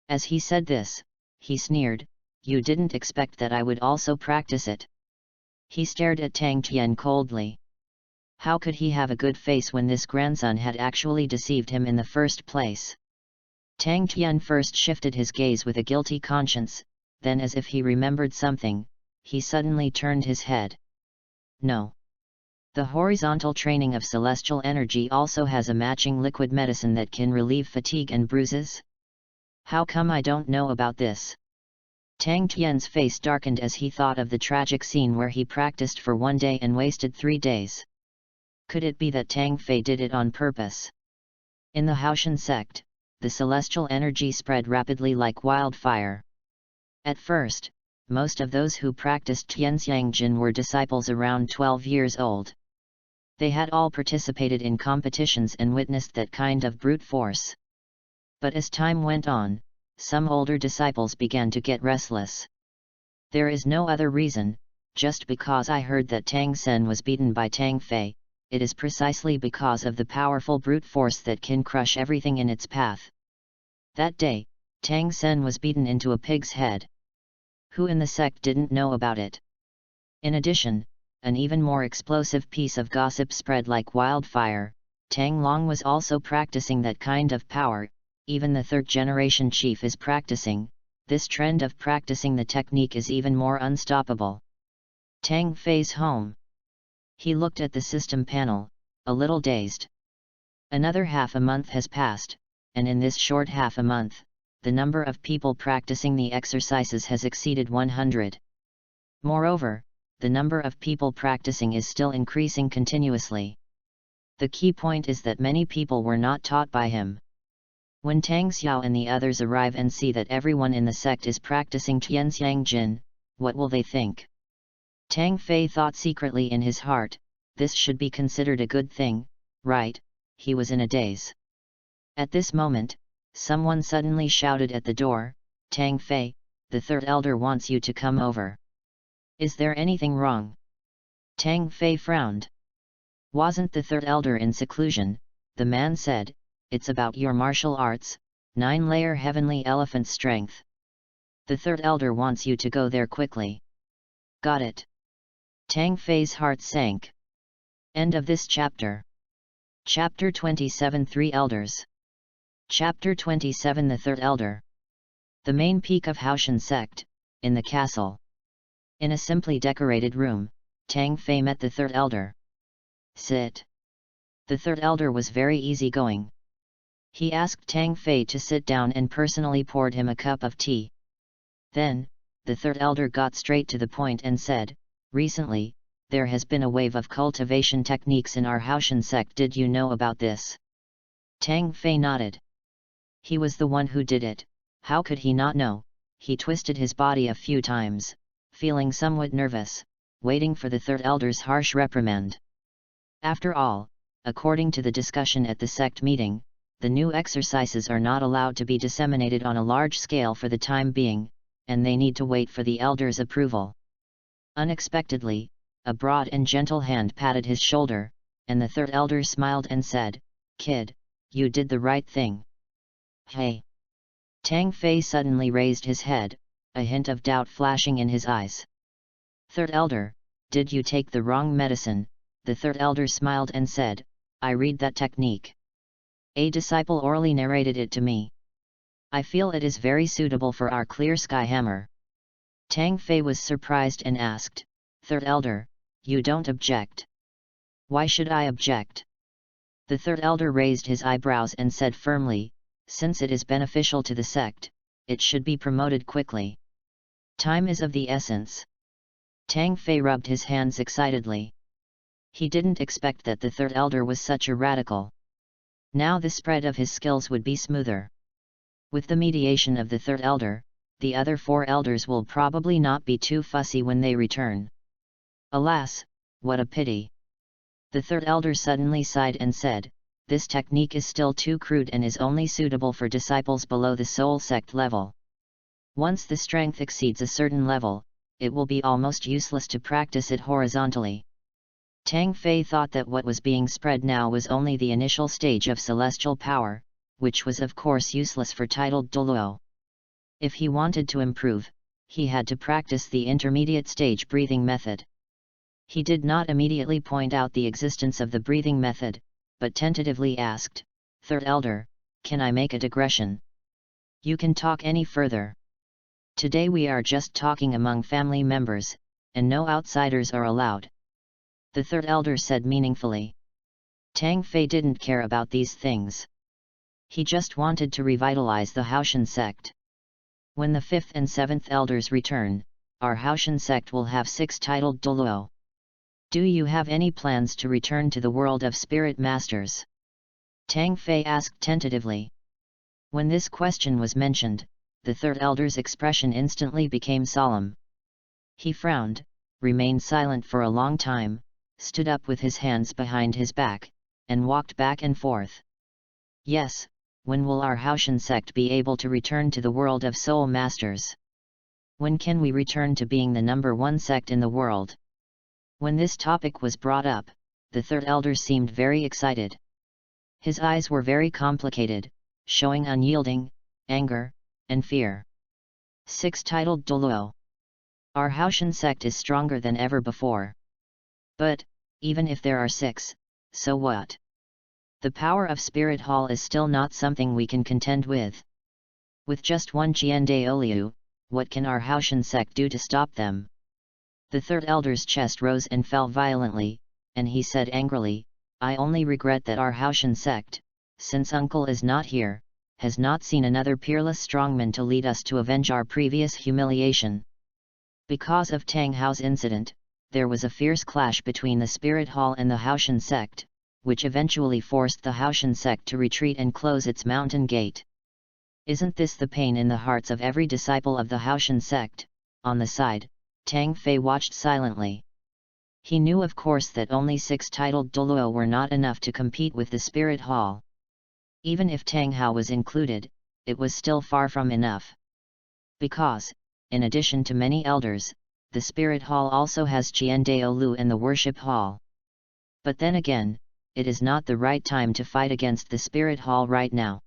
As he said this, he sneered, you didn't expect that I would also practice it. He stared at Tang Tian coldly. How could he have a good face when this grandson had actually deceived him in the first place? Tang Tian first shifted his gaze with a guilty conscience, then as if he remembered something, he suddenly turned his head. No. The horizontal training of celestial energy also has a matching liquid medicine that can relieve fatigue and bruises? How come I don't know about this? Tang Tian's face darkened as he thought of the tragic scene where he practiced for 1 day and wasted 3 days. Could it be that Tang Fei did it on purpose? In the HAOTIAN sect, the celestial energy spread rapidly like wildfire. At first, most of those who practiced Tianxiang Jin were disciples around 12 years old. They had all participated in competitions and witnessed that kind of brute force. But as time went on, some older disciples began to get restless. There is no other reason, just because I heard that Tang Sen was beaten by Tang Fei, it is precisely because of the powerful brute force that can crush everything in its path. That day, Tang Sen was beaten into a pig's head. Who in the sect didn't know about it? In addition, an even more explosive piece of gossip spread like wildfire. Tang Long was also practicing that kind of power, even the third-generation chief is practicing. This trend of practicing the technique is even more unstoppable. Tang Fei's home. He looked at the system panel, a little dazed. Another half a month has passed, and in this short half a month, the number of people practicing the exercises has exceeded 100. Moreover, the number of people practicing is still increasing continuously. The key point is that many people were not taught by him. When Tang Xiao and the others arrive and see that everyone in the sect is practicing Tianxiang Jin, what will they think? Tang Fei thought secretly in his heart, this should be considered a good thing, right? He was in a daze. At this moment, someone suddenly shouted at the door, Tang Fei, the third elder wants you to come over. Is there anything wrong? Tang Fei frowned. Wasn't the third elder in seclusion? The man said, it's about your martial arts, 9-layer heavenly elephant strength. The third elder wants you to go there quickly. Got it. Tang Fei's heart sank. End of this chapter. Chapter 27 Three Elders. Chapter 27 The Third Elder. The main peak of HAOTIAN sect, in the castle. In a simply decorated room, Tang Fei met the third elder. Sit. The third elder was very easygoing. He asked Tang Fei to sit down and personally poured him a cup of tea. Then, the third elder got straight to the point and said, recently, there has been a wave of cultivation techniques in our HAOTIAN sect. Did you know about this? Tang Fei nodded. He was the one who did it, how could he not know? He twisted his body a few times, feeling somewhat nervous, waiting for the third elder's harsh reprimand. After all, according to the discussion at the sect meeting, the new exercises are not allowed to be disseminated on a large scale for the time being, and they need to wait for the elder's approval. Unexpectedly, a broad and gentle hand patted his shoulder, and the third elder smiled and said, Kid, you did the right thing. Hey! Tang Fei suddenly raised his head, a hint of doubt flashing in his eyes. Third elder, did you take the wrong medicine? The third elder smiled and said, I read that technique. A disciple orally narrated it to me. I feel it is very suitable for our clear sky hammer. Tang Fei was surprised and asked, Third elder, you don't object? Why should I object? The third elder raised his eyebrows and said firmly, since it is beneficial to the sect, it should be promoted quickly. Time is of the essence. Tang Fei rubbed his hands excitedly. He didn't expect that the third elder was such a radical. Now the spread of his skills would be smoother. With the mediation of the third elder, the other four elders will probably not be too fussy when they return. Alas, what a pity! The third elder suddenly sighed and said, this technique is still too crude and is only suitable for disciples below the soul sect level. Once the strength exceeds a certain level, it will be almost useless to practice it horizontally. Tang Fei thought that what was being spread now was only the initial stage of celestial power, which was of course useless for titled Douluo. If he wanted to improve, he had to practice the intermediate stage breathing method. He did not immediately point out the existence of the breathing method, but tentatively asked, Third elder, can I make a digression? You can talk any further. Today we are just talking among family members, and no outsiders are allowed. The third elder said meaningfully. Tang Fei didn't care about these things. He just wanted to revitalize the HAOTIAN sect. When the 5th and 7th elders return, our HAOTIAN sect will have 6 titled Douluo. Do you have any plans to return to the world of spirit masters? Tang Fei asked tentatively. When this question was mentioned, the third elder's expression instantly became solemn. He frowned, remained silent for a long time, stood up with his hands behind his back, and walked back and forth. Yes, when will our HAOTIAN sect be able to return to the world of soul masters? When can we return to being the number one sect in the world? When this topic was brought up, the third elder seemed very excited. His eyes were very complicated, showing unyielding, anger, and fear. 6. Titled Douluo. Our HAOTIAN sect is stronger than ever before. But, even if there are 6, so what? The power of Spirit Hall is still not something we can contend with. With just one Jiandaoliu, what can our HAOTIAN sect do to stop them? The third elder's chest rose and fell violently, and he said angrily, I only regret that our HAOTIAN sect, since uncle is not here, has not seen another peerless strongman to lead us to avenge our previous humiliation. Because of Tang Hao's incident, there was a fierce clash between the Spirit Hall and the HAOTIAN sect, which eventually forced the HAOTIAN sect to retreat and close its mountain gate. Isn't this the pain in the hearts of every disciple of the HAOTIAN sect? On the side, Tang Fei watched silently. He knew of course that only 6 titled Douluo were not enough to compete with the Spirit Hall. Even if Tang Hao was included, it was still far from enough. Because, in addition to many elders, the Spirit Hall also has Jiandaolu and the Worship Hall. But then again, it is not the right time to fight against the Spirit Hall right now.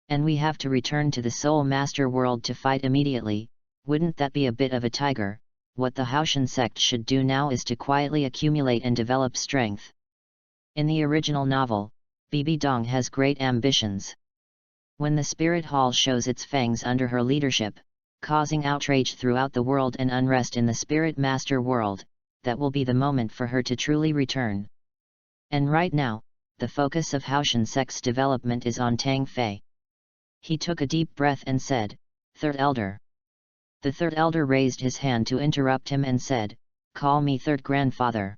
And we have to return to the Soul Master world to fight immediately. Wouldn't that be a bit of a tiger? What the HAOTIAN sect should do now is to quietly accumulate and develop strength. In the original novel, Bibi Dong has great ambitions. When the Spirit Hall shows its fangs under her leadership, causing outrage throughout the world and unrest in the Spirit Master world, that will be the moment for her to truly return. And right now, the focus of HAOTIAN sect's development is on Tang Fei. He took a deep breath and said, Third Elder. The third elder raised his hand to interrupt him and said, Call me third grandfather.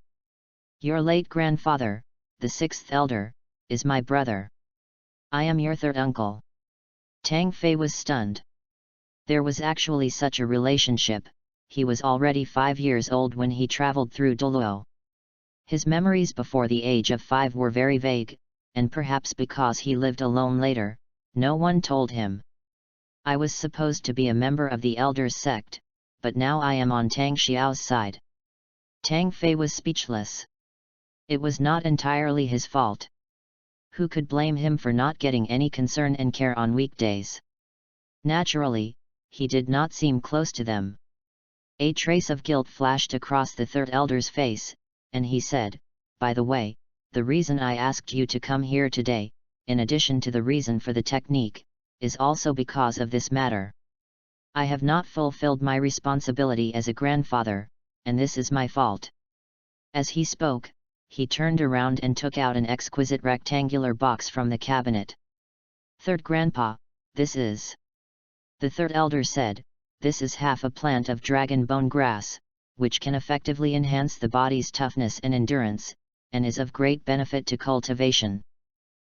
Your late grandfather, the 6th elder, is my brother. I am your third uncle. Tang Fei was stunned. There was actually such a relationship. He was already 5 years old when he traveled through Douluo. His memories before the age of 5 were very vague, and perhaps because he lived alone later, no one told him. I was supposed to be a member of the Elders sect, but now I am on Tang Xiao's side. Tang Fei was speechless. It was not entirely his fault. Who could blame him for not getting any concern and care on weekdays? Naturally, he did not seem close to them. A trace of guilt flashed across the third elder's face, and he said, By the way, the reason I asked you to come here today, in addition to the reason for the technique, is also because of this matter. I have not fulfilled my responsibility as a grandfather, and this is my fault. As he spoke, he turned around and took out an exquisite rectangular box from the cabinet. Third grandpa, this is... The third elder said, this is half a plant of dragon bone grass, which can effectively enhance the body's toughness and endurance, and is of great benefit to cultivation.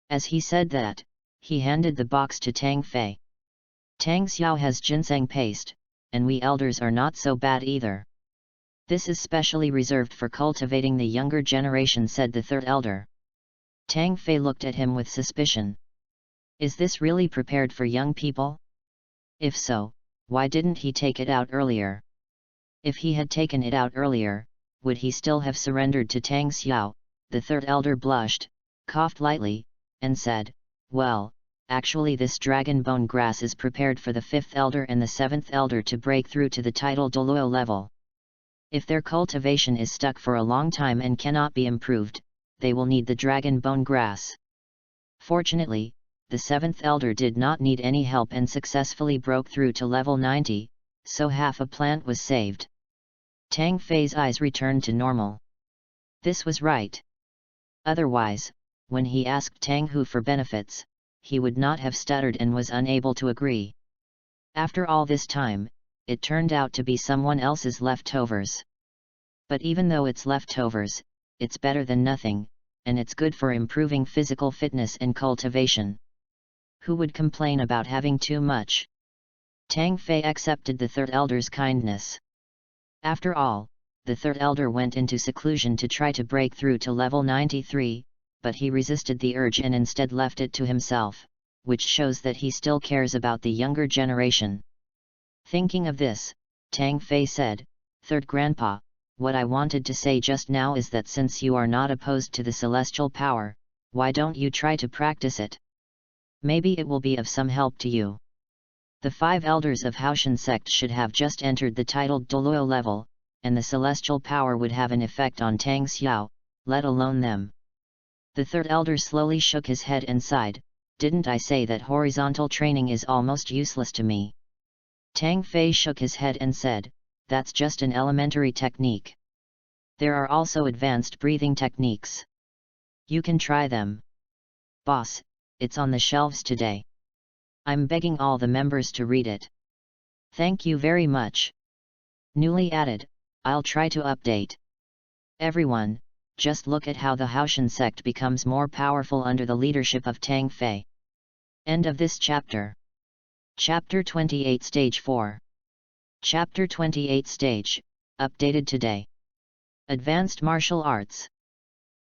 As he said that, he handed the box to Tang Fei. Tang Xiao has ginseng paste, and we elders are not so bad either. This is specially reserved for cultivating the younger generation, said the third elder. Tang Fei looked at him with suspicion. Is this really prepared for young people? If so, why didn't he take it out earlier? If he had taken it out earlier, would he still have surrendered to Tang Xiao? The third elder blushed, coughed lightly, and said, Well, actually this dragon bone grass is prepared for the 5th elder and the 7th elder to break through to the title Douluo level. If their cultivation is stuck for a long time and cannot be improved, they will need the dragon bone grass. Fortunately, the 7th elder did not need any help and successfully broke through to level 90, so half a plant was saved. Tang Fei's eyes returned to normal. This was right. Otherwise, when he asked Tang Hu for benefits, he would not have stuttered and was unable to agree. After all this time, it turned out to be someone else's leftovers. But even though it's leftovers, it's better than nothing, and it's good for improving physical fitness and cultivation. Who would complain about having too much? Tang Fei accepted the third elder's kindness. After all, the third elder went into seclusion to try to break through to level 93, but he resisted the urge and instead left it to himself, which shows that he still cares about the younger generation. Thinking of this, Tang Fei said, "Third Grandpa, what I wanted to say just now is that since you are not opposed to the celestial power, why don't you try to practice it? Maybe it will be of some help to you." The 5 elders of HAOTIAN sect should have just entered the titled Douluo level, and the celestial power would have an effect on Tang Xiao, let alone them. The 3rd elder slowly shook his head and sighed, "Didn't I say that horizontal training is almost useless to me?" Tang Fei shook his head and said, "That's just an elementary technique. There are also advanced breathing techniques. You can try them." "Boss, it's on the shelves today. I'm begging all the members to read it." "Thank you very much." Newly added, "I'll try to update." Everyone, just look at how the HAOTIAN sect becomes more powerful under the leadership of Tang Fei. End of this chapter. Chapter 28 Stage 4. Chapter 28 Stage, updated today. Advanced Martial Arts.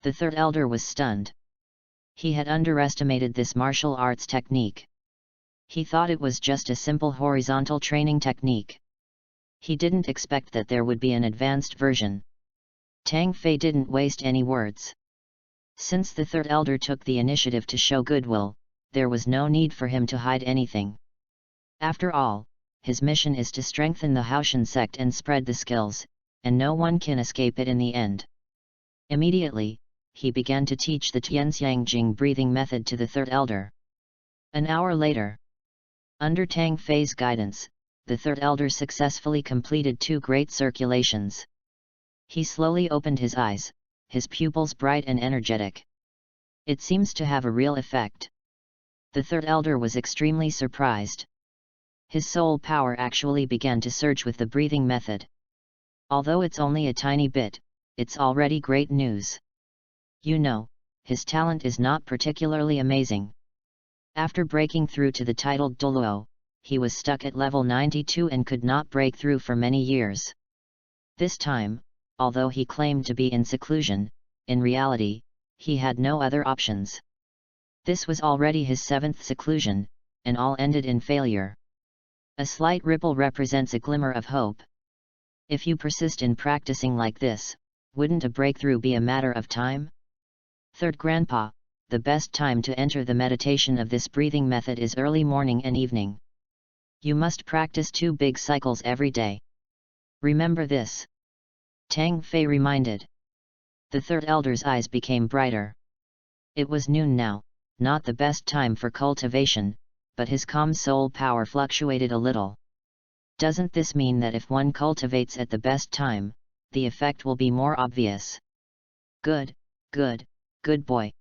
The 3rd elder was stunned. He had underestimated this martial arts technique. He thought it was just a simple horizontal training technique. He didn't expect that there would be an advanced version. Tang Fei didn't waste any words. Since the 3rd elder took the initiative to show goodwill, there was no need for him to hide anything. After all, his mission is to strengthen the HAOTIAN sect and spread the skills, and no one can escape it in the end. Immediately, he began to teach the Tianxiangjing breathing method to the 3rd elder. An hour later, under Tang Fei's guidance, the 3rd elder successfully completed 2 great circulations. He slowly opened his eyes, his pupils bright and energetic. It seems to have a real effect. The 3rd elder was extremely surprised. His soul power actually began to surge with the breathing method. Although it's only a tiny bit, it's already great news. You know, his talent is not particularly amazing. After breaking through to the titled Douluo, he was stuck at level 92 and could not break through for many years. This time, although he claimed to be in seclusion, in reality, he had no other options. This was already his 7th seclusion, and all ended in failure. A slight ripple represents a glimmer of hope. If you persist in practicing like this, wouldn't a breakthrough be a matter of time? 3rd Grandpa, the best time to enter the meditation of this breathing method is early morning and evening. You must practice 2 big cycles every day. Remember this. Tang Fei reminded. The 3rd elder's eyes became brighter. It was noon now, not the best time for cultivation, but his calm soul power fluctuated a little. Doesn't this mean that if one cultivates at the best time, the effect will be more obvious? Good, good, good boy.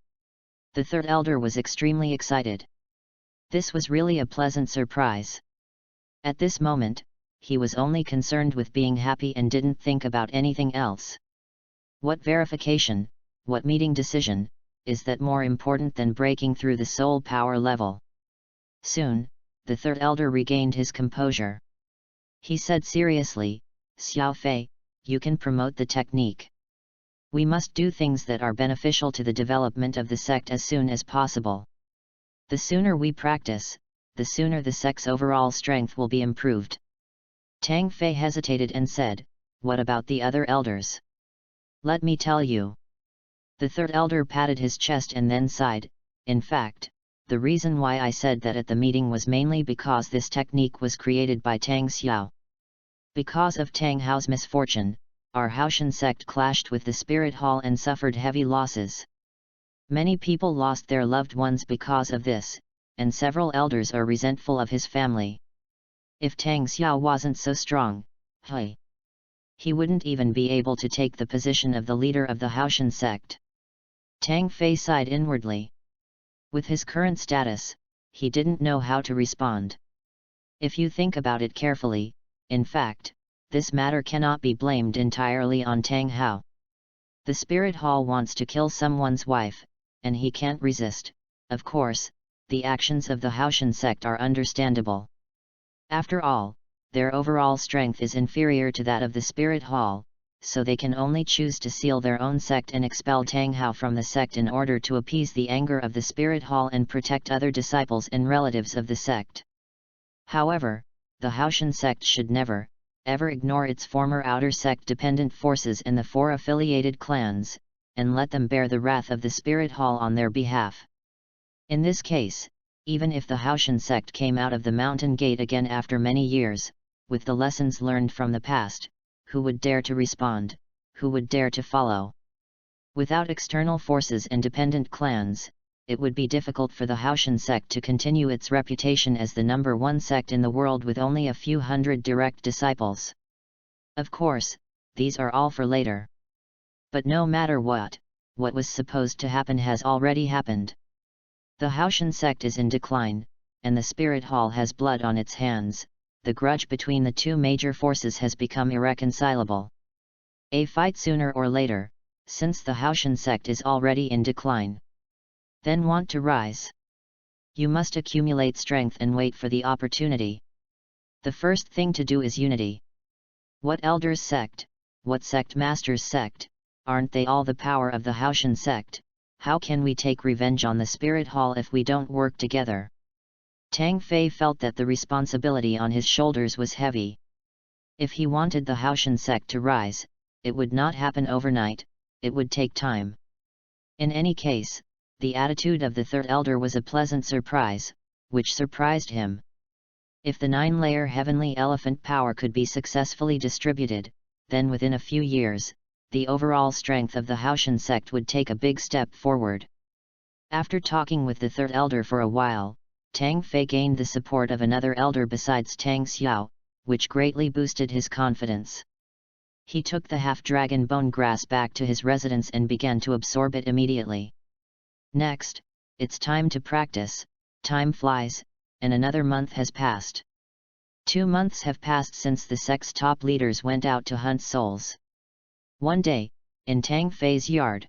The 3rd elder was extremely excited. This was really a pleasant surprise. At this moment, he was only concerned with being happy and didn't think about anything else. What verification, what meeting decision, is that more important than breaking through the soul power level? Soon, the 3rd elder regained his composure. He said seriously, "Xiao Fei, you can promote the technique. We must do things that are beneficial to the development of the sect as soon as possible. The sooner we practice, the sooner the sect's overall strength will be improved." Tang Fei hesitated and said, "What about the other elders?" "Let me tell you." The 3rd elder patted his chest and then sighed. "In fact, the reason why I said that at the meeting was mainly because this technique was created by Tang Xiao. Because of Tang Hao's misfortune, our HAOTIAN sect clashed with the Spirit Hall and suffered heavy losses. Many people lost their loved ones because of this, and several elders are resentful of his family. If Tang Xiao wasn't so strong, he wouldn't even be able to take the position of the leader of the HAOTIAN sect." Tang Fei sighed inwardly. With his current status, he didn't know how to respond. If you think about it carefully, in fact, this matter cannot be blamed entirely on Tang Hao. The Spirit Hall wants to kill someone's wife, and he can't resist. Of course, the actions of the HAOTIAN sect are understandable. After all, their overall strength is inferior to that of the Spirit Hall, so they can only choose to seal their own sect and expel Tang Hao from the sect in order to appease the anger of the Spirit Hall and protect other disciples and relatives of the sect. However, the HAOTIAN sect should never, ever ignore its former outer sect-dependent forces and the 4 affiliated clans, and let them bear the wrath of the Spirit Hall on their behalf. In this case, even if the HAOTIAN sect came out of the mountain gate again after many years, with the lessons learned from the past, who would dare to respond, who would dare to follow? Without external forces and dependent clans, it would be difficult for the HAOTIAN sect to continue its reputation as the #1 sect in the world with only a few hundred direct disciples. Of course, these are all for later. But no matter what was supposed to happen has already happened. The HAOTIAN sect is in decline, and the Spirit Hall has blood on its hands. The grudge between the two major forces has become irreconcilable. A fight sooner or later, since the HAOTIAN sect is already in decline. Then want to rise? You must accumulate strength and wait for the opportunity. The first thing to do is unity. What elders sect? What sect masters sect? Aren't they all the power of the HAOTIAN sect? How can we take revenge on the Spirit Hall if we don't work together? Tang Fei felt that the responsibility on his shoulders was heavy. If he wanted the HAOTIAN sect to rise, it would not happen overnight, it would take time. In any case, the attitude of the third elder was a pleasant surprise, which surprised him. If the 9-layer heavenly elephant power could be successfully distributed, then within a few years, the overall strength of the HAOTIAN sect would take a big step forward. After talking with the third elder for a while, Tang Fei gained the support of another elder besides Tang Xiao, which greatly boosted his confidence. He took the half-dragon bone grass back to his residence and began to absorb it immediately. Next, it's time to practice. Time flies, and another month has passed. 2 months have passed since the sect's top leaders went out to hunt souls. One day, in Tang Fei's yard.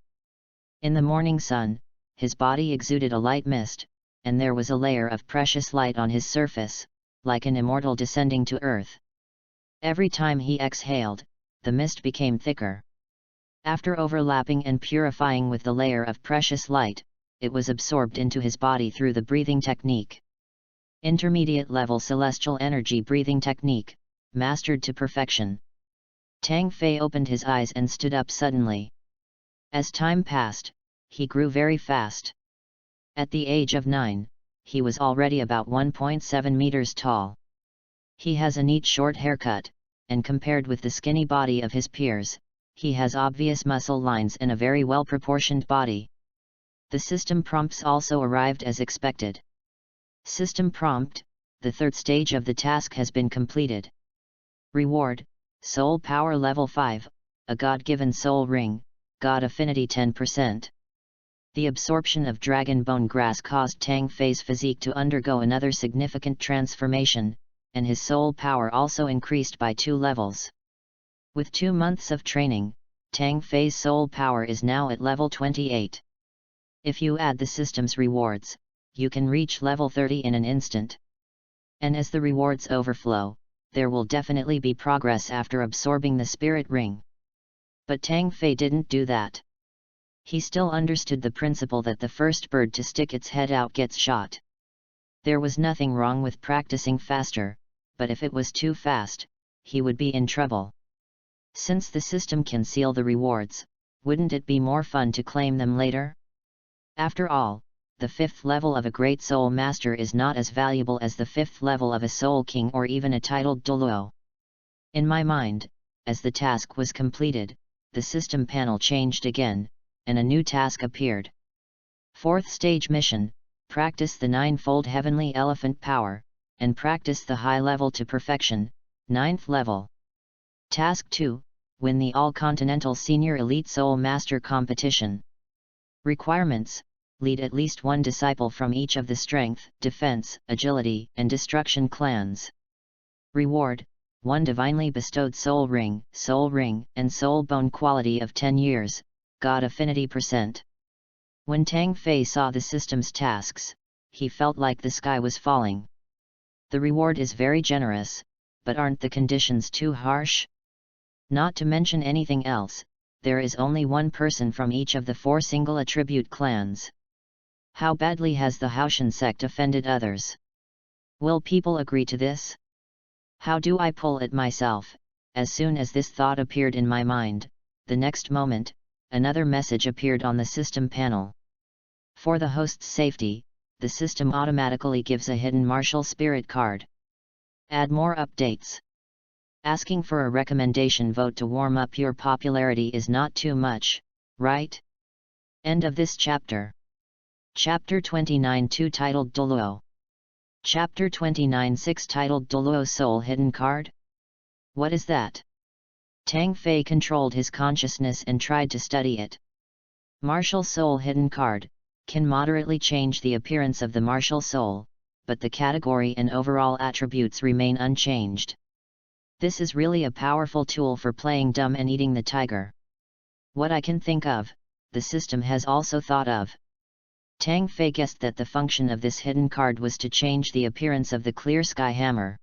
In the morning sun, his body exuded a light mist, and there was a layer of precious light on his surface, like an immortal descending to earth. Every time he exhaled, the mist became thicker. After overlapping and purifying with the layer of precious light, it was absorbed into his body through the breathing technique. Intermediate level celestial energy breathing technique, mastered to perfection. Tang Fei opened his eyes and stood up suddenly. As time passed, he grew very fast. At the age of 9, he was already about 1.7 meters tall. He has a neat short haircut, and compared with the skinny body of his peers, he has obvious muscle lines and a very well-proportioned body. The system prompts also arrived as expected. System prompt, the third stage of the task has been completed. Reward, Soul Power Level 5, a God-given soul ring, God Affinity 10%. The absorption of dragon bone grass caused Tang Fei's physique to undergo another significant transformation, and his soul power also increased by 2 levels. With 2 months of training, Tang Fei's soul power is now at level 28. If you add the system's rewards, you can reach level 30 in an instant. And as the rewards overflow, there will definitely be progress after absorbing the spirit ring. But Tang Fei didn't do that. He still understood the principle that the first bird to stick its head out gets shot. There was nothing wrong with practicing faster, but if it was too fast, he would be in trouble. Since the system can seal the rewards, wouldn't it be more fun to claim them later? After all, the 5th level of a great soul master is not as valuable as the 5th level of a soul king or even a titled Douluo. In my mind, as the task was completed, the system panel changed again, and a new task appeared. 4th stage mission, practice the 9-fold heavenly elephant power, and practice the high level to perfection, 9th level. Task 2, win the All-Continental Senior Elite Soul Master Competition. Requirements, lead at least 1 disciple from each of the Strength, Defense, Agility, and Destruction clans. Reward, 1 divinely bestowed soul ring, and soul bone quality of 10 years, God Affinity %. When Tang Fei saw the system's tasks, he felt like the sky was falling. The reward is very generous, but aren't the conditions too harsh? Not to mention anything else, there is only 1 person from each of the 4 single attribute clans. How badly has the HAOTIAN sect offended others? Will people agree to this? How do I pull it myself, As soon as this thought appeared in my mind, the next moment, another message appeared on the system panel. For the host's safety, the system automatically gives a hidden martial spirit card. Add more updates. Asking for a recommendation vote to warm up your popularity is not too much, right? End of this chapter. Chapter 29-2 titled Douluo. Chapter 29-6 titled Douluo Soul Hidden Card? What is that? Tang Fei controlled his consciousness and tried to study it. Martial Soul Hidden Card can moderately change the appearance of the martial soul, but the category and overall attributes remain unchanged. This is really a powerful tool for playing dumb and eating the tiger. What I can think of, the system has also thought of. Tang Fei guessed that the function of this hidden card was to change the appearance of the clear sky hammer.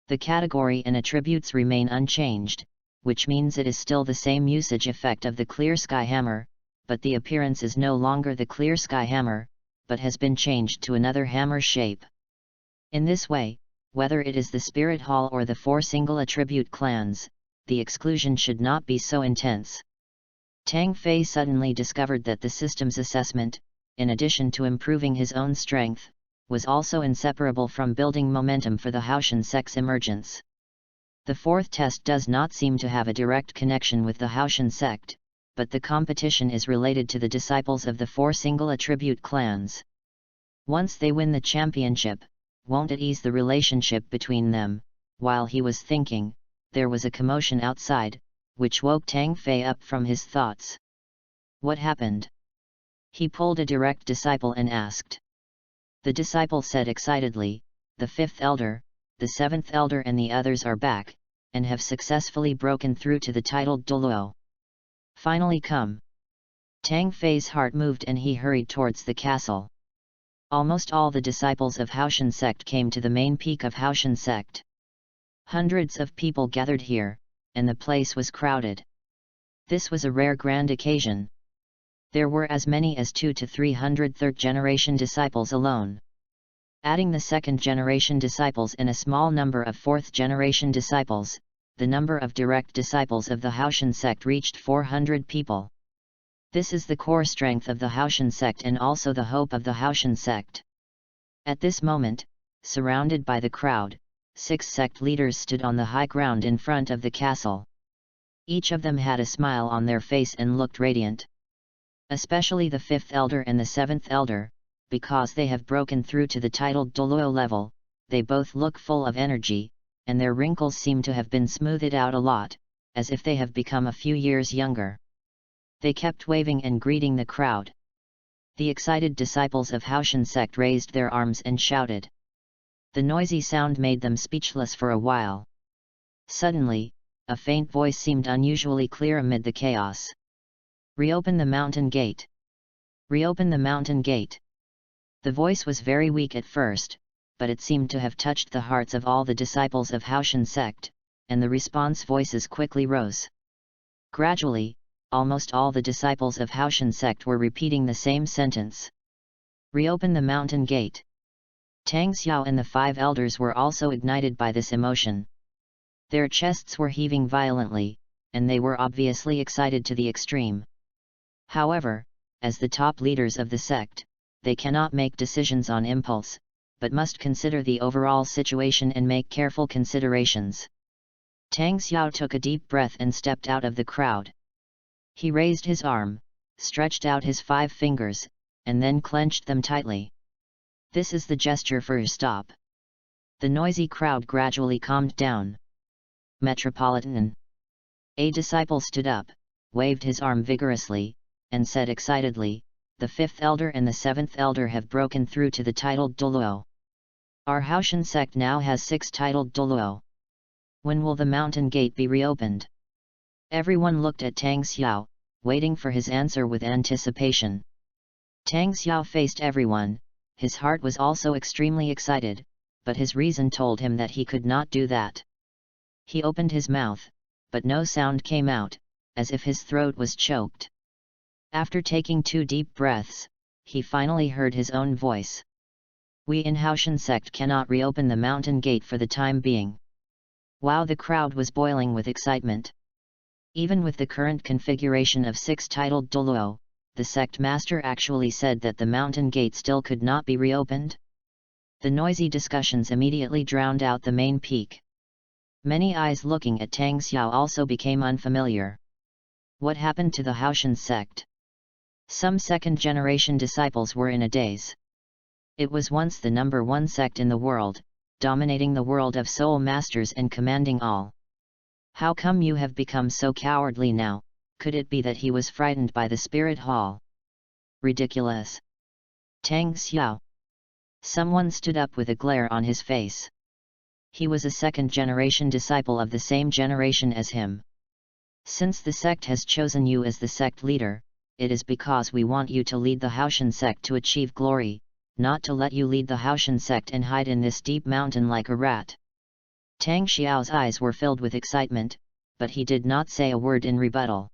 The category and attributes remain unchanged, which means it is still the same usage effect of the clear sky hammer, but the appearance is no longer the clear sky hammer, but has been changed to another hammer shape. In this way, whether it is the Spirit Hall or the 4 single attribute clans, the exclusion should not be so intense. Tang Fei suddenly discovered that the system's assessment, in addition to improving his own strength, was also inseparable from building momentum for the HAOTIAN sect's emergence. The 4th test does not seem to have a direct connection with the HAOTIAN sect, but the competition is related to the disciples of the 4 single attribute clans. Once they win the championship, won't it ease the relationship between them? While he was thinking, there was a commotion outside, which woke Tang Fei up from his thoughts. What happened? He pulled a direct disciple and asked. The disciple said excitedly, the 5th elder, the 7th elder and the others are back, and have successfully broken through to the titled Douluo. Finally come. Tang Fei's heart moved and he hurried towards the castle. Almost all the disciples of HAOTIAN sect came to the main peak of HAOTIAN sect. Hundreds of people gathered here, and the place was crowded. This was a rare grand occasion. There were as many as 200 to 300 third-generation disciples alone. Adding the second-generation disciples and a small number of fourth-generation disciples, the number of direct disciples of the HAOTIAN sect reached 400 people. This is the core strength of the HAOTIAN sect and also the hope of the HAOTIAN sect. At this moment, surrounded by the crowd, 6 sect leaders stood on the high ground in front of the castle. Each of them had a smile on their face and looked radiant. Especially the 5th elder and the 7th elder, because they have broken through to the titled Douluo level, they both look full of energy, and their wrinkles seem to have been smoothed out a lot, as if they have become a few years younger. They kept waving and greeting the crowd. The excited disciples of HAOTIAN sect raised their arms and shouted. The noisy sound made them speechless for a while. Suddenly, a faint voice seemed unusually clear amid the chaos. Reopen the mountain gate. Reopen the mountain gate. The voice was very weak at first, but it seemed to have touched the hearts of all the disciples of HAOTIAN sect, and the response voices quickly rose. Gradually, almost all the disciples of HAOTIAN sect were repeating the same sentence. Reopen the mountain gate. Tang Xiao and the 5 elders were also ignited by this emotion. Their chests were heaving violently, and they were obviously excited to the extreme. However, as the top leaders of the sect, they cannot make decisions on impulse, but must consider the overall situation and make careful considerations. Tang Xiao took a deep breath and stepped out of the crowd. He raised his arm, stretched out his 5 fingers, and then clenched them tightly. This is the gesture for a stop. The noisy crowd gradually calmed down. Metropolitan. A disciple stood up, waved his arm vigorously, and said excitedly, the 5th elder and the 7th elder have broken through to the titled Douluo. Our HAOTIAN sect now has 6 titled Douluo. When will the mountain gate be reopened? Everyone looked at Tang Xiao, waiting for his answer with anticipation. Tang Xiao faced everyone, his heart was also extremely excited, but his reason told him that he could not do that. He opened his mouth, but no sound came out, as if his throat was choked. After taking 2 deep breaths, he finally heard his own voice. We in HAOTIAN sect cannot reopen the mountain gate for the time being. Wow, the crowd was boiling with excitement. Even with the current configuration of 6 titled Douluo, the sect master actually said that the mountain gate still could not be reopened. The noisy discussions immediately drowned out the main peak. Many eyes looking at Tang Xiao also became unfamiliar. What happened to the HAOTIAN sect? Some second-generation disciples were in a daze. It was once the number 1 sect in the world, dominating the world of soul masters and commanding all. How come you have become so cowardly now? Could it be that he was frightened by the spirit hall? Ridiculous. Tang Xiao. Someone stood up with a glare on his face. He was a second-generation disciple of the same generation as him. Since the sect has chosen you as the sect leader, it is because we want you to lead the HAOTIAN sect to achieve glory, not to let you lead the HAOTIAN sect and hide in this deep mountain like a rat. Tang Xiao's eyes were filled with excitement, but he did not say a word in rebuttal.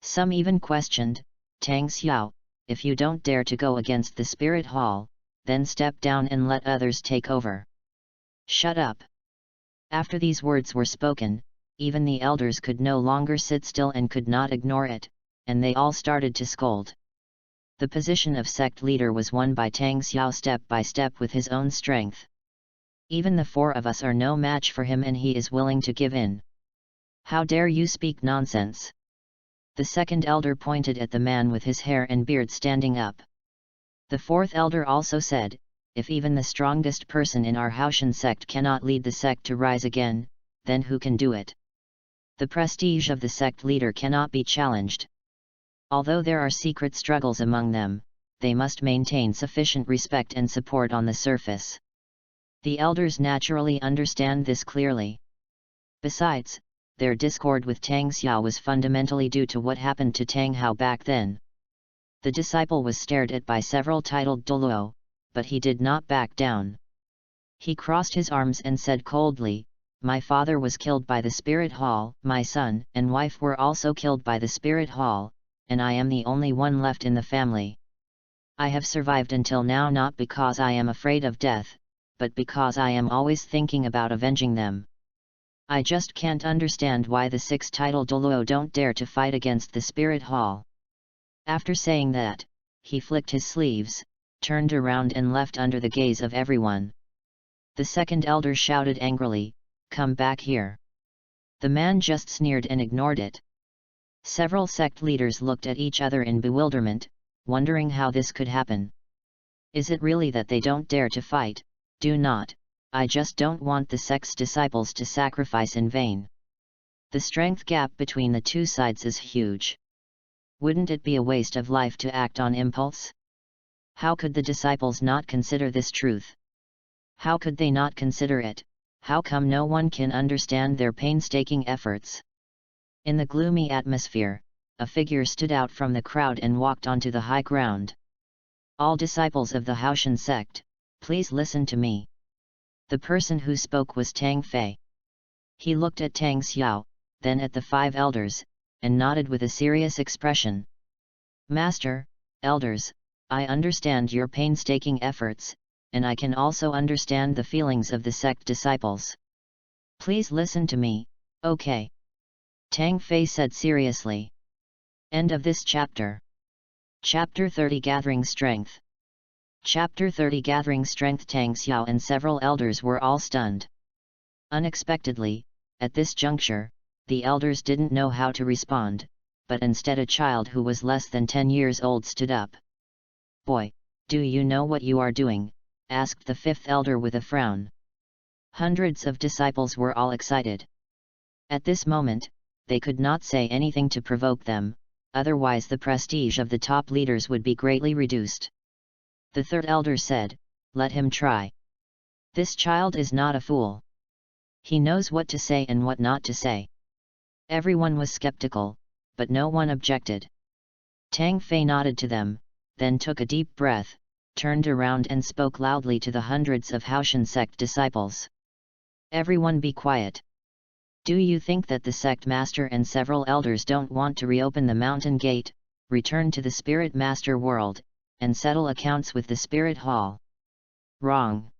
Some even questioned, Tang Xiao, if you don't dare to go against the spirit hall, then step down and let others take over. Shut up. After these words were spoken, even the elders could no longer sit still and could not ignore it, and they all started to scold. The position of sect leader was won by Tang Xiao step by step with his own strength. Even the 4 of us are no match for him and he is willing to give in. How dare you speak nonsense? The second elder pointed at the man with his hair and beard standing up. The 4th elder also said, if even the strongest person in our HAOTIAN sect cannot lead the sect to rise again, then who can do it? The prestige of the sect leader cannot be challenged. Although there are secret struggles among them, they must maintain sufficient respect and support on the surface. The elders naturally understand this clearly. Besides, their discord with Tang Xiao was fundamentally due to what happened to Tang Hao back then. The disciple was stared at by several titled Douluo, but he did not back down. He crossed his arms and said coldly, my father was killed by the spirit hall, my son and wife were also killed by the spirit hall, and I am the only one left in the family. I have survived until now not because I am afraid of death, but because I am always thinking about avenging them. I just can't understand why the 6 titled Douluo don't dare to fight against the spirit hall. After saying that, he flicked his sleeves, turned around and left under the gaze of everyone. The second elder shouted angrily, come back here. The man just sneered and ignored it. Several sect leaders looked at each other in bewilderment, wondering how this could happen. Is it really that they don't dare to fight? Do not. I just don't want the sect's disciples to sacrifice in vain. The strength gap between the 2 sides is huge. Wouldn't it be a waste of life to act on impulse? How could the disciples not consider this truth? How could they not consider it? How come no one can understand their painstaking efforts? In the gloomy atmosphere, a figure stood out from the crowd and walked onto the high ground. All disciples of the HAOTIAN sect, please listen to me. The person who spoke was Tang Fei. He looked at Tang Xiao, then at the 5 elders, and nodded with a serious expression. Master, elders, I understand your painstaking efforts, and I can also understand the feelings of the sect disciples. Please listen to me, okay? Tang Fei said seriously. End of this chapter. Chapter 30 Gathering Strength. Chapter 30 Gathering Strength. Tang Xiao and several elders were all stunned. Unexpectedly, at this juncture, the elders didn't know how to respond, but instead a child who was less than 10 years old stood up. Boy, do you know what you are doing? Asked the 5th elder with a frown. Hundreds of disciples were all excited. At this moment, they could not say anything to provoke them, otherwise the prestige of the top leaders would be greatly reduced. The 3rd elder said, let him try. This child is not a fool. He knows what to say and what not to say. Everyone was skeptical, but no one objected. Tang Fei nodded to them, then took a deep breath, turned around and spoke loudly to the hundreds of HAOTIAN sect disciples. Everyone be quiet. Do you think that the sect master and several elders don't want to reopen the mountain gate, return to the spirit master world, and settle accounts with the spirit hall? Wrong.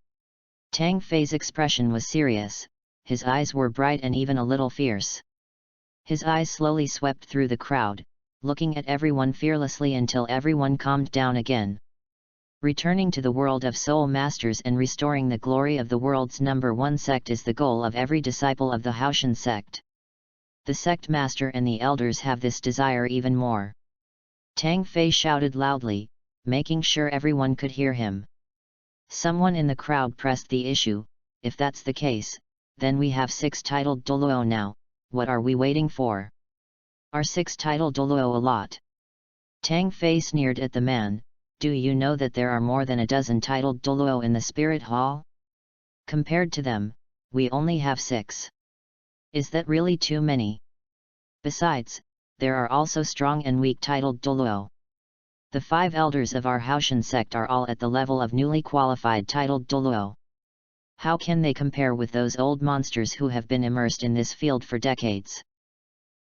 Tang Fei's expression was serious, his eyes were bright and even a little fierce. His eyes slowly swept through the crowd, looking at everyone fearlessly until everyone calmed down again. Returning to the world of soul masters and restoring the glory of the world's number one sect is the goal of every disciple of the HAOTIAN sect. The sect master and the elders have this desire even more. Tang Fei shouted loudly, making sure everyone could hear him. Someone in the crowd pressed the issue. If that's the case, then we have 6 titled Douluo now, what are we waiting for? Are 6 titled Douluo a lot? Tang Fei sneered at the man. Do you know that there are more than a dozen titled Douluo in the Spirit Hall? Compared to them, we only have 6. Is that really too many? Besides, there are also strong and weak titled Douluo. The 5 elders of our HAOTIAN sect are all at the level of newly qualified titled Douluo. How can they compare with those old monsters who have been immersed in this field for decades?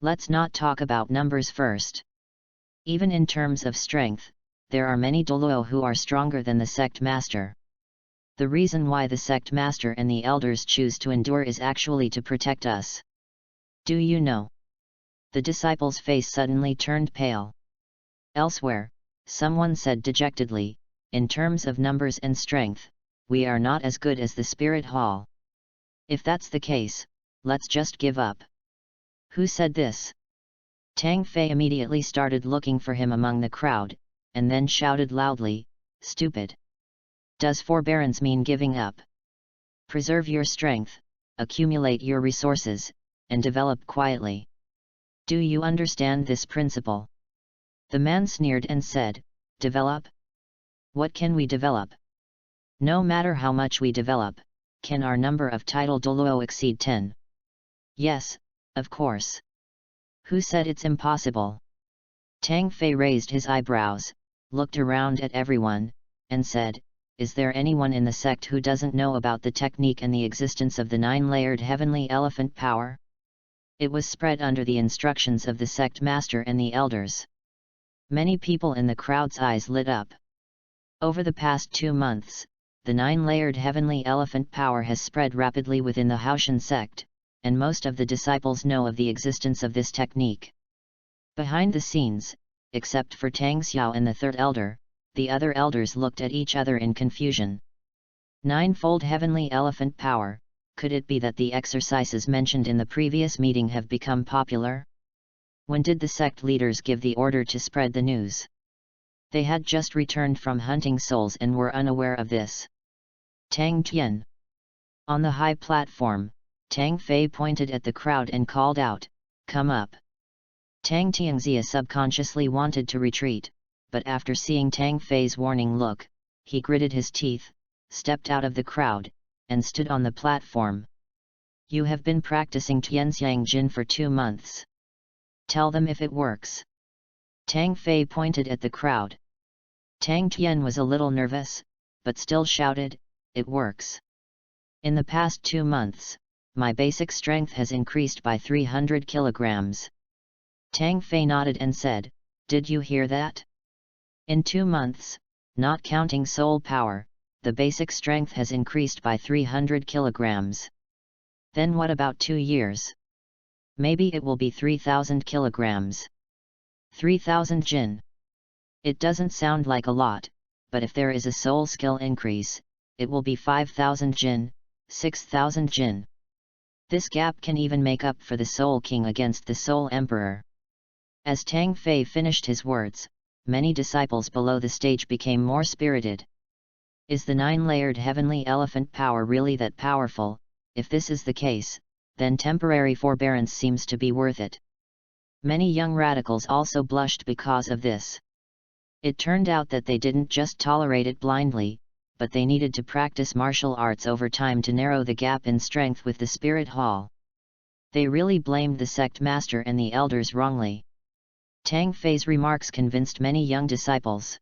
Let's not talk about numbers first. Even in terms of strength, there are many Douluo who are stronger than the sect master. The reason why the sect master and the elders choose to endure is actually to protect us. Do you know? The disciple's face suddenly turned pale. Elsewhere, someone said dejectedly, in terms of numbers and strength, we are not as good as the Spirit Hall. If that's the case, let's just give up. Who said this? Tang Fei immediately started looking for him among the crowd, and then shouted loudly, stupid. Does forbearance mean giving up? Preserve your strength, accumulate your resources, and develop quietly. Do you understand this principle? The man sneered and said, develop? What can we develop? No matter how much we develop, can our number of title Douluo exceed 10? Yes, of course. Who said it's impossible? Tang Fei raised his eyebrows, looked around at everyone, and said, is there anyone in the sect who doesn't know about the technique and the existence of the 9-layered heavenly elephant power? It was spread under the instructions of the sect master and the elders. Many people in the crowd's eyes lit up. Over the past 2 months, the 9-layered heavenly elephant power has spread rapidly within the HAOTIAN sect, and most of the disciples know of the existence of this technique. Behind the scenes, except for Tang Xiao and the 3rd elder, the other elders looked at each other in confusion. 9-fold heavenly elephant power, could it be that the exercises mentioned in the previous meeting have become popular? When did the sect leaders give the order to spread the news? They had just returned from hunting souls and were unaware of this. Tang Tian. On the high platform, Tang Fei pointed at the crowd and called out, come up. Tang Tianxia subconsciously wanted to retreat, but after seeing Tang Fei's warning look, he gritted his teeth, stepped out of the crowd, and stood on the platform. You have been practicing Tianxiang Jin for 2 months. Tell them if it works. Tang Fei pointed at the crowd. Tang Tian was a little nervous, but still shouted, it works. In the past 2 months, my basic strength has increased by 300 kilograms. Tang Fei nodded and said, did you hear that? In 2 months, not counting soul power, the basic strength has increased by 300 kilograms. Then what about 2 years? Maybe it will be 3,000 kilograms. 3,000 Jin. It doesn't sound like a lot, but if there is a soul skill increase, it will be 5,000 Jin, 6,000 Jin. This gap can even make up for the Soul King against the Soul Emperor. As Tang Fei finished his words, many disciples below the stage became more spirited. Is the 9-layered heavenly elephant power really that powerful? If this is the case, then temporary forbearance seems to be worth it. Many young radicals also blushed because of this. It turned out that they didn't just tolerate it blindly, but they needed to practice martial arts over time to narrow the gap in strength with the Spirit Hall. They really blamed the sect master and the elders wrongly. Tang Fei's remarks convinced many young disciples.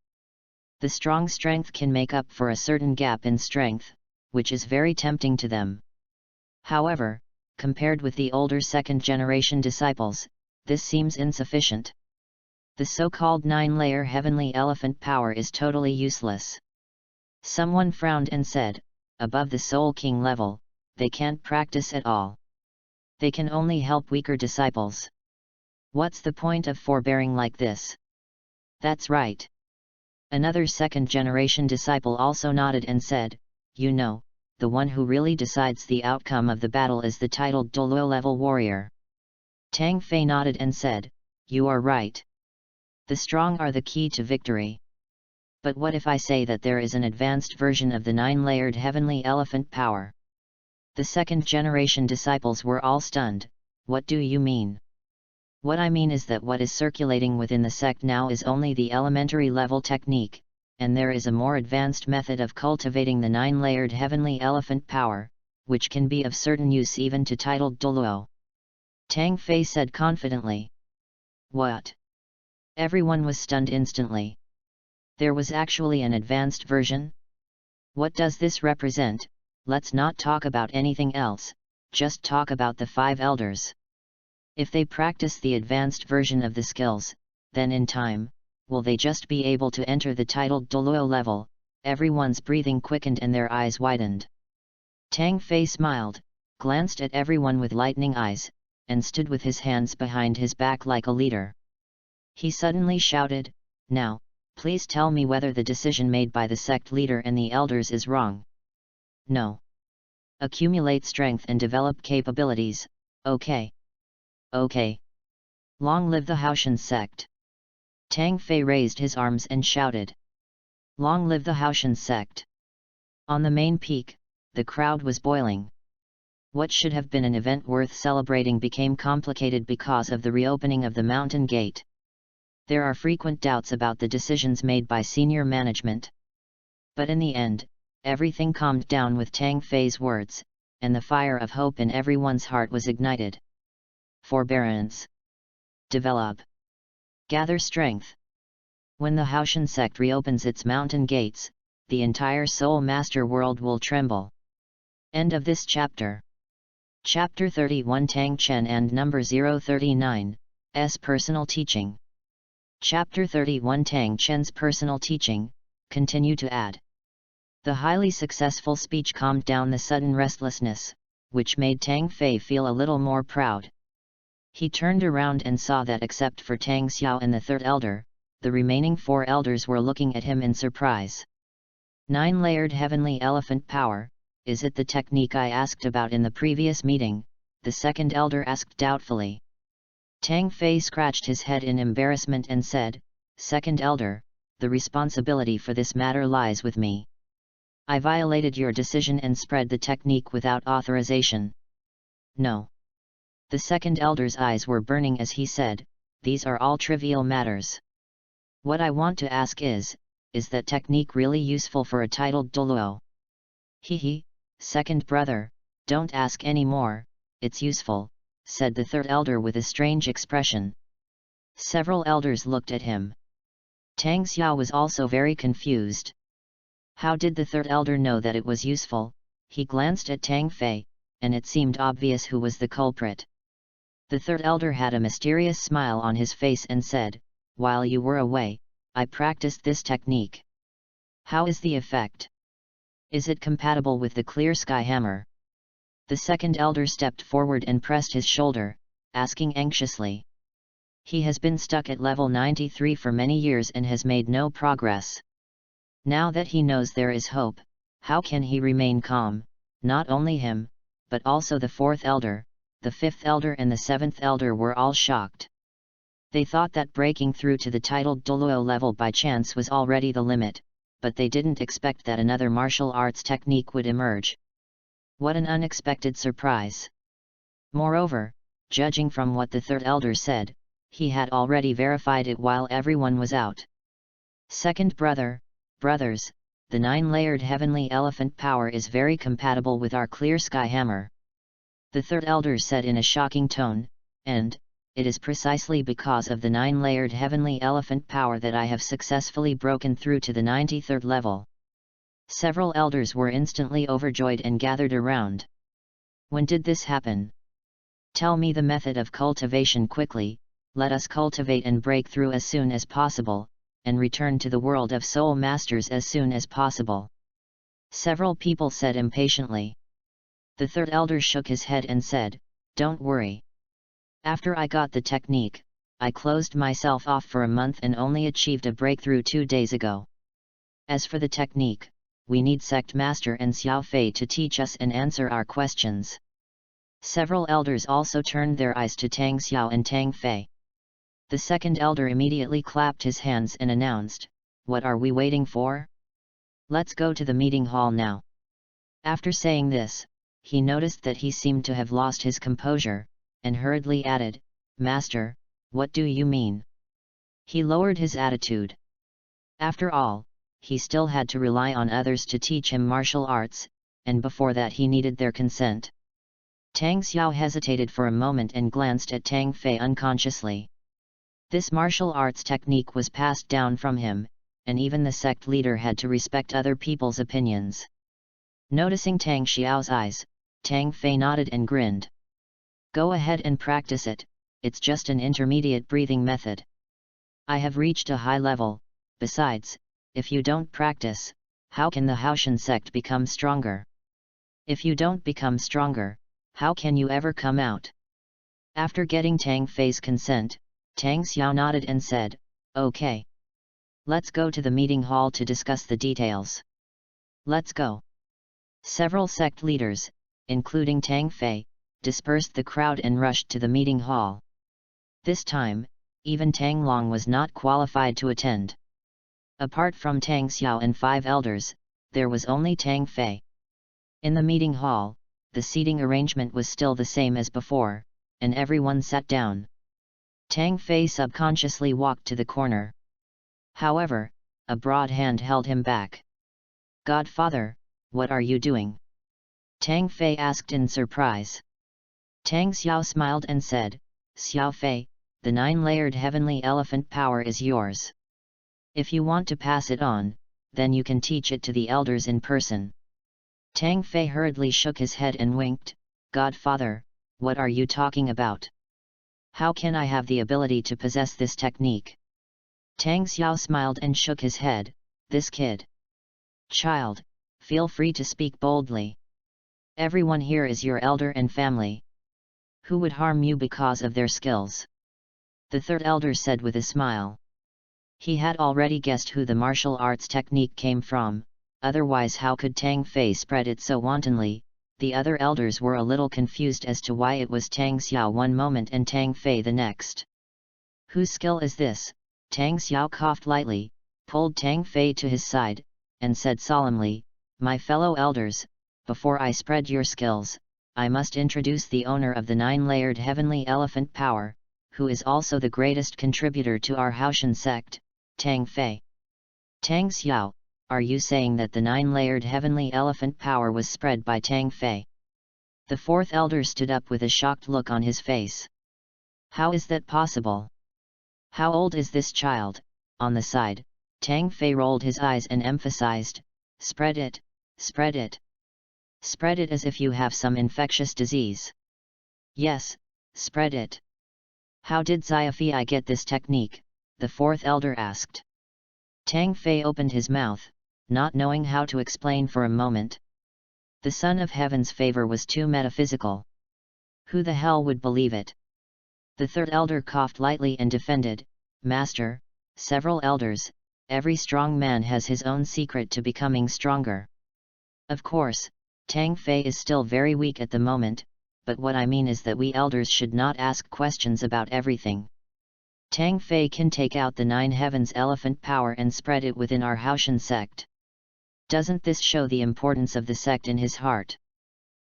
The strong strength can make up for a certain gap in strength, which is very tempting to them. However, compared with the older second-generation disciples, this seems insufficient. The so-called 9-layer heavenly elephant power is totally useless. Someone frowned and said, above the Soul King level, they can't practice at all. They can only help weaker disciples. What's the point of forbearing like this? That's right. Another second-generation disciple also nodded and said, you know, the one who really decides the outcome of the battle is the titled Douluo level warrior. Tang Fei nodded and said, you are right. The strong are the key to victory. But what if I say that there is an advanced version of the 9-layered heavenly elephant power? The second-generation disciples were all stunned. What do you mean? What I mean is that what is circulating within the sect now is only the elementary level technique, and there is a more advanced method of cultivating the 9-layered heavenly elephant power, which can be of certain use even to titled Douluo. Tang Fei said confidently. What? Everyone was stunned instantly. There was actually an advanced version? What does this represent? Let's not talk about anything else, just talk about the 5 elders. If they practice the advanced version of the skills, then in time, will they just be able to enter the titled Douluo level? Everyone's breathing quickened and their eyes widened. Tang Fei smiled, glanced at everyone with lightning eyes, and stood with his hands behind his back like a leader. He suddenly shouted, now, please tell me whether the decision made by the sect leader and the elders is wrong. No. Accumulate strength and develop capabilities, okay. Okay. Long live the HAOTIAN sect. Tang Fei raised his arms and shouted. Long live the HAOTIAN sect. On the main peak, the crowd was boiling. What should have been an event worth celebrating became complicated because of the reopening of the mountain gate. There are frequent doubts about the decisions made by senior management. But in the end, everything calmed down with Tang Fei's words, and the fire of hope in everyone's heart was ignited. Forbearance. Develop. Gather strength. When the HAOTIAN sect reopens its mountain gates, the entire Soul Master world will tremble. End of this chapter. Chapter 31 Tang Chen and number 039, S. Personal Teaching. Chapter 31 Tang Chen's Personal Teaching, continue to add. The highly successful speech calmed down the sudden restlessness, which made Tang Fei feel a little more proud. He turned around and saw that except for Tang Xiao and the 3rd elder, the remaining 4 elders were looking at him in surprise. 9-layered heavenly elephant power, is it the technique I asked about in the previous meeting? The 2nd elder asked doubtfully. Tang Fei scratched his head in embarrassment and said, 2nd elder, the responsibility for this matter lies with me. I violated your decision and spread the technique without authorization. No. The 2nd elder's eyes were burning as he said, these are all trivial matters. What I want to ask is that technique really useful for a titled Douluo? He, 2nd brother, don't ask any more, it's useful, said the 3rd elder with a strange expression. Several elders looked at him. Tang Xiao was also very confused. How did the 3rd elder know that it was useful? He glanced at Tang Fei, and it seemed obvious who was the culprit. The 3rd elder had a mysterious smile on his face and said, while you were away, I practiced this technique. How is the effect? Is it compatible with the clear sky hammer? The 2nd elder stepped forward and pressed his shoulder, asking anxiously. He has been stuck at level 93 for many years and has made no progress. Now that he knows there is hope, how can he remain calm? Not only him, but also the 4th elder, the 5th elder and the 7th elder were all shocked. They thought that breaking through to the titled Douluo level by chance was already the limit, but they didn't expect that another martial arts technique would emerge. What an unexpected surprise! Moreover, judging from what the 3rd elder said, he had already verified it while everyone was out. 2nd brothers, the 9-layered heavenly elephant power is very compatible with our clear sky hammer. The 3rd elder said in a shocking tone, and it is precisely because of the 9-layered heavenly elephant power that I have successfully broken through to the 93rd level. Several elders were instantly overjoyed and gathered around. When did this happen? Tell me the method of cultivation quickly, let us cultivate and break through as soon as possible, and return to the world of soul masters as soon as possible. Several people said impatiently. The 3rd elder shook his head and said, Don't worry. After I got the technique, I closed myself off for a month and only achieved a breakthrough 2 days ago. As for the technique, we need Sect Master and Xiao Fei to teach us and answer our questions. Several elders also turned their eyes to Tang Xiao and Tang Fei. The second elder immediately clapped his hands and announced, "What are we waiting for? Let's go to the meeting hall now." After saying this, he noticed that he seemed to have lost his composure, and hurriedly added, "Master, what do you mean?" He lowered his attitude. After all, he still had to rely on others to teach him martial arts, and before that he needed their consent. Tang Xiao hesitated for a moment and glanced at Tang Fei unconsciously. This martial arts technique was passed down from him, and even the sect leader had to respect other people's opinions. Noticing Tang Xiao's eyes, Tang Fei nodded and grinned. "Go ahead and practice it, it's just an intermediate breathing method. I have reached a high level, besides, if you don't practice, how can the HAOTIAN sect become stronger? If you don't become stronger, how can you ever come out?" After getting Tang Fei's consent, Tang Xiao nodded and said, "Okay. Let's go to the meeting hall to discuss the details." "Let's go." Several sect leaders, including Tang Fei, dispersed the crowd and rushed to the meeting hall. This time, even Tang Long was not qualified to attend. Apart from Tang Xiao and 5 elders, there was only Tang Fei. In the meeting hall, the seating arrangement was still the same as before, and everyone sat down. Tang Fei subconsciously walked to the corner. However, a broad hand held him back. "Godfather, what are you doing?" Tang Fei asked in surprise. Tang Xiao smiled and said, "Xiao Fei, the 9-layered heavenly elephant power is yours. If you want to pass it on, then you can teach it to the elders in person." Tang Fei hurriedly shook his head and winked, "Godfather, what are you talking about? How can I have the ability to possess this technique?" Tang Xiao smiled and shook his head, "This kid. Child, feel free to speak boldly. Everyone here is your elder and family. Who would harm you because of their skills?" The third elder said with a smile. He had already guessed who the martial arts technique came from, otherwise how could Tang Fei spread it so wantonly? The other elders were a little confused as to why it was Tang Xiao one moment and Tang Fei the next. "Whose skill is this?" Tang Xiao coughed lightly, pulled Tang Fei to his side, and said solemnly, "My fellow elders, before I spread your skills, I must introduce the owner of the 9-layered heavenly elephant power, who is also the greatest contributor to our HAOTIAN sect, Tang Fei." "Tang Xiao, are you saying that the 9-layered heavenly elephant power was spread by Tang Fei?" The fourth elder stood up with a shocked look on his face. "How is that possible? How old is this child?" On the side, Tang Fei rolled his eyes and emphasized, "Spread it, spread it. Spread it as if you have some infectious disease. Yes, spread it." "How did Xiaofei get this technique?" the fourth elder asked. Tang Fei opened his mouth, not knowing how to explain for a moment. The Son of Heaven's favor was too metaphysical. Who the hell would believe it? The third elder coughed lightly and defended, "Master, several elders, every strong man has his own secret to becoming stronger. Of course, Tang Fei is still very weak at the moment, but what I mean is that we elders should not ask questions about everything. Tang Fei can take out the 9 heavens elephant power and spread it within our HAOTIAN sect. Doesn't this show the importance of the sect in his heart?"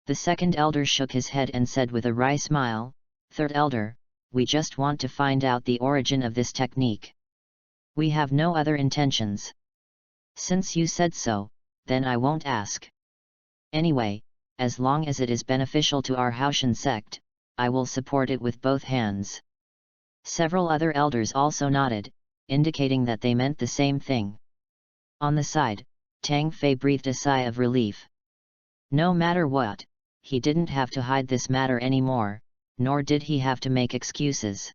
The second elder shook his head and said with a wry smile, "Third elder, we just want to find out the origin of this technique. We have no other intentions. Since you said so, then I won't ask. Anyway, as long as it is beneficial to our HAOTIAN sect, I will support it with both hands." Several other elders also nodded, indicating that they meant the same thing. On the side, Tang Fei breathed a sigh of relief. No matter what, he didn't have to hide this matter anymore, nor did he have to make excuses.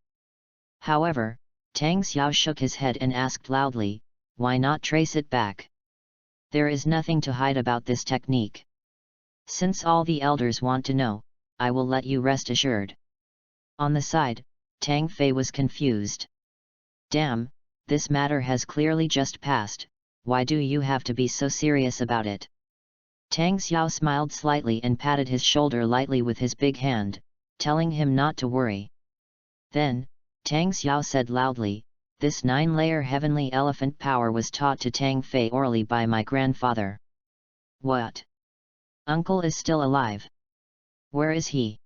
However, Tang Xiao shook his head and asked loudly, "Why not trace it back? There is nothing to hide about this technique. Since all the elders want to know, I will let you rest assured. On the side, Tang Fei was confused. Damn, this matter has clearly just passed, why do you have to be so serious about it? Tang Xiao smiled slightly and patted his shoulder lightly with his big hand, telling him not to worry. Then, Tang Xiao said loudly, this 9-layer heavenly elephant power was taught to Tang Fei orally by my grandfather. What? Uncle is still alive. Where is he?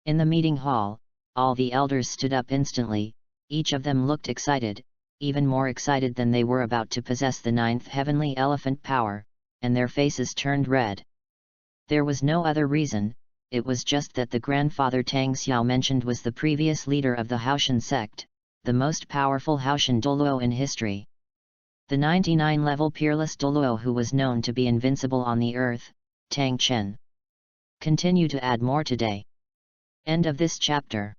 In the meeting hall, all the elders stood up instantly, each of them looked excited, even more excited than they were about to possess the 9th heavenly elephant power, and their faces turned red. There was no other reason, it was just that the grandfather Tang Xiao mentioned was the previous leader of the HAOTIAN sect, the most powerful HAOTIAN Douluo in history. The 99-level peerless Douluo who was known to be invincible on the earth, Tang Chen. Continue to add more today. End of this chapter.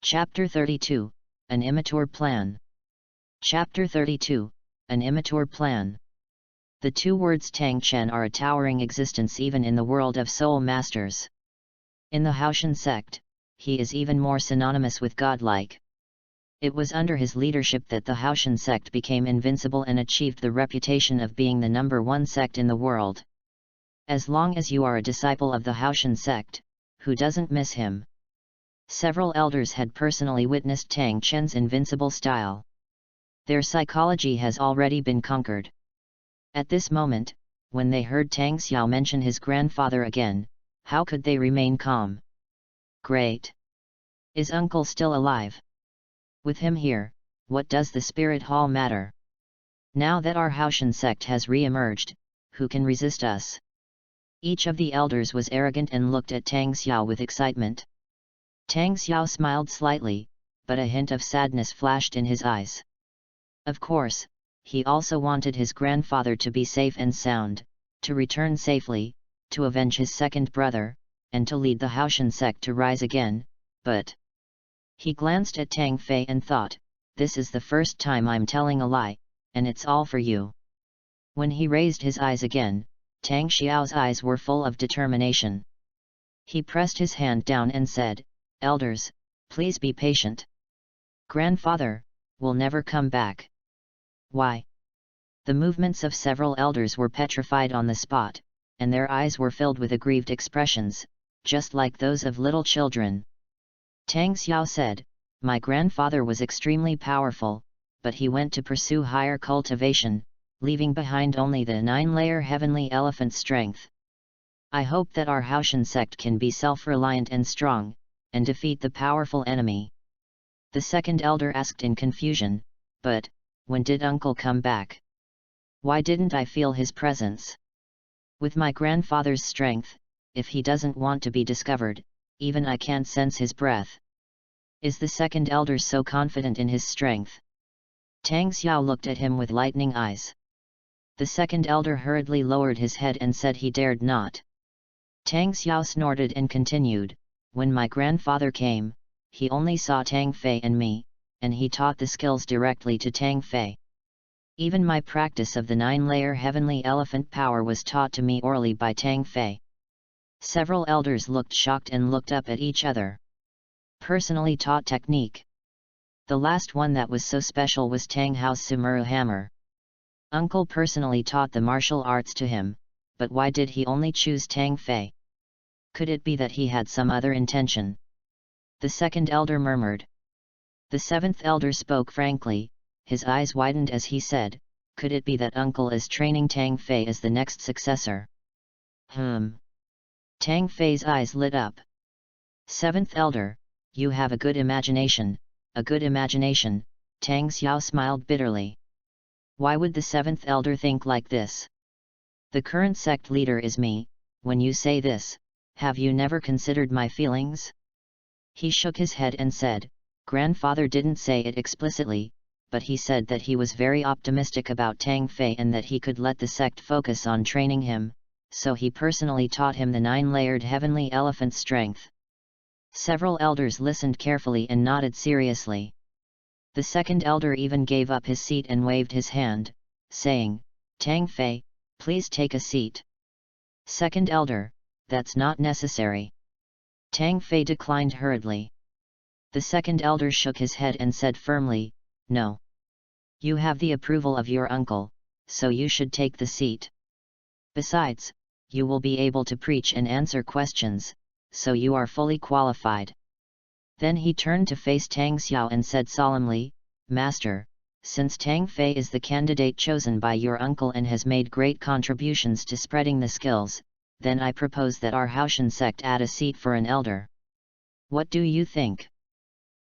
Chapter 32, An Immature Plan. Chapter 32, An Immature Plan. The two words Tang Chen are a towering existence even in the world of soul masters. In the HAOTIAN sect, he is even more synonymous with godlike. It was under his leadership that the HAOTIAN sect became invincible and achieved the reputation of being the #1 sect in the world. As long as you are a disciple of the HAOTIAN sect, who doesn't miss him? Several elders had personally witnessed Tang Chen's invincible style. Their psychology has already been conquered. At this moment, when they heard Tang Xiao mention his grandfather again, how could they remain calm? Great! Is uncle still alive? With him here, what does the spirit hall matter? Now that our HAOTIAN sect has re-emerged, who can resist us? Each of the elders was arrogant and looked at Tang Xiao with excitement. Tang Xiao smiled slightly, but a hint of sadness flashed in his eyes. Of course, he also wanted his grandfather to be safe and sound, to return safely, to avenge his second brother, and to lead the HAOTIAN sect to rise again, but... He glanced at Tang Fei and thought, this is the first time I'm telling a lie, and it's all for you. When he raised his eyes again, Tang Xiao's eyes were full of determination. He pressed his hand down and said, Elders, please be patient. Grandfather will never come back. Why? The movements of several elders were petrified on the spot, and their eyes were filled with aggrieved expressions, just like those of little children. Tang Xiao said, my grandfather was extremely powerful, but he went to pursue higher cultivation, leaving behind only the 9-layer heavenly elephant strength. I hope that our HAOTIAN sect can be self-reliant and strong, and defeat the powerful enemy. The second elder asked in confusion, but, when did uncle come back? Why didn't I feel his presence? With my grandfather's strength, if he doesn't want to be discovered, even I can't sense his breath. Is the second elder so confident in his strength? Tang Xiao looked at him with lightning eyes. The second elder hurriedly lowered his head and said he dared not. Tang Xiao snorted and continued, when my grandfather came, he only saw Tang Fei and me, and he taught the skills directly to Tang Fei. Even my practice of the 9-layer heavenly elephant power was taught to me orally by Tang Fei. Several elders looked shocked and looked up at each other. Personally taught technique. The last one that was so special was Tang Hao's Sumuru hammer. Uncle personally taught the martial arts to him, but why did he only choose Tang Fei? Could it be that he had some other intention? The second elder murmured. The seventh elder spoke frankly, his eyes widened as he said, could it be that uncle is training Tang Fei as the next successor? Tang Fei's eyes lit up. Seventh elder, you have a good imagination, Tang Xiao smiled bitterly. Why would the seventh elder think like this? The current sect leader is me, when you say this, have you never considered my feelings? He shook his head and said, grandfather didn't say it explicitly, but he said that he was very optimistic about Tang Fei and that he could let the sect focus on training him, so he personally taught him the 9-layered heavenly elephant strength. Several elders listened carefully and nodded seriously. The second elder even gave up his seat and waved his hand, saying, Tang Fei, please take a seat. Second elder, that's not necessary. Tang Fei declined hurriedly. The second elder shook his head and said firmly, "No. You have the approval of your uncle, so you should take the seat. Besides, you will be able to preach and answer questions, so you are fully qualified." Then he turned to face Tang Xiao and said solemnly, "Master, since Tang Fei is the candidate chosen by your uncle and has made great contributions to spreading the skills, then I propose that our HAOTIAN sect add a seat for an elder. What do you think?"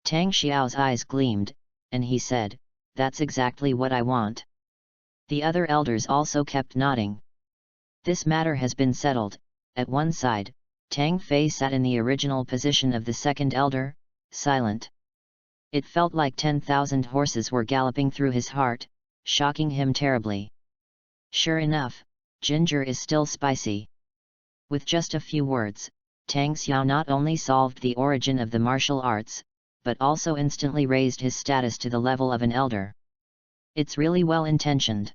Tang Xiao's eyes gleamed, and he said, "That's exactly what I want." The other elders also kept nodding. This matter has been settled. At one side, Tang Fei sat in the original position of the second elder, silent. It felt like 10,000 horses were galloping through his heart, shocking him terribly. Sure enough, ginger is still spicy. With just a few words, Tang Xiao not only solved the origin of the martial arts, but also instantly raised his status to the level of an elder. It's really well-intentioned.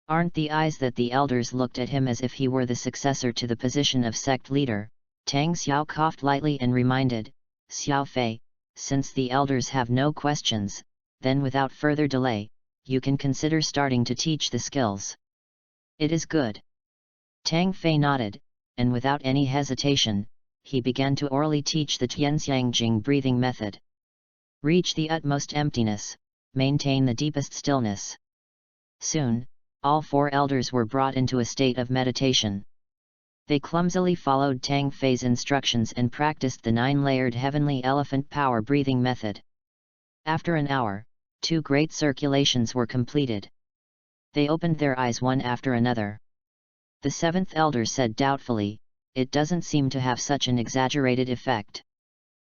Aren't the eyes that the elders looked at him as if he were the successor to the position of sect leader? Tang Xiao coughed lightly and reminded, "Xiao Fei, since the elders have no questions, then without further delay, you can consider starting to teach the skills." "It is good." Tang Fei nodded, and without any hesitation, he began to orally teach the Tianxiangjing breathing method. Reach the utmost emptiness, maintain the deepest stillness. Soon, all four elders were brought into a state of meditation. They clumsily followed Tang Fei's instructions and practiced the 9-layered heavenly elephant power breathing method. After an hour, 2 great circulations were completed. They opened their eyes one after another. The 7th elder said doubtfully, "It doesn't seem to have such an exaggerated effect.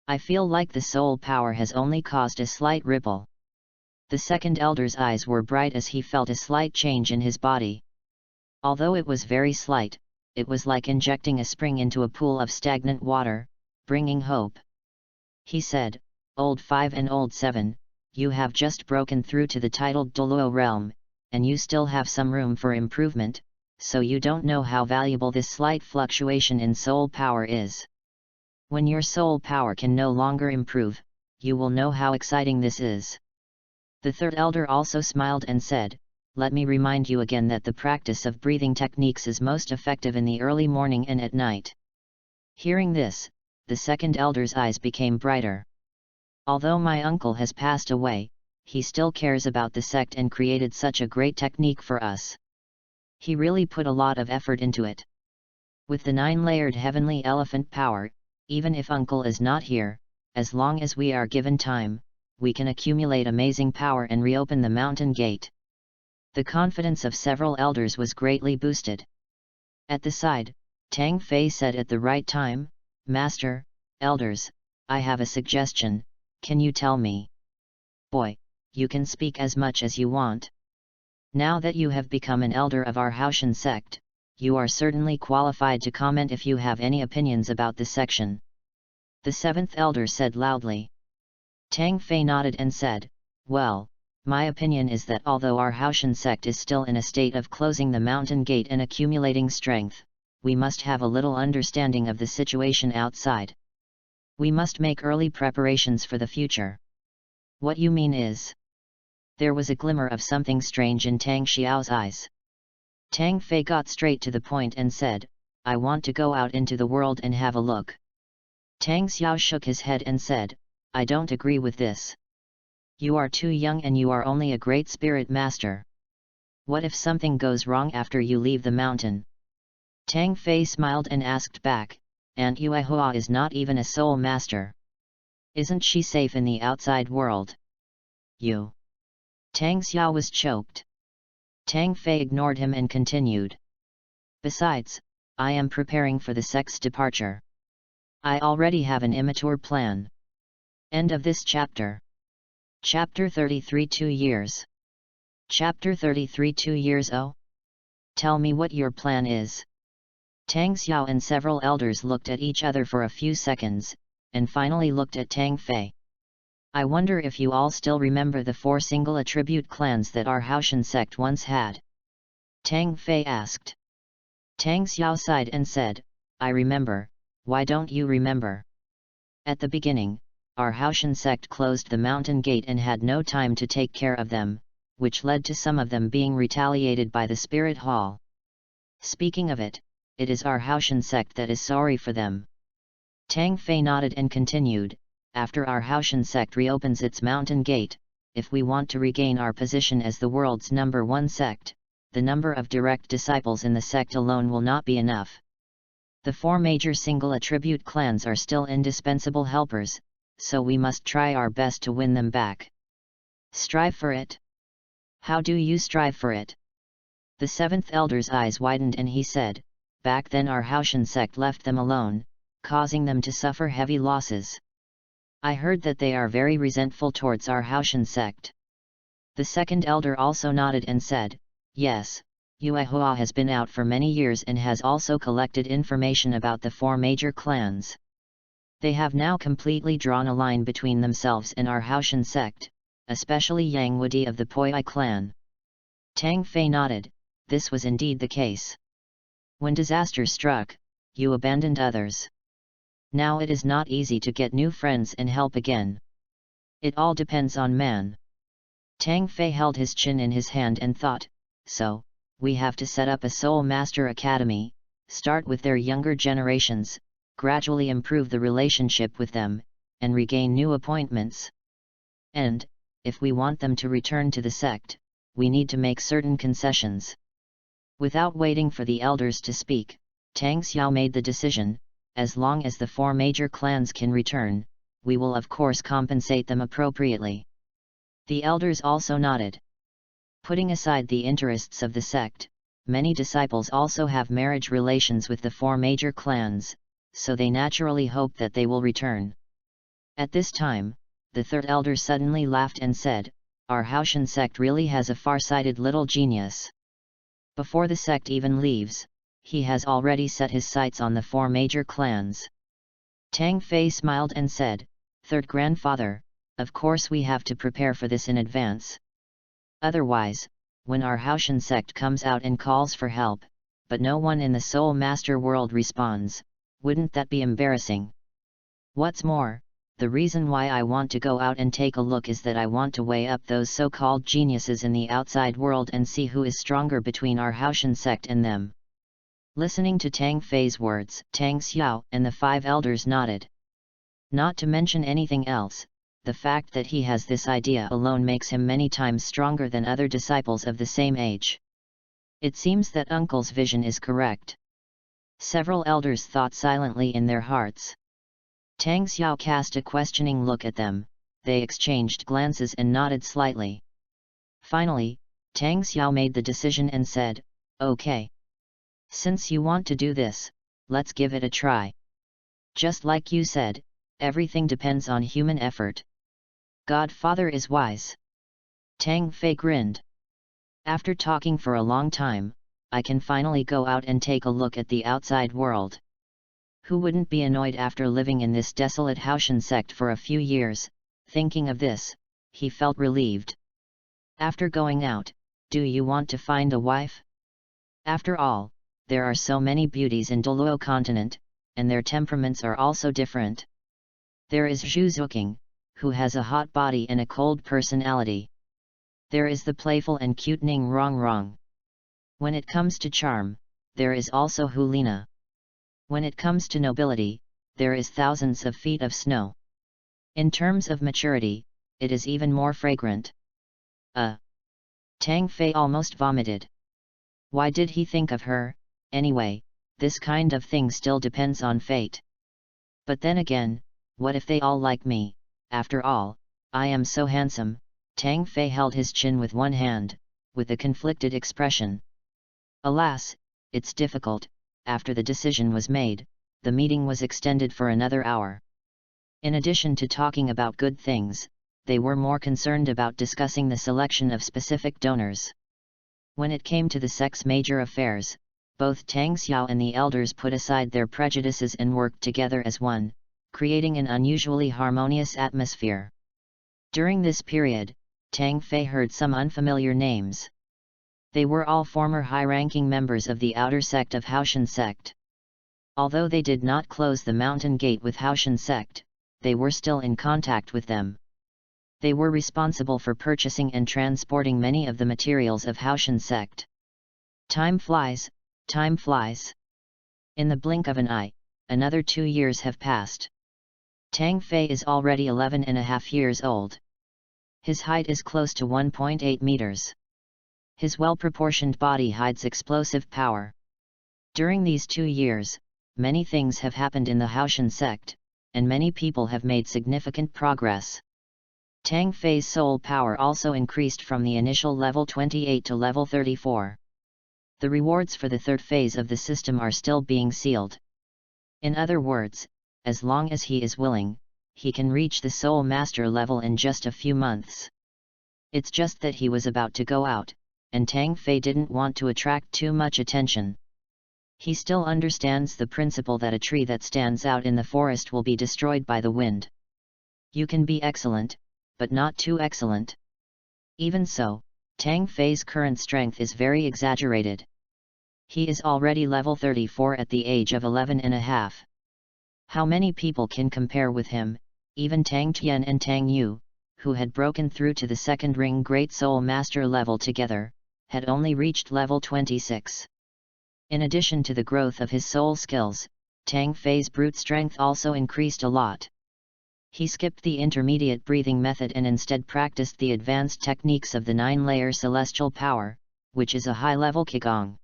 I feel like the soul power has only caused a slight ripple." The second elder's eyes were bright as he felt a slight change in his body. Although it was very slight, it was like injecting a spring into a pool of stagnant water, bringing hope. He said, "Old 5 and Old 7, you have just broken through to the titled Douluo realm, and you still have some room for improvement, so you don't know how valuable this slight fluctuation in soul power is. When your soul power can no longer improve, you will know how exciting this is." The third elder also smiled and said, "Let me remind you again that the practice of breathing techniques is most effective in the early morning and at night." Hearing this, the second elder's eyes became brighter. "Although my uncle has passed away, he still cares about the sect and created such a great technique for us. He really put a lot of effort into it. With the 9-layered heavenly elephant power, even if uncle is not here, as long as we are given time, we can accumulate amazing power and reopen the mountain gate." The confidence of several elders was greatly boosted. At the side, Tang Fei said at the right time, "Master, elders, I have a suggestion, can you tell me?" "Boy, you can speak as much as you want. Now that you have become an elder of our HAOTIAN sect, you are certainly qualified to comment if you have any opinions about the section." The 7th elder said loudly. Tang Fei nodded and said, "Well, my opinion is that although our HAOTIAN sect is still in a state of closing the mountain gate and accumulating strength, we must have a little understanding of the situation outside. We must make early preparations for the future." "What you mean is?" There was a glimmer of something strange in Tang Xiao's eyes. Tang Fei got straight to the point and said, "I want to go out into the world and have a look." Tang Xiao shook his head and said, "I don't agree with this. You are too young and you are only a great spirit master. What if something goes wrong after you leave the mountain?" Tang Fei smiled and asked back, "Aunt Yue Hua is not even a soul master. Isn't she safe in the outside world?" "You." Tang Xiao was choked. Tang Fei ignored him and continued, "Besides, I am preparing for the sect's departure. I already have an immature plan." End of this chapter. Chapter 33 2 years. Chapter 33 2 years. Oh? Tell me what your plan is. Tang Xiao and several elders looked at each other for a few seconds, and finally looked at Tang Fei. "I wonder if you all still remember the 4 single attribute clans that our HAOTIAN sect once had?" Tang Fei asked. Tang Xiao sighed and said, "I remember, why don't you remember?" At the beginning, our HAOTIAN sect closed the mountain gate and had no time to take care of them, which led to some of them being retaliated by the Spirit Hall. Speaking of it, it is our HAOTIAN sect that is sorry for them. Tang Fei nodded and continued, after our HAOTIAN sect reopens its mountain gate, if we want to regain our position as the world's #1 sect, the number of direct disciples in the sect alone will not be enough. The 4 major single attribute clans are still indispensable helpers, so we must try our best to win them back. Strive for it? How do you strive for it? The 7th elder's eyes widened and he said, back then our HAOTIAN sect left them alone, causing them to suffer heavy losses. I heard that they are very resentful towards our HAOTIAN sect. The 2nd elder also nodded and said, yes, Yue Hua has been out for many years and has also collected information about the 4 major clans. They have now completely drawn a line between themselves and our HAOTIAN sect, especially Yang Wudi of the Poi clan. Tang Fei nodded, this was indeed the case. When disaster struck, you abandoned others. Now it is not easy to get new friends and help again. It all depends on man. Tang Fei held his chin in his hand and thought, so, we have to set up a Soul Master Academy, start with their younger generations, gradually improve the relationship with them, and regain new appointments. And, if we want them to return to the sect, we need to make certain concessions. Without waiting for the elders to speak, Tang Xiao made the decision, as long as the 4 major clans can return, we will of course compensate them appropriately. The elders also nodded. Putting aside the interests of the sect, many disciples also have marriage relations with the 4 major clans, so they naturally hope that they will return. At this time, the 3rd elder suddenly laughed and said, our HAOTIAN sect really has a far-sighted little genius. Before the sect even leaves, he has already set his sights on the 4 major clans. Tang Fei smiled and said, 3rd grandfather, of course we have to prepare for this in advance. Otherwise, when our HAOTIAN sect comes out and calls for help, but no one in the Soul Master world responds, wouldn't that be embarrassing? What's more, the reason why I want to go out and take a look is that I want to weigh up those so-called geniuses in the outside world and see who is stronger between our HAOTIAN sect and them. Listening to Tang Fei's words, Tang Xiao and the 5 elders nodded. Not to mention anything else, the fact that he has this idea alone makes him many times stronger than other disciples of the same age. It seems that Uncle's vision is correct. Several elders thought silently in their hearts. Tang Xiao cast a questioning look at them, they exchanged glances and nodded slightly. Finally, Tang Xiao made the decision and said, okay. Since you want to do this, let's give it a try. Just like you said, everything depends on human effort. Godfather is wise. Tang Fei grinned. After talking for a long time, I can finally go out and take a look at the outside world. Who wouldn't be annoyed after living in this desolate HAOTIAN sect for a few years? Thinking of this, he felt relieved. After going out, do you want to find a wife? After all, there are so many beauties in Douluo continent, and their temperaments are also different. There is Zhu Zuqing, who has a hot body and a cold personality. There is the playful and cute Ning Rongrong. When it comes to charm, there is also Hulina. When it comes to nobility, there is thousands of feet of snow. In terms of maturity, it is even more fragrant. Tang Fei almost vomited. Why did he think of her? Anyway, this kind of thing still depends on fate. But then again, what if they all like me? After all, I am so handsome. Tang Fei held his chin with one hand, with a conflicted expression. Alas, it's difficult. After the decision was made, the meeting was extended for another hour. In addition to talking about good things, they were more concerned about discussing the selection of specific donors. When it came to the sect's major affairs, both Tang Xiao and the elders put aside their prejudices and worked together as one, creating an unusually harmonious atmosphere. During this period, Tang Fei heard some unfamiliar names. They were all former high-ranking members of the outer sect of HAOTIAN sect. Although they did not close the mountain gate with HAOTIAN sect, they were still in contact with them. They were responsible for purchasing and transporting many of the materials of HAOTIAN sect. Time flies, time flies. In the blink of an eye, another 2 years have passed. Tang Fei is already 11.5 years old. His height is close to 1.8 meters. His well-proportioned body hides explosive power. During these 2 years, many things have happened in the HAOTIAN sect, and many people have made significant progress. Tang Fei's soul power also increased from the initial level 28 to level 34. The rewards for the third phase of the system are still being sealed. In other words, as long as he is willing, he can reach the Soul Master level in just a few months. It's just that he was about to go out, and Tang Fei didn't want to attract too much attention. He still understands the principle that a tree that stands out in the forest will be destroyed by the wind. You can be excellent, but not too excellent. Even so, Tang Fei's current strength is very exaggerated. He is already level 34 at the age of 11.5. How many people can compare with him? Even Tang Tian and Tang Yu, who had broken through to the second ring Great Soul Master level together, had only reached level 26. In addition to the growth of his soul skills, Tang Fei's brute strength also increased a lot. He skipped the intermediate breathing method and instead practiced the advanced techniques of the 9-layer celestial power, which is a high-level Qigong.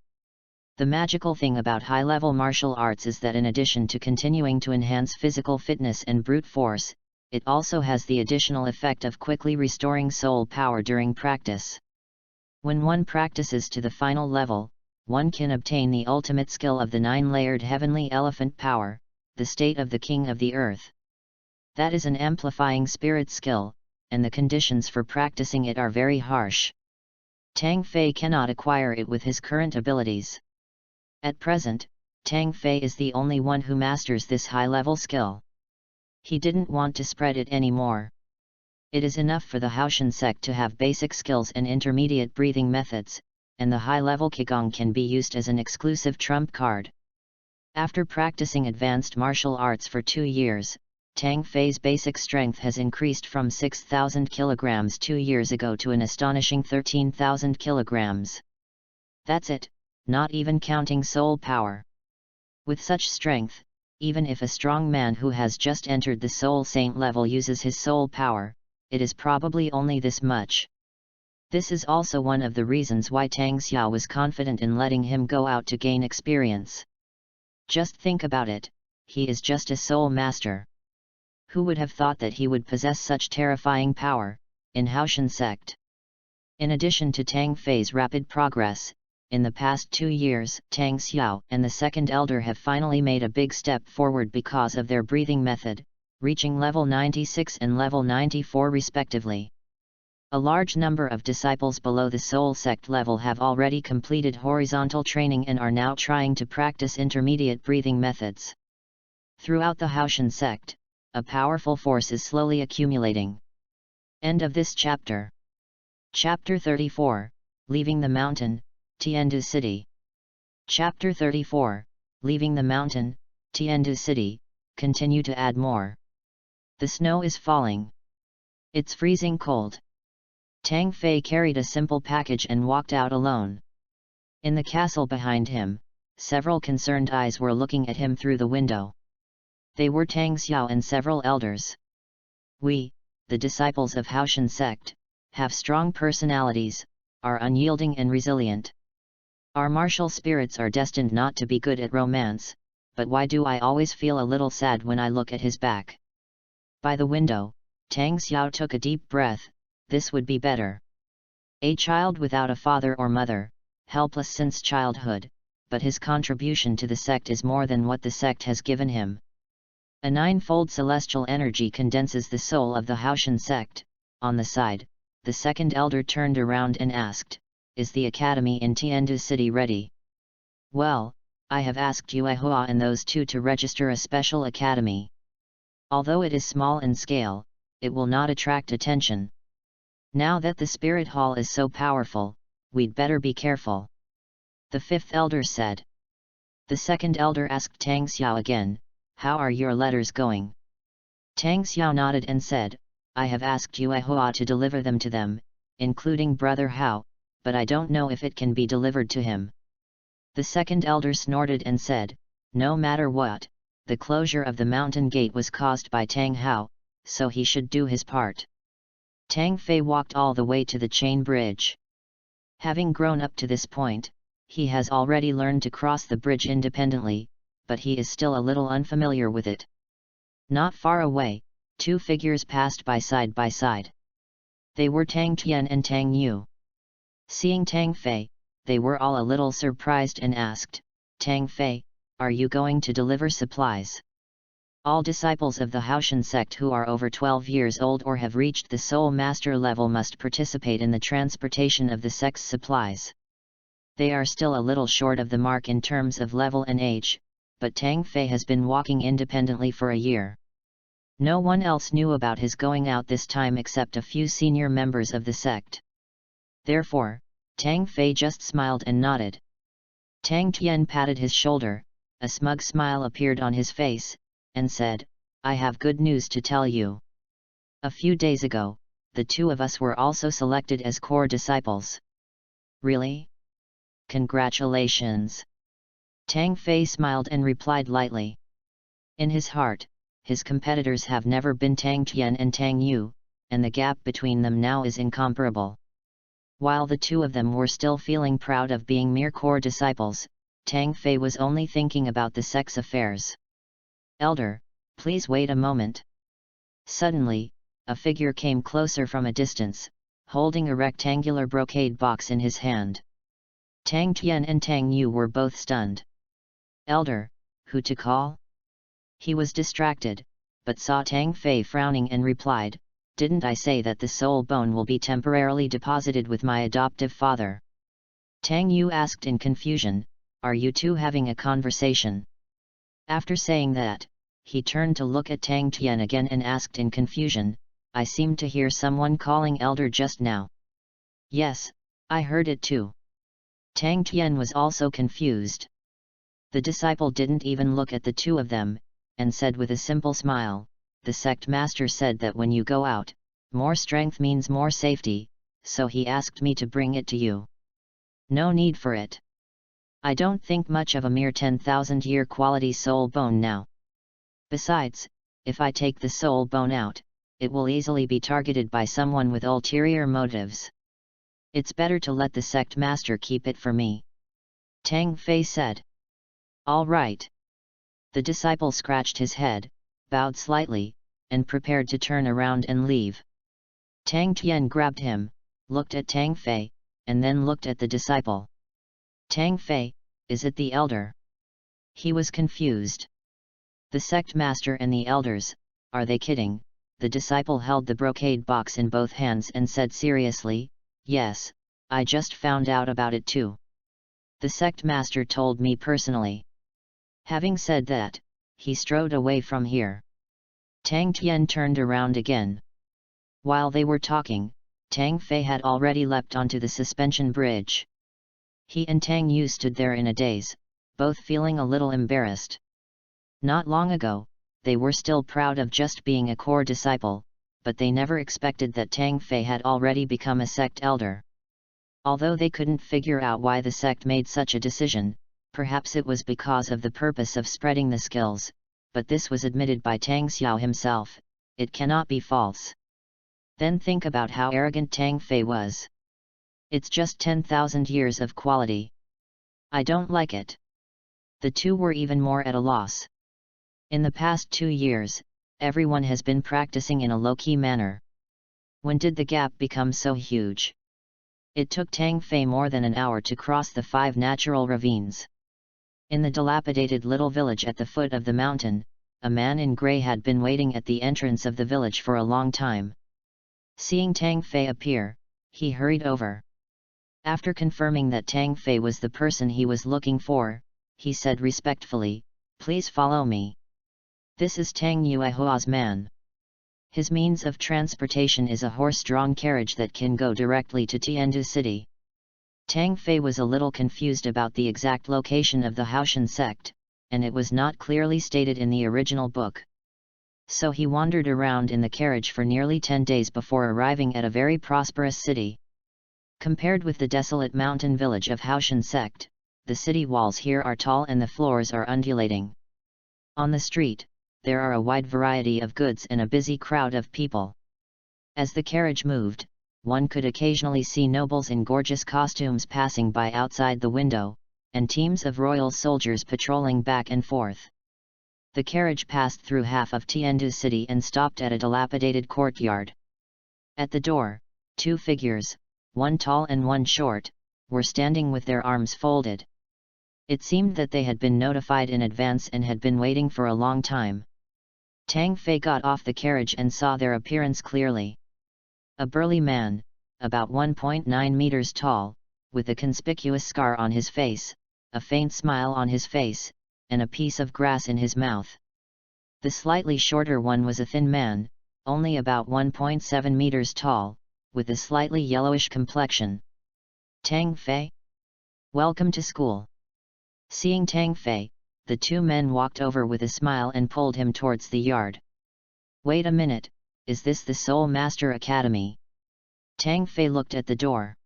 The magical thing about high-level martial arts is that in addition to continuing to enhance physical fitness and brute force, it also has the additional effect of quickly restoring soul power during practice. When one practices to the final level, one can obtain the ultimate skill of the 9-layered heavenly elephant power, the state of the king of the earth. That is an amplifying spirit skill, and the conditions for practicing it are very harsh. Tang Fei cannot acquire it with his current abilities. At present, Tang Fei is the only one who masters this high-level skill. He didn't want to spread it anymore. It is enough for the HAOTIAN sect to have basic skills and intermediate breathing methods, and the high-level Qigong can be used as an exclusive trump card. After practicing advanced martial arts for 2 years, Tang Fei's basic strength has increased from 6,000 kilograms 2 years ago to an astonishing 13,000 kilograms. That's it, not even counting soul power. With such strength, even if a strong man who has just entered the Soul Saint level uses his soul power, it is probably only this much. This is also one of the reasons why Tang Xiao was confident in letting him go out to gain experience. Just think about it, he is just a soul master. Who would have thought that he would possess such terrifying power, in HAOTIAN sect? In addition to Tang Fei's rapid progress, in the past 2 years, Tang Xiao and the second elder have finally made a big step forward because of their breathing method, reaching level 96 and level 94 respectively. A large number of disciples below the Soul Sect level have already completed horizontal training and are now trying to practice intermediate breathing methods. Throughout the HAOTIAN sect, a powerful force is slowly accumulating. End of this chapter. Chapter 34, Leaving the Mountain, Tiandu City. Chapter 34, Leaving the Mountain, Tiandu City, continue to add more. The snow is falling. It's freezing cold. Tang Fei carried a simple package and walked out alone. In the castle behind him, several concerned eyes were looking at him through the window. They were Tang Xiao and several elders. We, the disciples of HAOTIAN sect, have strong personalities, are unyielding and resilient. Our martial spirits are destined not to be good at romance, but why do I always feel a little sad when I look at his back? By the window, Tang Xiao took a deep breath. This would be better. A child without a father or mother, helpless since childhood, but his contribution to the sect is more than what the sect has given him. A 9-fold celestial energy condenses the soul of the HAOTIAN sect. On the side, the second elder turned around and asked, "Is the academy in Tiandu City ready?" "Well, I have asked Yue Hua and those two to register a special academy. Although it is small in scale, it will not attract attention. Now that the spirit hall is so powerful, we'd better be careful," the fifth elder said. The second elder asked Tang Xiao again, "How are your letters going?" Tang Xiao nodded and said, I have asked Yue Hua to deliver them to them, including Brother Hao, but I don't know if it can be delivered to him. The second elder snorted and said, no matter what, the closure of the mountain gate was caused by Tang Hao, so he should do his part. Tang Fei walked all the way to the chain bridge. Having grown up to this point, he has already learned to cross the bridge independently, but he is still a little unfamiliar with it. Not far away, two figures passed by side. They were Tang Tian and Tang Yu. Seeing Tang Fei, they were all a little surprised and asked, Tang Fei, are you going to deliver supplies? All disciples of the HAOTIAN sect who are over 12 years old or have reached the Soul Master level must participate in the transportation of the sect's supplies. They are still a little short of the mark in terms of level and age, but Tang Fei has been walking independently for a year. No one else knew about his going out this time except a few senior members of the sect. Therefore, Tang Fei just smiled and nodded. Tang Tian patted his shoulder, a smug smile appeared on his face, and said, I have good news to tell you. A few days ago, the two of us were also selected as core disciples. Really? Congratulations! Tang Fei smiled and replied lightly. In his heart, his competitors have never been Tang Tian and Tang Yu, and the gap between them now is incomparable. While the two of them were still feeling proud of being mere core disciples, Tang Fei was only thinking about the sect's affairs. Elder, please wait a moment. Suddenly, a figure came closer from a distance, holding a rectangular brocade box in his hand. Tang Tian and Tang Yu were both stunned. Elder, who to call? He was distracted, but saw Tang Fei frowning and replied, didn't I say that the soul bone will be temporarily deposited with my adoptive father? Tang Yu asked in confusion, are you two having a conversation? After saying that, he turned to look at Tang Tian again and asked in confusion, I seemed to hear someone calling elder just now. Yes, I heard it too. Tang Tian was also confused. The disciple didn't even look at the two of them, and said with a simple smile, the sect master said that when you go out, more strength means more safety, so he asked me to bring it to you. No need for it. I don't think much of a mere 10,000-year quality soul bone now. Besides, if I take the soul bone out, it will easily be targeted by someone with ulterior motives. It's better to let the sect master keep it for me. Tang Fei said. All right. The disciple scratched his head, bowed slightly, and prepared to turn around and leave. Tang Tian grabbed him, looked at Tang Fei, and then looked at the disciple. Tang Fei, is it the elder? He was confused. The sect master and the elders, are they kidding? The disciple held the brocade box in both hands and said seriously, yes, I just found out about it too. The sect master told me personally. Having said that, he strode away from here. Tang Tian turned around again. While they were talking, Tang Fei had already leapt onto the suspension bridge. He and Tang Yu stood there in a daze, both feeling a little embarrassed. Not long ago, they were still proud of just being a core disciple, but they never expected that Tang Fei had already become a sect elder. Although they couldn't figure out why the sect made such a decision, perhaps it was because of the purpose of spreading the skills, but this was admitted by Tang Xiao himself, it cannot be false. Then think about how arrogant Tang Fei was. It's just 10,000 years of quality. I don't like it. The two were even more at a loss. In the past 2 years, everyone has been practicing in a low-key manner. When did the gap become so huge? It took Tang Fei more than an hour to cross the 5 natural ravines. In the dilapidated little village at the foot of the mountain, a man in grey had been waiting at the entrance of the village for a long time. Seeing Tang Fei appear, he hurried over. After confirming that Tang Fei was the person he was looking for, he said respectfully, "Please follow me. This is Tang Yuehua's man. His means of transportation is a horse-drawn carriage that can go directly to Tiandu City." Tang Fei was a little confused about the exact location of the HAOTIAN sect, and it was not clearly stated in the original book. So he wandered around in the carriage for nearly 10 days before arriving at a very prosperous city. Compared with the desolate mountain village of HAOTIAN SECT, the city walls here are tall and the floors are undulating. On the street, there are a wide variety of goods and a busy crowd of people. As the carriage moved, one could occasionally see nobles in gorgeous costumes passing by outside the window, and teams of royal soldiers patrolling back and forth. The carriage passed through half of Tiandu city and stopped at a dilapidated courtyard. At the door, two figures, one tall and one short, were standing with their arms folded. It seemed that they had been notified in advance and had been waiting for a long time. Tang Fei got off the carriage and saw their appearance clearly. A burly man, about 1.9 meters tall, with a conspicuous scar on his face, a faint smile on his face, and a piece of grass in his mouth. The slightly shorter one was a thin man, only about 1.7 meters tall, with a slightly yellowish complexion. Tang Fei? Welcome to school. Seeing Tang Fei, the two men walked over with a smile and pulled him towards the yard. Wait a minute, is this the Soul Master Academy? Tang Fei looked at the door.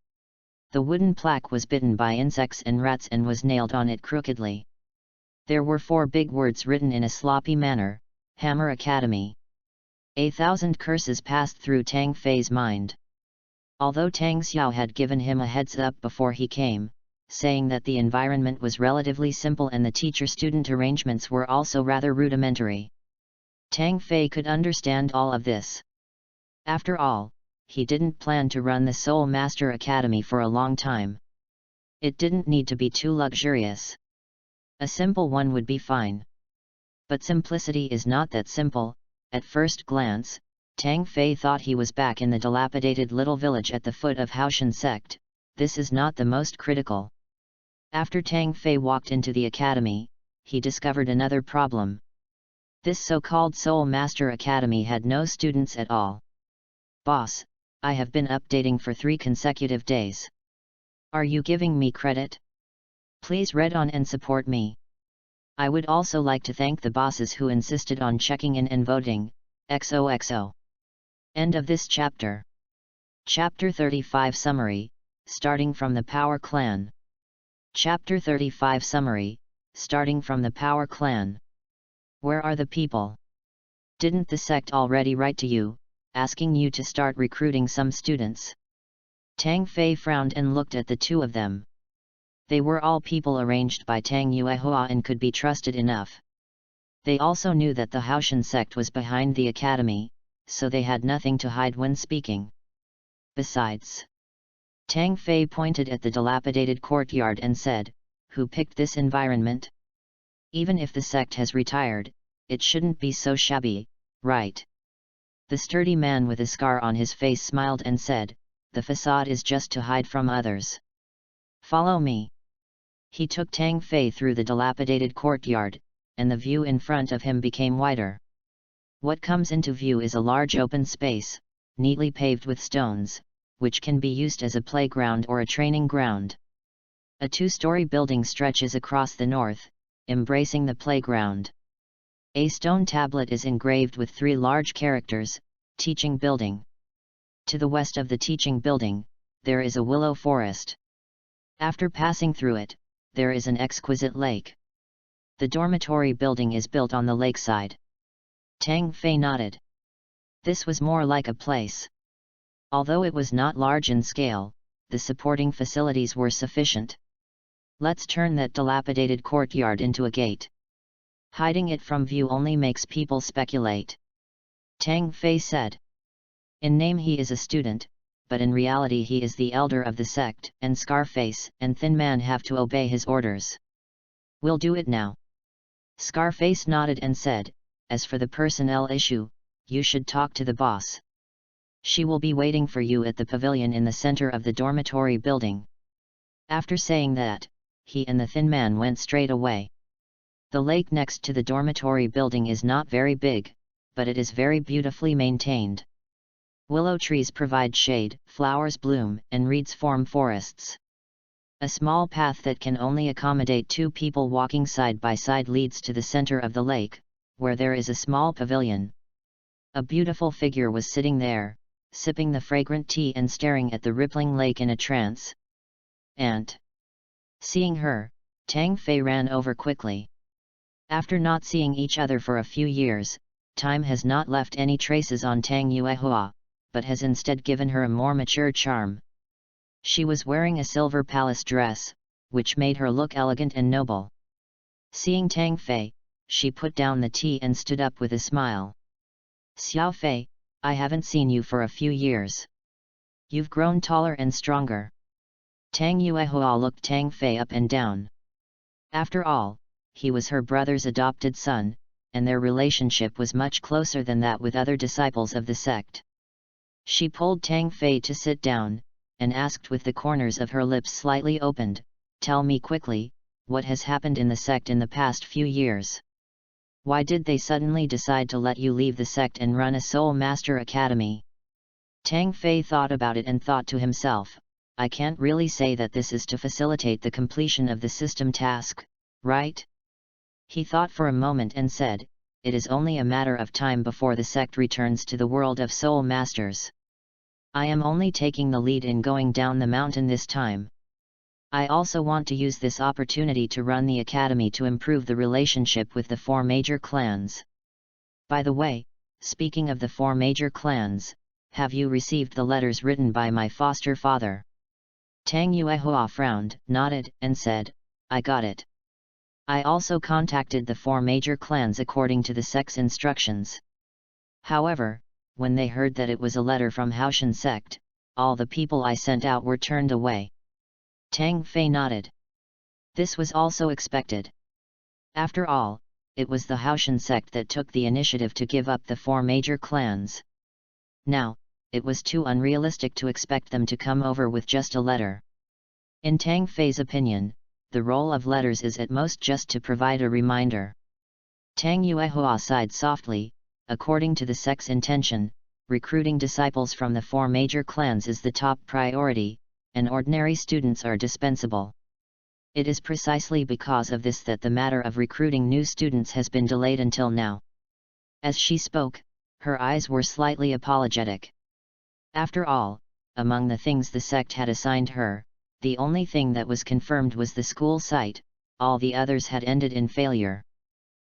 The wooden plaque was bitten by insects and rats and was nailed on it crookedly. There were 4 big words written in a sloppy manner, Hammer Academy. 1,000 curses passed through Tang Fei's mind. Although Tang Xiao had given him a heads up before he came, saying that the environment was relatively simple and the teacher-student arrangements were also rather rudimentary, Tang Fei could understand all of this. After all, he didn't plan to run the Soul Master Academy for a long time. It didn't need to be too luxurious. A simple one would be fine. But simplicity is not that simple. At first glance, Tang Fei thought he was back in the dilapidated little village at the foot of HAOTIAN SECT. This is not the most critical. After Tang Fei walked into the academy, he discovered another problem. This so-called Soul Master Academy had no students at all. Boss, I have been updating for 3 consecutive days. Are you giving me credit? Please read on and support me. I would also like to thank the bosses who insisted on checking in and voting. XOXO. End of this chapter. Chapter 35 Summary, starting from the Power Clan. Chapter 35 Summary, starting from the Power Clan. Where are the people? Didn't the sect already write to you, asking you to start recruiting some students? Tang Fei frowned and looked at the two of them. They were all people arranged by Tang Yuehua and could be trusted enough. They also knew that the HAOTIAN sect was behind the academy, so they had nothing to hide when speaking. Besides, Tang Fei pointed at the dilapidated courtyard and said, who picked this environment? Even if the sect has retired, it shouldn't be so shabby, right? The sturdy man with a scar on his face smiled and said, the facade is just to hide from others. Follow me. He took Tang Fei through the dilapidated courtyard, and the view in front of him became wider. What comes into view is a large open space, neatly paved with stones, which can be used as a playground or a training ground. A 2-story building stretches across the north, embracing the playground. A stone tablet is engraved with 3 large characters, Teaching Building. To the west of the Teaching Building, there is a willow forest. After passing through it, there is an exquisite lake. The dormitory building is built on the lakeside. Tang Fei nodded. This was more like a place. Although it was not large in scale, the supporting facilities were sufficient. Let's turn that dilapidated courtyard into a gate. Hiding it from view only makes people speculate. Tang Fei said. In name he is a student, but in reality he is the elder of the sect, and Scarface and Thin Man have to obey his orders. We'll do it now. Scarface nodded and said, as for the personnel issue, you should talk to the boss. She will be waiting for you at the pavilion in the center of the dormitory building. After saying that, he and the Thin Man went straight away. The lake next to the dormitory building is not very big, but it is very beautifully maintained. Willow trees provide shade, flowers bloom, and reeds form forests. A small path that can only accommodate 2 people walking side by side leads to the center of the lake, where there is a small pavilion. A beautiful figure was sitting there, sipping the fragrant tea and staring at the rippling lake in a trance. Aunt! Seeing her, Tang Fei ran over quickly. After not seeing each other for a few years, time has not left any traces on Tang Yuehua, but has instead given her a more mature charm. She was wearing a silver palace dress, which made her look elegant and noble. Seeing Tang Fei, she put down the tea and stood up with a smile. Xiao Fei, I haven't seen you for a few years. You've grown taller and stronger. Tang Yuehua looked Tang Fei up and down. After all, he was her brother's adopted son, and their relationship was much closer than that with other disciples of the sect. She pulled Tang Fei to sit down, and asked with the corners of her lips slightly opened, "Tell me quickly, what has happened in the sect in the past few years? Why did they suddenly decide to let you leave the sect and run a Soul Master Academy?" Tang Fei thought about it and thought to himself, I can't really say that this is to facilitate the completion of the system task, right? He thought for a moment and said, it is only a matter of time before the sect returns to the world of Soul Masters. I am only taking the lead in going down the mountain this time. I also want to use this opportunity to run the academy to improve the relationship with the 4 major clans. By the way, speaking of the 4 major clans, have you received the letters written by my foster father? Tang Yuehua frowned, nodded, and said, I got it. I also contacted the 4 major clans according to the sect's instructions. However, when they heard that it was a letter from HAOTIAN sect, all the people I sent out were turned away. Tang Fei nodded. This was also expected. After all, it was the HAOTIAN sect that took the initiative to give up the 4 major clans. Now, it was too unrealistic to expect them to come over with just a letter. In Tang Fei's opinion, the role of letters is at most just to provide a reminder. Tang Yuehua sighed softly. According to the sect's intention, recruiting disciples from the 4 major clans is the top priority, and ordinary students are dispensable. It is precisely because of this that the matter of recruiting new students has been delayed until now. As she spoke, her eyes were slightly apologetic. After all, among the things the sect had assigned her, the only thing that was confirmed was the school site, all the others had ended in failure.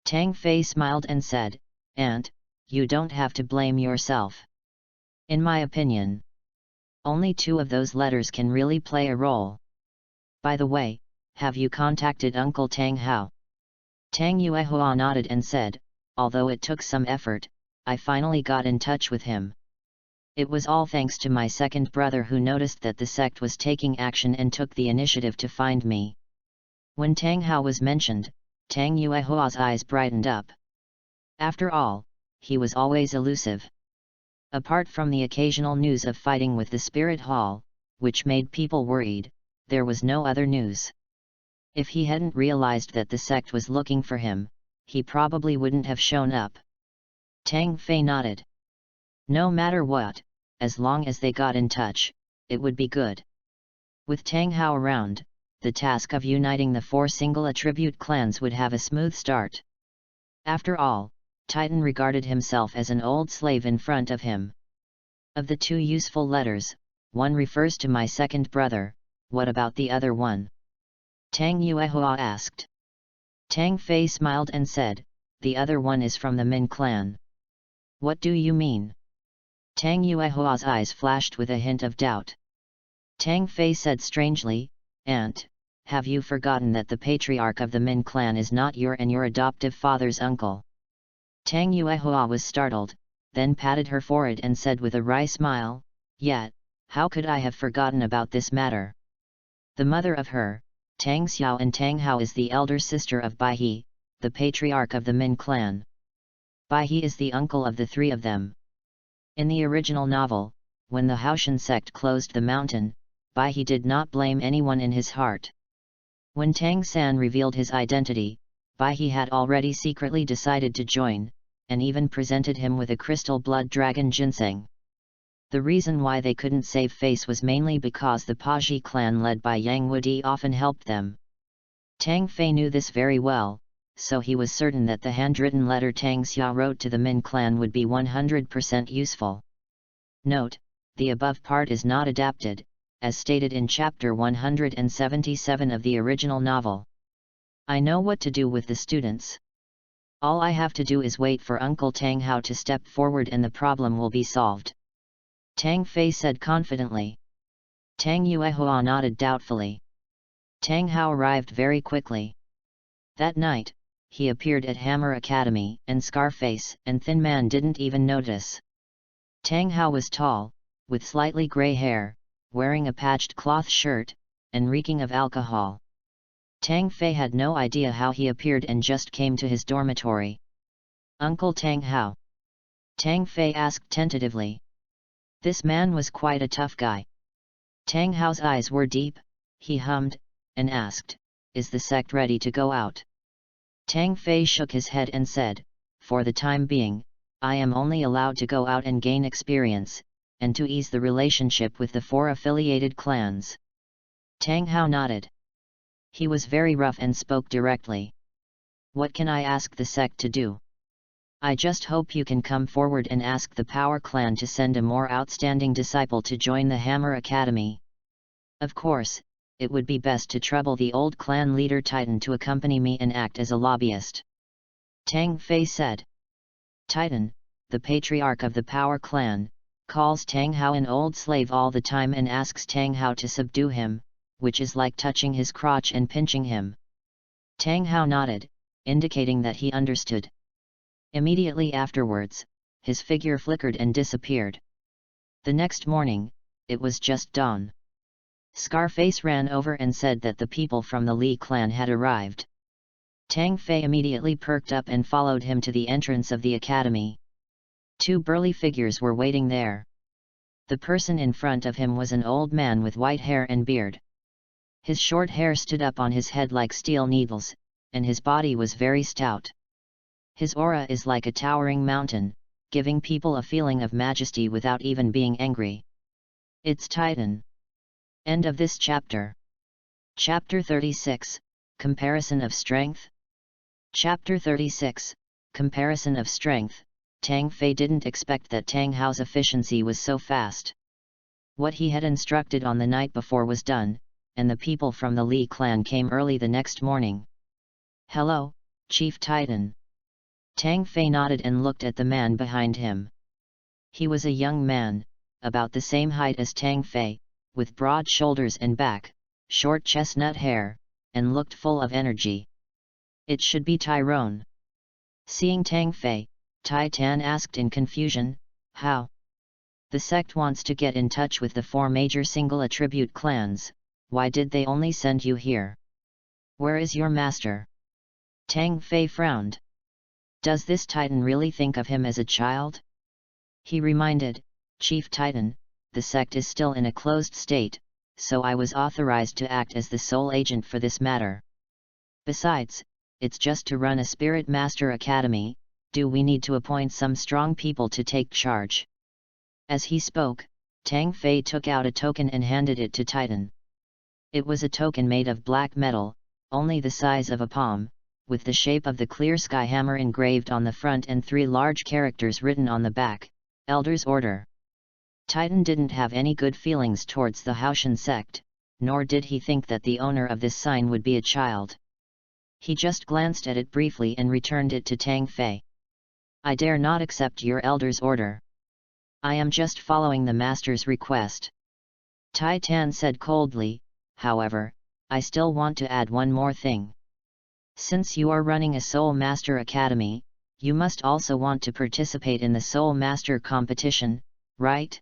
Tang Fei smiled and said, Aunt, you don't have to blame yourself. In my opinion, only 2 of those letters can really play a role. By the way, have you contacted Uncle Tang Hao? Tang Yuehua nodded and said, although it took some effort, I finally got in touch with him. It was all thanks to my second brother who noticed that the sect was taking action and took the initiative to find me. When Tang Hao was mentioned, Tang Yuehua's eyes brightened up. After all, he was always elusive. Apart from the occasional news of fighting with the Spirit Hall, which made people worried, there was no other news. If he hadn't realized that the sect was looking for him, he probably wouldn't have shown up. Tang Fei nodded. No matter what, as long as they got in touch, it would be good. With Tang Hao around, the task of uniting the 4 single attribute clans would have a smooth start. After all, Titan regarded himself as an old slave in front of him. Of the 2 useful letters, one refers to my second brother, what about the other one? Tang Yuehua asked. Tang Fei smiled and said, the other one is from the Min clan. What do you mean? Tang Yuehua's eyes flashed with a hint of doubt. Tang Fei said strangely, Aunt, have you forgotten that the patriarch of the Min clan is not your and your adoptive father's uncle? Tang Yuehua was startled, then patted her forehead and said with a wry smile, Yet, how could I have forgotten about this matter? The mother of her, Tang Xiao and Tang Hao is the elder sister of Bai He, the patriarch of the Min clan. Bai He is the uncle of the 3 of them. In the original novel, when the HAOTIAN sect closed the mountain, Bai He did not blame anyone in his heart. When Tang San revealed his identity, Bai He had already secretly decided to join, and even presented him with a crystal blood dragon ginseng. The reason why they couldn't save face was mainly because the Paji clan led by Yang Wudi often helped them. Tang Fei knew this very well, so he was certain that the handwritten letter Tang Xia wrote to the Min clan would be 100% useful. Note: the above part is not adapted, as stated in Chapter 177 of the original novel. I know what to do with the students. All I have to do is wait for Uncle Tang Hao to step forward and the problem will be solved. Tang Fei said confidently. Tang Yuehua nodded doubtfully. Tang Hao arrived very quickly. That night, he appeared at Hammer Academy, and Scarface and Thin Man didn't even notice. Tang Hao was tall, with slightly grey hair, wearing a patched cloth shirt, and reeking of alcohol. Tang Fei had no idea how he appeared and just came to his dormitory. Uncle Tang Hao? Tang Fei asked tentatively. This man was quite a tough guy. Tang Hao's eyes were deep, he hummed, and asked, "Is the sect ready to go out?" Tang Fei shook his head and said, "For the time being, I am only allowed to go out and gain experience, and to ease the relationship with the 4 affiliated clans." Tang Hao nodded. He was very rough and spoke directly. "What can I ask the sect to do? I just hope you can come forward and ask the Power Clan to send a more outstanding disciple to join the Hammer Academy. Of course, it would be best to trouble the old clan leader Titan to accompany me and act as a lobbyist." Tang Fei said. Titan, the patriarch of the Power Clan, calls Tang Hao an old slave all the time and asks Tang Hao to subdue him, which is like touching his crotch and pinching him. Tang Hao nodded, indicating that he understood. Immediately afterwards, his figure flickered and disappeared. The next morning, it was just dawn. Scarface ran over and said that the people from the Li clan had arrived. Tang Fei immediately perked up and followed him to the entrance of the academy. 2 burly figures were waiting there. The person in front of him was an old man with white hair and beard. His short hair stood up on his head like steel needles, and his body was very stout. His aura is like a towering mountain, giving people a feeling of majesty without even being angry. It's Titan. End of this chapter. Chapter 36, Comparison of Strength. Chapter 36, Comparison of Strength. Tang Fei didn't expect that Tang Hao's efficiency was so fast. What he had instructed on the night before was done, and the people from the Li clan came early the next morning. "Hello, Chief Titan." Tang Fei nodded and looked at the man behind him. He was a young man, about the same height as Tang Fei, with broad shoulders and back, short chestnut hair, and looked full of energy. "It should be Tyrone." Seeing Tang Fei, Tai Tan asked in confusion, "How?" "The sect wants to get in touch with the 4 major single attribute clans. Why did they only send you here? Where is your master?" Tang Fei frowned. Does this Titan really think of him as a child? He reminded, "Chief Titan, the sect is still in a closed state, so I was authorized to act as the sole agent for this matter. Besides, it's just to run a Spirit Master Academy. Do we need to appoint some strong people to take charge?" As he spoke, Tang Fei took out a token and handed it to Titan. It was a token made of black metal, only the size of a palm, with the shape of the clear sky hammer engraved on the front and 3 large characters written on the back, Elder's Order. Titan didn't have any good feelings towards the HAOTIAN sect, nor did he think that the owner of this sign would be a child. He just glanced at it briefly and returned it to Tang Fei. "I dare not accept your Elder's Order. I am just following the Master's request." Tai Tan said coldly, "However, I still want to add one more thing. Since you are running a Soul Master Academy, you must also want to participate in the Soul Master competition, right?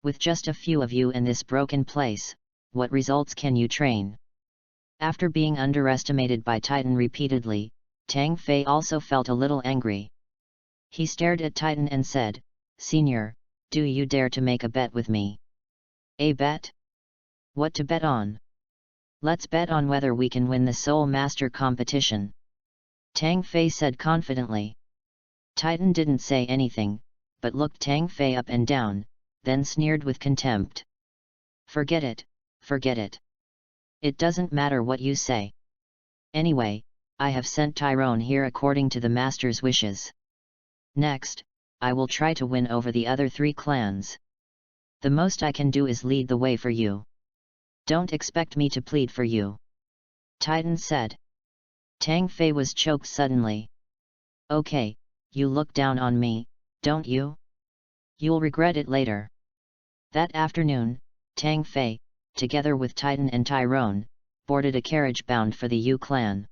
With just a few of you in this broken place, what results can you train?" After being underestimated by Titan repeatedly, Tang Fei also felt a little angry. He stared at Titan and said, "Senior, do you dare to make a bet with me?" "A bet? What to bet on?" "Let's bet on whether we can win the Soul Master competition," Tang Fei said confidently. Titan didn't say anything, but looked Tang Fei up and down, then sneered with contempt. Forget it. It doesn't matter what you say. Anyway, I have sent Tyrone here according to the master's wishes. Next, I will try to win over the other 3 clans. The most I can do is lead the way for you. Don't expect me to plead for you," Titan said. Tang Fei was choked suddenly. "Okay, you look down on me, don't you? You'll regret it later." That afternoon, Tang Fei, together with Titan and Tyrone, boarded a carriage bound for the Yu clan.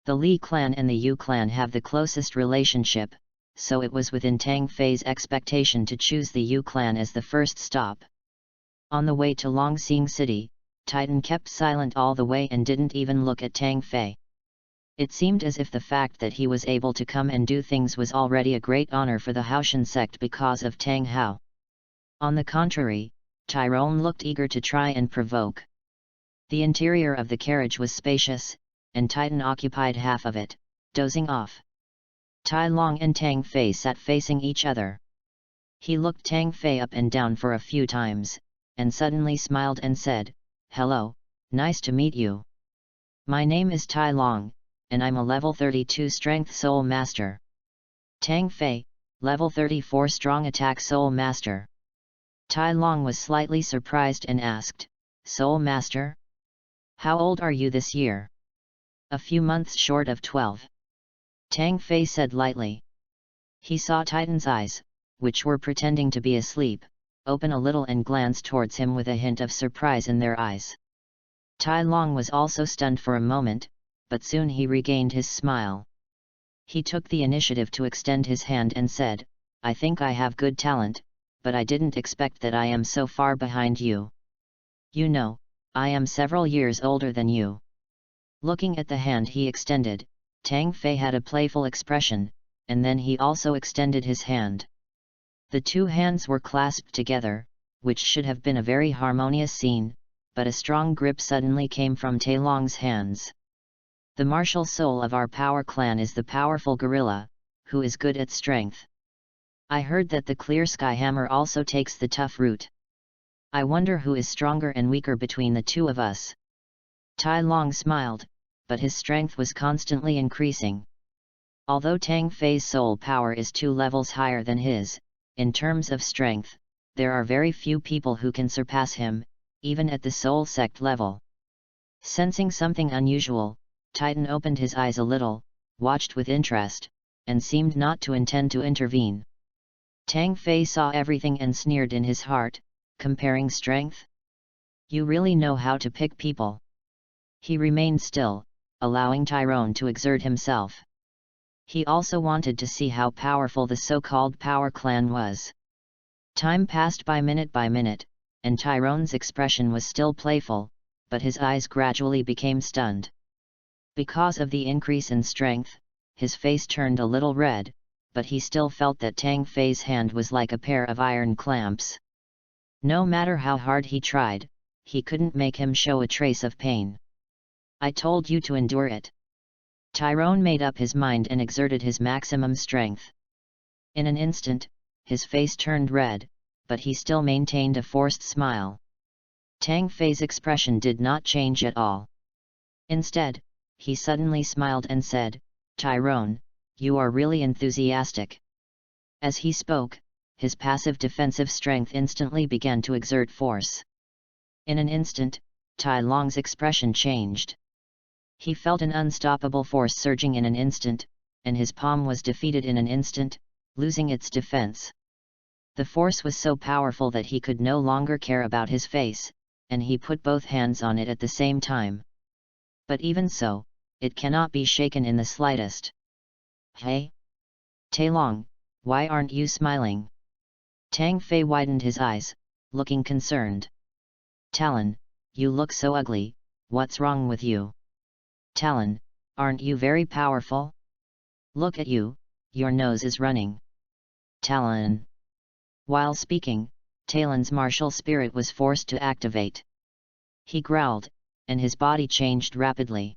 The Li clan and the Yu clan have the closest relationship, so it was within Tang Fei's expectation to choose the Yu clan as the first stop. On the way to Longxing City, Titan kept silent all the way and didn't even look at Tang Fei. It seemed as if the fact that he was able to come and do things was already a great honor for the HAOTIAN sect because of Tang Hao. On the contrary, Tyrone looked eager to try and provoke. The interior of the carriage was spacious, and Titan occupied half of it, dozing off. Tai Long and Tang Fei sat facing each other. He looked Tang Fei up and down for a few times, and suddenly smiled and said, "Hello, nice to meet you. My name is Tai Long, and I'm a level 32 Strength Soul Master. Tang Fei, level 34 Strong Attack Soul Master." Tai Long was slightly surprised and asked, "Soul Master? How old are you this year?" "A few months short of 12. Tang Fei said lightly. He saw Titan's eyes, which were pretending to be asleep, open a little and glanced towards him with a hint of surprise in their eyes. Tai Long was also stunned for a moment, but soon he regained his smile. He took the initiative to extend his hand and said, "I think I have good talent, but I didn't expect that I am so far behind you. You know, I am several years older than you." Looking at the hand he extended, Tang Fei had a playful expression, and then he also extended his hand. The 2 hands were clasped together, which should have been a very harmonious scene, but a strong grip suddenly came from Tai Long's hands. "The martial soul of our power clan is the powerful gorilla, who is good at strength. I heard that the clear sky hammer also takes the tough route. I wonder who is stronger and weaker between the 2 of us." Tai Long smiled, but his strength was constantly increasing. Although Tang Fei's soul power is 2 levels higher than his, in terms of strength, there are very few people who can surpass him, even at the soul sect level. Sensing something unusual, Titan opened his eyes a little, watched with interest, and seemed not to intend to intervene. Tang Fei saw everything and sneered in his heart, comparing strength? You really know how to pick people. He remained still, allowing Tyrone to exert himself. He also wanted to see how powerful the so-called power clan was. Time passed by minute, and Tyrone's expression was still playful, but his eyes gradually became stunned. Because of the increase in strength, his face turned a little red, but he still felt that Tang Fei's hand was like a pair of iron clamps. No matter how hard he tried, he couldn't make him show a trace of pain. "I told you to endure it." Tyrone made up his mind and exerted his maximum strength. In an instant, his face turned red, but he still maintained a forced smile. Tang Fei's expression did not change at all. Instead, he suddenly smiled and said, "Tyrone, you are really enthusiastic." As he spoke, his passive defensive strength instantly began to exert force. In an instant, Tai Long's expression changed. He felt an unstoppable force surging in an instant, and his palm was defeated in an instant, losing its defense. The force was so powerful that he could no longer care about his face, and he put both hands on it at the same time. But even so, it cannot be shaken in the slightest. "Hey? Tai Long, why aren't you smiling?" Tang Fei widened his eyes, looking concerned. "Talon, you look so ugly, what's wrong with you? Talon, aren't you very powerful? Look at you, your nose is running." Talon. While speaking, Talon's martial spirit was forced to activate. He growled, and his body changed rapidly.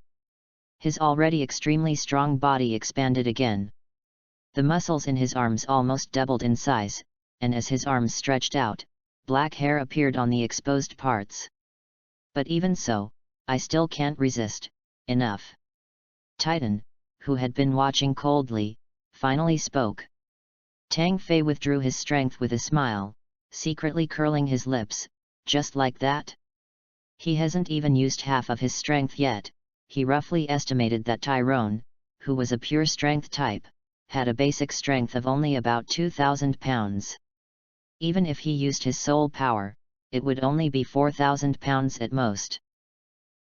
His already extremely strong body expanded again. The muscles in his arms almost doubled in size, and as his arms stretched out, black hair appeared on the exposed parts. "But even so, I still can't resist. Enough." Titan, who had been watching coldly, finally spoke. Tang Fei withdrew his strength with a smile, secretly curling his lips, just like that. He hasn't even used half of his strength yet. He roughly estimated that Tyrone, who was a pure strength type, had a basic strength of only about 2,000 pounds. Even if he used his soul power, it would only be 4,000 pounds at most.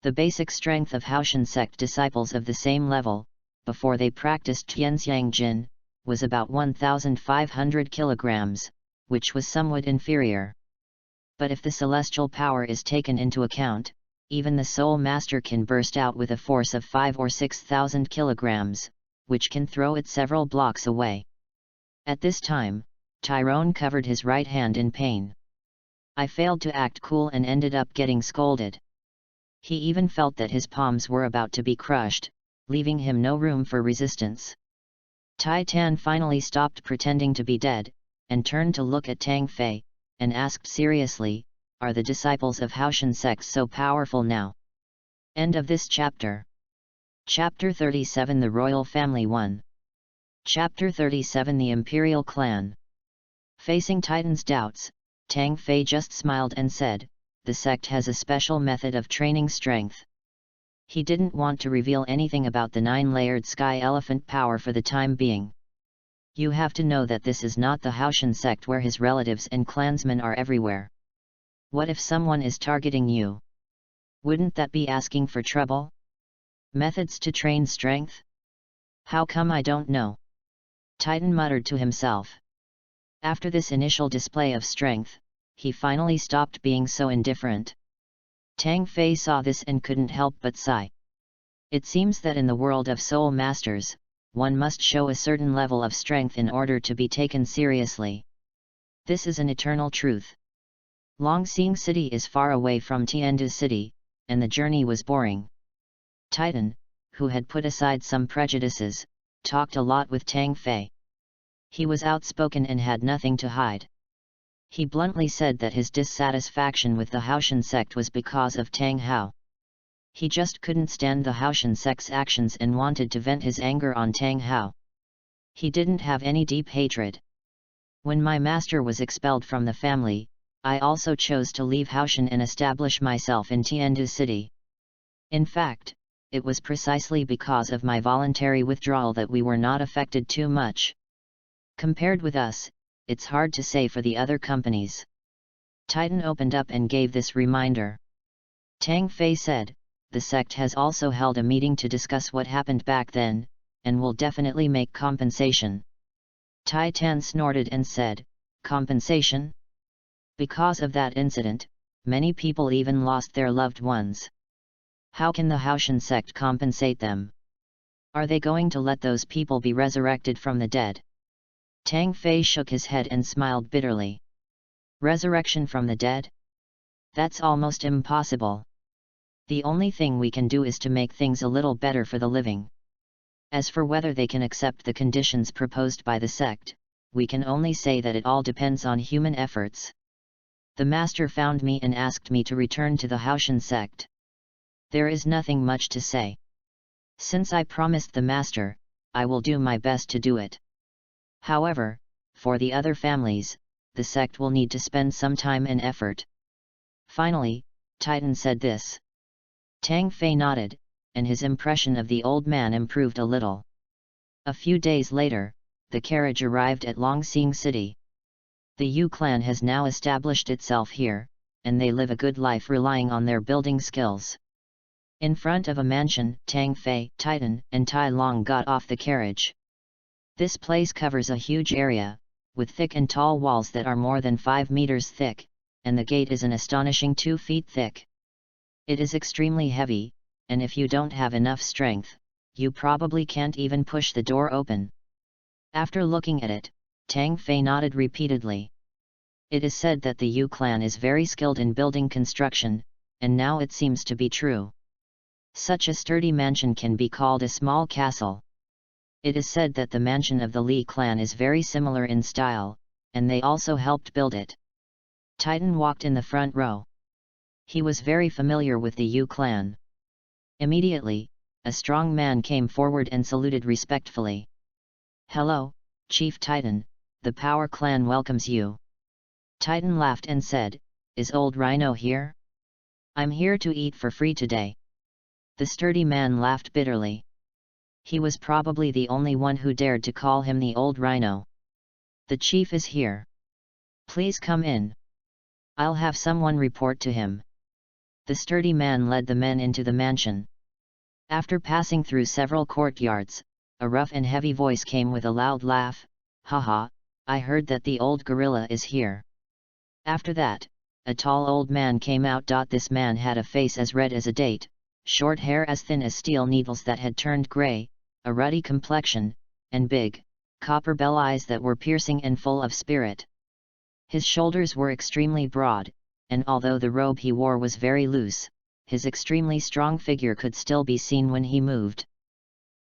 The basic strength of HAOTIAN sect disciples of the same level, before they practiced Tianxiang Jin, was about 1,500 kilograms, which was somewhat inferior. But if the celestial power is taken into account, even the soul master can burst out with a force of 5 or 6,000 kilograms, which can throw it several blocks away. At this time, Tyrone covered his right hand in pain. I failed to act cool and ended up getting scolded. He even felt that his palms were about to be crushed, leaving him no room for resistance. Tai Tan finally stopped pretending to be dead, and turned to look at Tang Fei, and asked seriously, "Are the disciples of HAOTIAN sect so powerful now?" End of this chapter. Chapter 37 The Royal Family 1. Chapter 37 The Imperial Clan. Facing Titan's doubts, Tang Fei just smiled and said, "The sect has a special method of training strength." He didn't want to reveal anything about the 9-layered sky elephant power for the time being. You have to know that this is not the HAOTIAN sect where his relatives and clansmen are everywhere. What if someone is targeting you? Wouldn't that be asking for trouble? Methods to train strength? How come I don't know? Titan muttered to himself. After this initial display of strength, he finally stopped being so indifferent. Tang Fei saw this and couldn't help but sigh. It seems that in the world of soul masters, one must show a certain level of strength in order to be taken seriously. This is an eternal truth. Longxing City is far away from Tiandu City, and the journey was boring. Titan, who had put aside some prejudices, talked a lot with Tang Fei. He was outspoken and had nothing to hide. He bluntly said that his dissatisfaction with the HAOTIAN sect was because of Tang Hao. He just couldn't stand the HAOTIAN sect's actions and wanted to vent his anger on Tang Hao. He didn't have any deep hatred. When my master was expelled from the family, I also chose to leave HAOTIAN and establish myself in Tiandu City. In fact, it was precisely because of my voluntary withdrawal that we were not affected too much. Compared with us, it's hard to say for the other companies. Titan opened up and gave this reminder. Tang Fei said, "The sect has also held a meeting to discuss what happened back then, and will definitely make compensation." Tai Tan snorted and said, "Compensation? Because of that incident, many people even lost their loved ones. How can the HAOTIAN sect compensate them? Are they going to let those people be resurrected from the dead?" Tang Fei shook his head and smiled bitterly. "Resurrection from the dead? That's almost impossible. The only thing we can do is to make things a little better for the living. As for whether they can accept the conditions proposed by the sect, we can only say that it all depends on human efforts. The master found me and asked me to return to the HAOTIAN sect. There is nothing much to say. Since I promised the master, I will do my best to do it. However, for the other families, the sect will need to spend some time and effort." Finally, Titan said this. Tang Fei nodded, and his impression of the old man improved a little. A few days later, the carriage arrived at Longxing City. The Yu clan has now established itself here, and they live a good life relying on their building skills. In front of a mansion, Tang Fei, Titan, and Tai Long got off the carriage. This place covers a huge area, with thick and tall walls that are more than 5 meters thick, and the gate is an astonishing 2 feet thick. It is extremely heavy, and if you don't have enough strength, you probably can't even push the door open. After looking at it, Tang Fei nodded repeatedly. It is said that the Yu clan is very skilled in building construction, and now it seems to be true. Such a sturdy mansion can be called a small castle. It is said that the mansion of the Li clan is very similar in style, and they also helped build it. Titan walked in the front row. He was very familiar with the Yu clan. Immediately, a strong man came forward and saluted respectfully. "Hello, Chief Titan, the Power Clan welcomes you." Titan laughed and said, "Is old Rhino here? I'm here to eat for free today." The sturdy man laughed bitterly. He was probably the only one who dared to call him the old Rhino. "The chief is here. Please come in. I'll have someone report to him." The sturdy man led the men into the mansion. After passing through several courtyards, a rough and heavy voice came with a loud laugh. "Haha, I heard that the old gorilla is here." After that, a tall old man came out. This man had a face as red as a date, short hair as thin as steel needles that had turned grey, a ruddy complexion, and big, copper bell eyes that were piercing and full of spirit. His shoulders were extremely broad, and although the robe he wore was very loose, his extremely strong figure could still be seen when he moved.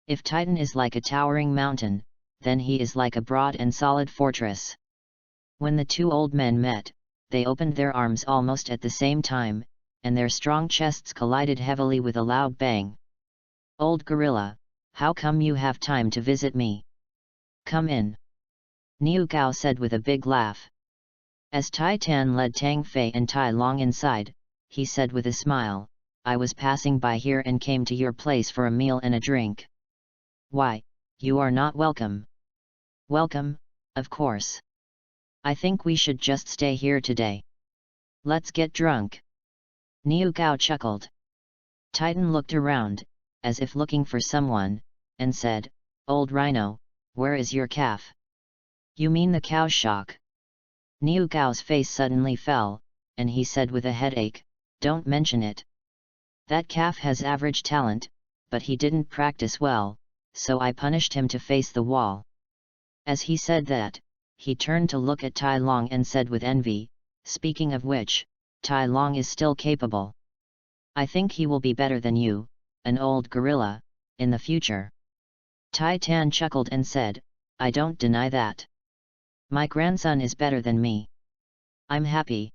If Titan is like a towering mountain, then he is like a broad and solid fortress. When the two old men met, they opened their arms almost at the same time, and their strong chests collided heavily with a loud bang. "Old gorilla, how come you have time to visit me? Come in," Niu Gao said with a big laugh. As Tai Tan led Tang Fei and Tai Long inside, he said with a smile, "I was passing by here and came to your place for a meal and a drink." "Why, you are not welcome." "Welcome, of course. I think we should just stay here today. Let's get drunk." Niu Gao chuckled. Titan looked around, as if looking for someone, and said, "Old Rhino, where is your calf?" "You mean the cow shock?" Niu Gao's face suddenly fell, and he said with a headache, "Don't mention it. That calf has average talent, but he didn't practice well, so I punished him to face the wall." As he said that, he turned to look at Tai Long and said with envy, "Speaking of which, Tai Long is still capable. I think he will be better than you, an old gorilla, in the future." Tai Tan chuckled and said, "I don't deny that. My grandson is better than me. I'm happy.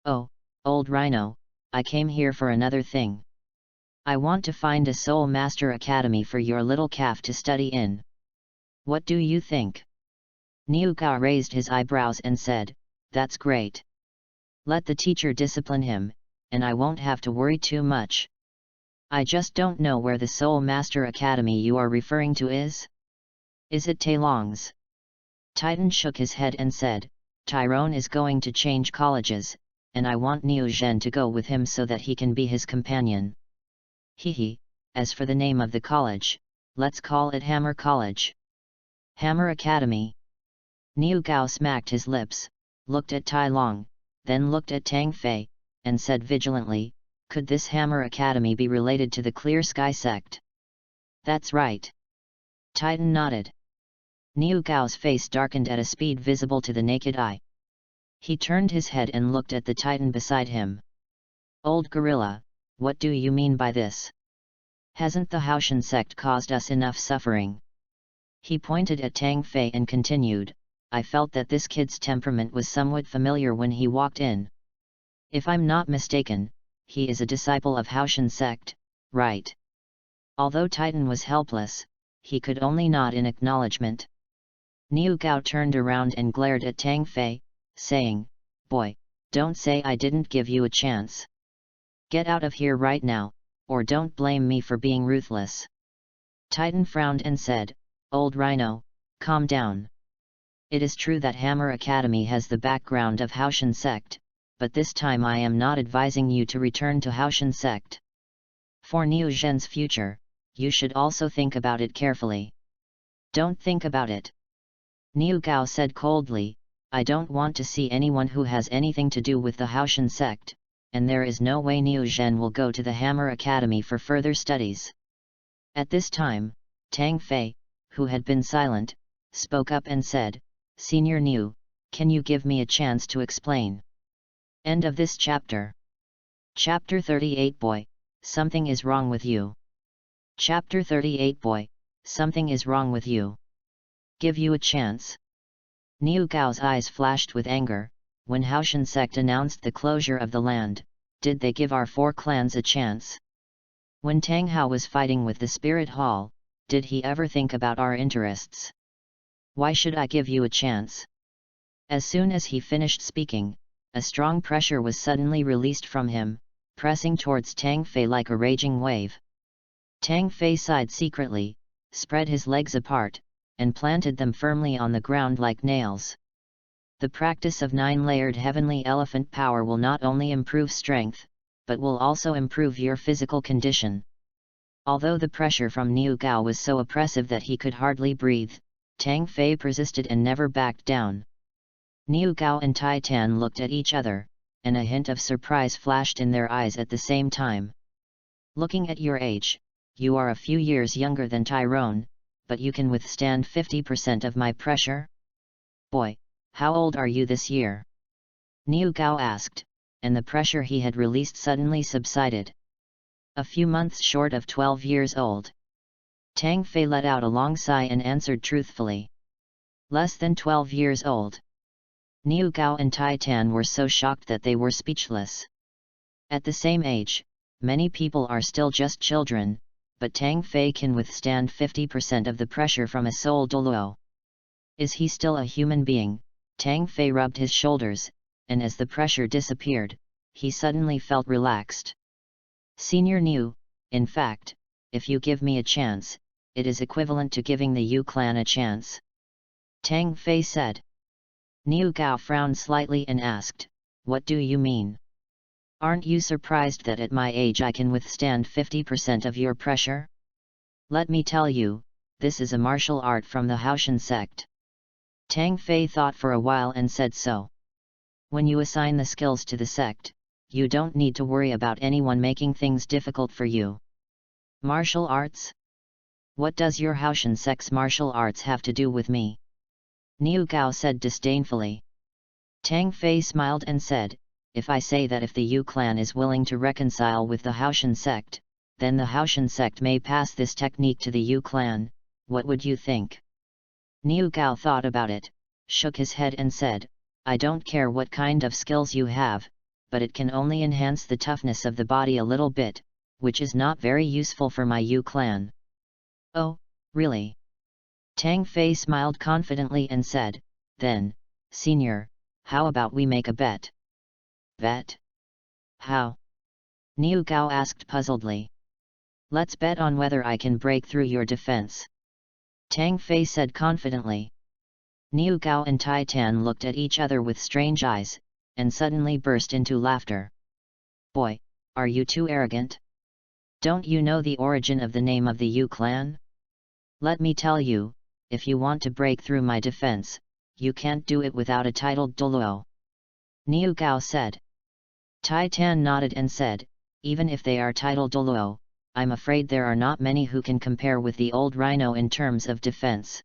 Oh, old Rhino, I came here for another thing. I want to find a Soul Master Academy for your little calf to study in. What do you think?" Niu Gao raised his eyebrows and said, "That's great. Let the teacher discipline him, and I won't have to worry too much. I just don't know where the Soul Master Academy you are referring to is. Is it Tai Long's?" Titan shook his head and said, "Tyrone is going to change colleges, and I want Niu Zhen to go with him so that he can be his companion. Hehe, as for the name of the college, let's call it Hammer College. Hammer Academy." Niu Gao smacked his lips, looked at Tai Long, then looked at Tang Fei, and said vigilantly, "Could this Hammer Academy be related to the Clear Sky sect?" "That's right." Titan nodded. Niu Gao's face darkened at a speed visible to the naked eye. He turned his head and looked at the Titan beside him. "Old gorilla, what do you mean by this? Hasn't the HAOTIAN sect caused us enough suffering?" He pointed at Tang Fei and continued, "I felt that this kid's temperament was somewhat familiar when he walked in. If I'm not mistaken, he is a disciple of HAOTIAN sect, right?" Although Titan was helpless, he could only nod in acknowledgement. Niu Gao turned around and glared at Tang Fei, saying, "Boy, don't say I didn't give you a chance. Get out of here right now, or don't blame me for being ruthless." Titan frowned and said, "Old Rhino, calm down. It is true that Hammer Academy has the background of HAOTIAN sect, but this time I am not advising you to return to HAOTIAN sect. For Niu Zhen's future, you should also think about it carefully." "Don't think about it," Niu Gao said coldly, "I don't want to see anyone who has anything to do with the HAOTIAN sect, and there is no way Niu Zhen will go to the Hammer Academy for further studies." At this time, Tang Fei, who had been silent, spoke up and said, "Senior Niu, can you give me a chance to explain?" End of this chapter. Chapter 38. Boy, something is wrong with you. Chapter 38. Boy, something is wrong with you. Give you a chance. Niu Gao's eyes flashed with anger. When HAOTIAN sect announced the closure of the land, did they give our 4 clans a chance? When Tang Hao was fighting with the Spirit Hall, did he ever think about our interests? Why should I give you a chance? As soon as he finished speaking, a strong pressure was suddenly released from him, pressing towards Tang Fei like a raging wave. Tang Fei sighed secretly, spread his legs apart, and planted them firmly on the ground like nails. The practice of 9-layered heavenly elephant power will not only improve strength, but will also improve your physical condition. Although the pressure from Niu Gao was so oppressive that he could hardly breathe, Tang Fei persisted and never backed down. Niu Gao and Tai Tan looked at each other, and a hint of surprise flashed in their eyes at the same time. Looking at your age, you are a few years younger than Tyrone, but you can withstand 50% of my pressure? Boy, how old are you this year? Niu Gao asked, and the pressure he had released suddenly subsided. A few months short of 12 years old. Tang Fei let out a long sigh and answered truthfully. Less than 12 years old. Niu Gao and Tai Tan were so shocked that they were speechless. At the same age, many people are still just children, but Tang Fei can withstand 50% of the pressure from a soul Douluo. Is he still a human being? Tang Fei rubbed his shoulders, and as the pressure disappeared, he suddenly felt relaxed. Senior Niu, in fact, if you give me a chance, it is equivalent to giving the Yu clan a chance. Tang Fei said. Niu Gao frowned slightly and asked, what do you mean? Aren't you surprised that at my age I can withstand 50% of your pressure? Let me tell you, this is a martial art from the HAOTIAN sect. Tang Fei thought for a while and said so. When you assign the skills to the sect, you don't need to worry about anyone making things difficult for you. Martial arts? What does your HAOTIAN sect's martial arts have to do with me? Niu Gao said disdainfully. Tang Fei smiled and said, if I say that if the Yu clan is willing to reconcile with the HAOTIAN sect, then the HAOTIAN sect may pass this technique to the Yu clan, what would you think? Niu Gao thought about it, shook his head and said, I don't care what kind of skills you have, but it can only enhance the toughness of the body a little bit, which is not very useful for my Yu clan. Oh, really? Tang Fei smiled confidently and said, then, senior, how about we make a bet? Bet? How? Niu Gao asked puzzledly. Let's bet on whether I can break through your defense. Tang Fei said confidently. Niu Gao and Tai Tan looked at each other with strange eyes, and suddenly burst into laughter. Boy, are you too arrogant? Don't you know the origin of the name of the Yu clan? Let me tell you, if you want to break through my defense, you can't do it without a titled Douluo. Niu Gao said. Tai Tan nodded and said, even if they are titled Douluo, I'm afraid there are not many who can compare with the old rhino in terms of defense.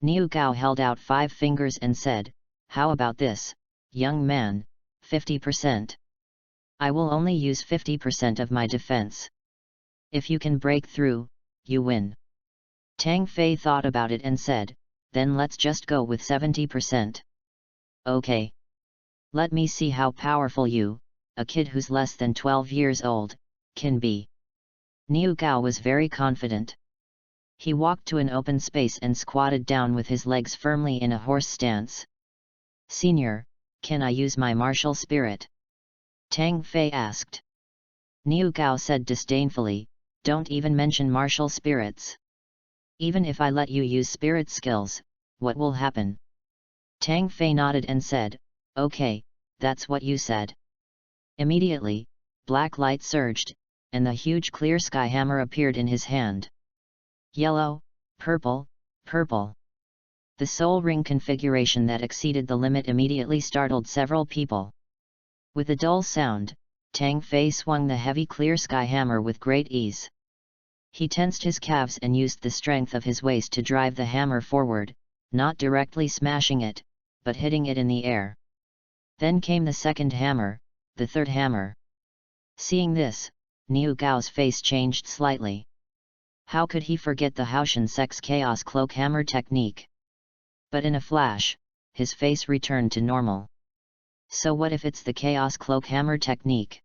Niu Gao held out 5 fingers and said, how about this, young man, 50%. I will only use 50% of my defense. If you can break through, you win. Tang Fei thought about it and said, then let's just go with 70%. Okay. Let me see how powerful you, a kid who's less than 12 years old, can be. Niu Gao was very confident. He walked to an open space and squatted down with his legs firmly in a horse stance. Senior, can I use my martial spirit? Tang Fei asked. Niu Gao said disdainfully, don't even mention martial spirits. Even if I let you use spirit skills, what will happen? Tang Fei nodded and said, okay, that's what you said. Immediately, black light surged, and the huge clear sky hammer appeared in his hand. Yellow, purple, purple. The soul ring configuration that exceeded the limit immediately startled several people. With a dull sound, Tang Fei swung the heavy clear sky hammer with great ease. He tensed his calves and used the strength of his waist to drive the hammer forward, not directly smashing it, but hitting it in the air. Then came the second hammer, the third hammer. Seeing this, Niu Gao's face changed slightly. How could he forget the HAOTIAN sect's Chaos Cloak Hammer technique? But in a flash, his face returned to normal. So what if it's the Chaos Cloak Hammer technique?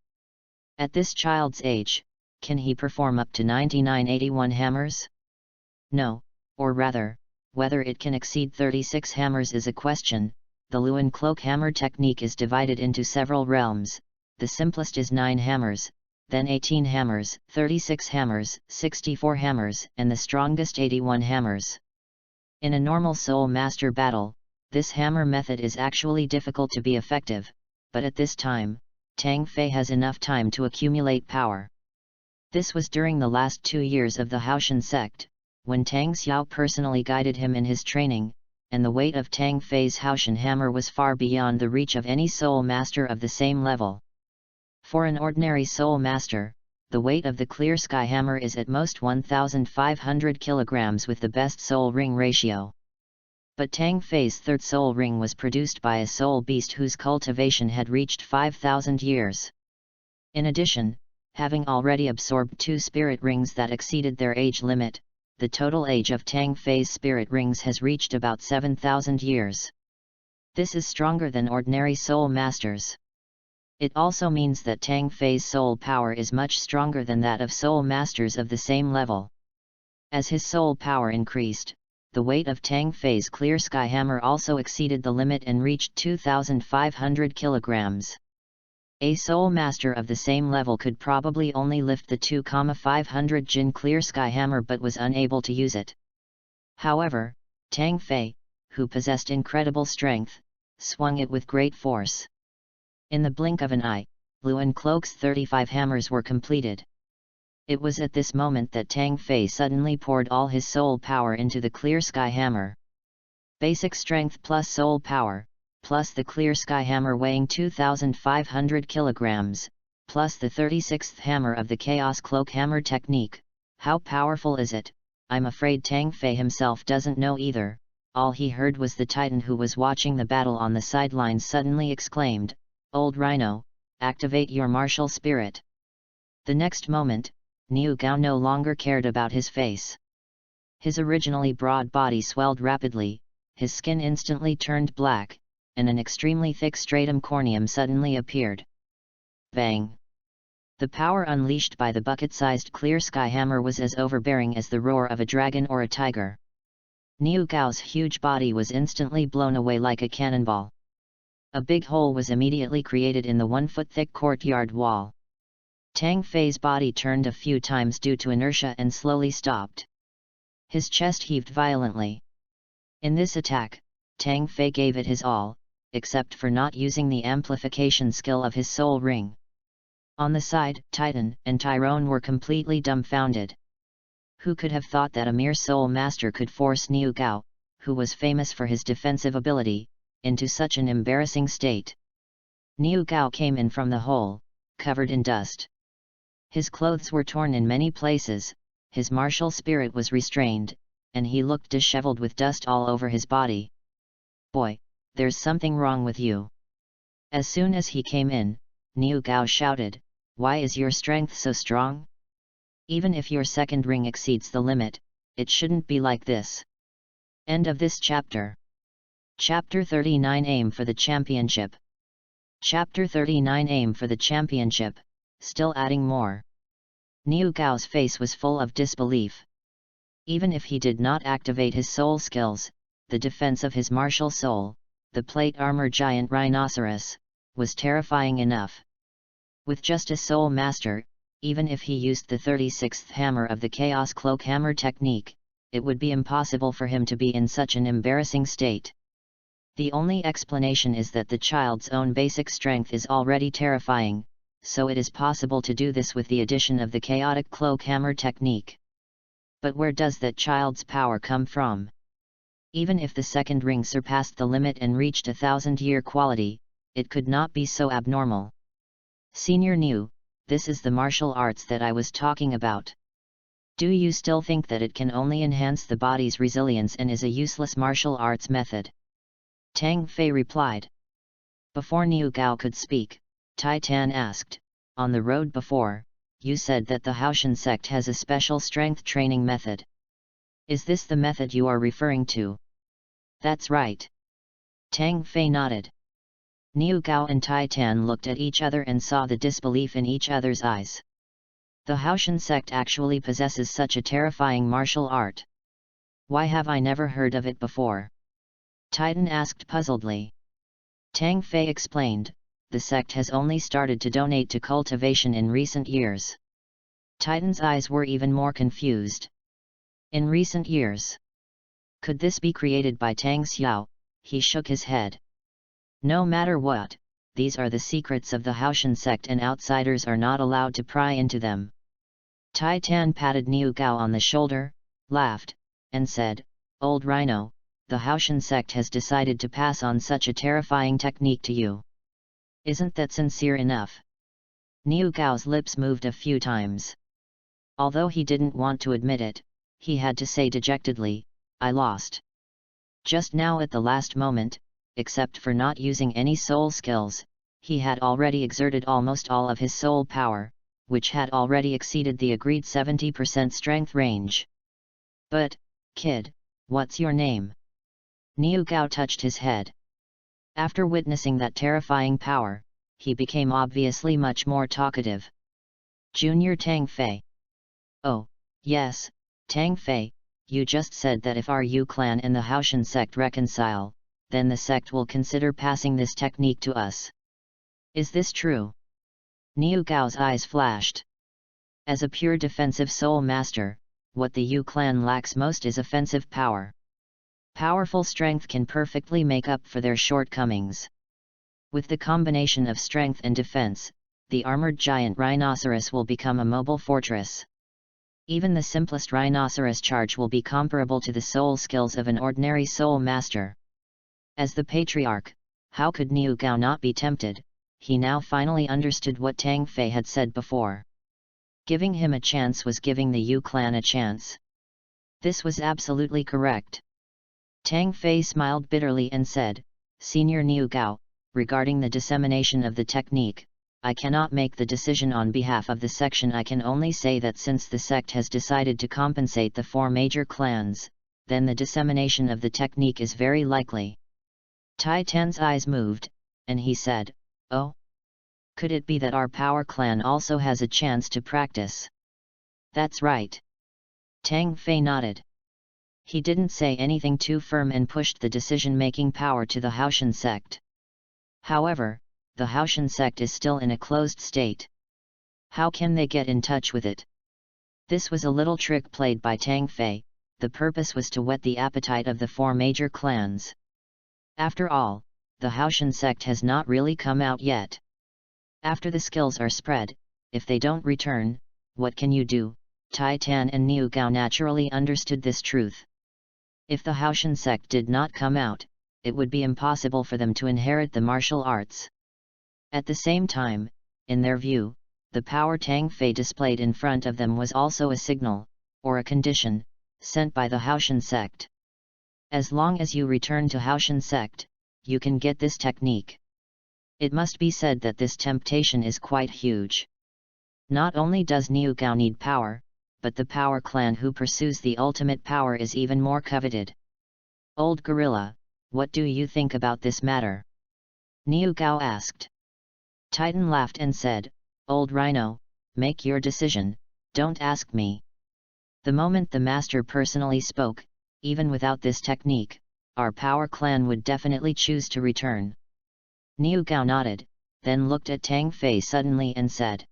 At this child's age, Can he perform up to 9981 hammers? No, or rather, whether it can exceed 36 hammers is a question. The Luan cloak hammer technique is divided into several realms. The simplest is 9 hammers, then 18 hammers, 36 hammers, 64 hammers, and the strongest 81 hammers. In a normal Soul Master battle, this hammer method is actually difficult to be effective, but at this time, Tang Fei has enough time to accumulate power. This was during the last 2 years of the HAOTIAN sect, when Tang Xiao personally guided him in his training, and the weight of Tang Fei's HAOTIAN hammer was far beyond the reach of any Soul Master of the same level. For an ordinary Soul Master, the weight of the Clear Sky hammer is at most 1,500 kilograms with the best soul ring ratio. But Tang Fei's third soul ring was produced by a soul beast whose cultivation had reached 5,000 years. In addition, having already absorbed 2 spirit rings that exceeded their age limit, the total age of Tang Fei's spirit rings has reached about 7,000 years. This is stronger than ordinary Soul Masters. It also means that Tang Fei's soul power is much stronger than that of Soul Masters of the same level. As his soul power increased, the weight of Tang Fei's Clear Sky hammer also exceeded the limit and reached 2,500 kilograms. A Soul Master of the same level could probably only lift the 2,500 Jin Clear Sky hammer but was unable to use it. However, Tang Fei, who possessed incredible strength, swung it with great force. In the blink of an eye, Luan Cloak's 35 hammers were completed. It was at this moment that Tang Fei suddenly poured all his soul power into the Clear Sky hammer. Basic strength plus soul power, plus the Clear Sky hammer weighing 2,500 kilograms, plus the 36th hammer of the Chaos Cloak hammer technique. How powerful is it? I'm afraid Tang Fei himself doesn't know either. All he heard was the Titan who was watching the battle on the sidelines suddenly exclaimed, "Old Rhino, activate your martial spirit." The next moment, Niu Gao no longer cared about his face. His originally broad body swelled rapidly, his skin instantly turned black, and an extremely thick stratum corneum suddenly appeared. Bang! The power unleashed by the bucket-sized Clear Sky hammer was as overbearing as the roar of a dragon or a tiger. Niu Gao's huge body was instantly blown away like a cannonball. A big hole was immediately created in the 1-foot-thick courtyard wall. Tang Fei's body turned a few times due to inertia and slowly stopped. His chest heaved violently. In this attack, Tang Fei gave it his all, except for not using the amplification skill of his soul ring. On the side, Titan and Tyrone were completely dumbfounded. Who could have thought that a mere soul master could force Niu Gao, who was famous for his defensive ability, into such an embarrassing state? Niu Gao came in from the hole, covered in dust. His clothes were torn in many places, his martial spirit was restrained, and he looked disheveled with dust all over his body. "Boy, there's something wrong with you." As soon as he came in, Niu Gao shouted, "Why is your strength so strong? Even if your second ring exceeds the limit, it shouldn't be like this." End of this chapter. Chapter 39 Aim for the Championship. Chapter 39 Aim for the Championship, still adding more. Niu Gao's face was full of disbelief. Even if he did not activate his soul skills, the defense of his martial soul, the plate armor giant rhinoceros, was terrifying enough. With just a soul master, even if he used the 36th hammer of the Chaos Cloak hammer technique, it would be impossible for him to be in such an embarrassing state. The only explanation is that the child's own basic strength is already terrifying, so it is possible to do this with the addition of the Chaotic Cloak hammer technique. But where does that child's power come from? Even if the second ring surpassed the limit and reached 1,000-year quality, it could not be so abnormal. Senior Niu, this is the martial arts that I was talking about. Do you still think that it can only enhance the body's resilience and is a useless martial arts method? Tang Fei replied. Before Niu Gao could speak, Tai Tan asked, "On the road before, you said that the HAOTIAN sect has a special strength training method. Is this the method you are referring to?" "That's right." Tang Fei nodded. Niu Gao and Tai Tan looked at each other and saw the disbelief in each other's eyes. The HAOTIAN sect actually possesses such a terrifying martial art. Why have I never heard of it before? Titan asked puzzledly. Tang Fei explained, the sect has only started to donate to cultivation in recent years. Titan's eyes were even more confused. In recent years? Could this be created by Tang Xiao? He shook his head. No matter what, these are the secrets of the HAOTIAN sect and outsiders are not allowed to pry into them. Tai Tan patted Niu Gao on the shoulder, laughed, and said, Old Rhino, the HAOTIAN sect has decided to pass on such a terrifying technique to you. Isn't that sincere enough? Niu Gao's lips moved a few times. Although he didn't want to admit it, he had to say dejectedly, I lost. Just now at the last moment, except for not using any soul skills, he had already exerted almost all of his soul power, which had already exceeded the agreed 70% strength range. But, kid, what's your name? Niu Gao touched his head. After witnessing that terrifying power, he became obviously much more talkative. Junior Tang Fei. Oh, yes, Tang Fei, you just said that if RU clan and the HAOTIAN sect reconcile, then the sect will consider passing this technique to us. Is this true? Niu Gao's eyes flashed. As a pure defensive soul master, what the Yu clan lacks most is offensive power. Powerful strength can perfectly make up for their shortcomings. With the combination of strength and defense, the armored giant rhinoceros will become a mobile fortress. Even the simplest rhinoceros charge will be comparable to the soul skills of an ordinary soul master. As the patriarch, how could Niu Gao not be tempted? He now finally understood what Tang Fei had said before. Giving him a chance was giving the Yu clan a chance. This was absolutely correct. Tang Fei smiled bitterly and said, Senior Niu Gao, regarding the dissemination of the technique, I cannot make the decision on behalf of the section. I can only say that since the sect has decided to compensate the 4 major clans, then the dissemination of the technique is very likely. Tai Tan's eyes moved, and he said, Oh? Could it be that our power clan also has a chance to practice? That's right. Tang Fei nodded. He didn't say anything too firm and pushed the decision-making power to the HAOTIAN sect. However, the HAOTIAN sect is still in a closed state. How can they get in touch with it? This was a little trick played by Tang Fei. The purpose was to whet the appetite of the 4 major clans. After all, the HAOTIAN sect has not really come out yet. After the skills are spread, if they don't return, what can you do? Tai Tan and Niu Gao naturally understood this truth. If the HAOTIAN sect did not come out, it would be impossible for them to inherit the martial arts. At the same time, in their view, the power Tang Fei displayed in front of them was also a signal, or a condition, sent by the HAOTIAN sect. As long as you return to HAOTIAN sect, you can get this technique. It must be said that this temptation is quite huge. Not only does Niu Gao need power, but the power clan who pursues the ultimate power is even more coveted. Old Gorilla, what do you think about this matter? Niu Gao asked. Titan laughed and said, Old Rhino, make your decision, don't ask me. The moment the master personally spoke, even without this technique, our power clan would definitely choose to return. Niu Gao nodded, then looked at Tang Fei suddenly and said,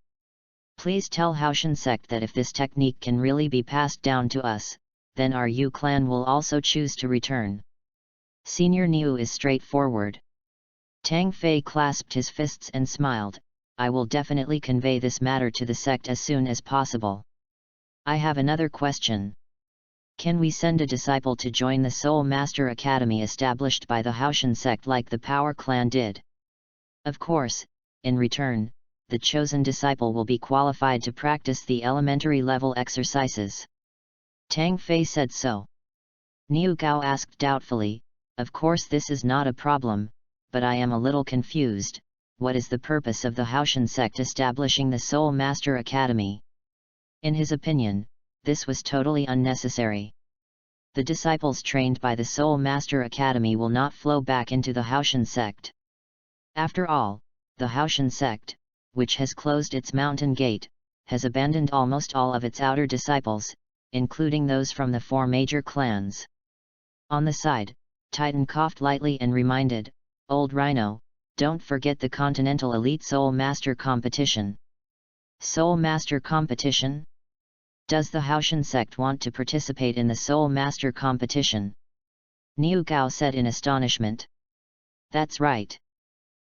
Please tell HAOTIAN sect that if this technique can really be passed down to us, then our Yu clan will also choose to return. Senior Niu is straightforward. Tang Fei clasped his fists and smiled, I will definitely convey this matter to the sect as soon as possible. I have another question. Can we send a disciple to join the Soul Master Academy established by the HAOTIAN sect like the Power Clan did? Of course, in return, the chosen disciple will be qualified to practice the elementary level exercises. Tang Fei said so. Niu Gao asked doubtfully, Of course this is not a problem, but I am a little confused. What is the purpose of the HAOTIAN sect establishing the Soul Master Academy? In his opinion, this was totally unnecessary. The disciples trained by the Soul Master Academy will not flow back into the HAOTIAN sect. After all, the HAOTIAN sect, which has closed its mountain gate, has abandoned almost all of its outer disciples, including those from the 4 major clans. On the side, Titan coughed lightly and reminded, Old Rhino, don't forget the Continental Elite Soul Master Competition. Soul Master Competition? Does the HAOTIAN sect want to participate in the Soul Master Competition? Niu Gao said in astonishment. That's right.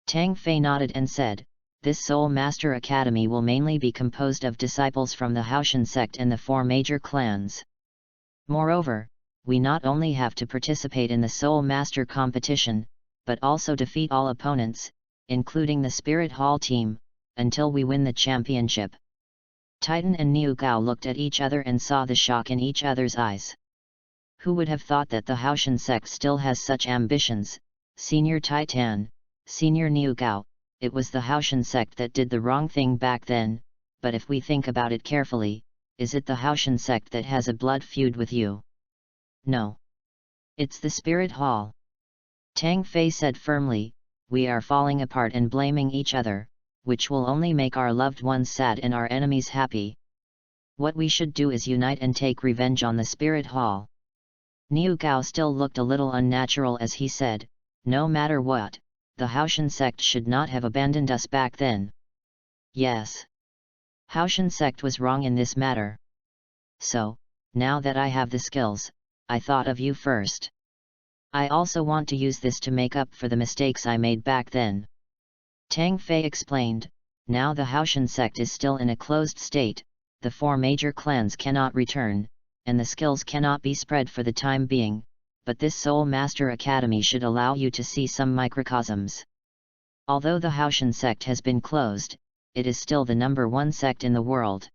Tang Fei nodded and said, this Soul Master Academy will mainly be composed of disciples from the HAOTIAN sect and the 4 major clans. Moreover, we not only have to participate in the Soul Master competition, but also defeat all opponents, including the Spirit Hall team, until we win the championship. Titan and Niu Gao looked at each other and saw the shock in each other's eyes. Who would have thought that the HAOTIAN sect still has such ambitions? Senior Titan, Senior Niu Gao, it was the HAOTIAN sect that did the wrong thing back then, but if we think about it carefully, is it the HAOTIAN sect that has a blood feud with you? No. It's the Spirit Hall. Tang Fei said firmly, we are falling apart and blaming each other, which will only make our loved ones sad and our enemies happy. What we should do is unite and take revenge on the Spirit Hall. Niu Gao still looked a little unnatural as he said, no matter what, the HAOTIAN sect should not have abandoned us back then. Yes. HAOTIAN sect was wrong in this matter. So, now that I have the skills, I thought of you first. I also want to use this to make up for the mistakes I made back then. Tang Fei explained, now the HAOTIAN sect is still in a closed state, the 4 major clans cannot return, and the skills cannot be spread for the time being, but this Soul Master Academy should allow you to see some microcosms. Although the HAOTIAN sect has been closed, it is still the #1 sect in the world.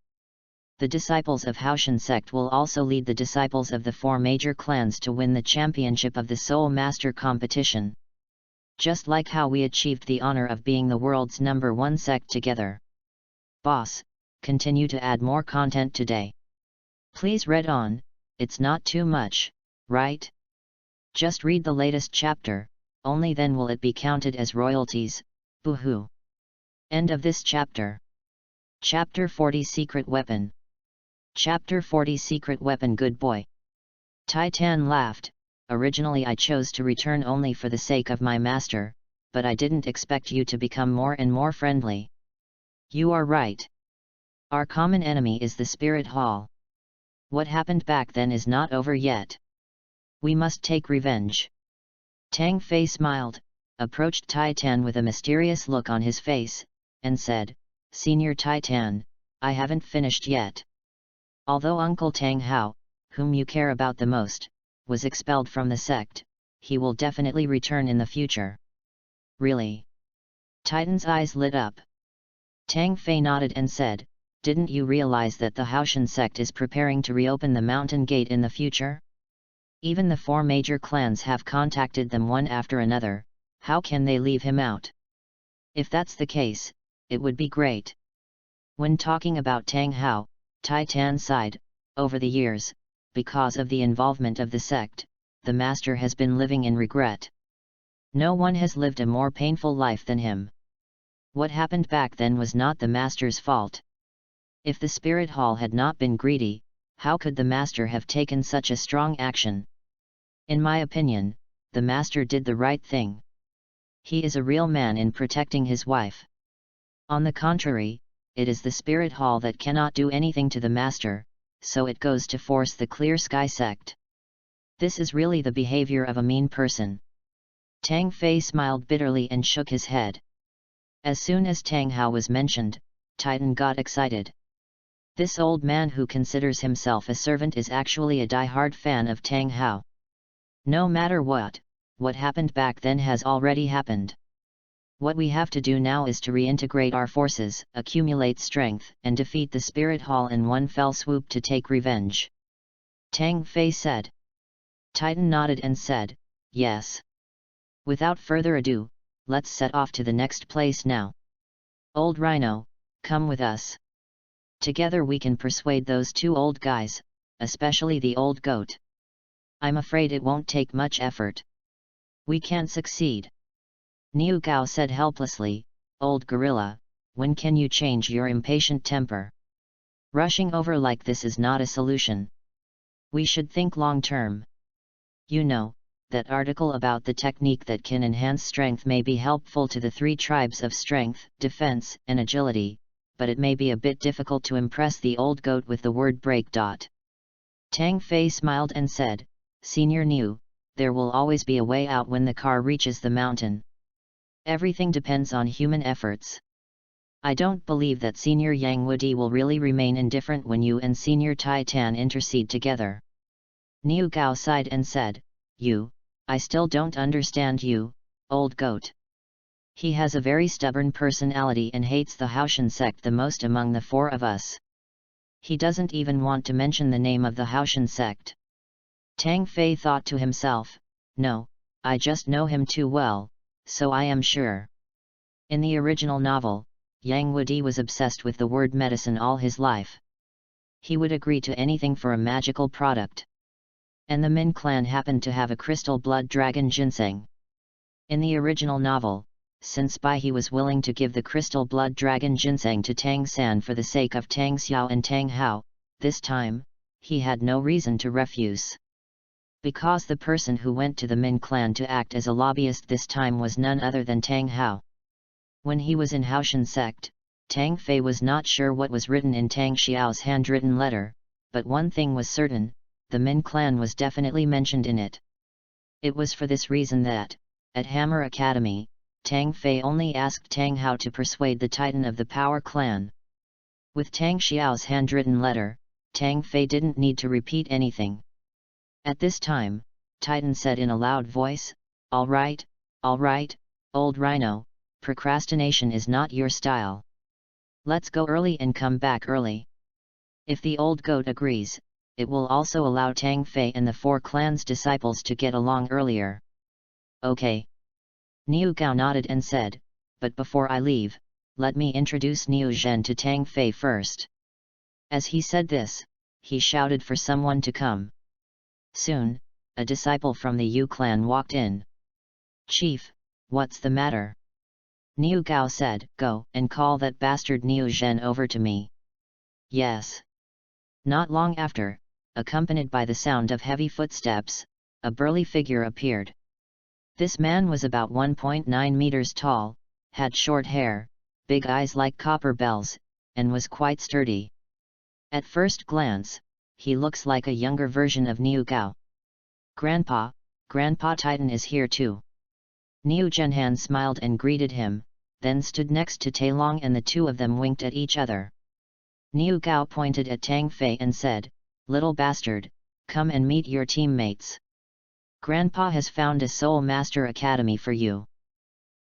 The disciples of HAOTIAN sect will also lead the disciples of the 4 major clans to win the championship of the Soul Master competition. Just like how we achieved the honor of being the world's #1 sect together. Boss, continue to add more content today. Please read on, it's not too much, right? Just read the latest chapter, only then will it be counted as royalties, boo-hoo. End of this chapter. Chapter 40 Secret Weapon. Chapter 40 Secret Weapon. Good boy. Titan laughed. Originally I chose to return only for the sake of my master, but I didn't expect you to become more and more friendly. You are right. Our common enemy is the Spirit Hall. What happened back then is not over yet. We must take revenge. Tang Fei smiled, approached Titan with a mysterious look on his face, and said, Senior Titan, I haven't finished yet. Although Uncle Tang Hao, whom you care about the most, was expelled from the sect, he will definitely return in the future. Really? Titan's eyes lit up. Tang Fei nodded and said, didn't you realize that the HAOTIAN sect is preparing to reopen the mountain gate in the future? Even the 4 major clans have contacted them one after another, how can they leave him out? If that's the case, it would be great. When talking about Tang Hao, Titan sighed, over the years, because of the involvement of the sect, the master has been living in regret. No one has lived a more painful life than him. What happened back then was not the master's fault. If the Spirit Hall had not been greedy, how could the master have taken such a strong action? In my opinion, the master did the right thing. He is a real man in protecting his wife. On the contrary, it is the Spirit Hall that cannot do anything to the master, so it goes to force the Clear Sky sect. This is really the behavior of a mean person. Tang Fei smiled bitterly and shook his head. As soon as Tang Hao was mentioned, Titan got excited. This old man who considers himself a servant is actually a die-hard fan of Tang Hao. No matter what happened back then has already happened. What we have to do now is to reintegrate our forces, accumulate strength, and defeat the Spirit Hall in one fell swoop to take revenge. Tang Fei said. Titan nodded and said, yes. Without further ado, let's set off to the next place now. Old Rhino, come with us. Together we can persuade those 2 old guys, especially the old goat. I'm afraid it won't take much effort. We can't succeed. Niu Gao said helplessly, Old gorilla, when can you change your impatient temper? Rushing over like this is not a solution. We should think long-term. You know, that article about the technique that can enhance strength may be helpful to the 3 tribes of strength, defense, and agility, but it may be a bit difficult to impress the old goat with the word break. Tang Fei smiled and said, Senior Niu, there will always be a way out when the car reaches the mountain. Everything depends on human efforts. I don't believe that Senior Yang Wudi will really remain indifferent when you and Senior Tai Tan intercede together. Niu Gao sighed and said, I still don't understand you, old goat. He has a very stubborn personality and hates the HAOTIAN sect the most among the 4 of us. He doesn't even want to mention the name of the HAOTIAN sect. Tang Fei thought to himself, no, I just know him too well, so I am sure. In the original novel, Yang Wudi was obsessed with the word medicine all his life. He would agree to anything for a magical product. And the Min clan happened to have a crystal blood dragon ginseng. In the original novel, since he was willing to give the crystal blood dragon ginseng to Tang San for the sake of Tang Xiao and Tang Hao, this time, he had no reason to refuse. Because the person who went to the Min clan to act as a lobbyist this time was none other than Tang Hao. When he was in HAOTIAN sect, Tang Fei was not sure what was written in Tang Xiao's handwritten letter, but one thing was certain, the Min clan was definitely mentioned in it. It was for this reason that, at Hammer Academy, Tang Fei only asked Tang Hao to persuade the Titan of the Power Clan. With Tang Xiao's handwritten letter, Tang Fei didn't need to repeat anything. At this time, Titan said in a loud voice, all right, old rhino, procrastination is not your style. Let's go early and come back early. If the old goat agrees, it will also allow Tang Fei and the 4 clans' disciples to get along earlier. Okay. Niu Gao nodded and said, but before I leave, let me introduce Niu Zhen to Tang Fei first. As he said this, he shouted for someone to come. Soon, a disciple from the Yu clan walked in. Chief, what's the matter? Niu Gao said, go and call that bastard Niu Zhen over to me. Yes. Not long after, accompanied by the sound of heavy footsteps, a burly figure appeared. This man was about 1.9 meters tall, had short hair, big eyes like copper bells, and was quite sturdy. At first glance, he looks like a younger version of Niu Gao. Grandpa Titan is here too. Niu Zhenhan smiled and greeted him, then stood next to Tailong and the 2 of them winked at each other. Niu Gao pointed at Tang Fei and said, little bastard, come and meet your teammates. Grandpa has found a Soul Master Academy for you.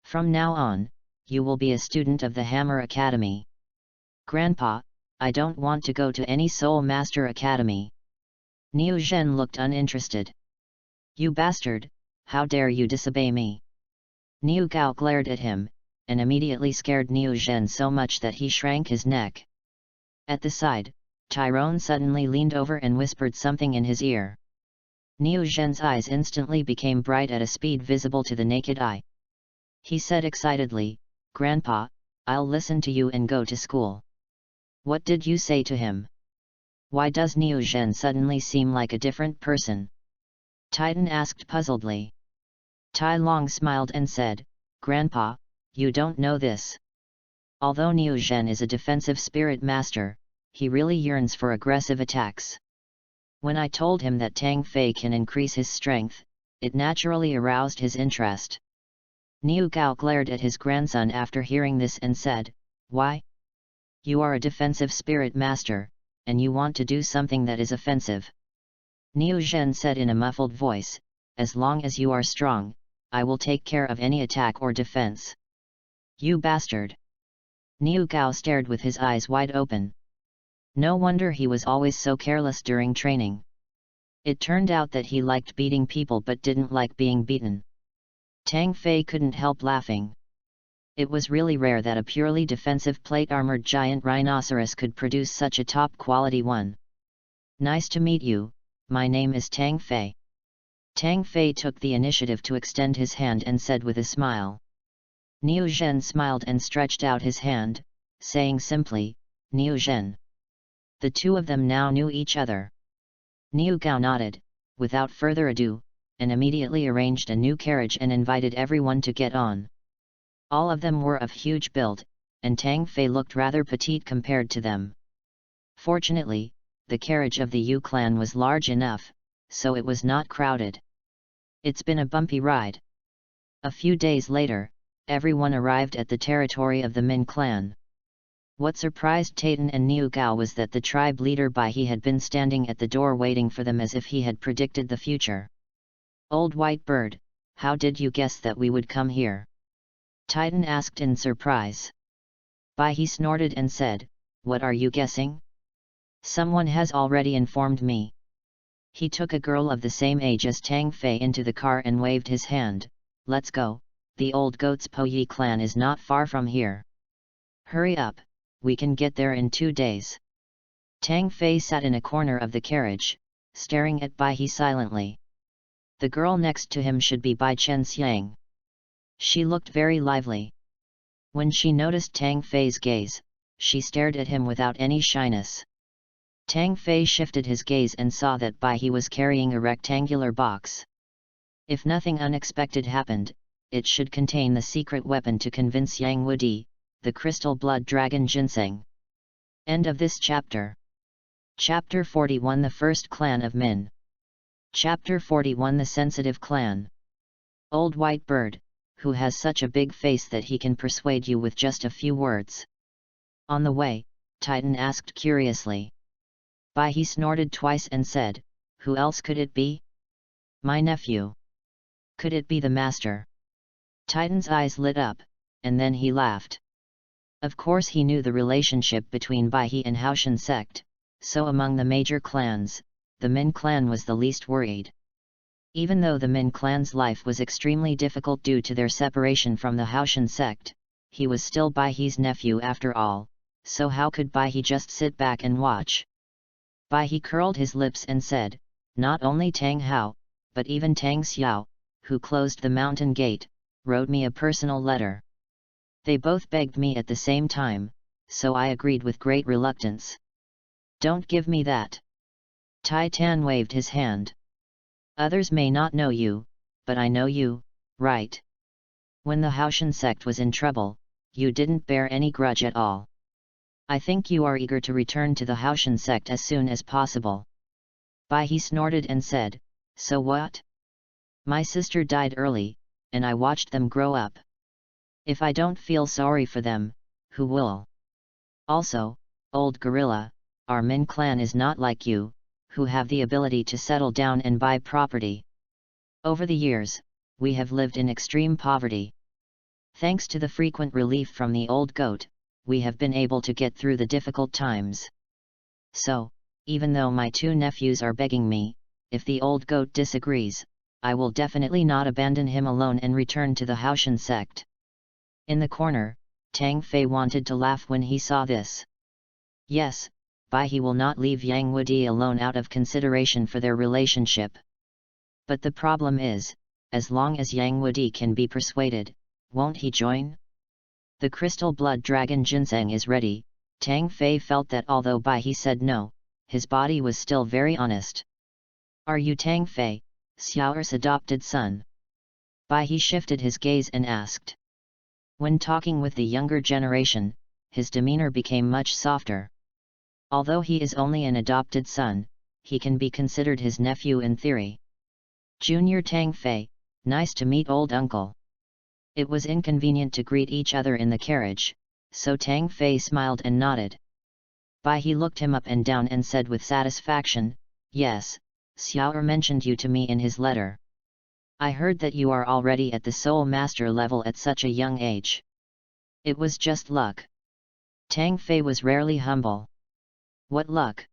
From now on, you will be a student of the Hammer Academy. Grandpa, I don't want to go to any Soul Master Academy. Niu Zhen looked uninterested. You bastard, how dare you disobey me? Niu Gao glared at him, and immediately scared Niu Zhen so much that he shrank his neck. At the side, Tyrone suddenly leaned over and whispered something in his ear. Niu Zhen's eyes instantly became bright at a speed visible to the naked eye. He said excitedly, Grandpa, I'll listen to you and go to school. What did you say to him? Why does Niu Zhen suddenly seem like a different person? Titan asked puzzledly. Tai Long smiled and said, Grandpa, you don't know this. Although Niu Zhen is a defensive spirit master, he really yearns for aggressive attacks. When I told him that Tang Fei can increase his strength, it naturally aroused his interest. Niu Gao glared at his grandson after hearing this and said, why? You are a defensive spirit master, and you want to do something that is offensive. Niu Zhen said in a muffled voice, as long as you are strong, I will take care of any attack or defense. You bastard! Niu Gao stared with his eyes wide open. No wonder he was always so careless during training. It turned out that he liked beating people but didn't like being beaten. Tang Fei couldn't help laughing. It was really rare that a purely defensive plate-armored giant rhinoceros could produce such a top-quality one. Nice to meet you, my name is Tang Fei. Tang Fei took the initiative to extend his hand and said with a smile. Niu Zhen smiled and stretched out his hand, saying simply, Niu Zhen. The two of them now knew each other. Niu Gao nodded, without further ado, and immediately arranged a new carriage and invited everyone to get on. All of them were of huge build, and Tang Fei looked rather petite compared to them. Fortunately, the carriage of the Yu clan was large enough, so it was not crowded. It's been a bumpy ride. A few days later, everyone arrived at the territory of the Min clan. What surprised Taitan and Niu Gao was that the tribe leader Bai He had been standing at the door waiting for them as if he had predicted the future. "Old White Bird, how did you guess that we would come here?" Titan asked in surprise. Bai He snorted and said, "What are you guessing? Someone has already informed me." He took a girl of the same age as Tang Fei into the car and waved his hand. "Let's go, the old goat's Po Yi clan is not far from here. Hurry up, we can get there in 2 days." Tang Fei sat in a corner of the carriage, staring at Bai He silently. The girl next to him should be Bai Chen Xiang. She looked very lively. When she noticed Tang Fei's gaze, she stared at him without any shyness. Tang Fei shifted his gaze and saw that Bai He was carrying a rectangular box. If nothing unexpected happened, it should contain the secret weapon to convince Yang Wudi, the crystal blood dragon ginseng. End of this chapter. Chapter 41 The First Clan of Min. Chapter 41 The Sensitive Clan. Old White Bird, who has such a big face that he can persuade you with just a few words. On the way, Titan asked curiously. Bai He snorted twice and said, "Who else could it be?" "My nephew." "Could it be the master?" Titan's eyes lit up, and then he laughed. Of course he knew the relationship between Bai He and HAOTIAN sect, so among the major clans, the Min clan was the least worried. Even though the Min clan's life was extremely difficult due to their separation from the HAOTIAN sect, he was still Bai He's nephew after all, so how could Bai He just sit back and watch? Bai He curled his lips and said, "Not only Tang Hao, but even Tang Xiao, who closed the mountain gate, wrote me a personal letter. They both begged me at the same time, so I agreed with great reluctance." "Don't give me that." Tai Tan waved his hand. "Others may not know you, but I know you, right? When the HAOTIAN sect was in trouble, you didn't bear any grudge at all. I think you are eager to return to the HAOTIAN sect as soon as possible." Bai He snorted and said, "So what? My sister died early, and I watched them grow up. If I don't feel sorry for them, who will? Also, old gorilla, our Min clan is not like you, who have the ability to settle down and buy property. Over the years, we have lived in extreme poverty. Thanks to the frequent relief from the old goat, we have been able to get through the difficult times. So, even though my 2 nephews are begging me, if the old goat disagrees, I will definitely not abandon him alone and return to the HAOTIAN sect." In the corner, Tang Fei wanted to laugh when he saw this. Yes, Bai He will not leave Yang Wudi alone out of consideration for their relationship. But the problem is, as long as Yang Wudi can be persuaded, won't he join? The crystal blood dragon ginseng is ready. Tang Fei felt that although Bai He said no, his body was still very honest. "Are you Tang Fei, Xiao'er's adopted son?" Bai He shifted his gaze and asked. When talking with the younger generation, his demeanor became much softer. Although he is only an adopted son, he can be considered his nephew in theory. "Junior Tang Fei, nice to meet old uncle." It was inconvenient to greet each other in the carriage, so Tang Fei smiled and nodded. Bai He looked him up and down and said with satisfaction, "Yes, Xiao'er mentioned you to me in his letter. I heard that you are already at the Soul Master level at such a young age. It was just luck." Tang Fei was rarely humble. "What luck?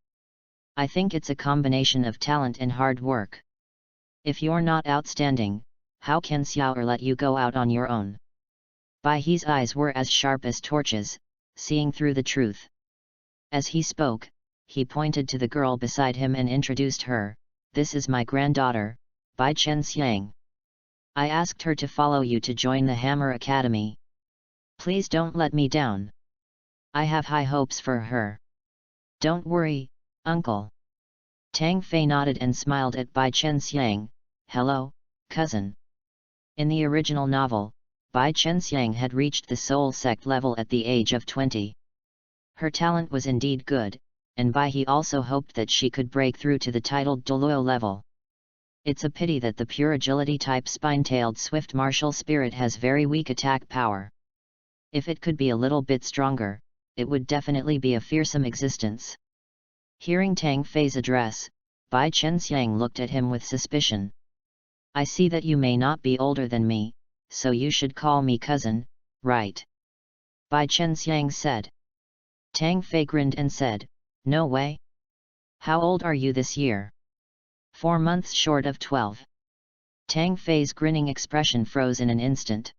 I think it's a combination of talent and hard work. If you're not outstanding, how can Xiao'er let you go out on your own?" Bai He's eyes were as sharp as torches, seeing through the truth. As he spoke, he pointed to the girl beside him and introduced her. "This is my granddaughter, Bai Chen Xiang. I asked her to follow you to join the Hammer Academy. Please don't let me down. I have high hopes for her." Don't worry, uncle. Tang Fei nodded and smiled at Bai Chenxiang. Hello, cousin. In the original novel, Bai Chenxiang had reached the soul sect level at the age of 20. Her talent was indeed good, and Bai He also hoped that she could break through to the titled Douluo level. It's a pity that the pure agility type spine-tailed swift martial spirit has very weak attack power. If it could be a little bit stronger, it would definitely be a fearsome existence. Hearing Tang Fei's address, Bai Chenxiang looked at him with suspicion. I see that you may not be older than me, so you should call me cousin, right? Bai Chenxiang said. Tang Fei grinned and said, no way. How old are you this year? 4 months short of 12. Tang Fei's grinning expression froze in an instant.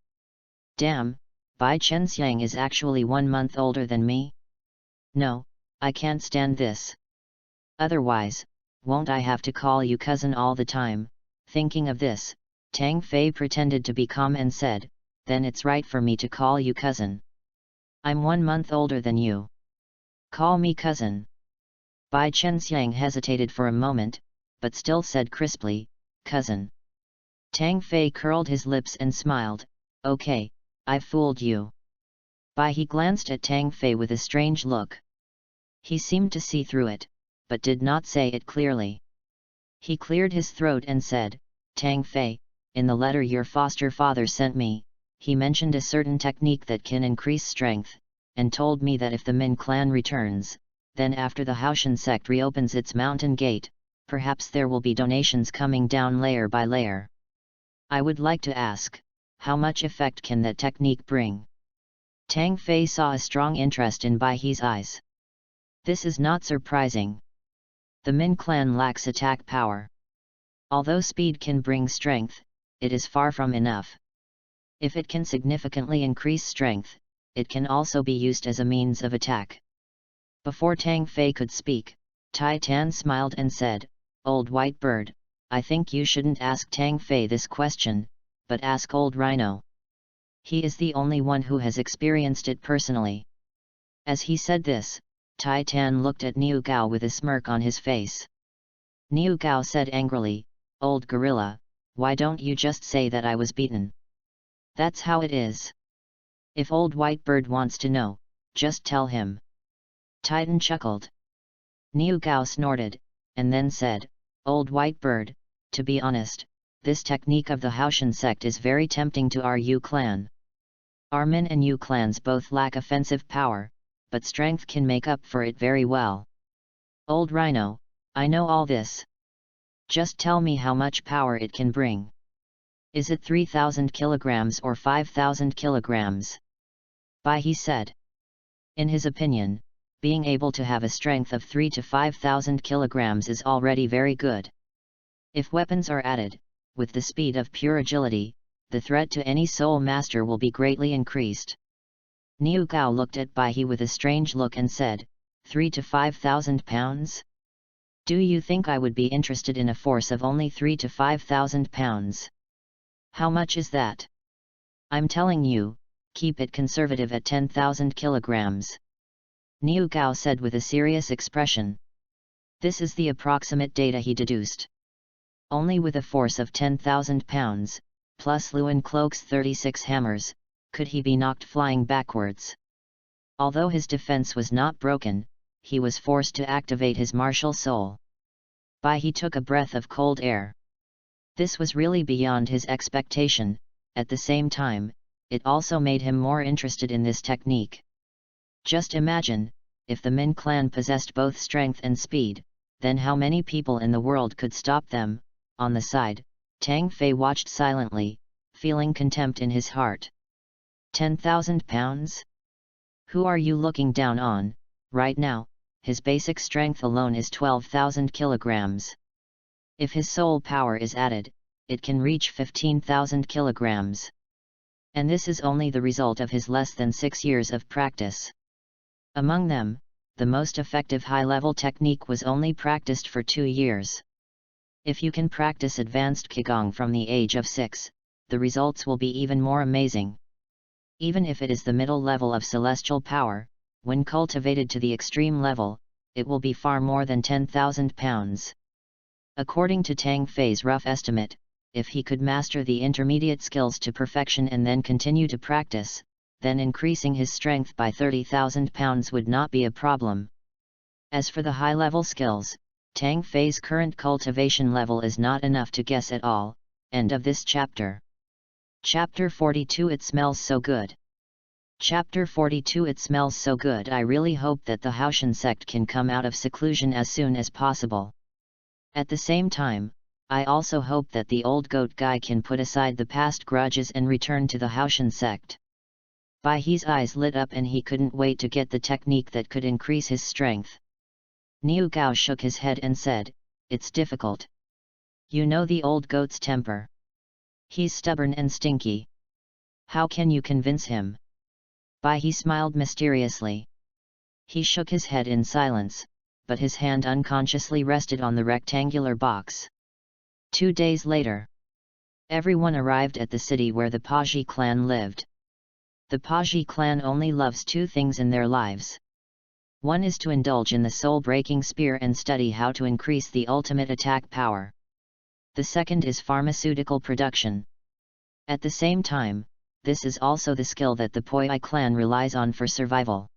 Damn, Bai Chenxiang is actually 1 month older than me? No, I can't stand this. Otherwise, won't I have to call you cousin all the time? Thinking of this, Tang Fei pretended to be calm and said, then it's right for me to call you cousin. I'm 1 month older than you. Call me cousin. Bai Chenxiang hesitated for a moment, but still said crisply, cousin. Tang Fei curled his lips and smiled, okay, I fooled you. Bai He glanced at Tang Fei with a strange look. He seemed to see through it, but did not say it clearly. He cleared his throat and said, Tang Fei, in the letter your foster father sent me, he mentioned a certain technique that can increase strength, and told me that if the Min clan returns, then after the HAOTIAN sect reopens its mountain gate, perhaps there will be donations coming down layer by layer. I would like to ask, how much effect can that technique bring? Tang Fei saw a strong interest in Bai He's eyes. This is not surprising. The Min clan lacks attack power. Although speed can bring strength, it is far from enough. If it can significantly increase strength, it can also be used as a means of attack. Before Tang Fei could speak, Tai Tan smiled and said, Old White Bird, I think you shouldn't ask Tang Fei this question, but ask Old Rhino. He is the only one who has experienced it personally. As he said this, Tai Tan looked at Niu Gao with a smirk on his face. Niu Gao said angrily, Old Gorilla, why don't you just say that I was beaten? That's how it is. If Old White Bird wants to know, just tell him. Titan chuckled. Niu Gao snorted, and then said, Old White Bird, to be honest, this technique of the HAOTIAN sect is very tempting to our Yu clan. Our Min and Yu clans both lack offensive power, but strength can make up for it very well. Old Rhino, I know all this. Just tell me how much power it can bring. Is it 3,000 kilograms or 5,000 kilograms? Bai He said. In his opinion, being able to have a strength of 3 to 5,000 kilograms is already very good. If weapons are added, with the speed of pure agility, the threat to any soul master will be greatly increased. Niu Gao looked at Bai He with a strange look and said, 3 to 5,000 pounds? Do you think I would be interested in a force of only 3 to 5,000 pounds? How much is that? I'm telling you, keep it conservative at 10,000 kilograms. Niu Gao said with a serious expression. This is the approximate data he deduced. Only with a force of 10,000 pounds, plus Luan Cloak's 36 hammers, could he be knocked flying backwards. Although his defense was not broken, he was forced to activate his martial soul. Bai He took a breath of cold air. This was really beyond his expectation. At the same time, it also made him more interested in this technique. Just imagine, if the Min clan possessed both strength and speed, then how many people in the world could stop them? On the side, Tang Fei watched silently, feeling contempt in his heart. 10,000 pounds? Who are you looking down on? Right now, his basic strength alone is 12,000 kilograms. If his soul power is added, it can reach 15,000 kilograms. And this is only the result of his less than 6 years of practice. Among them, the most effective high-level technique was only practiced for 2 years. If you can practice advanced Qigong from the age of 6, the results will be even more amazing. Even if it is the middle level of celestial power, when cultivated to the extreme level, it will be far more than 10,000 pounds. According to Tang Fei's rough estimate, if he could master the intermediate skills to perfection and then continue to practice, then increasing his strength by 30,000 pounds would not be a problem. As for the high-level skills, Tang Fei's current cultivation level is not enough to guess at all. End of this chapter. Chapter 42. It smells so good. Chapter 42. It smells so good. I really hope that the HAOTIAN sect can come out of seclusion as soon as possible. At the same time, I also hope that the old goat guy can put aside the past grudges and return to the HAOTIAN sect. Bai He's eyes lit up and he couldn't wait to get the technique that could increase his strength. Niu Gao shook his head and said, "It's difficult. You know the old goat's temper. He's stubborn and stinky. How can you convince him?" Bai He smiled mysteriously. He shook his head in silence, but his hand unconsciously rested on the rectangular box. 2 days later, everyone arrived at the city where the Paji clan lived. The Paji clan only loves 2 things in their lives. One is to indulge in the soul-breaking spear and study how to increase the ultimate attack power. The second is pharmaceutical production. At the same time, this is also the skill that the Poi clan relies on for survival.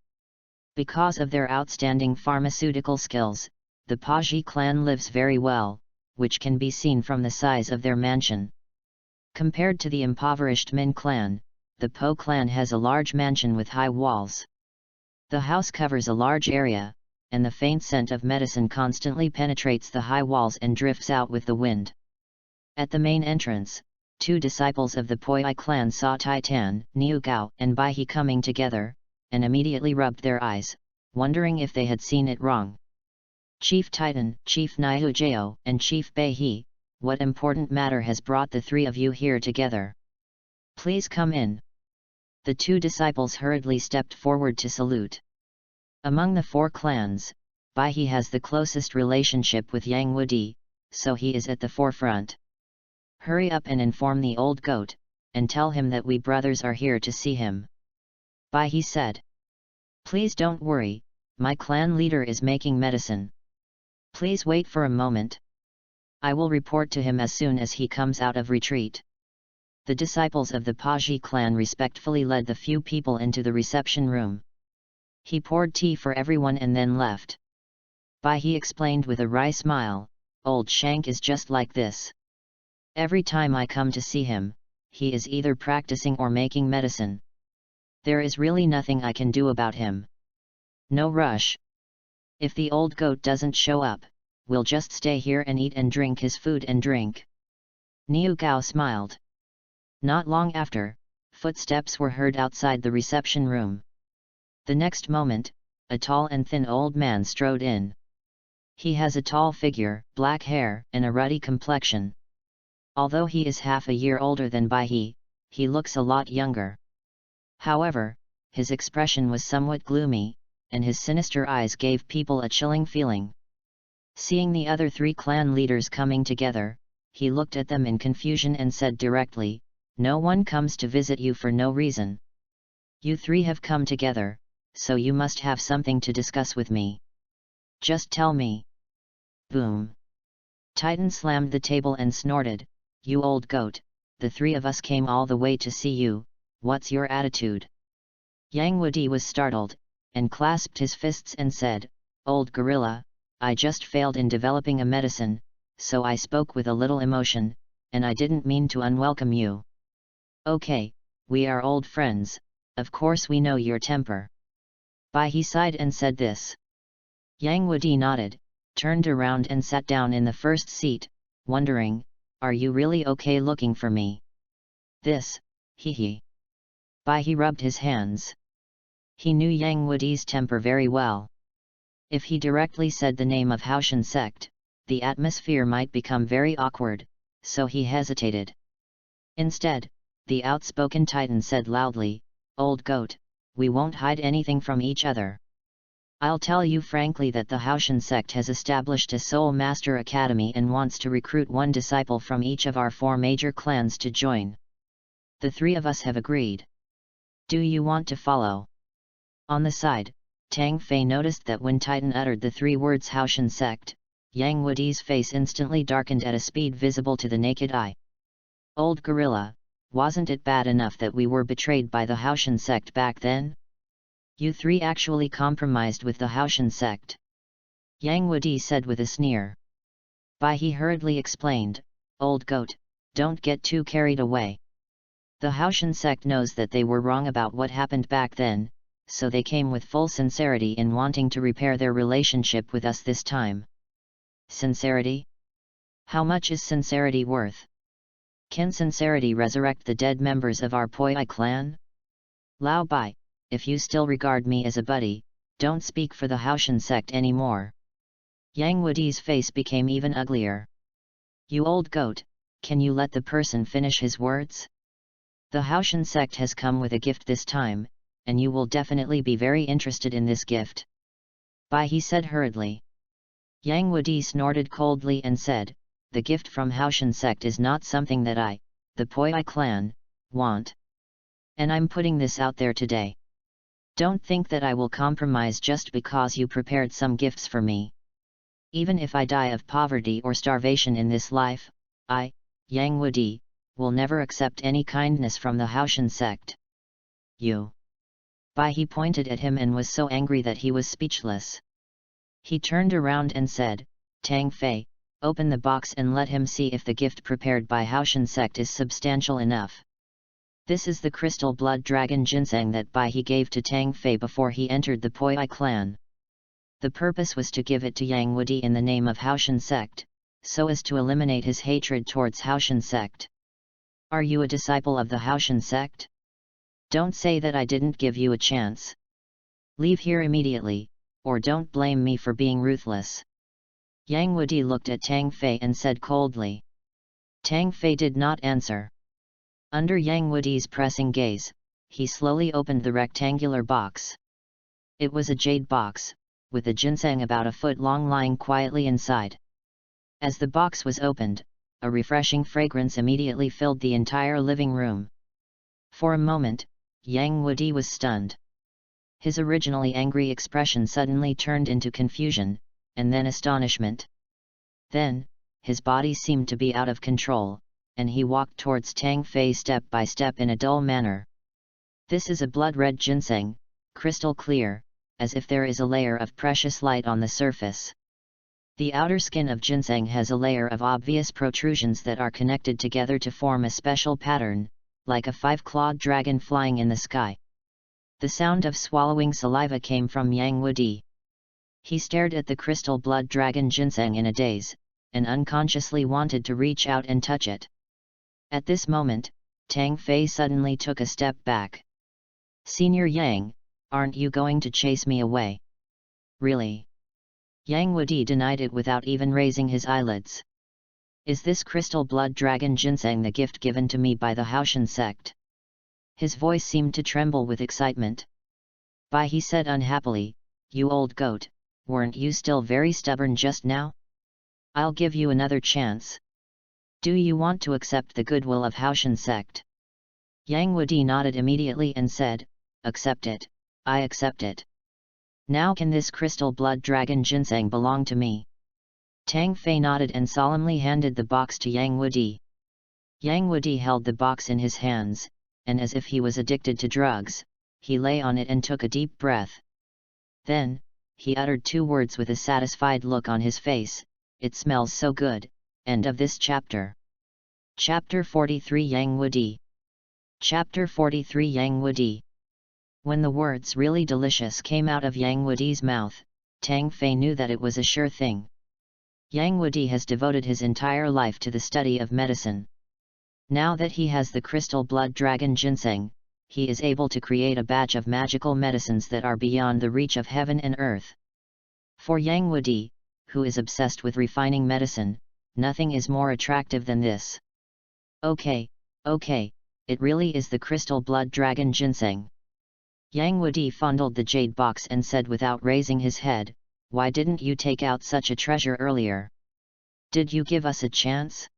Because of their outstanding pharmaceutical skills, the Paji clan lives very well, which can be seen from the size of their mansion. Compared to the impoverished Min clan, the Po clan has a large mansion with high walls. The house covers a large area, and the faint scent of medicine constantly penetrates the high walls and drifts out with the wind. At the main entrance, 2 disciples of the Poi clan saw Titan, Niu Gao, and Bai He coming together, and immediately rubbed their eyes, wondering if they had seen it wrong. "Chief Titan, Chief Niu Jiao, and Chief Bai He, what important matter has brought the 3 of you here together? Please come in." The 2 disciples hurriedly stepped forward to salute. Among the 4 clans, Bai He has the closest relationship with Yang Wudi, so he is at the forefront. "Hurry up and inform the old goat, and tell him that we brothers are here to see him," Bai He said. "Please don't worry, my clan leader is making medicine. Please wait for a moment. I will report to him as soon as he comes out of retreat." The disciples of the Paji clan respectfully led the few people into the reception room. He poured tea for everyone and then left. Bai He explained with a wry smile, "Old Shank is just like this. Every time I come to see him, he is either practicing or making medicine. There is really nothing I can do about him. No rush. If the old goat doesn't show up, we'll just stay here and eat and drink his food and drink." Niu Gao smiled. Not long after, footsteps were heard outside the reception room. The next moment, a tall and thin old man strode in. He has a tall figure, black hair, and a ruddy complexion. Although he is half a year older than Bai He, he looks a lot younger. However, his expression was somewhat gloomy, and his sinister eyes gave people a chilling feeling. Seeing the other 3 clan leaders coming together, he looked at them in confusion and said directly, "No one comes to visit you for no reason. You 3 have come together, so you must have something to discuss with me. Just tell me." Boom! Titan slammed the table and snorted, "You old goat, the 3 of us came all the way to see you, what's your attitude?" Yang Wudi was startled, and clasped his fists and said, "Old gorilla, I just failed in developing a medicine, so I spoke with a little emotion, and I didn't mean to unwelcome you. Okay, we are old friends, of course we know your temper." Bai He sighed and said this. Yang Wudi nodded, turned around and sat down in the first seat, wondering, "Are you really okay looking for me?" "This, hee." Bai He rubbed his hands. He knew Yang Wudi's temper very well. If he directly said the name of HAOTIAN sect, the atmosphere might become very awkward, so he hesitated. Instead, the outspoken Titan said loudly, "Old goat, we won't hide anything from each other. I'll tell you frankly that the HAOTIAN sect has established a Soul Master Academy and wants to recruit 1 disciple from each of our 4 major clans to join. The 3 of us have agreed. Do you want to follow?" On the side, Tang Fei noticed that when Titan uttered the 3 words HAOTIAN sect, Yang Wudi's face instantly darkened at a speed visible to the naked eye. Old gorilla, wasn't it bad enough that we were betrayed by the HAOTIAN sect back then? You 3 actually compromised with the HAOTIAN sect. Yang Wudi said with a sneer. He hurriedly explained, old goat, don't get too carried away. The HAOTIAN sect knows that they were wrong about what happened back then, so they came with full sincerity in wanting to repair their relationship with us this time. Sincerity? How much is sincerity worth? Can sincerity resurrect the dead members of our Poi clan? Lao Bai, if you still regard me as a buddy, don't speak for the HAOTIAN sect anymore. Yang Wudi's face became even uglier. You old goat, can you let the person finish his words? The HAOTIAN sect has come with a gift this time, and you will definitely be very interested in this gift. He said hurriedly. Yang Wudi snorted coldly and said, the gift from HAOTIAN sect is not something that I, the Poi clan, want. And I'm putting this out there today. Don't think that I will compromise just because you prepared some gifts for me. Even if I die of poverty or starvation in this life, I, Yang Wudi, will never accept any kindness from the HAOTIAN sect. You. He pointed at him and was so angry that he was speechless. He turned around and said, Tang Fei, open the box and let him see if the gift prepared by HAOTIAN sect is substantial enough. This is the crystal blood dragon ginseng that he gave to Tang Fei before he entered the Poi clan. The purpose was to give it to Yang Wudi in the name of HAOTIAN sect, so as to eliminate his hatred towards HAOTIAN sect. Are you a disciple of the HAOTIAN sect? Don't say that I didn't give you a chance. Leave here immediately, or don't blame me for being ruthless. Yang Wudi looked at Tang Fei and said coldly. Tang Fei did not answer. Under Yang Wudi's pressing gaze, he slowly opened the rectangular box. It was a jade box, with a ginseng about a foot long lying quietly inside. As the box was opened, a refreshing fragrance immediately filled the entire living room. For a moment, Yang Wudi was stunned. His originally angry expression suddenly turned into confusion, and then astonishment. Then, his body seemed to be out of control, and he walked towards Tang Fei step by step in a dull manner. This is a blood-red ginseng, crystal clear, as if there is a layer of precious light on the surface. The outer skin of ginseng has a layer of obvious protrusions that are connected together to form a special pattern, like a 5-clawed dragon flying in the sky. The sound of swallowing saliva came from Yang Wudi. He stared at the crystal blood dragon ginseng in a daze, and unconsciously wanted to reach out and touch it. At this moment, Tang Fei suddenly took a step back. Senior Yang, aren't you going to chase me away? Really? Yang Wudi denied it without even raising his eyelids. Is this crystal blood dragon ginseng the gift given to me by the HAOTIAN sect? His voice seemed to tremble with excitement. He said unhappily, you old goat, weren't you still very stubborn just now? I'll give you another chance. Do you want to accept the goodwill of HAOTIAN sect? Yang Wudi nodded immediately and said, accept it, I accept it. Now can this crystal blood dragon ginseng belong to me? Tang Fei nodded and solemnly handed the box to Yang Wudi. Yang Wudi held the box in his hands, and as if he was addicted to drugs, he lay on it and took a deep breath. Then, he uttered 2 words with a satisfied look on his face, it smells so good. End of this chapter. Chapter 43 Yang Wudi. Chapter 43 Yang Wudi. When the words really delicious came out of Yang Wudi's mouth, Tang Fei knew that it was a sure thing. Yang Wudi has devoted his entire life to the study of medicine. Now that he has the crystal blood dragon ginseng, he is able to create a batch of magical medicines that are beyond the reach of heaven and earth. For Yang Wudi, who is obsessed with refining medicine, nothing is more attractive than this. Okay, it really is the crystal blood dragon ginseng. Yang Wudi fondled the jade box and said without raising his head, why didn't you take out such a treasure earlier? Did you give us a chance?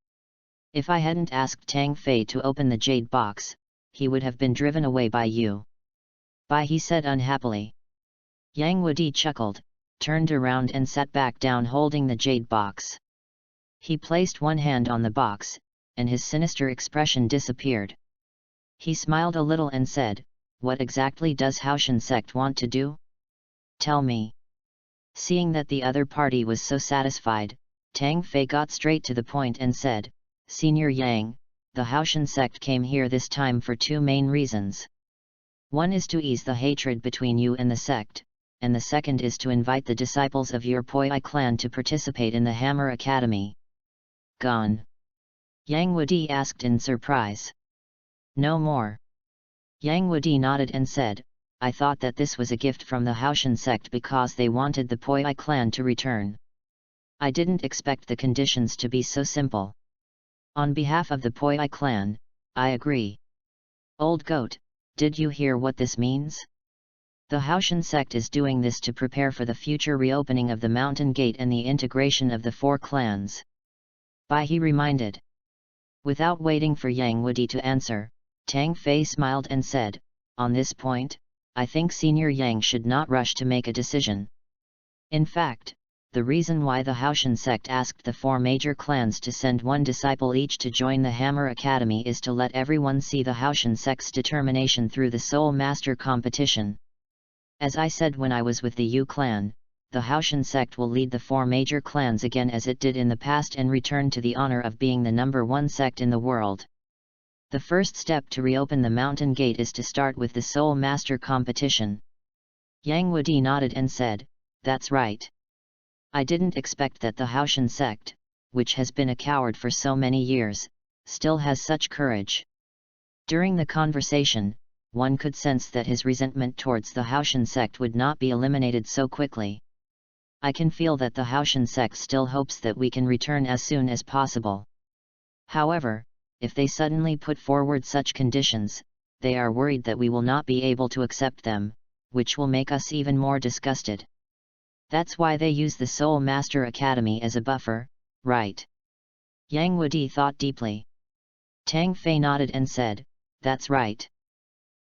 If I hadn't asked Tang Fei to open the jade box, he would have been driven away by you. He said unhappily. Yang Wudi chuckled, turned around and sat back down holding the jade box. He placed one hand on the box, and his sinister expression disappeared. He smiled a little and said, "What exactly does HAOTIAN sect want to do? Tell me." Seeing that the other party was so satisfied, Tang Fei got straight to the point and said, "Senior Yang, the HAOTIAN sect came here this time for two main reasons. One is to ease the hatred between you and the sect, and the second is to invite the disciples of your Poi clan to participate in the Hammer Academy." "Gone?" Yang Wudi asked in surprise. "No more." Yang Wudi nodded and said, "I thought that this was a gift from the HAOTIAN sect because they wanted the Poi clan to return. I didn't expect the conditions to be so simple. On behalf of the Poi clan, I agree." "Old goat, did you hear what this means? The HAOTIAN sect is doing this to prepare for the future reopening of the Mountain Gate and the integration of the four clans." Bai he reminded. Without waiting for Yang Wudi to answer, Tang Fei smiled and said, "On this point, I think Senior Yang should not rush to make a decision. In fact, the reason why the HAOTIAN sect asked the four major clans to send one disciple each to join the Hammer Academy is to let everyone see the HAOTIAN sect's determination through the Soul Master competition. As I said when I was with the Yu clan, the HAOTIAN sect will lead the four major clans again as it did in the past and return to the honor of being the #1 sect in the world. The first step to reopen the Mountain Gate is to start with the Soul Master competition." Yang Wudi nodded and said, "That's right. I didn't expect that the HAOTIAN sect, which has been a coward for so many years, still has such courage." During the conversation, one could sense that his resentment towards the HAOTIAN sect would not be eliminated so quickly. "I can feel that the HAOTIAN sect still hopes that we can return as soon as possible. However, if they suddenly put forward such conditions, they are worried that we will not be able to accept them, which will make us even more disgusted. That's why they use the Soul Master Academy as a buffer, right?" Yang Wudi thought deeply. Tang Fei nodded and said, "That's right.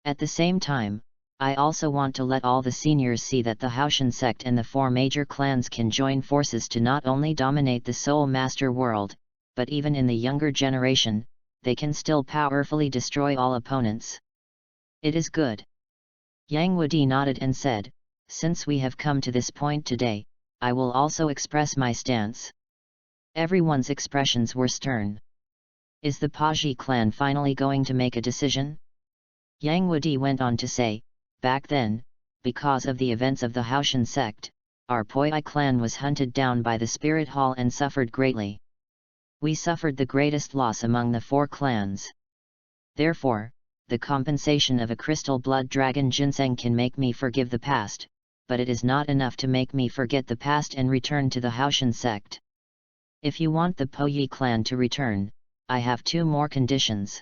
At the same time, I also want to let all the seniors see that the HAOTIAN sect and the four major clans can join forces to not only dominate the Soul Master world, but even in the younger generation, they can still powerfully destroy all opponents." "It is good." Yang Wudi nodded and said, "Since we have come to this point today, I will also express my stance." Everyone's expressions were stern. "Is the Paji clan finally going to make a decision?" Yang Wudi went on to say, "Back then, because of the events of the HAOTIAN sect, our Poi clan was hunted down by the Spirit Hall and suffered greatly. We suffered the greatest loss among the four clans. Therefore, the compensation of a crystal blood dragon ginseng can make me forgive the past, but it is not enough to make me forget the past and return to the HAOTIAN sect. If you want the Poi clan to return, I have two more conditions."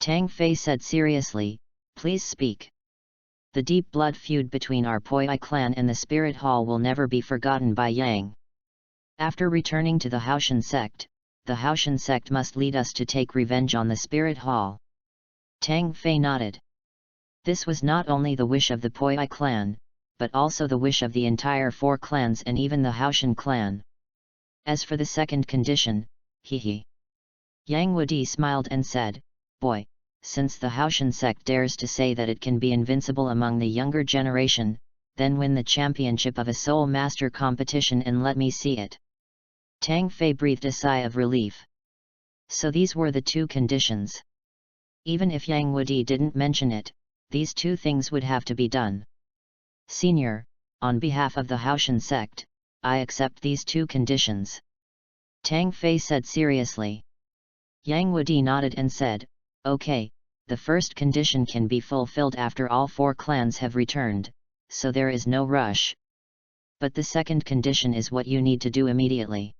Tang Fei said seriously, "Please speak." "The deep blood feud between our Poi clan and the Spirit Hall will never be forgotten by Yang. After returning to the HAOTIAN sect, the HAOTIAN sect must lead us to take revenge on the Spirit Hall." Tang Fei nodded. This was not only the wish of the Poi clan, but also the wish of the entire four clans and even the HAOTIAN clan. As for the second condition, he. Yang Wudi smiled and said, "Boy, since the HAOTIAN sect dares to say that it can be invincible among the younger generation, then win the championship of a Soul Master competition and let me see it." Tang Fei breathed a sigh of relief. So these were the two conditions. Even if Yang Wudi didn't mention it, these two things would have to be done. "Senior, on behalf of the HAOTIAN sect, I accept these two conditions," Tang Fei said seriously. Yang Wudi nodded and said, "Okay, the first condition can be fulfilled after all four clans have returned, so there is no rush. But the second condition is what you need to do immediately.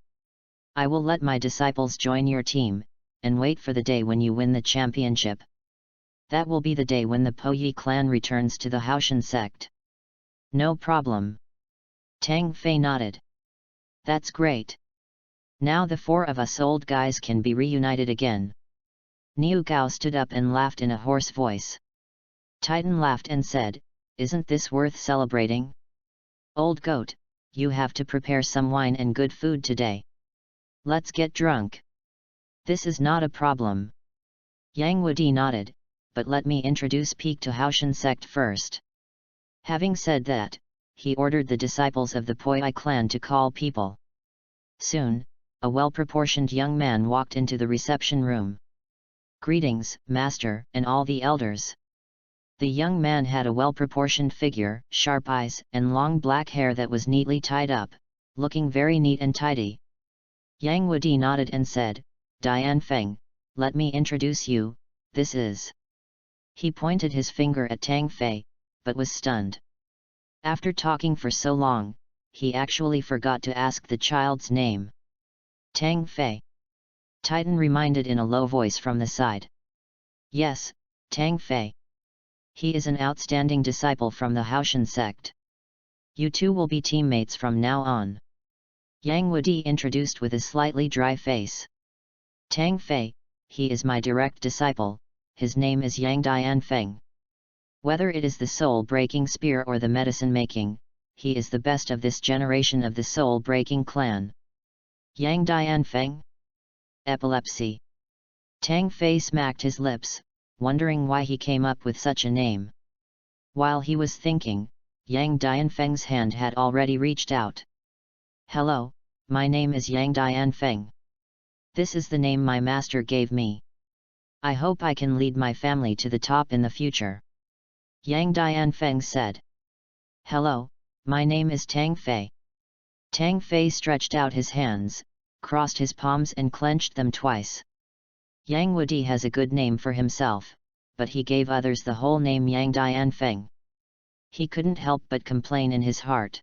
I will let my disciples join your team, and wait for the day when you win the championship. That will be the day when the Poi clan returns to the HAOTIAN sect." "No problem." Tang Fei nodded. "That's great. Now the four of us old guys can be reunited again." Niu Gao stood up and laughed in a hoarse voice. Titan laughed and said, "Isn't this worth celebrating? Old goat, you have to prepare some wine and good food today. Let's get drunk. This is not a problem. Yang Wudi nodded, but let me introduce Peak to HAOTIAN sect first. Having said that, he ordered the disciples of the Poi clan to call people. Soon, a well-proportioned young man walked into the reception room. Greetings, master, and all the elders. The young man had a well-proportioned figure, sharp eyes, and long black hair that was neatly tied up, looking very neat and tidy. Yang Wudi nodded and said, Dian Feng, let me introduce you, this is... He pointed his finger at Tang Fei, but was stunned. After talking for so long, he actually forgot to ask the child's name. Tang Fei. Titan reminded in a low voice from the side. Yes, Tang Fei. He is an outstanding disciple from the HAOTIAN sect. You two will be teammates from now on. Yang Wudi introduced with a slightly dry face. Tang Fei, he is my direct disciple, his name is Yang Dian Feng. Whether it is the soul-breaking spear or the medicine-making, he is the best of this generation of the soul-breaking clan. Yang Dian Feng? Epilepsy. Tang Fei smacked his lips, wondering why he came up with such a name. While he was thinking, Yang Dian Feng's hand had already reached out. Hello, my name is Yang Dian Feng. This is the name my master gave me. I hope I can lead my family to the top in the future. Yang Dian Feng said. Hello, my name is Tang Fei. Tang Fei stretched out his hands, crossed his palms and clenched them twice. Yang Wudi has a good name for himself, but he gave others the whole name Yang Dian Feng. He couldn't help but complain in his heart.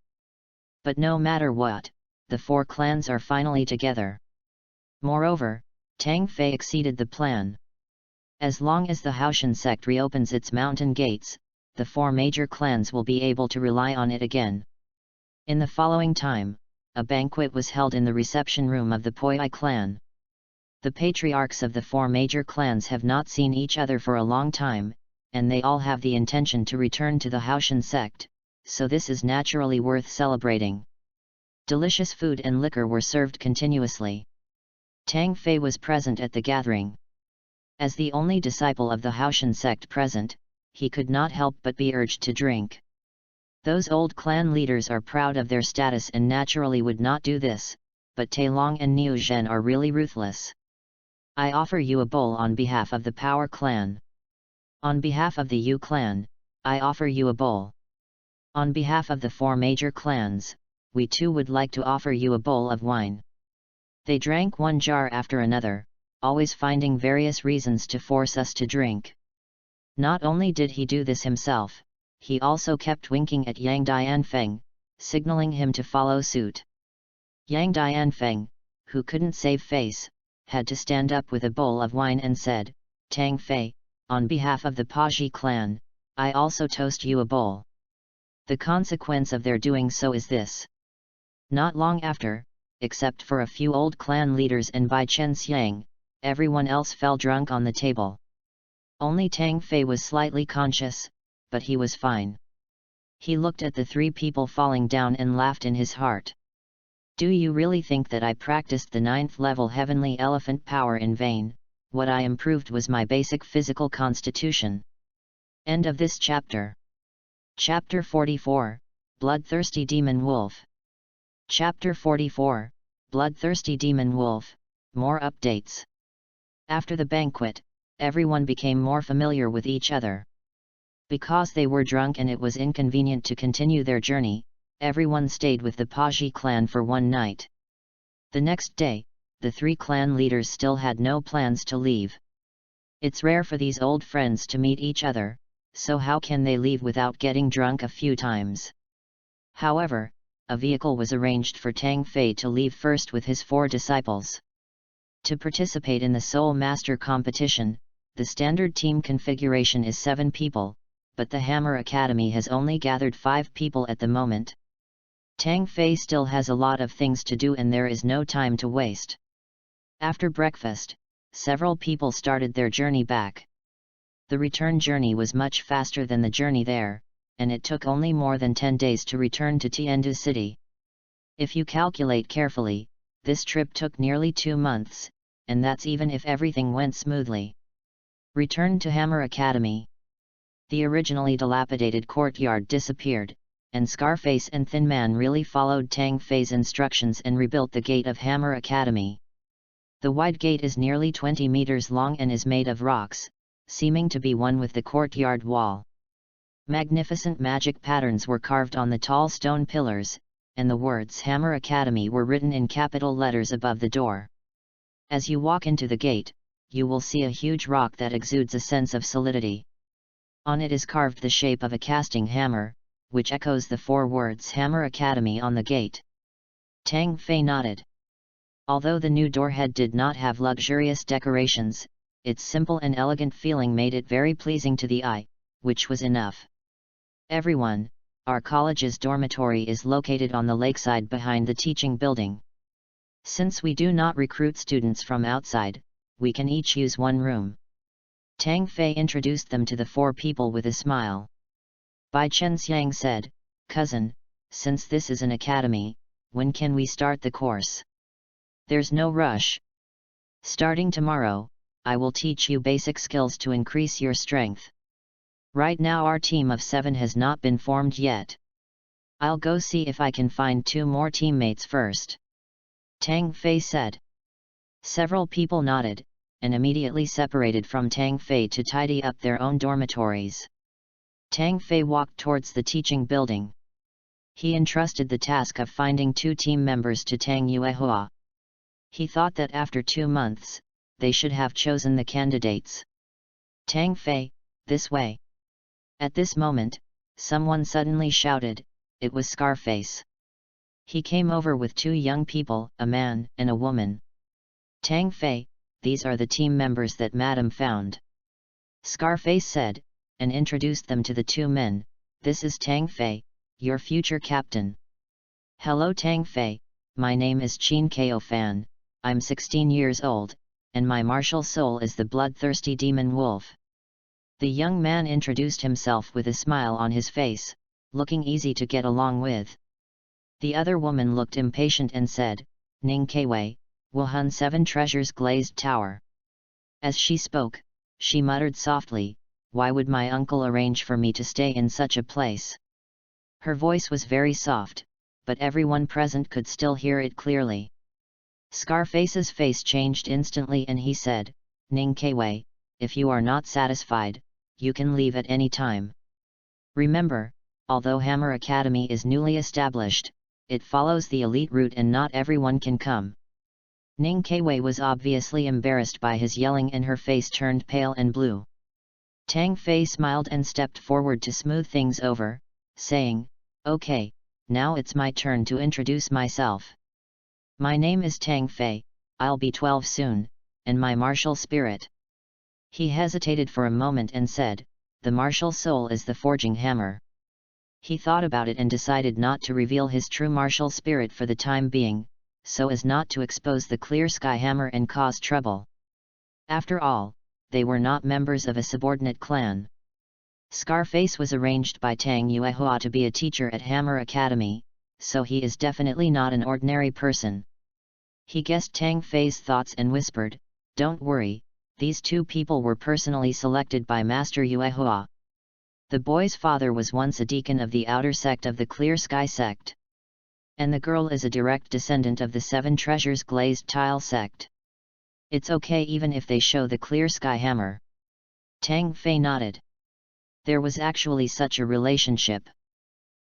But no matter what, the four clans are finally together. Moreover, Tang Fei exceeded the plan. As long as the HAOTIAN sect reopens its mountain gates, the four major clans will be able to rely on it again. In the following time, a banquet was held in the reception room of the Poi clan. The patriarchs of the four major clans have not seen each other for a long time, and they all have the intention to return to the HAOTIAN sect, so this is naturally worth celebrating. Delicious food and liquor were served continuously. Tang Fei was present at the gathering. As the only disciple of the HAOTIAN sect present, he could not help but be urged to drink. Those old clan leaders are proud of their status and naturally would not do this, but Tai Long and Niu Zhen are really ruthless. I offer you a bowl on behalf of the Power clan. On behalf of the Yu clan, I offer you a bowl. On behalf of the four major clans, we too would like to offer you a bowl of wine. They drank one jar after another, always finding various reasons to force us to drink. Not only did he do this himself, he also kept winking at Yang Dian Feng, signaling him to follow suit. Yang Dian Feng, who couldn't save face, had to stand up with a bowl of wine and said, Tang Fei, on behalf of the Paji clan, I also toast you a bowl. The consequence of their doing so is this. Not long after, except for a few old clan leaders and Bai Chen Xiang, everyone else fell drunk on the table. Only Tang Fei was slightly conscious, but he was fine. He looked at the three people falling down and laughed in his heart. Do you really think that I practiced the 9th level heavenly elephant power in vain? What I improved was my basic physical constitution. End of this chapter. Chapter 44, Bloodthirsty Demon Wolf. Chapter 44, Bloodthirsty Demon Wolf, more updates. After the banquet, everyone became more familiar with each other. Because they were drunk and it was inconvenient to continue their journey, everyone stayed with the Paji clan for one night. The next day, the three clan leaders still had no plans to leave. It's rare for these old friends to meet each other, so how can they leave without getting drunk a few times? However, a vehicle was arranged for Tang Fei to leave first with his four disciples. To participate in the Soul Master competition, the standard team configuration is 7 people, but the Hammer Academy has only gathered 5 people at the moment. Tang Fei still has a lot of things to do and there is no time to waste. After breakfast, several people started their journey back. The return journey was much faster than the journey there, and it took only more than 10 days to return to Tiandu City. If you calculate carefully, this trip took nearly 2 months, and that's even if everything went smoothly. Return to Hammer Academy. The originally dilapidated courtyard disappeared, and Scarface and Thin Man really followed Tang Fei's instructions and rebuilt the gate of Hammer Academy. The wide gate is nearly 20 meters long and is made of rocks, seeming to be one with the courtyard wall. Magnificent magic patterns were carved on the tall stone pillars, and the words Hammer Academy were written in capital letters above the door. As you walk into the gate, you will see a huge rock that exudes a sense of solidity. On it is carved the shape of a casting hammer, which echoes the 4 words Hammer Academy on the gate. Tang Fei nodded. Although the new doorhead did not have luxurious decorations, its simple and elegant feeling made it very pleasing to the eye, which was enough. Everyone, our college's dormitory is located on the lakeside behind the teaching building. Since we do not recruit students from outside, we can each use one room. Tang Fei introduced them to the 4 people with a smile. Bai Chenxiang said, "Cousin, since this is an academy, when can we start the course?" "There's no rush. Starting tomorrow, I will teach you basic skills to increase your strength. Right now our team of 7 has not been formed yet. I'll go see if I can find 2 more teammates first," Tang Fei said. Several people nodded, and immediately separated from Tang Fei to tidy up their own dormitories. Tang Fei walked towards the teaching building. He entrusted the task of finding 2 team members to Tang Yuehua. He thought that after 2 months, they should have chosen the candidates. "Tang Fei, this way." At this moment, someone suddenly shouted. It was Scarface. He came over with 2 young people, a man and a woman. "Tang Fei, these are the team members that Madam found," Scarface said, and introduced them to the 2 men. "This is Tang Fei, your future captain." "Hello Tang Fei, my name is Qin Ko Fan, I'm 16 years old, and my martial soul is the bloodthirsty demon wolf." The young man introduced himself with a smile on his face, looking easy to get along with. The other woman looked impatient and said, "Ning Kwei, Wuhan 7 Treasures Glazed Tower." As she spoke, she muttered softly, "Why would my uncle arrange for me to stay in such a place?" Her voice was very soft, but everyone present could still hear it clearly. Scarface's face changed instantly and he said, "Ning Kwei, if you are not satisfied, you can leave at any time. Remember, although Hammer Academy is newly established, it follows the elite route and not everyone can come." Ning Kwei was obviously embarrassed by his yelling and her face turned pale and blue. Tang Fei smiled and stepped forward to smooth things over, saying, "Okay, now it's my turn to introduce myself. My name is Tang Fei, I'll be 12 soon, and my martial spirit." He hesitated for a moment and said, "The martial soul is the forging hammer." He thought about it and decided not to reveal his true martial spirit for the time being, so as not to expose the Clear Sky Hammer and cause trouble. After all, they were not members of a subordinate clan. Scarface was arranged by Tang Yuehua to be a teacher at Hammer Academy, so he is definitely not an ordinary person. He guessed Tang Fei's thoughts and whispered, "Don't worry, these 2 people were personally selected by Master Yuehua. The boy's father was once a deacon of the outer sect of the Clear Sky sect. And the girl is a direct descendant of the 7 Treasures Glazed Tile sect. It's okay even if they show the Clear Sky Hammer." Tang Fei nodded. There was actually such a relationship.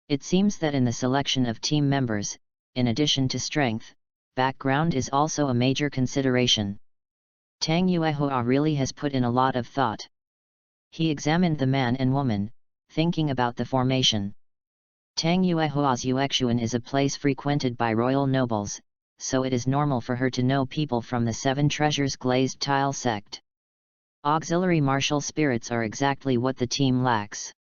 It seems that in the selection of team members, in addition to strength, background is also a major consideration. Tang Yuehua really has put in a lot of thought. He examined the man and woman, thinking about the formation. Tang Yuehua's Yuexuan is a place frequented by royal nobles, so it is normal for her to know people from the 7 Treasures Glazed Tile sect. Auxiliary martial spirits are exactly what the team lacks.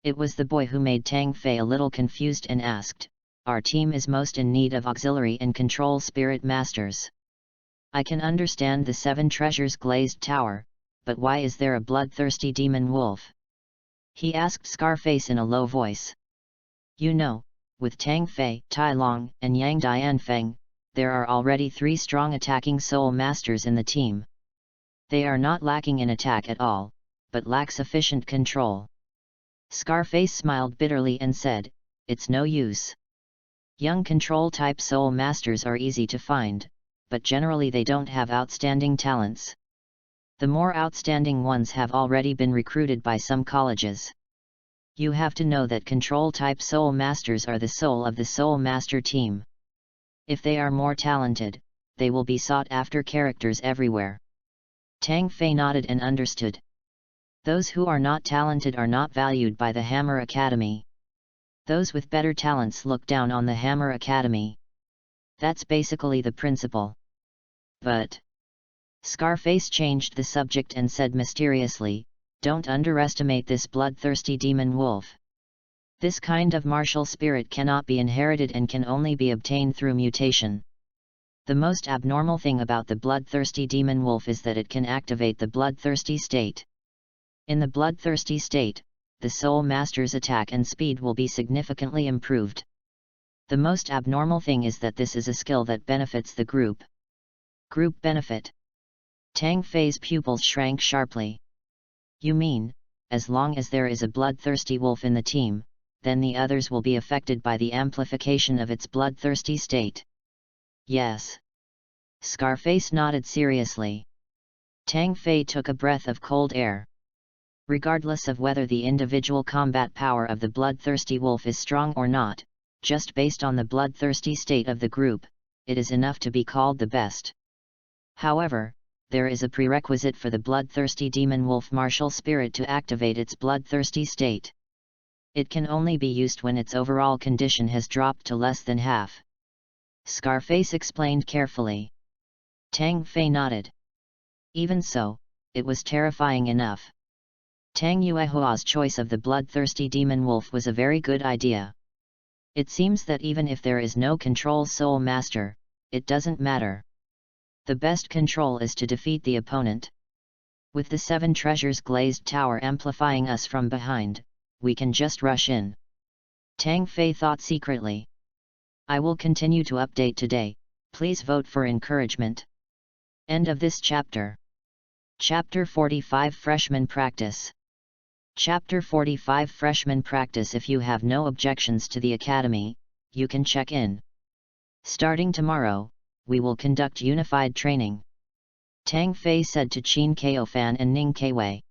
It was the boy who made Tang Fei a little confused and asked, "Our team is most in need of auxiliary and control spirit masters. I can understand the 7 Treasures Glazed Tower, but why is there a bloodthirsty demon wolf?" he asked Scarface in a low voice. You know, with Tang Fei, Tai Long, and Yang Dianfeng, there are already 3 strong attacking soul masters in the team. They are not lacking in attack at all, but lack sufficient control. Scarface smiled bitterly and said, it's no use. Young control-type soul masters are easy to find, but generally they don't have outstanding talents. The more outstanding ones have already been recruited by some colleges. You have to know that control-type soul masters are the soul of the soul master team. If they are more talented, they will be sought after characters everywhere. Tang Fei nodded and understood. Those who are not talented are not valued by the Hammer Academy. Those with better talents look down on the Hammer Academy. That's basically the principle. But Scarface changed the subject and said mysteriously, don't underestimate this bloodthirsty demon wolf. This kind of martial spirit cannot be inherited and can only be obtained through mutation. The most abnormal thing about the bloodthirsty demon wolf is that it can activate the bloodthirsty state. In the bloodthirsty state, the soul master's attack and speed will be significantly improved. The most abnormal thing is that this is a skill that benefits the group. Group benefit. Tang Fei's pupils shrank sharply. You mean, as long as there is a bloodthirsty wolf in the team, then the others will be affected by the amplification of its bloodthirsty state? Yes. Scarface nodded seriously. Tang Fei took a breath of cold air. Regardless of whether the individual combat power of the bloodthirsty wolf is strong or not, just based on the bloodthirsty state of the group, it is enough to be called the best. However, there is a prerequisite for the bloodthirsty demon wolf martial spirit to activate its bloodthirsty state. It can only be used when its overall condition has dropped to less than half. Scarface explained carefully. Tang Fei nodded. Even so, it was terrifying enough. Tang Yuehua's choice of the bloodthirsty demon wolf was a very good idea. It seems that even if there is no control soul master, it doesn't matter. The best control is to defeat the opponent. With the 7 treasures glazed tower amplifying us from behind, we can just rush in. Tang Fei thought secretly. I will continue to update today, please vote for encouragement. End of this chapter. Chapter 45 Freshman Practice. Chapter 45 Freshman Practice. If you have no objections to the Academy, you can check in. Starting tomorrow, we will conduct unified training. Tang Fei said to Qin Kaofan and Ning Kaiwei.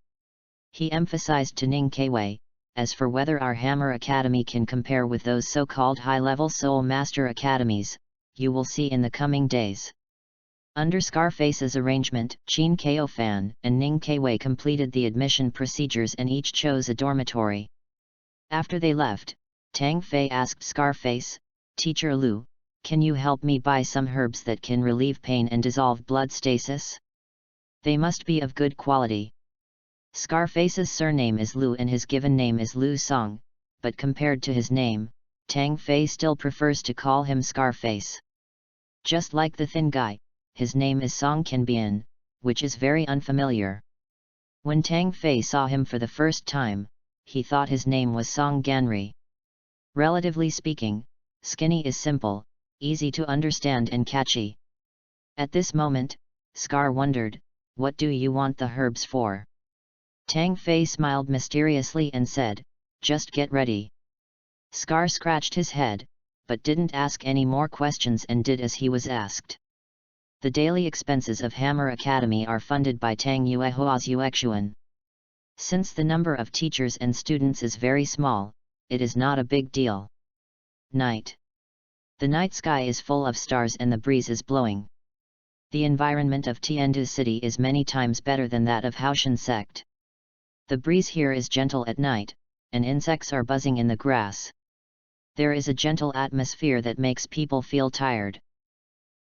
He emphasized to Ning Kaiwei, as for whether our Hammer Academy can compare with those so-called high-level Soul Master Academies, you will see in the coming days. Under Scarface's arrangement, Qin Kaofan and Ning Kaiwei completed the admission procedures and each chose a dormitory. After they left, Tang Fei asked Scarface, Teacher Lu, can you help me buy some herbs that can relieve pain and dissolve blood stasis? They must be of good quality. Scarface's surname is Lu and his given name is Lu Song, but compared to his name, Tang Fei still prefers to call him Scarface. Just like the thin guy, his name is Song Qinbian, which is very unfamiliar. When Tang Fei saw him for the first time, he thought his name was Song Ganri. Relatively speaking, Skinny is simple, easy to understand and catchy. At this moment, Scar wondered, what do you want the herbs for? Tang Fei smiled mysteriously and said, just get ready. Scar scratched his head, but didn't ask any more questions and did as he was asked. The daily expenses of Hammer Academy are funded by Tang Yuehua's Yuexuan. Since the number of teachers and students is very small, it is not a big deal. Night. The night sky is full of stars and the breeze is blowing. The environment of Tiandu City is many times better than that of HAOTIAN sect. The breeze here is gentle at night, and insects are buzzing in the grass. There is a gentle atmosphere that makes people feel tired.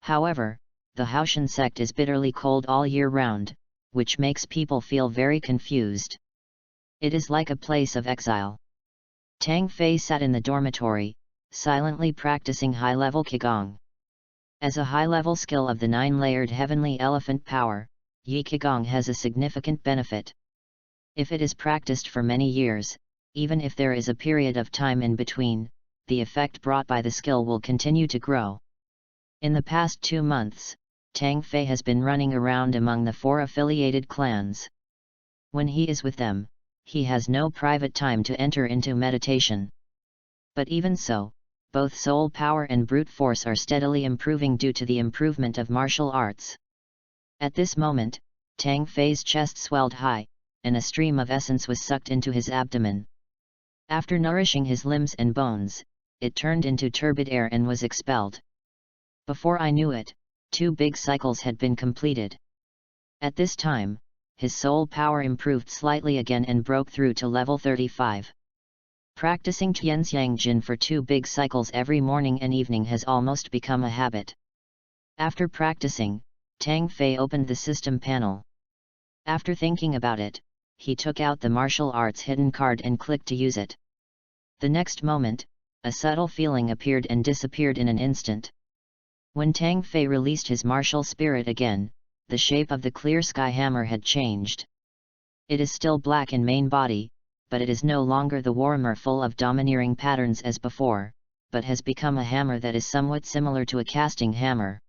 However, the HAOTIAN sect is bitterly cold all year round, which makes people feel very confused. It is like a place of exile. Tang Fei sat in the dormitory, silently practicing high-level Qigong. As a high-level skill of the 9-layered heavenly elephant power, Yi Qigong has a significant benefit. If it is practiced for many years, even if there is a period of time in between, the effect brought by the skill will continue to grow. In the past 2 months, Tang Fei has been running around among the 4 affiliated clans. When he is with them, he has no private time to enter into meditation. But even so, both soul power and brute force are steadily improving due to the improvement of martial arts. At this moment, Tang Fei's chest swelled high, and a stream of essence was sucked into his abdomen. After nourishing his limbs and bones, it turned into turbid air and was expelled. Before I knew it, 2 big cycles had been completed. At this time, his soul power improved slightly again and broke through to level 35. Practicing Tianxiang Jin for 2 big cycles every morning and evening has almost become a habit. After practicing, Tang Fei opened the system panel. After thinking about it, he took out the martial arts hidden card and clicked to use it. The next moment, a subtle feeling appeared and disappeared in an instant. When Tang Fei released his martial spirit again, the shape of the clear sky hammer had changed. It is still black in main body, but it is no longer the warmer full of domineering patterns as before, but has become a hammer that is somewhat similar to a casting hammer.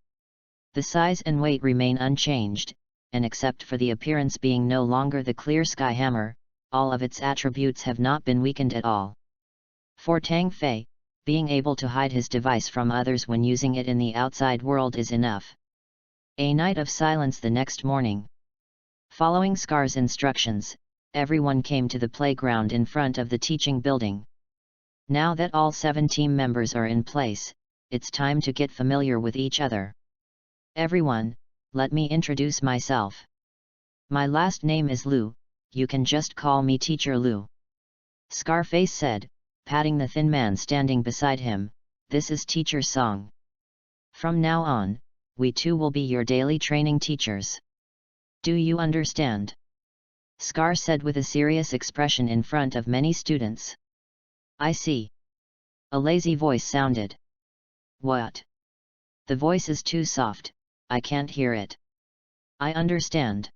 The size and weight remain unchanged, and except for the appearance being no longer the clear sky hammer, all of its attributes have not been weakened at all. For Tang Fei, being able to hide his device from others when using it in the outside world is enough. A night of silence the next morning. Following Scar's instructions, everyone came to the playground in front of the teaching building. Now that all 7 team members are in place, it's time to get familiar with each other. Everyone, let me introduce myself. My last name is Lu, you can just call me Teacher Lu. Scarface said, patting the thin man standing beside him, this is Teacher Song. From now on, we 2 will be your daily training teachers. Do you understand? Scar said with a serious expression in front of many students. I see. A lazy voice sounded. What? The voice is too soft, I can't hear it. I understand.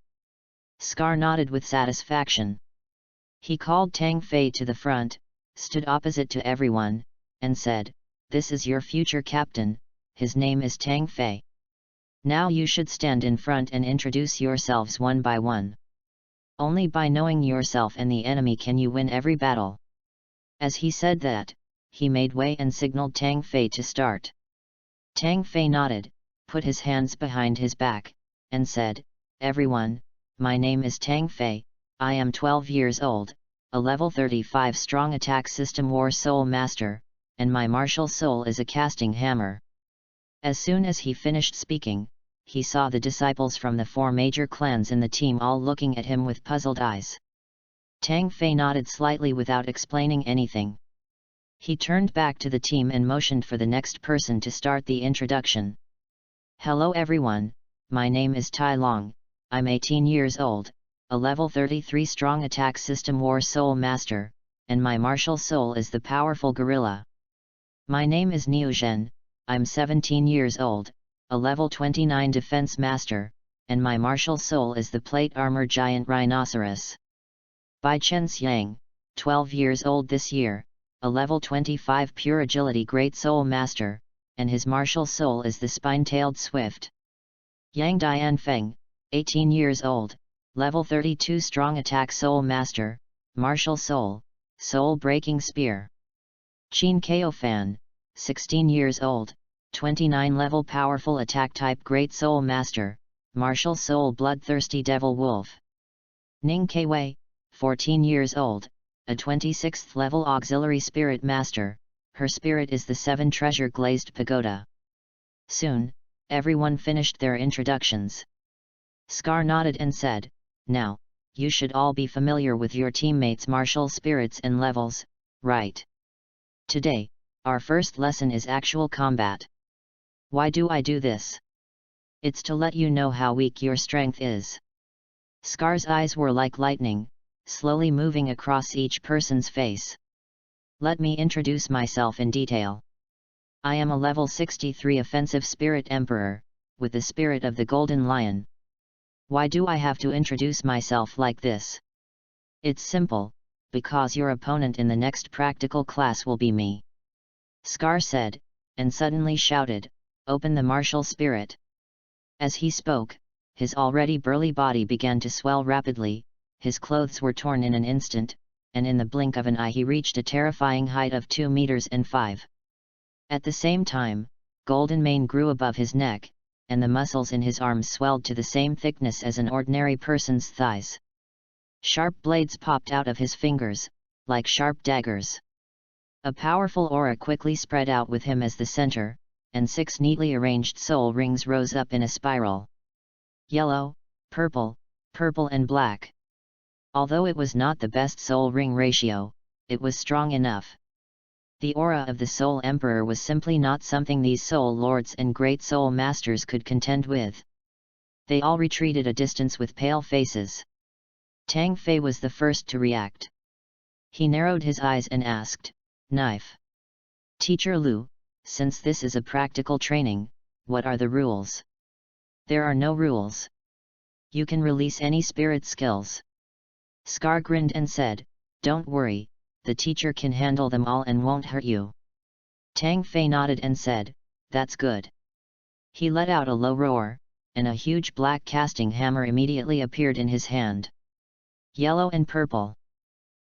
Scar nodded with satisfaction. He called Tang Fei to the front, stood opposite to everyone, and said, this is your future captain, his name is Tang Fei. Now you should stand in front and introduce yourselves one by one. Only by knowing yourself and the enemy can you win every battle. As he said that, he made way and signaled Tang Fei to start. Tang Fei nodded, put his hands behind his back, and said, everyone, my name is Tang Fei, I am 12 years old, a level 35 strong attack system war soul master, and my martial soul is a casting hammer. As soon as he finished speaking, he saw the disciples from the 4 major clans in the team all looking at him with puzzled eyes. Tang Fei nodded slightly without explaining anything. He turned back to the team and motioned for the next person to start the introduction. Hello everyone, my name is Tai Long, I'm 18 years old, a level 33 strong attack system war soul master, and my martial soul is the powerful gorilla. My name is Niu Zhen, I'm 17 years old, a level 29 defense master, and my martial soul is the plate armor giant rhinoceros. Bai Chen Xiang, 12 years old this year, a level 25 pure agility great soul master, and his martial soul is the spine-tailed swift. Yang Dian Feng, 18 years old, level 32 strong attack soul master, martial soul, soul-breaking spear. Qin Kao Fan, 16 years old, 29 level powerful attack type great soul master, martial soul bloodthirsty devil wolf. Ning Kwei, 14 years old, a 26th level auxiliary spirit master, her spirit is the 7 treasure glazed pagoda. Soon, everyone finished their introductions. Scar nodded and said, now, you should all be familiar with your teammates' martial spirits and levels, right? Today, our first lesson is actual combat. Why do I do this? It's to let you know how weak your strength is. Scar's eyes were like lightning, slowly moving across each person's face. Let me introduce myself in detail. I am a level 63 offensive spirit emperor, with the spirit of the golden lion. Why do I have to introduce myself like this? It's simple, because your opponent in the next practical class will be me," Scar said, and suddenly shouted, "Open the martial spirit." As he spoke, his already burly body began to swell rapidly, his clothes were torn in an instant, and in the blink of an eye he reached a terrifying height of 2 meters and 5. At the same time, golden mane grew above his neck, and the muscles in his arms swelled to the same thickness as an ordinary person's thighs. Sharp blades popped out of his fingers, like sharp daggers. A powerful aura quickly spread out with him as the center, and 6 neatly arranged soul rings rose up in a spiral. Yellow, purple, purple and black. Although it was not the best soul ring ratio, it was strong enough. The aura of the Soul Emperor was simply not something these Soul Lords and Great Soul Masters could contend with. They all retreated a distance with pale faces. Tang Fei was the first to react. He narrowed his eyes and asked, "Knife. Teacher Lu, since this is a practical training, what are the rules?" "There are no rules. You can release any spirit skills." Scar grinned and said, "Don't worry, the teacher can handle them all and won't hurt you." Tang Fei nodded and said, "That's good." He let out a low roar, and a huge black casting hammer immediately appeared in his hand. Yellow and purple.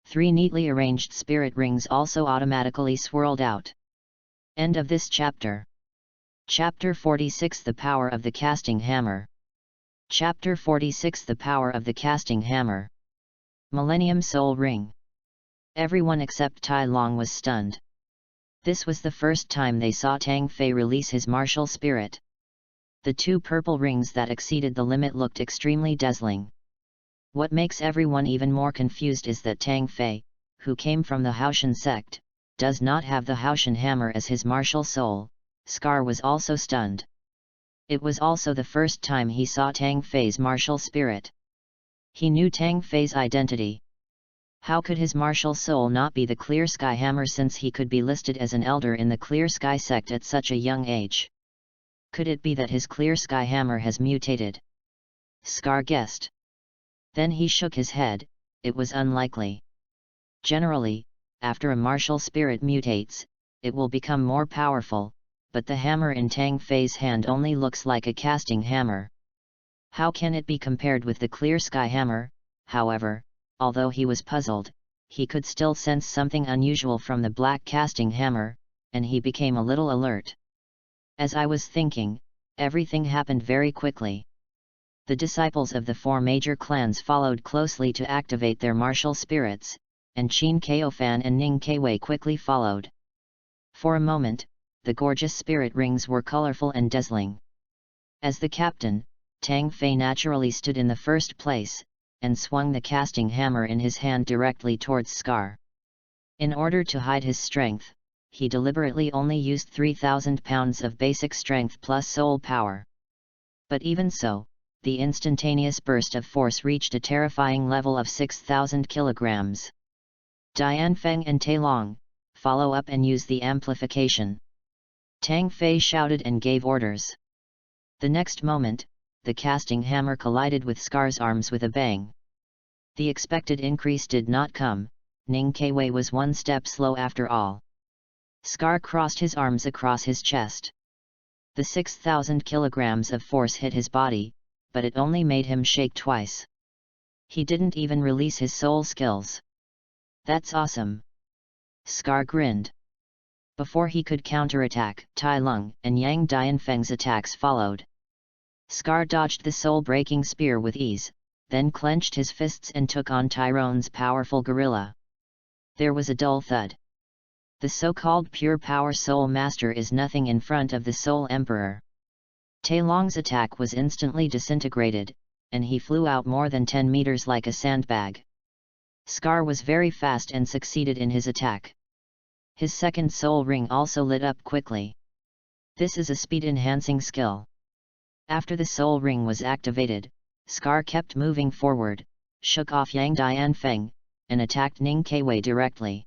3 neatly arranged spirit rings also automatically swirled out. End of this chapter. Chapter 46 The Power of the Casting Hammer. Chapter 46 The Power of the Casting Hammer. Millennium Soul Ring. Everyone except Tai Long was stunned. This was the first time they saw Tang Fei release his martial spirit. The 2 purple rings that exceeded the limit looked extremely dazzling. What makes everyone even more confused is that Tang Fei, who came from the HAOTIAN sect, does not have the HAOTIAN hammer as his martial soul. Scar was also stunned. It was also the first time he saw Tang Fei's martial spirit. He knew Tang Fei's identity. How could his martial soul not be the Clear Sky Hammer since he could be listed as an elder in the Clear Sky sect at such a young age? Could it be that his Clear Sky Hammer has mutated? Scar guessed. Then he shook his head, it was unlikely. Generally, after a martial spirit mutates, it will become more powerful, but the hammer in Tang Fei's hand only looks like a casting hammer. How can it be compared with the Clear Sky Hammer? However, although he was puzzled, he could still sense something unusual from the black casting hammer, and he became a little alert. As I was thinking, everything happened very quickly. The disciples of the 4 major clans followed closely to activate their martial spirits, and Qin Kaofan and Ning Kaiwei quickly followed. For a moment, the gorgeous spirit rings were colorful and dazzling. As the captain, Tang Fei naturally stood in the first place, and swung the casting hammer in his hand directly towards Scar. In order to hide his strength, he deliberately only used 3,000 pounds of basic strength plus soul power. But even so, the instantaneous burst of force reached a terrifying level of 6,000 kilograms. Dianfeng and Tailong, follow up and use the amplification. Tang Fei shouted and gave orders. The next moment, the casting hammer collided with Scar's arms with a bang. The expected increase did not come. Ning Kaiwei was 1 step slow after all. Scar crossed his arms across his chest. The 6,000 kilograms of force hit his body, but it only made him shake twice. He didn't even release his soul skills. That's awesome. Scar grinned. Before he could counterattack, Tai Lung and Yang Dianfeng's attacks followed. Scar dodged the soul-breaking spear with ease, then clenched his fists and took on Tyrone's powerful gorilla. There was a dull thud. The so-called pure power Soul Master is nothing in front of the Soul Emperor. Tailong's attack was instantly disintegrated, and he flew out more than 10 meters like a sandbag. Scar was very fast and succeeded in his attack. His second soul ring also lit up quickly. This is a speed-enhancing skill. After the soul ring was activated, Scar kept moving forward, shook off Yang Dianfeng, and attacked Ning Kaiwei directly.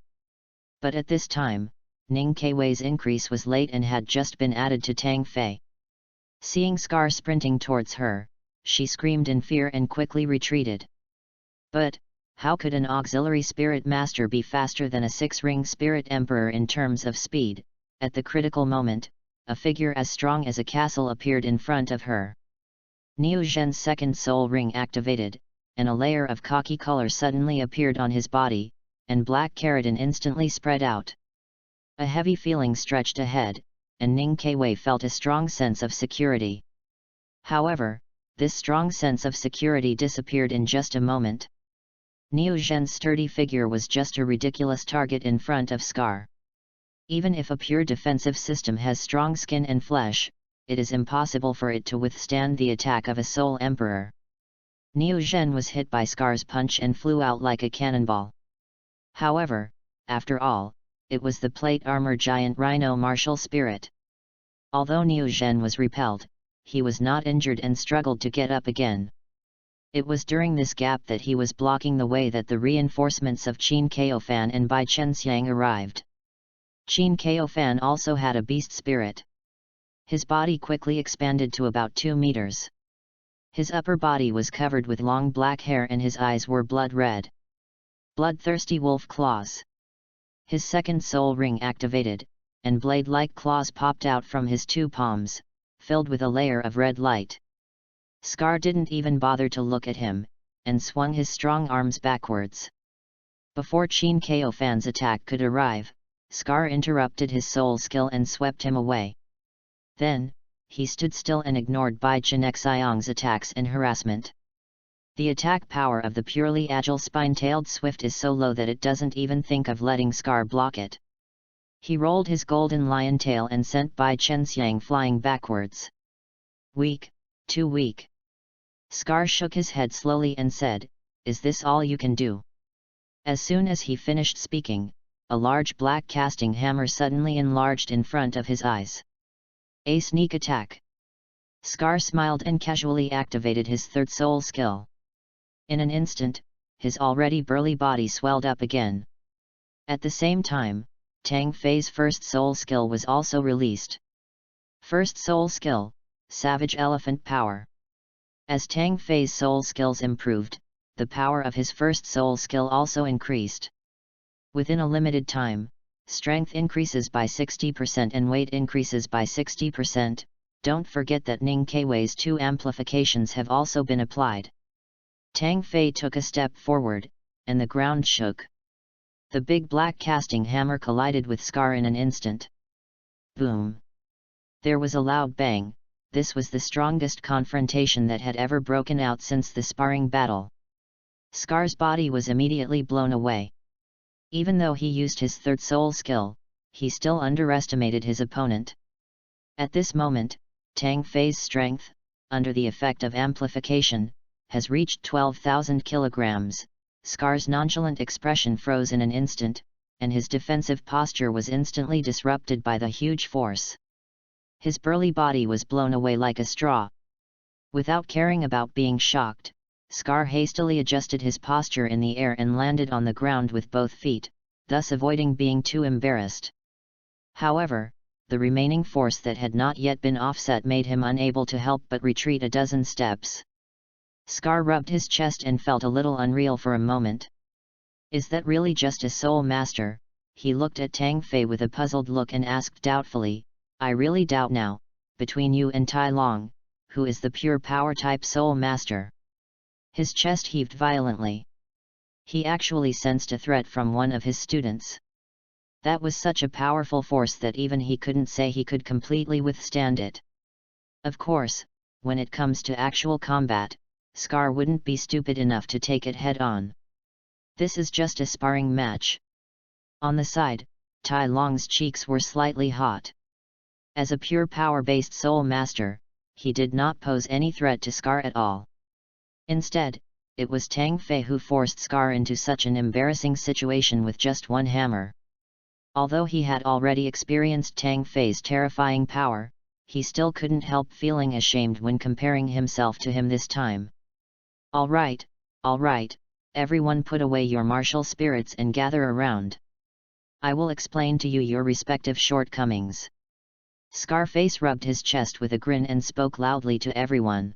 But at this time, Ning Kaiwei's increase was late and had just been added to Tang Fei. Seeing Scar sprinting towards her, she screamed in fear and quickly retreated. But, How could an auxiliary spirit master be faster than a 6-ring spirit emperor in terms of speed? At the critical moment, a figure as strong as a castle appeared in front of her. Niu Zhen's second soul ring activated, and a layer of khaki color suddenly appeared on his body, and black keratin instantly spread out. A heavy feeling stretched ahead, and Ning Keiwei felt a strong sense of security. However, this strong sense of security disappeared in just a moment. Niu Zhen's sturdy figure was just a ridiculous target in front of Scar. Even if a pure defensive system has strong skin and flesh, it is impossible for it to withstand the attack of a Soul Emperor. Niu Zhen was hit by Scar's punch and flew out like a cannonball. However, after all, it was the plate armor giant Rhino martial spirit. Although Niu Zhen was repelled, he was not injured and struggled to get up again. It was during this gap that he was blocking the way that the reinforcements of Qin Kaofan and Bai Chenxiang arrived. Qin Kaofan also had a beast spirit. His body quickly expanded to about 2 meters. His upper body was covered with long black hair and his eyes were blood red. Bloodthirsty wolf claws. His second soul ring activated, and blade-like claws popped out from his 2 palms, filled with a layer of red light. Scar didn't even bother to look at him, and swung his strong arms backwards. Before Qin Kaofan's attack could arrive, Scar interrupted his soul skill and swept him away. Then, he stood still and ignored Bai Chenxiang's attacks and harassment. The attack power of the purely agile spine-tailed swift is so low that it doesn't even think of letting Scar block it. He rolled his golden lion tail and sent Bai Chenxiang flying backwards. Weak, too weak. Scar shook his head slowly and said, "Is this all you can do?" As soon as he finished speaking, a large black casting hammer suddenly enlarged in front of his eyes. A sneak attack. Scar smiled and casually activated his third soul skill. In an instant, his already burly body swelled up again. At the same time, Tang Fei's first soul skill was also released. First soul skill, Savage Elephant Power. As Tang Fei's soul skills improved, the power of his first soul skill also increased. Within a limited time, strength increases by 60% and weight increases by 60%. Don't forget that Ning Keiwei's 2 amplifications have also been applied. Tang Fei took a step forward, and the ground shook. The big black casting hammer collided with Scar in an instant. Boom! There was a loud bang. This was the strongest confrontation that had ever broken out since the sparring battle. Scar's body was immediately blown away. Even though he used his third soul skill, he still underestimated his opponent. At this moment, Tang Fei's strength, under the effect of amplification, has reached 12,000 kilograms. Scar's nonchalant expression froze in an instant, and his defensive posture was instantly disrupted by the huge force. His burly body was blown away like a straw. Without caring about being shocked, Scar hastily adjusted his posture in the air and landed on the ground with both feet, thus avoiding being too embarrassed. However, the remaining force that had not yet been offset made him unable to help but retreat a dozen steps. Scar rubbed his chest and felt a little unreal for a moment. Is that really just a soul master? He looked at Tang Fei with a puzzled look and asked doubtfully, I really doubt now, between you and Tai Long, who is the pure power type soul master? His chest heaved violently. He actually sensed a threat from one of his students. That was such a powerful force that even he couldn't say he could completely withstand it. Of course, when it comes to actual combat, Scar wouldn't be stupid enough to take it head-on. This is just a sparring match. On the side, Tai Long's cheeks were slightly hot. As a pure power-based soul master, he did not pose any threat to Scar at all. Instead, it was Tang Fei who forced Scar into such an embarrassing situation with just one hammer. Although he had already experienced Tang Fei's terrifying power, he still couldn't help feeling ashamed when comparing himself to him this time. All right, everyone put away your martial spirits and gather around. I will explain to you your respective shortcomings. Scarface rubbed his chest with a grin and spoke loudly to everyone.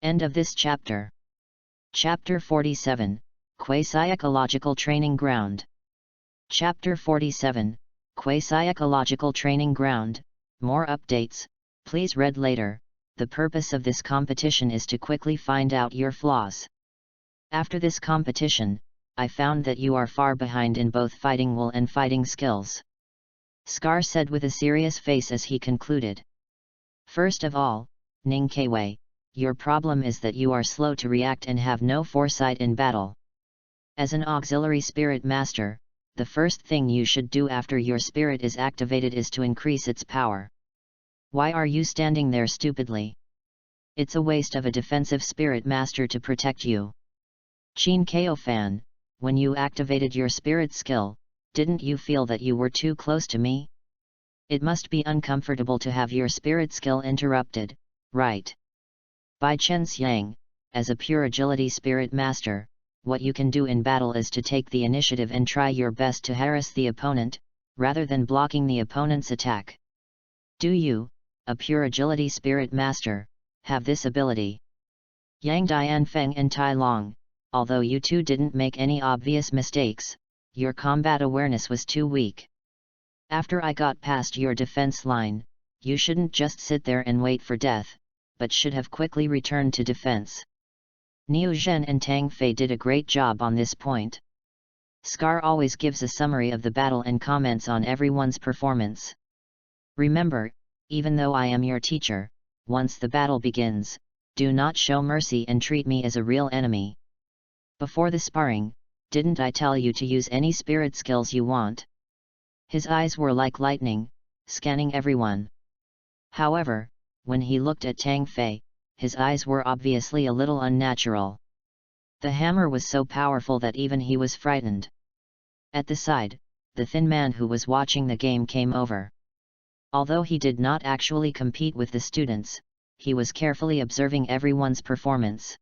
End of this chapter. Chapter 47, Quasi-Ecological Training Ground. Chapter 47, Quasi-Ecological Training Ground, more updates, please read later. The purpose of this competition is to quickly find out your flaws. After this competition, I found that you are far behind in both fighting will and fighting skills. Scar said with a serious face as he concluded. First of all, Ning Kwei, your problem is that you are slow to react and have no foresight in battle. As an auxiliary spirit master, the first thing you should do after your spirit is activated is to increase its power. Why are you standing there stupidly? It's a waste of a defensive spirit master to protect you. Chin Ko Fan, when you activated your spirit skill, didn't you feel that you were too close to me? It must be uncomfortable to have your spirit skill interrupted, right? By Chen Xiang, as a pure agility spirit master, what you can do in battle is to take the initiative and try your best to harass the opponent, rather than blocking the opponent's attack. Do you, a pure agility spirit master, have this ability? Yang Dianfeng and Tai Long, although you two didn't make any obvious mistakes, your combat awareness was too weak. After I got past your defense line, you shouldn't just sit there and wait for death, but should have quickly returned to defense. Niu Zhen and Tang Fei did a great job on this point. Scar always gives a summary of the battle and comments on everyone's performance. Remember, even though I am your teacher, once the battle begins, do not show mercy and treat me as a real enemy. Before the sparring, didn't I tell you to use any spirit skills you want? His eyes were like lightning, scanning everyone. However, when he looked at Tang Fei, his eyes were obviously a little unnatural. The hammer was so powerful that even he was frightened. At the side, the thin man who was watching the game came over. Although he did not actually compete with the students, he was carefully observing everyone's performance.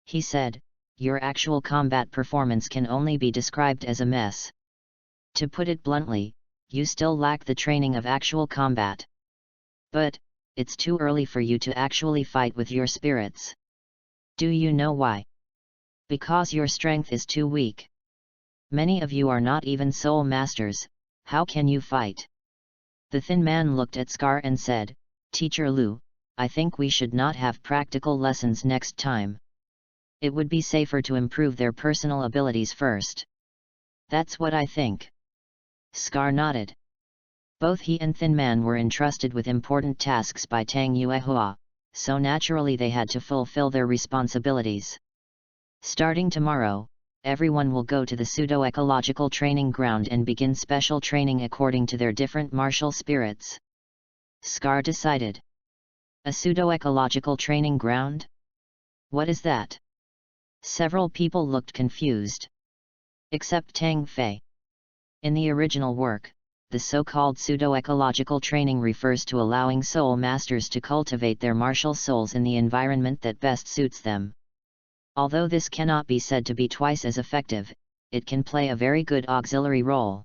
He said, "Your actual combat performance can only be described as a mess. To put it bluntly, you still lack the training of actual combat. But, it's too early for you to actually fight with your spirits. Do you know why? Because your strength is too weak. Many of you are not even soul masters, how can you fight?" The thin man looked at Scar and said, "Teacher Lu, I think we should not have practical lessons next time. It would be safer to improve their personal abilities first." "That's what I think." Scar nodded. Both he and Thin Man were entrusted with important tasks by Tang Yuehua, so naturally they had to fulfill their responsibilities. Starting tomorrow, everyone will go to the pseudo-ecological training ground and begin special training according to their different martial spirits. Scar decided. A pseudo-ecological training ground? What is that? Several people looked confused. Except Tang Fei. In the original work, the so-called pseudo-ecological training refers to allowing soul masters to cultivate their martial souls in the environment that best suits them. Although this cannot be said to be twice as effective, it can play a very good auxiliary role.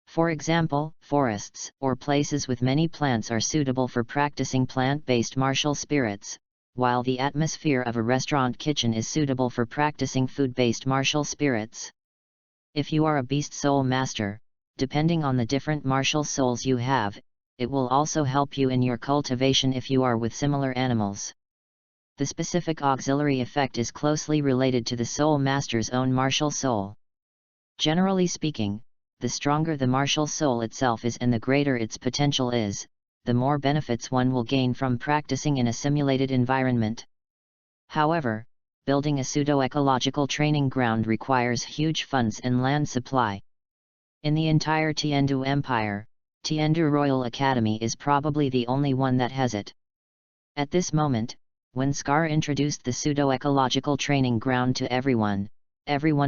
For example, forests or places with many plants are suitable for practicing plant-based martial spirits, while the atmosphere of a restaurant kitchen is suitable for practicing food-based martial spirits. If you are a beast soul master, depending on the different martial souls you have, it will also help you in your cultivation if you are with similar animals. The specific auxiliary effect is closely related to the soul master's own martial soul. Generally speaking, the stronger the martial soul itself is and the greater its potential is, the more benefits one will gain from practicing in a simulated environment. However, building a pseudo-ecological training ground requires huge funds and land supply. In the entire Tiandu Empire, Tiandu Royal Academy is probably the only one that has it. At this moment, when Scar introduced the pseudo-ecological training ground to everyone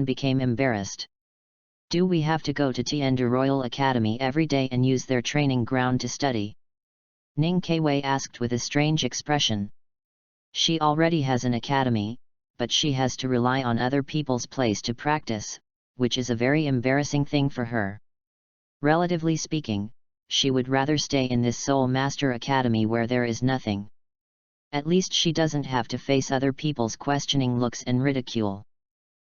became embarrassed. Do we have to go to Tiandu Royal Academy every day and use their training ground to study? Ning Kwei asked with a strange expression. She already has an academy, but she has to rely on other people's place to practice, which is a very embarrassing thing for her. Relatively speaking, she would rather stay in this Soul Master Academy where there is nothing. At least she doesn't have to face other people's questioning looks and ridicule.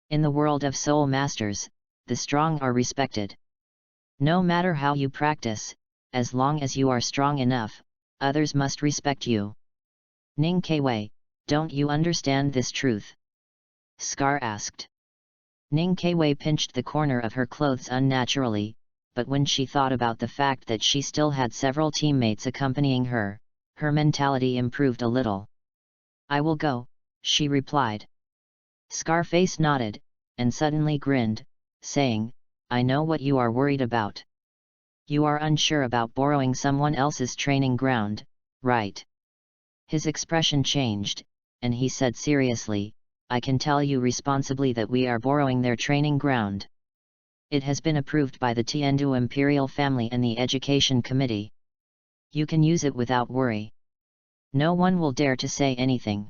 In the world of soul masters, the strong are respected. No matter how you practice, as long as you are strong enough, others must respect you. Ning Kwei, don't you understand this truth? Scar asked. Ning Kwei pinched the corner of her clothes unnaturally, but when she thought about the fact that she still had several teammates accompanying her, her mentality improved a little. I will go, she replied. Scarface nodded, and suddenly grinned, saying, I know what you are worried about. You are unsure about borrowing someone else's training ground, right? His expression changed, and he said seriously, I can tell you responsibly that we are borrowing their training ground. It has been approved by the Tiandu Imperial Family and the Education Committee. You can use it without worry. No one will dare to say anything.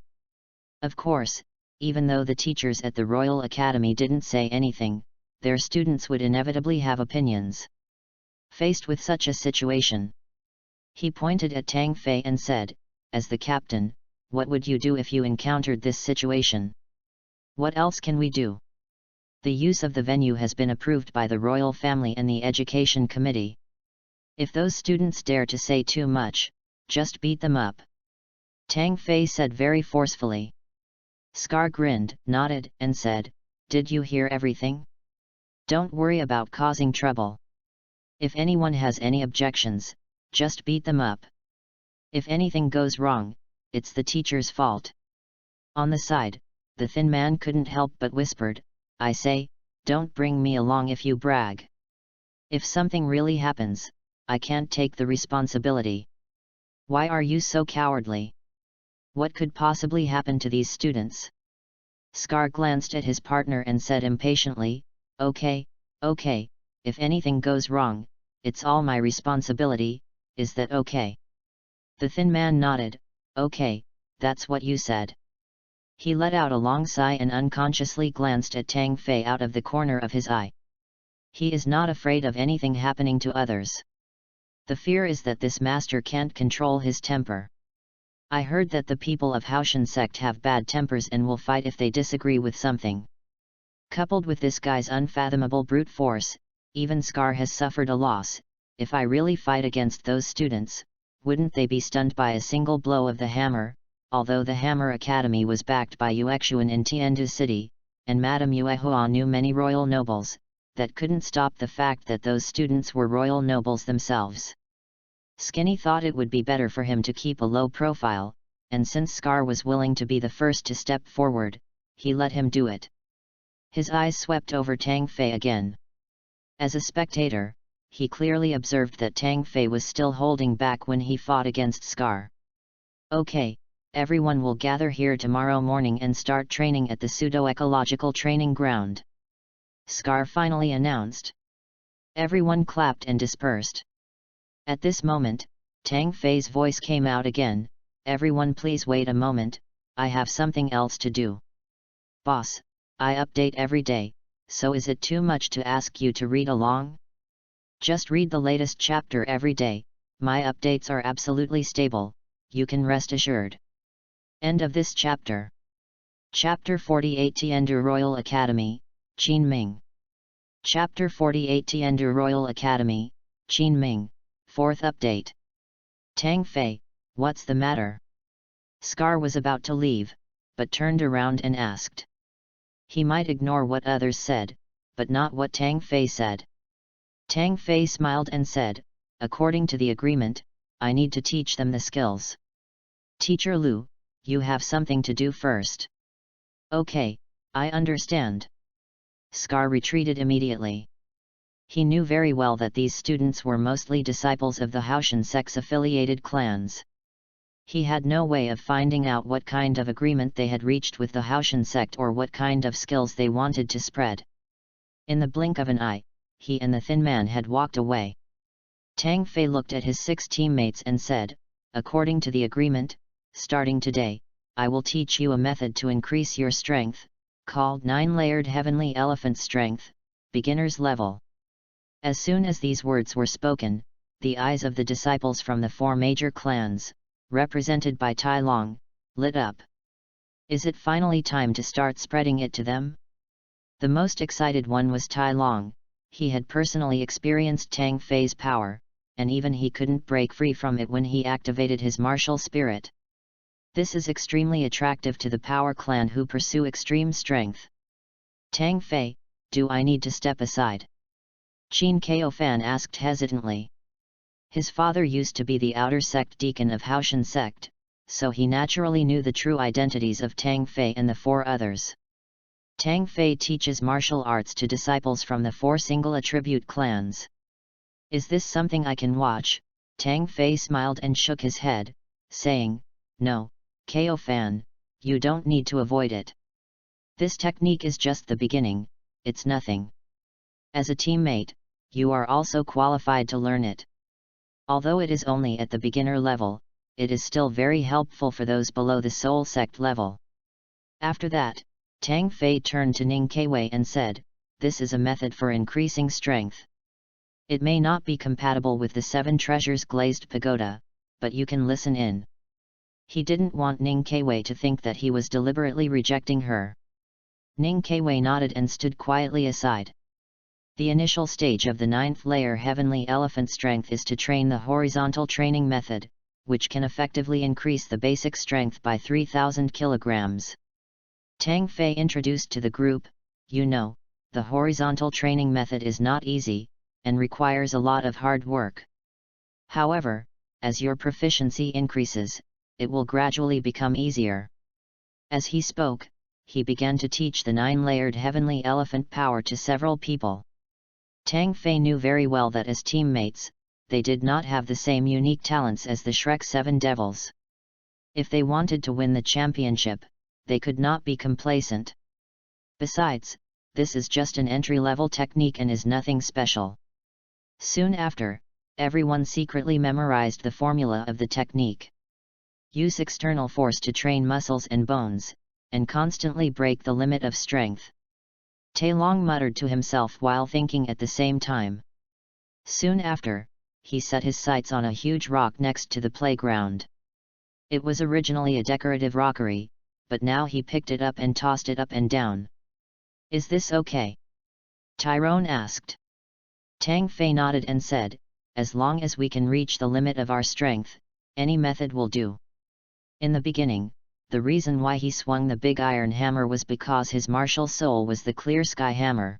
Of course, even though the teachers at the Royal Academy didn't say anything, their students would inevitably have opinions. Faced with such a situation, he pointed at Tang Fei and said, as the captain, what would you do if you encountered this situation? What else can we do? The use of the venue has been approved by the Royal Family and the Education Committee. If those students dare to say too much, just beat them up. Tang Fei said very forcefully. Scar grinned, nodded, and said, did you hear everything? Don't worry about causing trouble. If anyone has any objections, just beat them up. If anything goes wrong, it's the teacher's fault. On the side, the thin man couldn't help but whispered, I say, don't bring me along if you brag. If something really happens, I can't take the responsibility. Why are you so cowardly? What could possibly happen to these students? Scar glanced at his partner and said impatiently, okay, if anything goes wrong, it's all my responsibility, is that okay? The thin man nodded, okay, that's what you said. He let out a long sigh and unconsciously glanced at Tang Fei out of the corner of his eye. He is not afraid of anything happening to others. The fear is that this master can't control his temper. I heard that the people of HAOTIAN sect have bad tempers and will fight if they disagree with something. Coupled with this guy's unfathomable brute force, even Scar has suffered a loss. If I really fight against those students, wouldn't they be stunned by a single blow of the hammer? Although the Hammer Academy was backed by Yuexuan in Tiandu City, and Madame Yuehua knew many royal nobles, that couldn't stop the fact that those students were royal nobles themselves. Skinny thought it would be better for him to keep a low profile, and since Scar was willing to be the first to step forward, he let him do it. His eyes swept over Tang Fei again. As a spectator, he clearly observed that Tang Fei was still holding back when he fought against Scar. Okay, everyone will gather here tomorrow morning and start training at the pseudo-ecological training ground. Scar finally announced. Everyone clapped and dispersed. At this moment, Tang Fei's voice came out again, everyone please wait a moment, I have something else to do. Boss, I update every day, so is it too much to ask you to read along? Just read the latest chapter every day, my updates are absolutely stable, you can rest assured. End of this chapter. Chapter 48 Tiandu Royal Academy, Qinming. Chapter 48 Tiandu Royal Academy, Qinming, 4th update. Tang Fei, what's the matter? Scar was about to leave, but turned around and asked. He might ignore what others said, but not what Tang Fei said. Tang Fei smiled and said, according to the agreement, I need to teach them the skills. Teacher Lu, you have something to do first. Okay, I understand. Scar retreated immediately. He knew very well that these students were mostly disciples of the HAOTIAN sects-affiliated clans. He had no way of finding out what kind of agreement they had reached with the HAOTIAN sect or what kind of skills they wanted to spread. In the blink of an eye, he and the thin man had walked away. Tang Fei looked at his 6 teammates and said, according to the agreement, starting today, I will teach you a method to increase your strength, called 9-layered heavenly elephant strength, beginner's level. As soon as these words were spoken, the eyes of the disciples from the 4 major clans, represented by Tai Long, lit up. Is it finally time to start spreading it to them? The most excited one was Tai Long. He had personally experienced Tang Fei's power, and even he couldn't break free from it when he activated his martial spirit. This is extremely attractive to the power clan who pursue extreme strength. Tang Fei, do I need to step aside? Qin Kao Fan asked hesitantly. His father used to be the outer sect deacon of HAOTIAN sect, so he naturally knew the true identities of Tang Fei and the four others. Tang Fei teaches martial arts to disciples from the four single attribute clans. Is this something I can watch? Tang Fei smiled and shook his head, saying, No, Kao Fan, you don't need to avoid it. This technique is just the beginning, it's nothing. As a teammate, you are also qualified to learn it. Although it is only at the beginner level, it is still very helpful for those below the soul sect level. After that, Tang Fei turned to Ning Kaiwei and said, This is a method for increasing strength. It may not be compatible with the 7 treasures glazed pagoda, but you can listen in. He didn't want Ning Kaiwei to think that he was deliberately rejecting her. Ning Kaiwei nodded and stood quietly aside. The initial stage of the 9th layer Heavenly Elephant Strength is to train the horizontal training method, which can effectively increase the basic strength by 3,000 kilograms. Tang Fei introduced to the group, the horizontal training method is not easy, and requires a lot of hard work. However, as your proficiency increases, it will gradually become easier. As he spoke, he began to teach the 9-layered heavenly elephant power to several people. Tang Fei knew very well that as teammates, they did not have the same unique talents as the Shrek 7 Devils. If they wanted to win the championship, they could not be complacent. Besides, this is just an entry-level technique and is nothing special. Soon after, everyone secretly memorized the formula of the technique. Use external force to train muscles and bones, and constantly break the limit of strength. Tai Long muttered to himself while thinking at the same time. Soon after, he set his sights on a huge rock next to the playground. It was originally a decorative rockery, but now he picked it up and tossed it up and down. Is this okay? Tyrone asked. Tang Fei nodded and said, As long as we can reach the limit of our strength, any method will do. In the beginning, the reason why he swung the big iron hammer was because his martial soul was the clear sky hammer.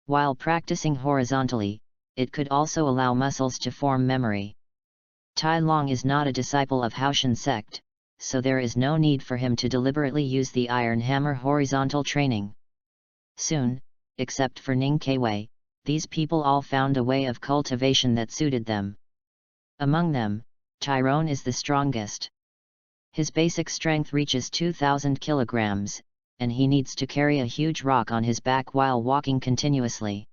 While practicing horizontally, it could also allow muscles to form memory. Tai Long is not a disciple of HAOTIAN sect, so there is no need for him to deliberately use the iron hammer horizontal training. Soon, except for Ning Kaiwei, these people all found a way of cultivation that suited them. Among them, Tyrone is the strongest. His basic strength reaches 2,000 kilograms, and he needs to carry a huge rock on his back while walking continuously.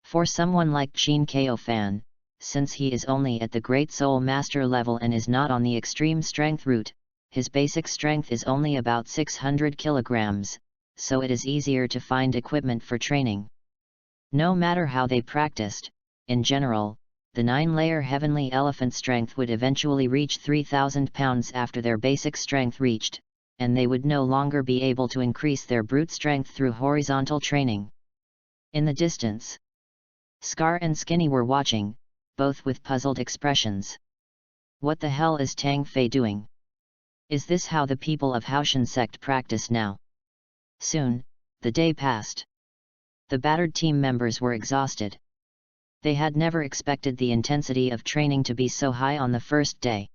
For someone like Qin Kao Fan, since he is only at the Great Soul Master level and is not on the extreme strength route, his basic strength is only about 600 kilograms, so it is easier to find equipment for training. No matter how they practiced, in general, the 9-layer heavenly elephant strength would eventually reach 3,000 pounds after their basic strength reached, and they would no longer be able to increase their brute strength through horizontal training. In the distance, Scar and Skinny were watching, both with puzzled expressions. What the hell is Tang Fei doing? Is this how the people of HAOTIAN sect practice now? Soon, the day passed. The battered team members were exhausted. They had never expected the intensity of training to be so high on the first day.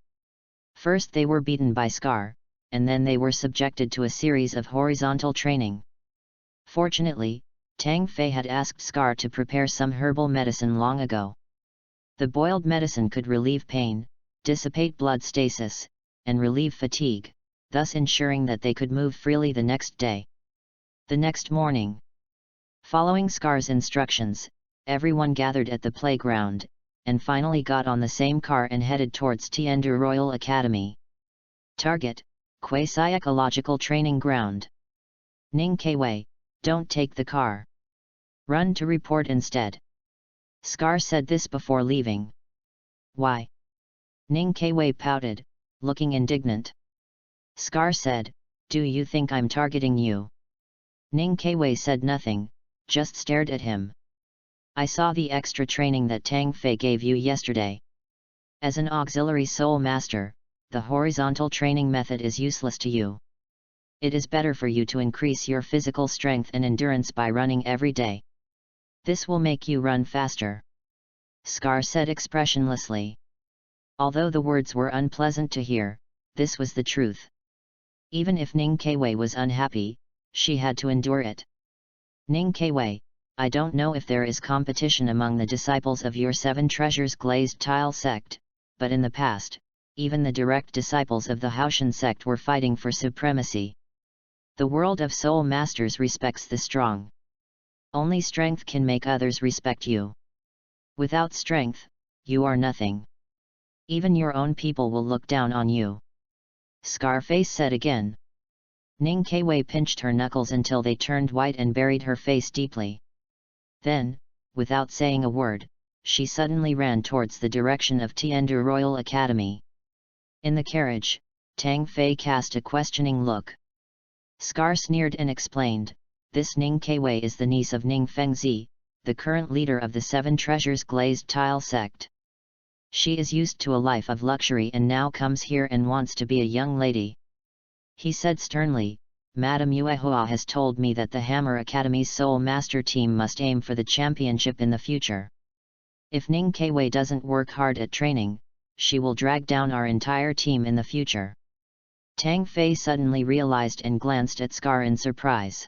First they were beaten by Scar, and then they were subjected to a series of horizontal training. Fortunately, Tang Fei had asked Scar to prepare some herbal medicine long ago. The boiled medicine could relieve pain, dissipate blood stasis, and relieve fatigue, thus ensuring that they could move freely the next day. The next morning, following Scar's instructions, everyone gathered at the playground, and finally got on the same car and headed towards Tiandu Royal Academy. Target: Quasi-Ecological Training Ground. Ning Kaiwei, don't take the car. Run to report instead. Scar said this before leaving. Why? Ning Kaiwei pouted, looking indignant. Scar said, Do you think I'm targeting you? Ning Kewei said nothing, just stared at him. I saw the extra training that Tang Fei gave you yesterday. As an auxiliary soul master, the horizontal training method is useless to you. It is better for you to increase your physical strength and endurance by running every day. This will make you run faster. Scar said expressionlessly. Although the words were unpleasant to hear, this was the truth. Even if Ning Kewei was unhappy, she had to endure it. Ning Kewei, I don't know if there is competition among the disciples of your Seven Treasures Glazed Tile sect, but in the past, even the direct disciples of the HAOTIAN sect were fighting for supremacy. The world of soul masters respects the strong. Only strength can make others respect you. Without strength, you are nothing. Even your own people will look down on you. Scarface said again. Ning Kewei pinched her knuckles until they turned white and buried her face deeply. Then, without saying a word, she suddenly ran towards the direction of Tiandu Royal Academy. In the carriage, Tang Fei cast a questioning look. Scar sneered and explained, this Ning Kewei is the niece of Ning Fengzi, the current leader of the Seven Treasures Glazed Tile sect. She is used to a life of luxury and now comes here and wants to be a young lady. He said sternly, Madame Yuehua has told me that the Hammer Academy's Soul Master team must aim for the championship in the future. If Ning Kewei doesn't work hard at training, she will drag down our entire team in the future. Tang Fei suddenly realized and glanced at Scar in surprise.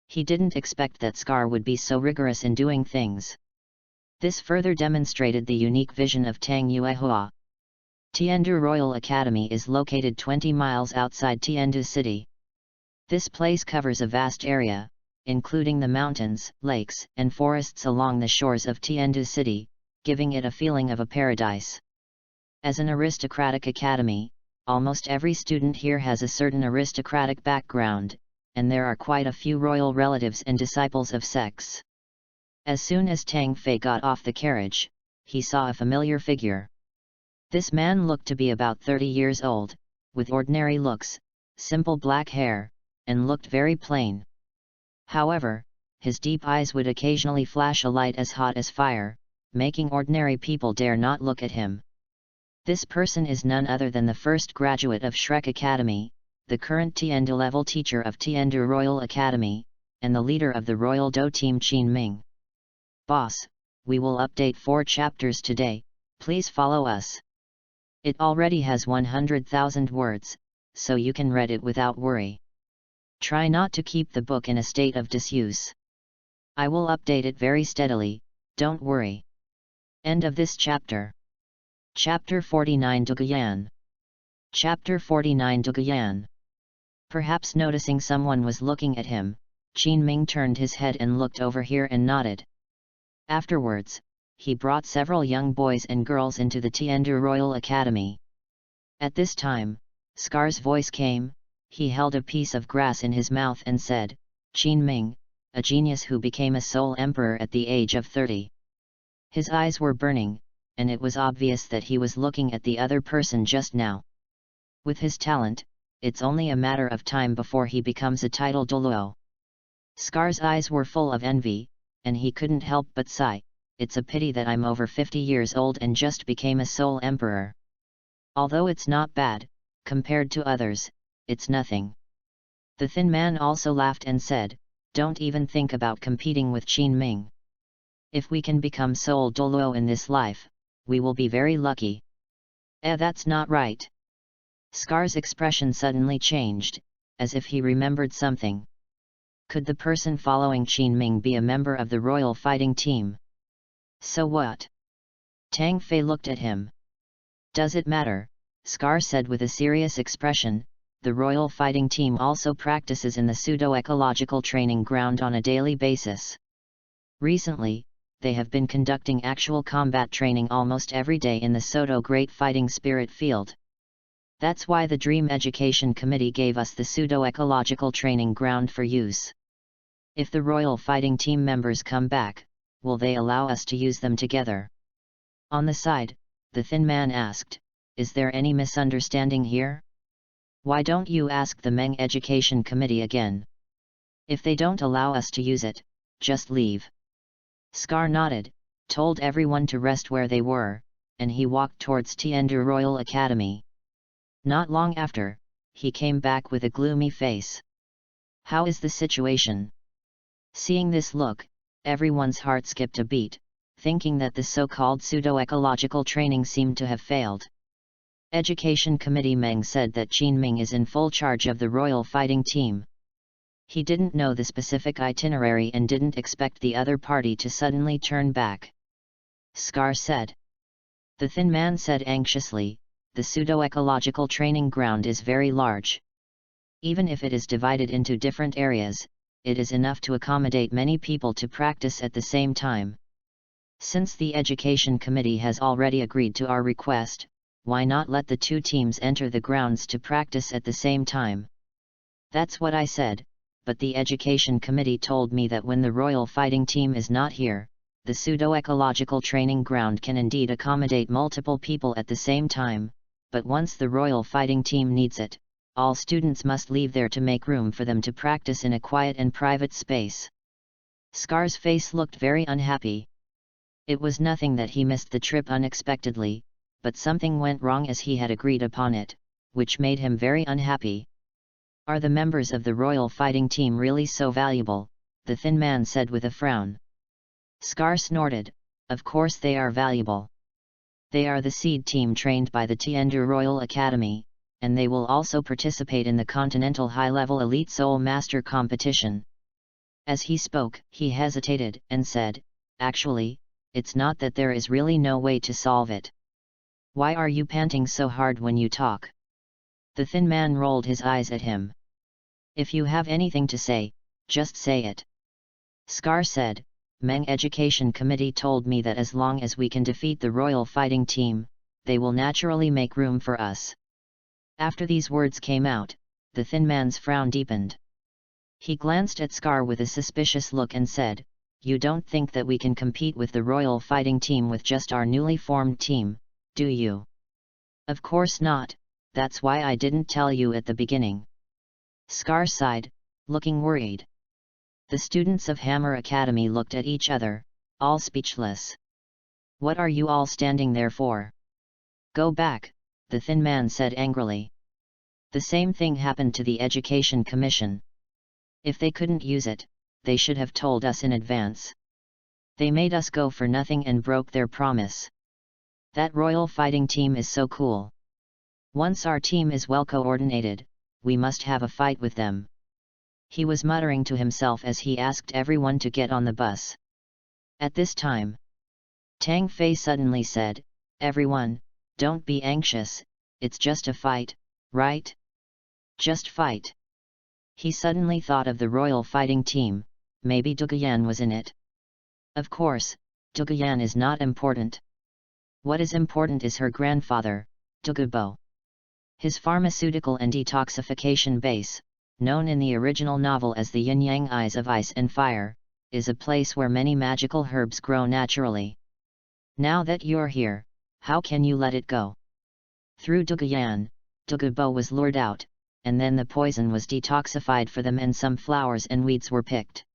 He didn't expect that Scar would be so rigorous in doing things. This further demonstrated the unique vision of Tang Yuehua. Tiandu Royal Academy is located 20 miles outside Tiandu City. This place covers a vast area, including the mountains, lakes, and forests along the shores of Tiandu City, giving it a feeling of a paradise. As an aristocratic academy, almost every student here has a certain aristocratic background, and there are quite a few royal relatives and disciples of sects. As soon as Tang Fei got off the carriage, he saw a familiar figure. This man looked to be about 30 years old, with ordinary looks, simple black hair, and looked very plain. However, his deep eyes would occasionally flash a light as hot as fire, making ordinary people dare not look at him. This person is none other than the first graduate of Shrek Academy, the current Tiandu level teacher of Tiandu Royal Academy, and the leader of the Royal Do team Qin Ming. Boss, we will update 4 chapters today, please follow us. It already has 100,000 words, so you can read it without worry. Try not to keep the book in a state of disuse. I will update it very steadily, don't worry. End of this chapter. Chapter 49 Duguyan. Chapter 49 Duguyan. Perhaps noticing someone was looking at him, Qin Ming turned his head and looked over here and nodded. Afterwards, he brought several young boys and girls into the Tiandu Royal Academy. At this time, Scar's voice came. He held a piece of grass in his mouth and said, Qin Ming, a genius who became a soul emperor at the age of 30. His eyes were burning, and it was obvious that he was looking at the other person just now. With his talent, it's only a matter of time before he becomes a title Douluo. Scar's eyes were full of envy, and he couldn't help but sigh, it's a pity that I'm over 50 years old and just became a soul emperor. Although it's not bad, compared to others, it's nothing. The thin man also laughed and said, don't even think about competing with Qin Ming. If we can become Soul Douluo in this life, we will be very lucky. That's not right. Scar's expression suddenly changed, as if he remembered something. Could the person following Qin Ming be a member of the royal fighting team? So what? Tang Fei looked at him. Does it matter? Scar said with a serious expression. The royal fighting team also practices in the pseudo-ecological training ground on a daily basis. Recently, they have been conducting actual combat training almost every day in the Soto Great Fighting Spirit field. That's why the Dream Education Committee gave us the pseudo-ecological training ground for use. If the royal fighting team members come back, will they allow us to use them together? On the side, the thin man asked, is there any misunderstanding here? Why don't you ask the Meng Education Committee again? If they don't allow us to use it, just leave. Scar nodded, told everyone to rest where they were, and he walked towards Tiandu Royal Academy. Not long after, he came back with a gloomy face. How is the situation? Seeing this look, everyone's heart skipped a beat, thinking that the so-called pseudo-ecological training seemed to have failed. Education Committee Meng said that Qin Ming is in full charge of the royal fighting team. He didn't know the specific itinerary and didn't expect the other party to suddenly turn back. Scar said. The thin man said anxiously, the pseudo-ecological training ground is very large. Even if it is divided into different areas, it is enough to accommodate many people to practice at the same time. Since the Education Committee has already agreed to our request, why not let the two teams enter the grounds to practice at the same time? That's what I said, but the Education Committee told me that when the royal fighting team is not here, the pseudo-ecological training ground can indeed accommodate multiple people at the same time, but once the royal fighting team needs it, all students must leave there to make room for them to practice in a quiet and private space. Scar's face looked very unhappy. It was nothing that he missed the trip unexpectedly, but something went wrong as he had agreed upon it, which made him very unhappy. Are the members of the royal fighting team really so valuable? The thin man said with a frown. Scar snorted, of course they are valuable. They are the seed team trained by the Tiandu Royal Academy, and they will also participate in the Continental High-Level Elite Soul Master Competition. As he spoke, he hesitated, and said, actually, it's not that there is really no way to solve it. Why are you panting so hard when you talk? The thin man rolled his eyes at him. If you have anything to say, just say it. Scar said, Meng Education Committee told me that as long as we can defeat the royal fighting team, they will naturally make room for us. After these words came out, the thin man's frown deepened. He glanced at Scar with a suspicious look and said, you don't think that we can compete with the royal fighting team with just our newly formed team, do you? Of course not, that's why I didn't tell you at the beginning. Scar sighed, looking worried. The students of Hammer Academy looked at each other, all speechless. What are you all standing there for? Go back, the thin man said angrily. The same thing happened to the Education Commission. If they couldn't use it, they should have told us in advance. They made us go for nothing and broke their promise. That royal fighting team is so cool. Once our team is well coordinated, we must have a fight with them. He was muttering to himself as he asked everyone to get on the bus. At this time, Tang Fei suddenly said, everyone, don't be anxious, it's just a fight, right? Just fight. He suddenly thought of the royal fighting team, maybe Duguyan was in it. Of course, Duguyan is not important. What is important is her grandfather, Dugubo. His pharmaceutical and detoxification base, known in the original novel as the Yin-Yang Eyes of Ice and Fire, is a place where many magical herbs grow naturally. Now that you're here, how can you let it go? Through Duguyan, Dugubo was lured out, and then the poison was detoxified for them and some flowers and weeds were picked.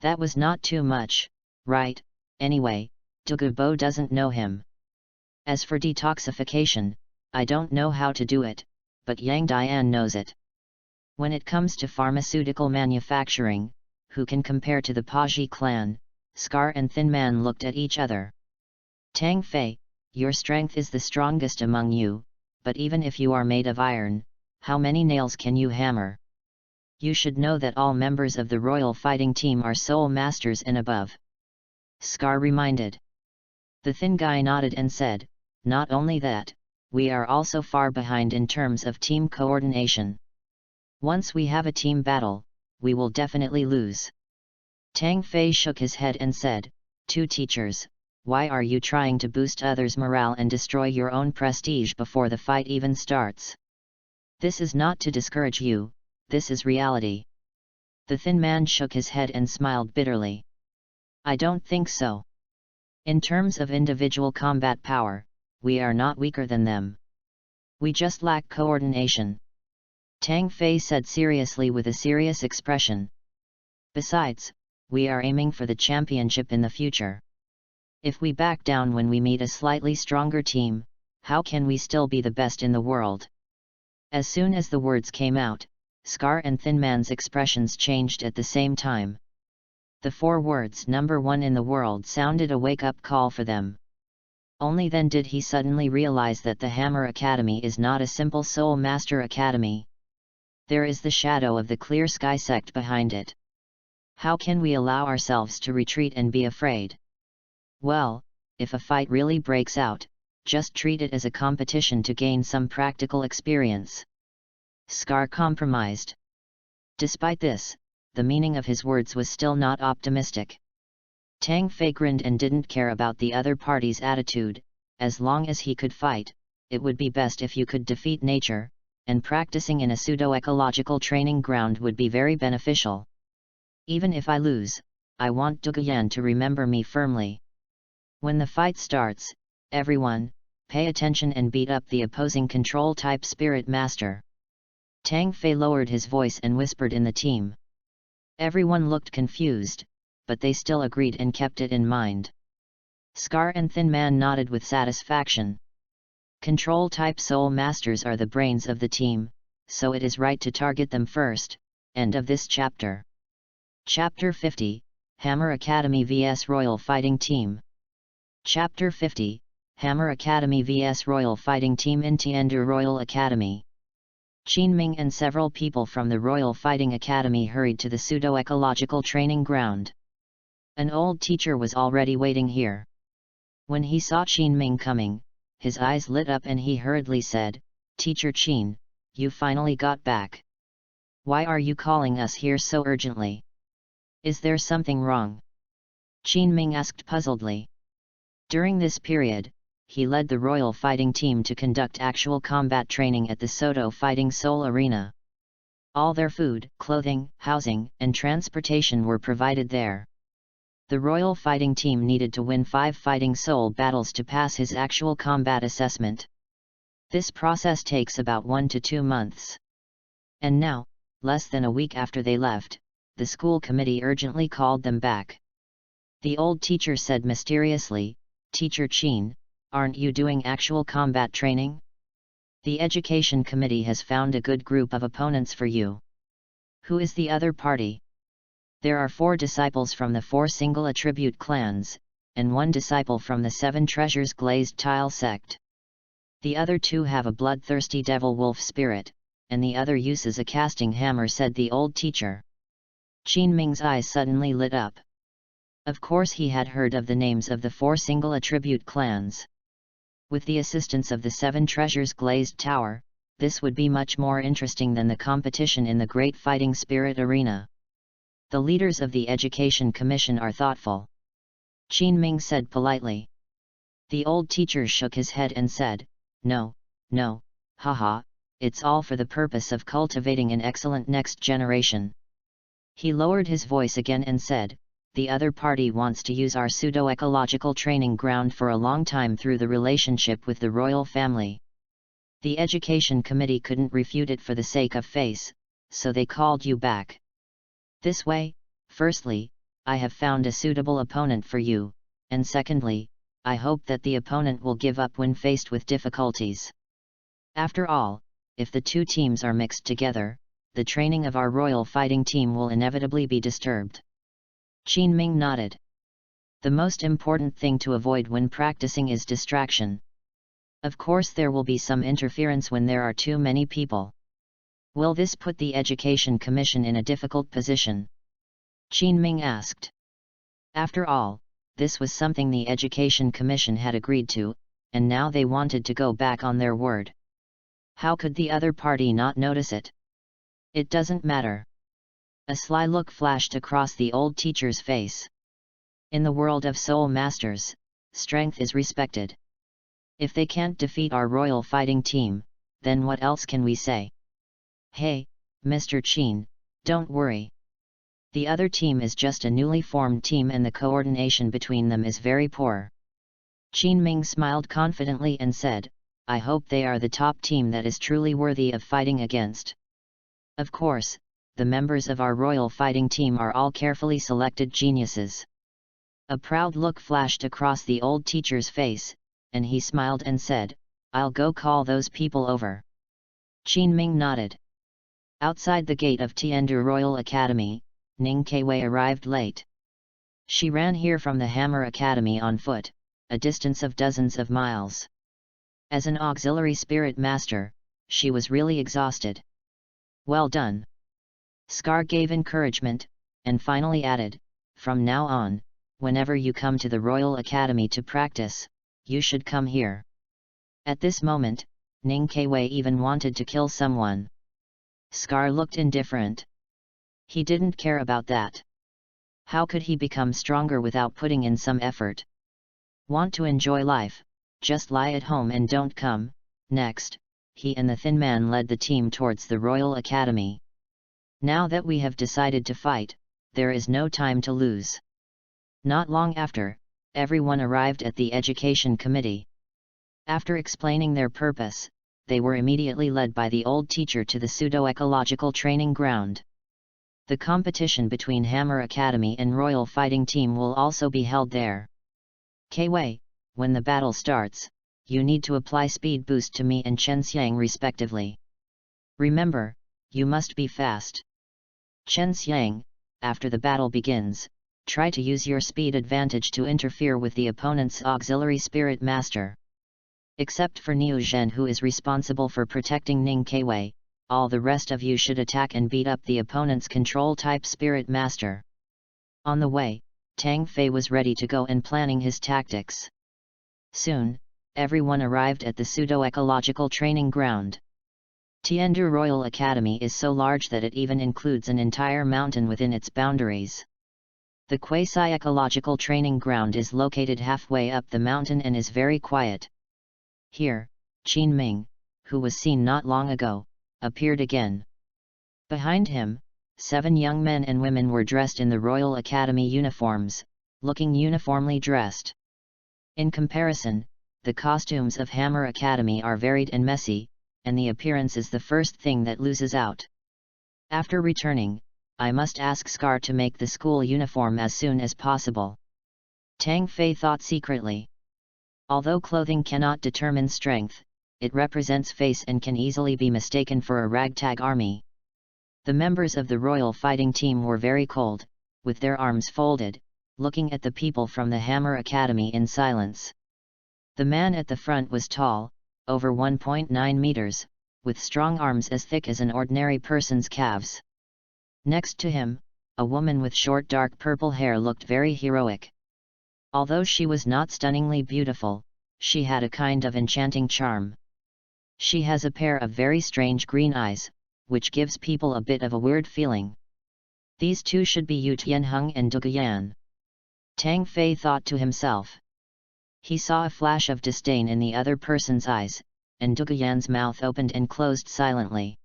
That was not too much, right? Anyway, Dugubo doesn't know him. As for detoxification, I don't know how to do it, but Yang Dian knows it. When it comes to pharmaceutical manufacturing, who can compare to the Paji clan? Scar and Thin Man looked at each other. Tang Fei, your strength is the strongest among you, but even if you are made of iron, how many nails can you hammer? You should know that all members of the royal fighting team are soul masters and above. Scar reminded. The thin guy nodded and said, not only that, we are also far behind in terms of team coordination. Once we have a team battle, we will definitely lose. Tang Fei shook his head and said, two teachers, why are you trying to boost others' morale and destroy your own prestige before the fight even starts? This is not to discourage you, this is reality. The thin man shook his head and smiled bitterly. I don't think so. In terms of individual combat power, we are not weaker than them. We just lack coordination. Tang Fei said seriously with a serious expression. Besides, we are aiming for the championship in the future. If we back down when we meet a slightly stronger team, how can we still be the best in the world? As soon as the words came out, Scar and Thin Man's expressions changed at the same time. The 4 words "number 1 in the world" sounded a wake-up call for them. Only then did he suddenly realize that the Hammer Academy is not a simple Soul Master Academy. There is the shadow of the Clear Sky sect behind it. How can we allow ourselves to retreat and be afraid? Well, if a fight really breaks out, just treat it as a competition to gain some practical experience. Scar compromised. Despite this, the meaning of his words was still not optimistic. Tang Fei grinned and didn't care about the other party's attitude. As long as he could fight, it would be best if you could defeat nature, and practicing in a pseudo-ecological training ground would be very beneficial. Even if I lose, I want Duguyan to remember me firmly. When the fight starts, everyone, pay attention and beat up the opposing control-type Spirit Master. Tang Fei lowered his voice and whispered in the team. Everyone looked confused, but they still agreed and kept it in mind. Scar and Thin Man nodded with satisfaction. Control-type Soul Masters are the brains of the team, so it is right to target them first. End of this chapter. Chapter 50, Hammer Academy vs Royal Fighting Team. Chapter 50, Hammer Academy vs Royal Fighting Team in Tiandu Royal Academy. Qin Ming and several people from the Royal Fighting Academy hurried to the pseudo-ecological training ground. An old teacher was already waiting here. When he saw Qin Ming coming, his eyes lit up and he hurriedly said, "Teacher Qin, you finally got back. Why are you calling us here so urgently? Is there something wrong?" Qin Ming asked puzzledly. During this period, he led the Royal Fighting Team to conduct actual combat training at the Soto Fighting Soul Arena. All their food, clothing, housing, and transportation were provided there. The Royal Fighting Team needed to win 5 Fighting Soul battles to pass his actual combat assessment. This process takes about 1 to 2 months. And now, less than a week after they left, the school committee urgently called them back. The old teacher said mysteriously, "Teacher Qin, aren't you doing actual combat training? The education committee has found a good group of opponents for you. Who is the other party?" "There are 4 disciples from the 4 single attribute clans, and 1 disciple from the 7 treasures glazed tile sect. The other 2 have a bloodthirsty devil wolf spirit, and the other uses a casting hammer," said the old teacher. Qin Ming's eyes suddenly lit up. Of course he had heard of the names of the 4 single attribute clans. With the assistance of the 7 treasures glazed tower, this would be much more interesting than the competition in the Great Fighting Spirit Arena. The leaders of the Education Commission are thoughtful. Qin Ming said politely. The old teacher shook his head and said, No, haha, it's all for the purpose of cultivating an excellent next generation." He lowered his voice again and said, "The other party wants to use our pseudo-ecological training ground for a long time through the relationship with the royal family. The education committee couldn't refute it for the sake of face, so they called you back. This way, firstly, I have found a suitable opponent for you, and secondly, I hope that the opponent will give up when faced with difficulties. After all, if the 2 teams are mixed together, the training of our royal fighting team will inevitably be disturbed." Qin Ming nodded. The most important thing to avoid when practicing is distraction. Of course there will be some interference when there are too many people. Will this put the Education Commission in a difficult position? Qin Ming asked. After all, this was something the Education Commission had agreed to, and now they wanted to go back on their word. How could the other party not notice it? It doesn't matter. A sly look flashed across the old teacher's face. In the world of Soul Masters, strength is respected. If they can't defeat our royal fighting team, then what else can we say? Hey, Mr. Qin, don't worry. The other team is just a newly formed team and the coordination between them is very poor. Qin Ming smiled confidently and said, I hope they are the top team that is truly worthy of fighting against. Of course, the members of our royal fighting team are all carefully selected geniuses." A proud look flashed across the old teacher's face, and he smiled and said, "I'll go call those people over." Qin Ming nodded. Outside the gate of Tiandu Royal Academy, Ning Keiwei arrived late. She ran here from the Hammer Academy on foot, a distance of dozens of miles. As an auxiliary spirit master, she was really exhausted. "Well done." Scar gave encouragement, and finally added, "From now on, whenever you come to the Royal Academy to practice, you should come here." At this moment, Ning Keiwei even wanted to kill someone. Scar looked indifferent. He didn't care about that. How could he become stronger without putting in some effort? Want to enjoy life? Just lie at home and don't come. Next, he and the thin man led the team towards the Royal Academy. "Now that we have decided to fight, there is no time to lose." Not long after, everyone arrived at the Education Committee. After explaining their purpose, they were immediately led by the old teacher to the pseudo-ecological training ground. The competition between Hammer Academy and Royal Fighting Team will also be held there. "Keiwei, when the battle starts, you need to apply speed boost to me and Chen Xiang respectively. Remember, you must be fast. Chen Xiang, after the battle begins, try to use your speed advantage to interfere with the opponent's auxiliary spirit master. Except for Niu Zhen, who is responsible for protecting Ning Keiwei, all the rest of you should attack and beat up the opponent's control-type spirit master." On the way, Tang Fei was ready to go and planning his tactics. Soon, everyone arrived at the pseudo-ecological training ground. Tiandu Royal Academy is so large that it even includes an entire mountain within its boundaries. The quasi-ecological training ground is located halfway up the mountain and is very quiet. Here, Qin Ming, who was seen not long ago, appeared again. Behind him, 7 young men and women were dressed in the Royal Academy uniforms, looking uniformly dressed. In comparison, the costumes of Hammer Academy are varied and messy, and the appearance is the first thing that loses out. After returning, I must ask Scar to make the school uniform as soon as possible. Tang Fei thought secretly. Although clothing cannot determine strength, it represents face and can easily be mistaken for a ragtag army. The members of the royal fighting team were very cold, with their arms folded, looking at the people from the Hammer Academy in silence. The man at the front was tall, over 1.9 meters, with strong arms as thick as an ordinary person's calves. Next to him, a woman with short dark purple hair looked very heroic. Although she was not stunningly beautiful, she had a kind of enchanting charm. She has a pair of very strange green eyes, which gives people a bit of a weird feeling. These two should be Yu Tianheng and Duguyan. Tang Fei thought to himself. He saw a flash of disdain in the other person's eyes, and Duguyan's mouth opened and closed silently.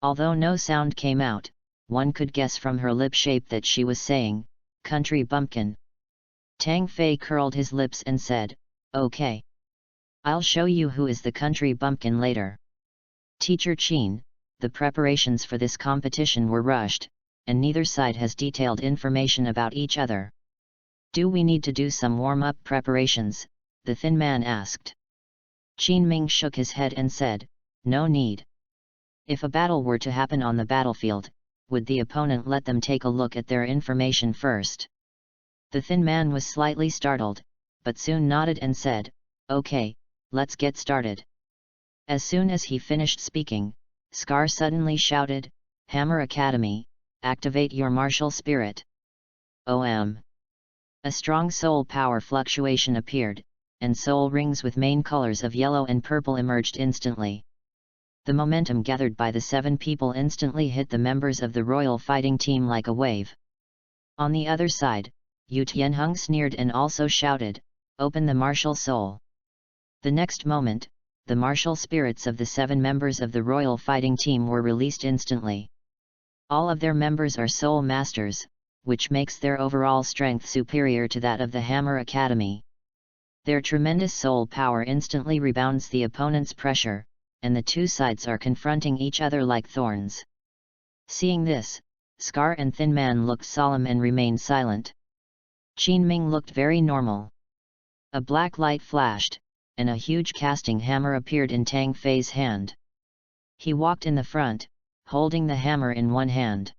Although no sound came out, one could guess from her lip shape that she was saying, "Country bumpkin." Tang Fei curled his lips and said, "Okay. I'll show you who is the country bumpkin later." "Teacher Qin, the preparations for this competition were rushed, and neither side has detailed information about each other. Do we need to do some warm-up preparations?" the thin man asked. Qin Ming shook his head and said, "No need. If a battle were to happen on the battlefield, would the opponent let them take a look at their information first?" The thin man was slightly startled, but soon nodded and said, "Okay, let's get started." As soon as he finished speaking, Scar suddenly shouted, "Hammer Academy, activate your martial spirit." OM. A strong soul power fluctuation appeared, and soul rings with main colors of yellow and purple emerged instantly. The momentum gathered by the 7 people instantly hit the members of the royal fighting team like a wave. On the other side, Yu Tianheng sneered and also shouted, "Open the martial soul." The next moment, the martial spirits of the 7 members of the royal fighting team were released instantly. All of their members are soul masters, which makes their overall strength superior to that of the Hammer Academy. Their tremendous soul power instantly rebounds the opponent's pressure, and the two sides are confronting each other like thorns. Seeing this, Scar and Thin Man looked solemn and remained silent. Qin Ming looked very normal. A black light flashed, and a huge casting hammer appeared in Tang Fei's hand. He walked in the front, holding the hammer in one hand.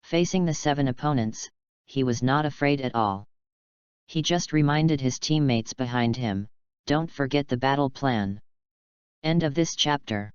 Facing the 7 opponents, he was not afraid at all. He just reminded his teammates behind him, "Don't forget the battle plan." End of this chapter.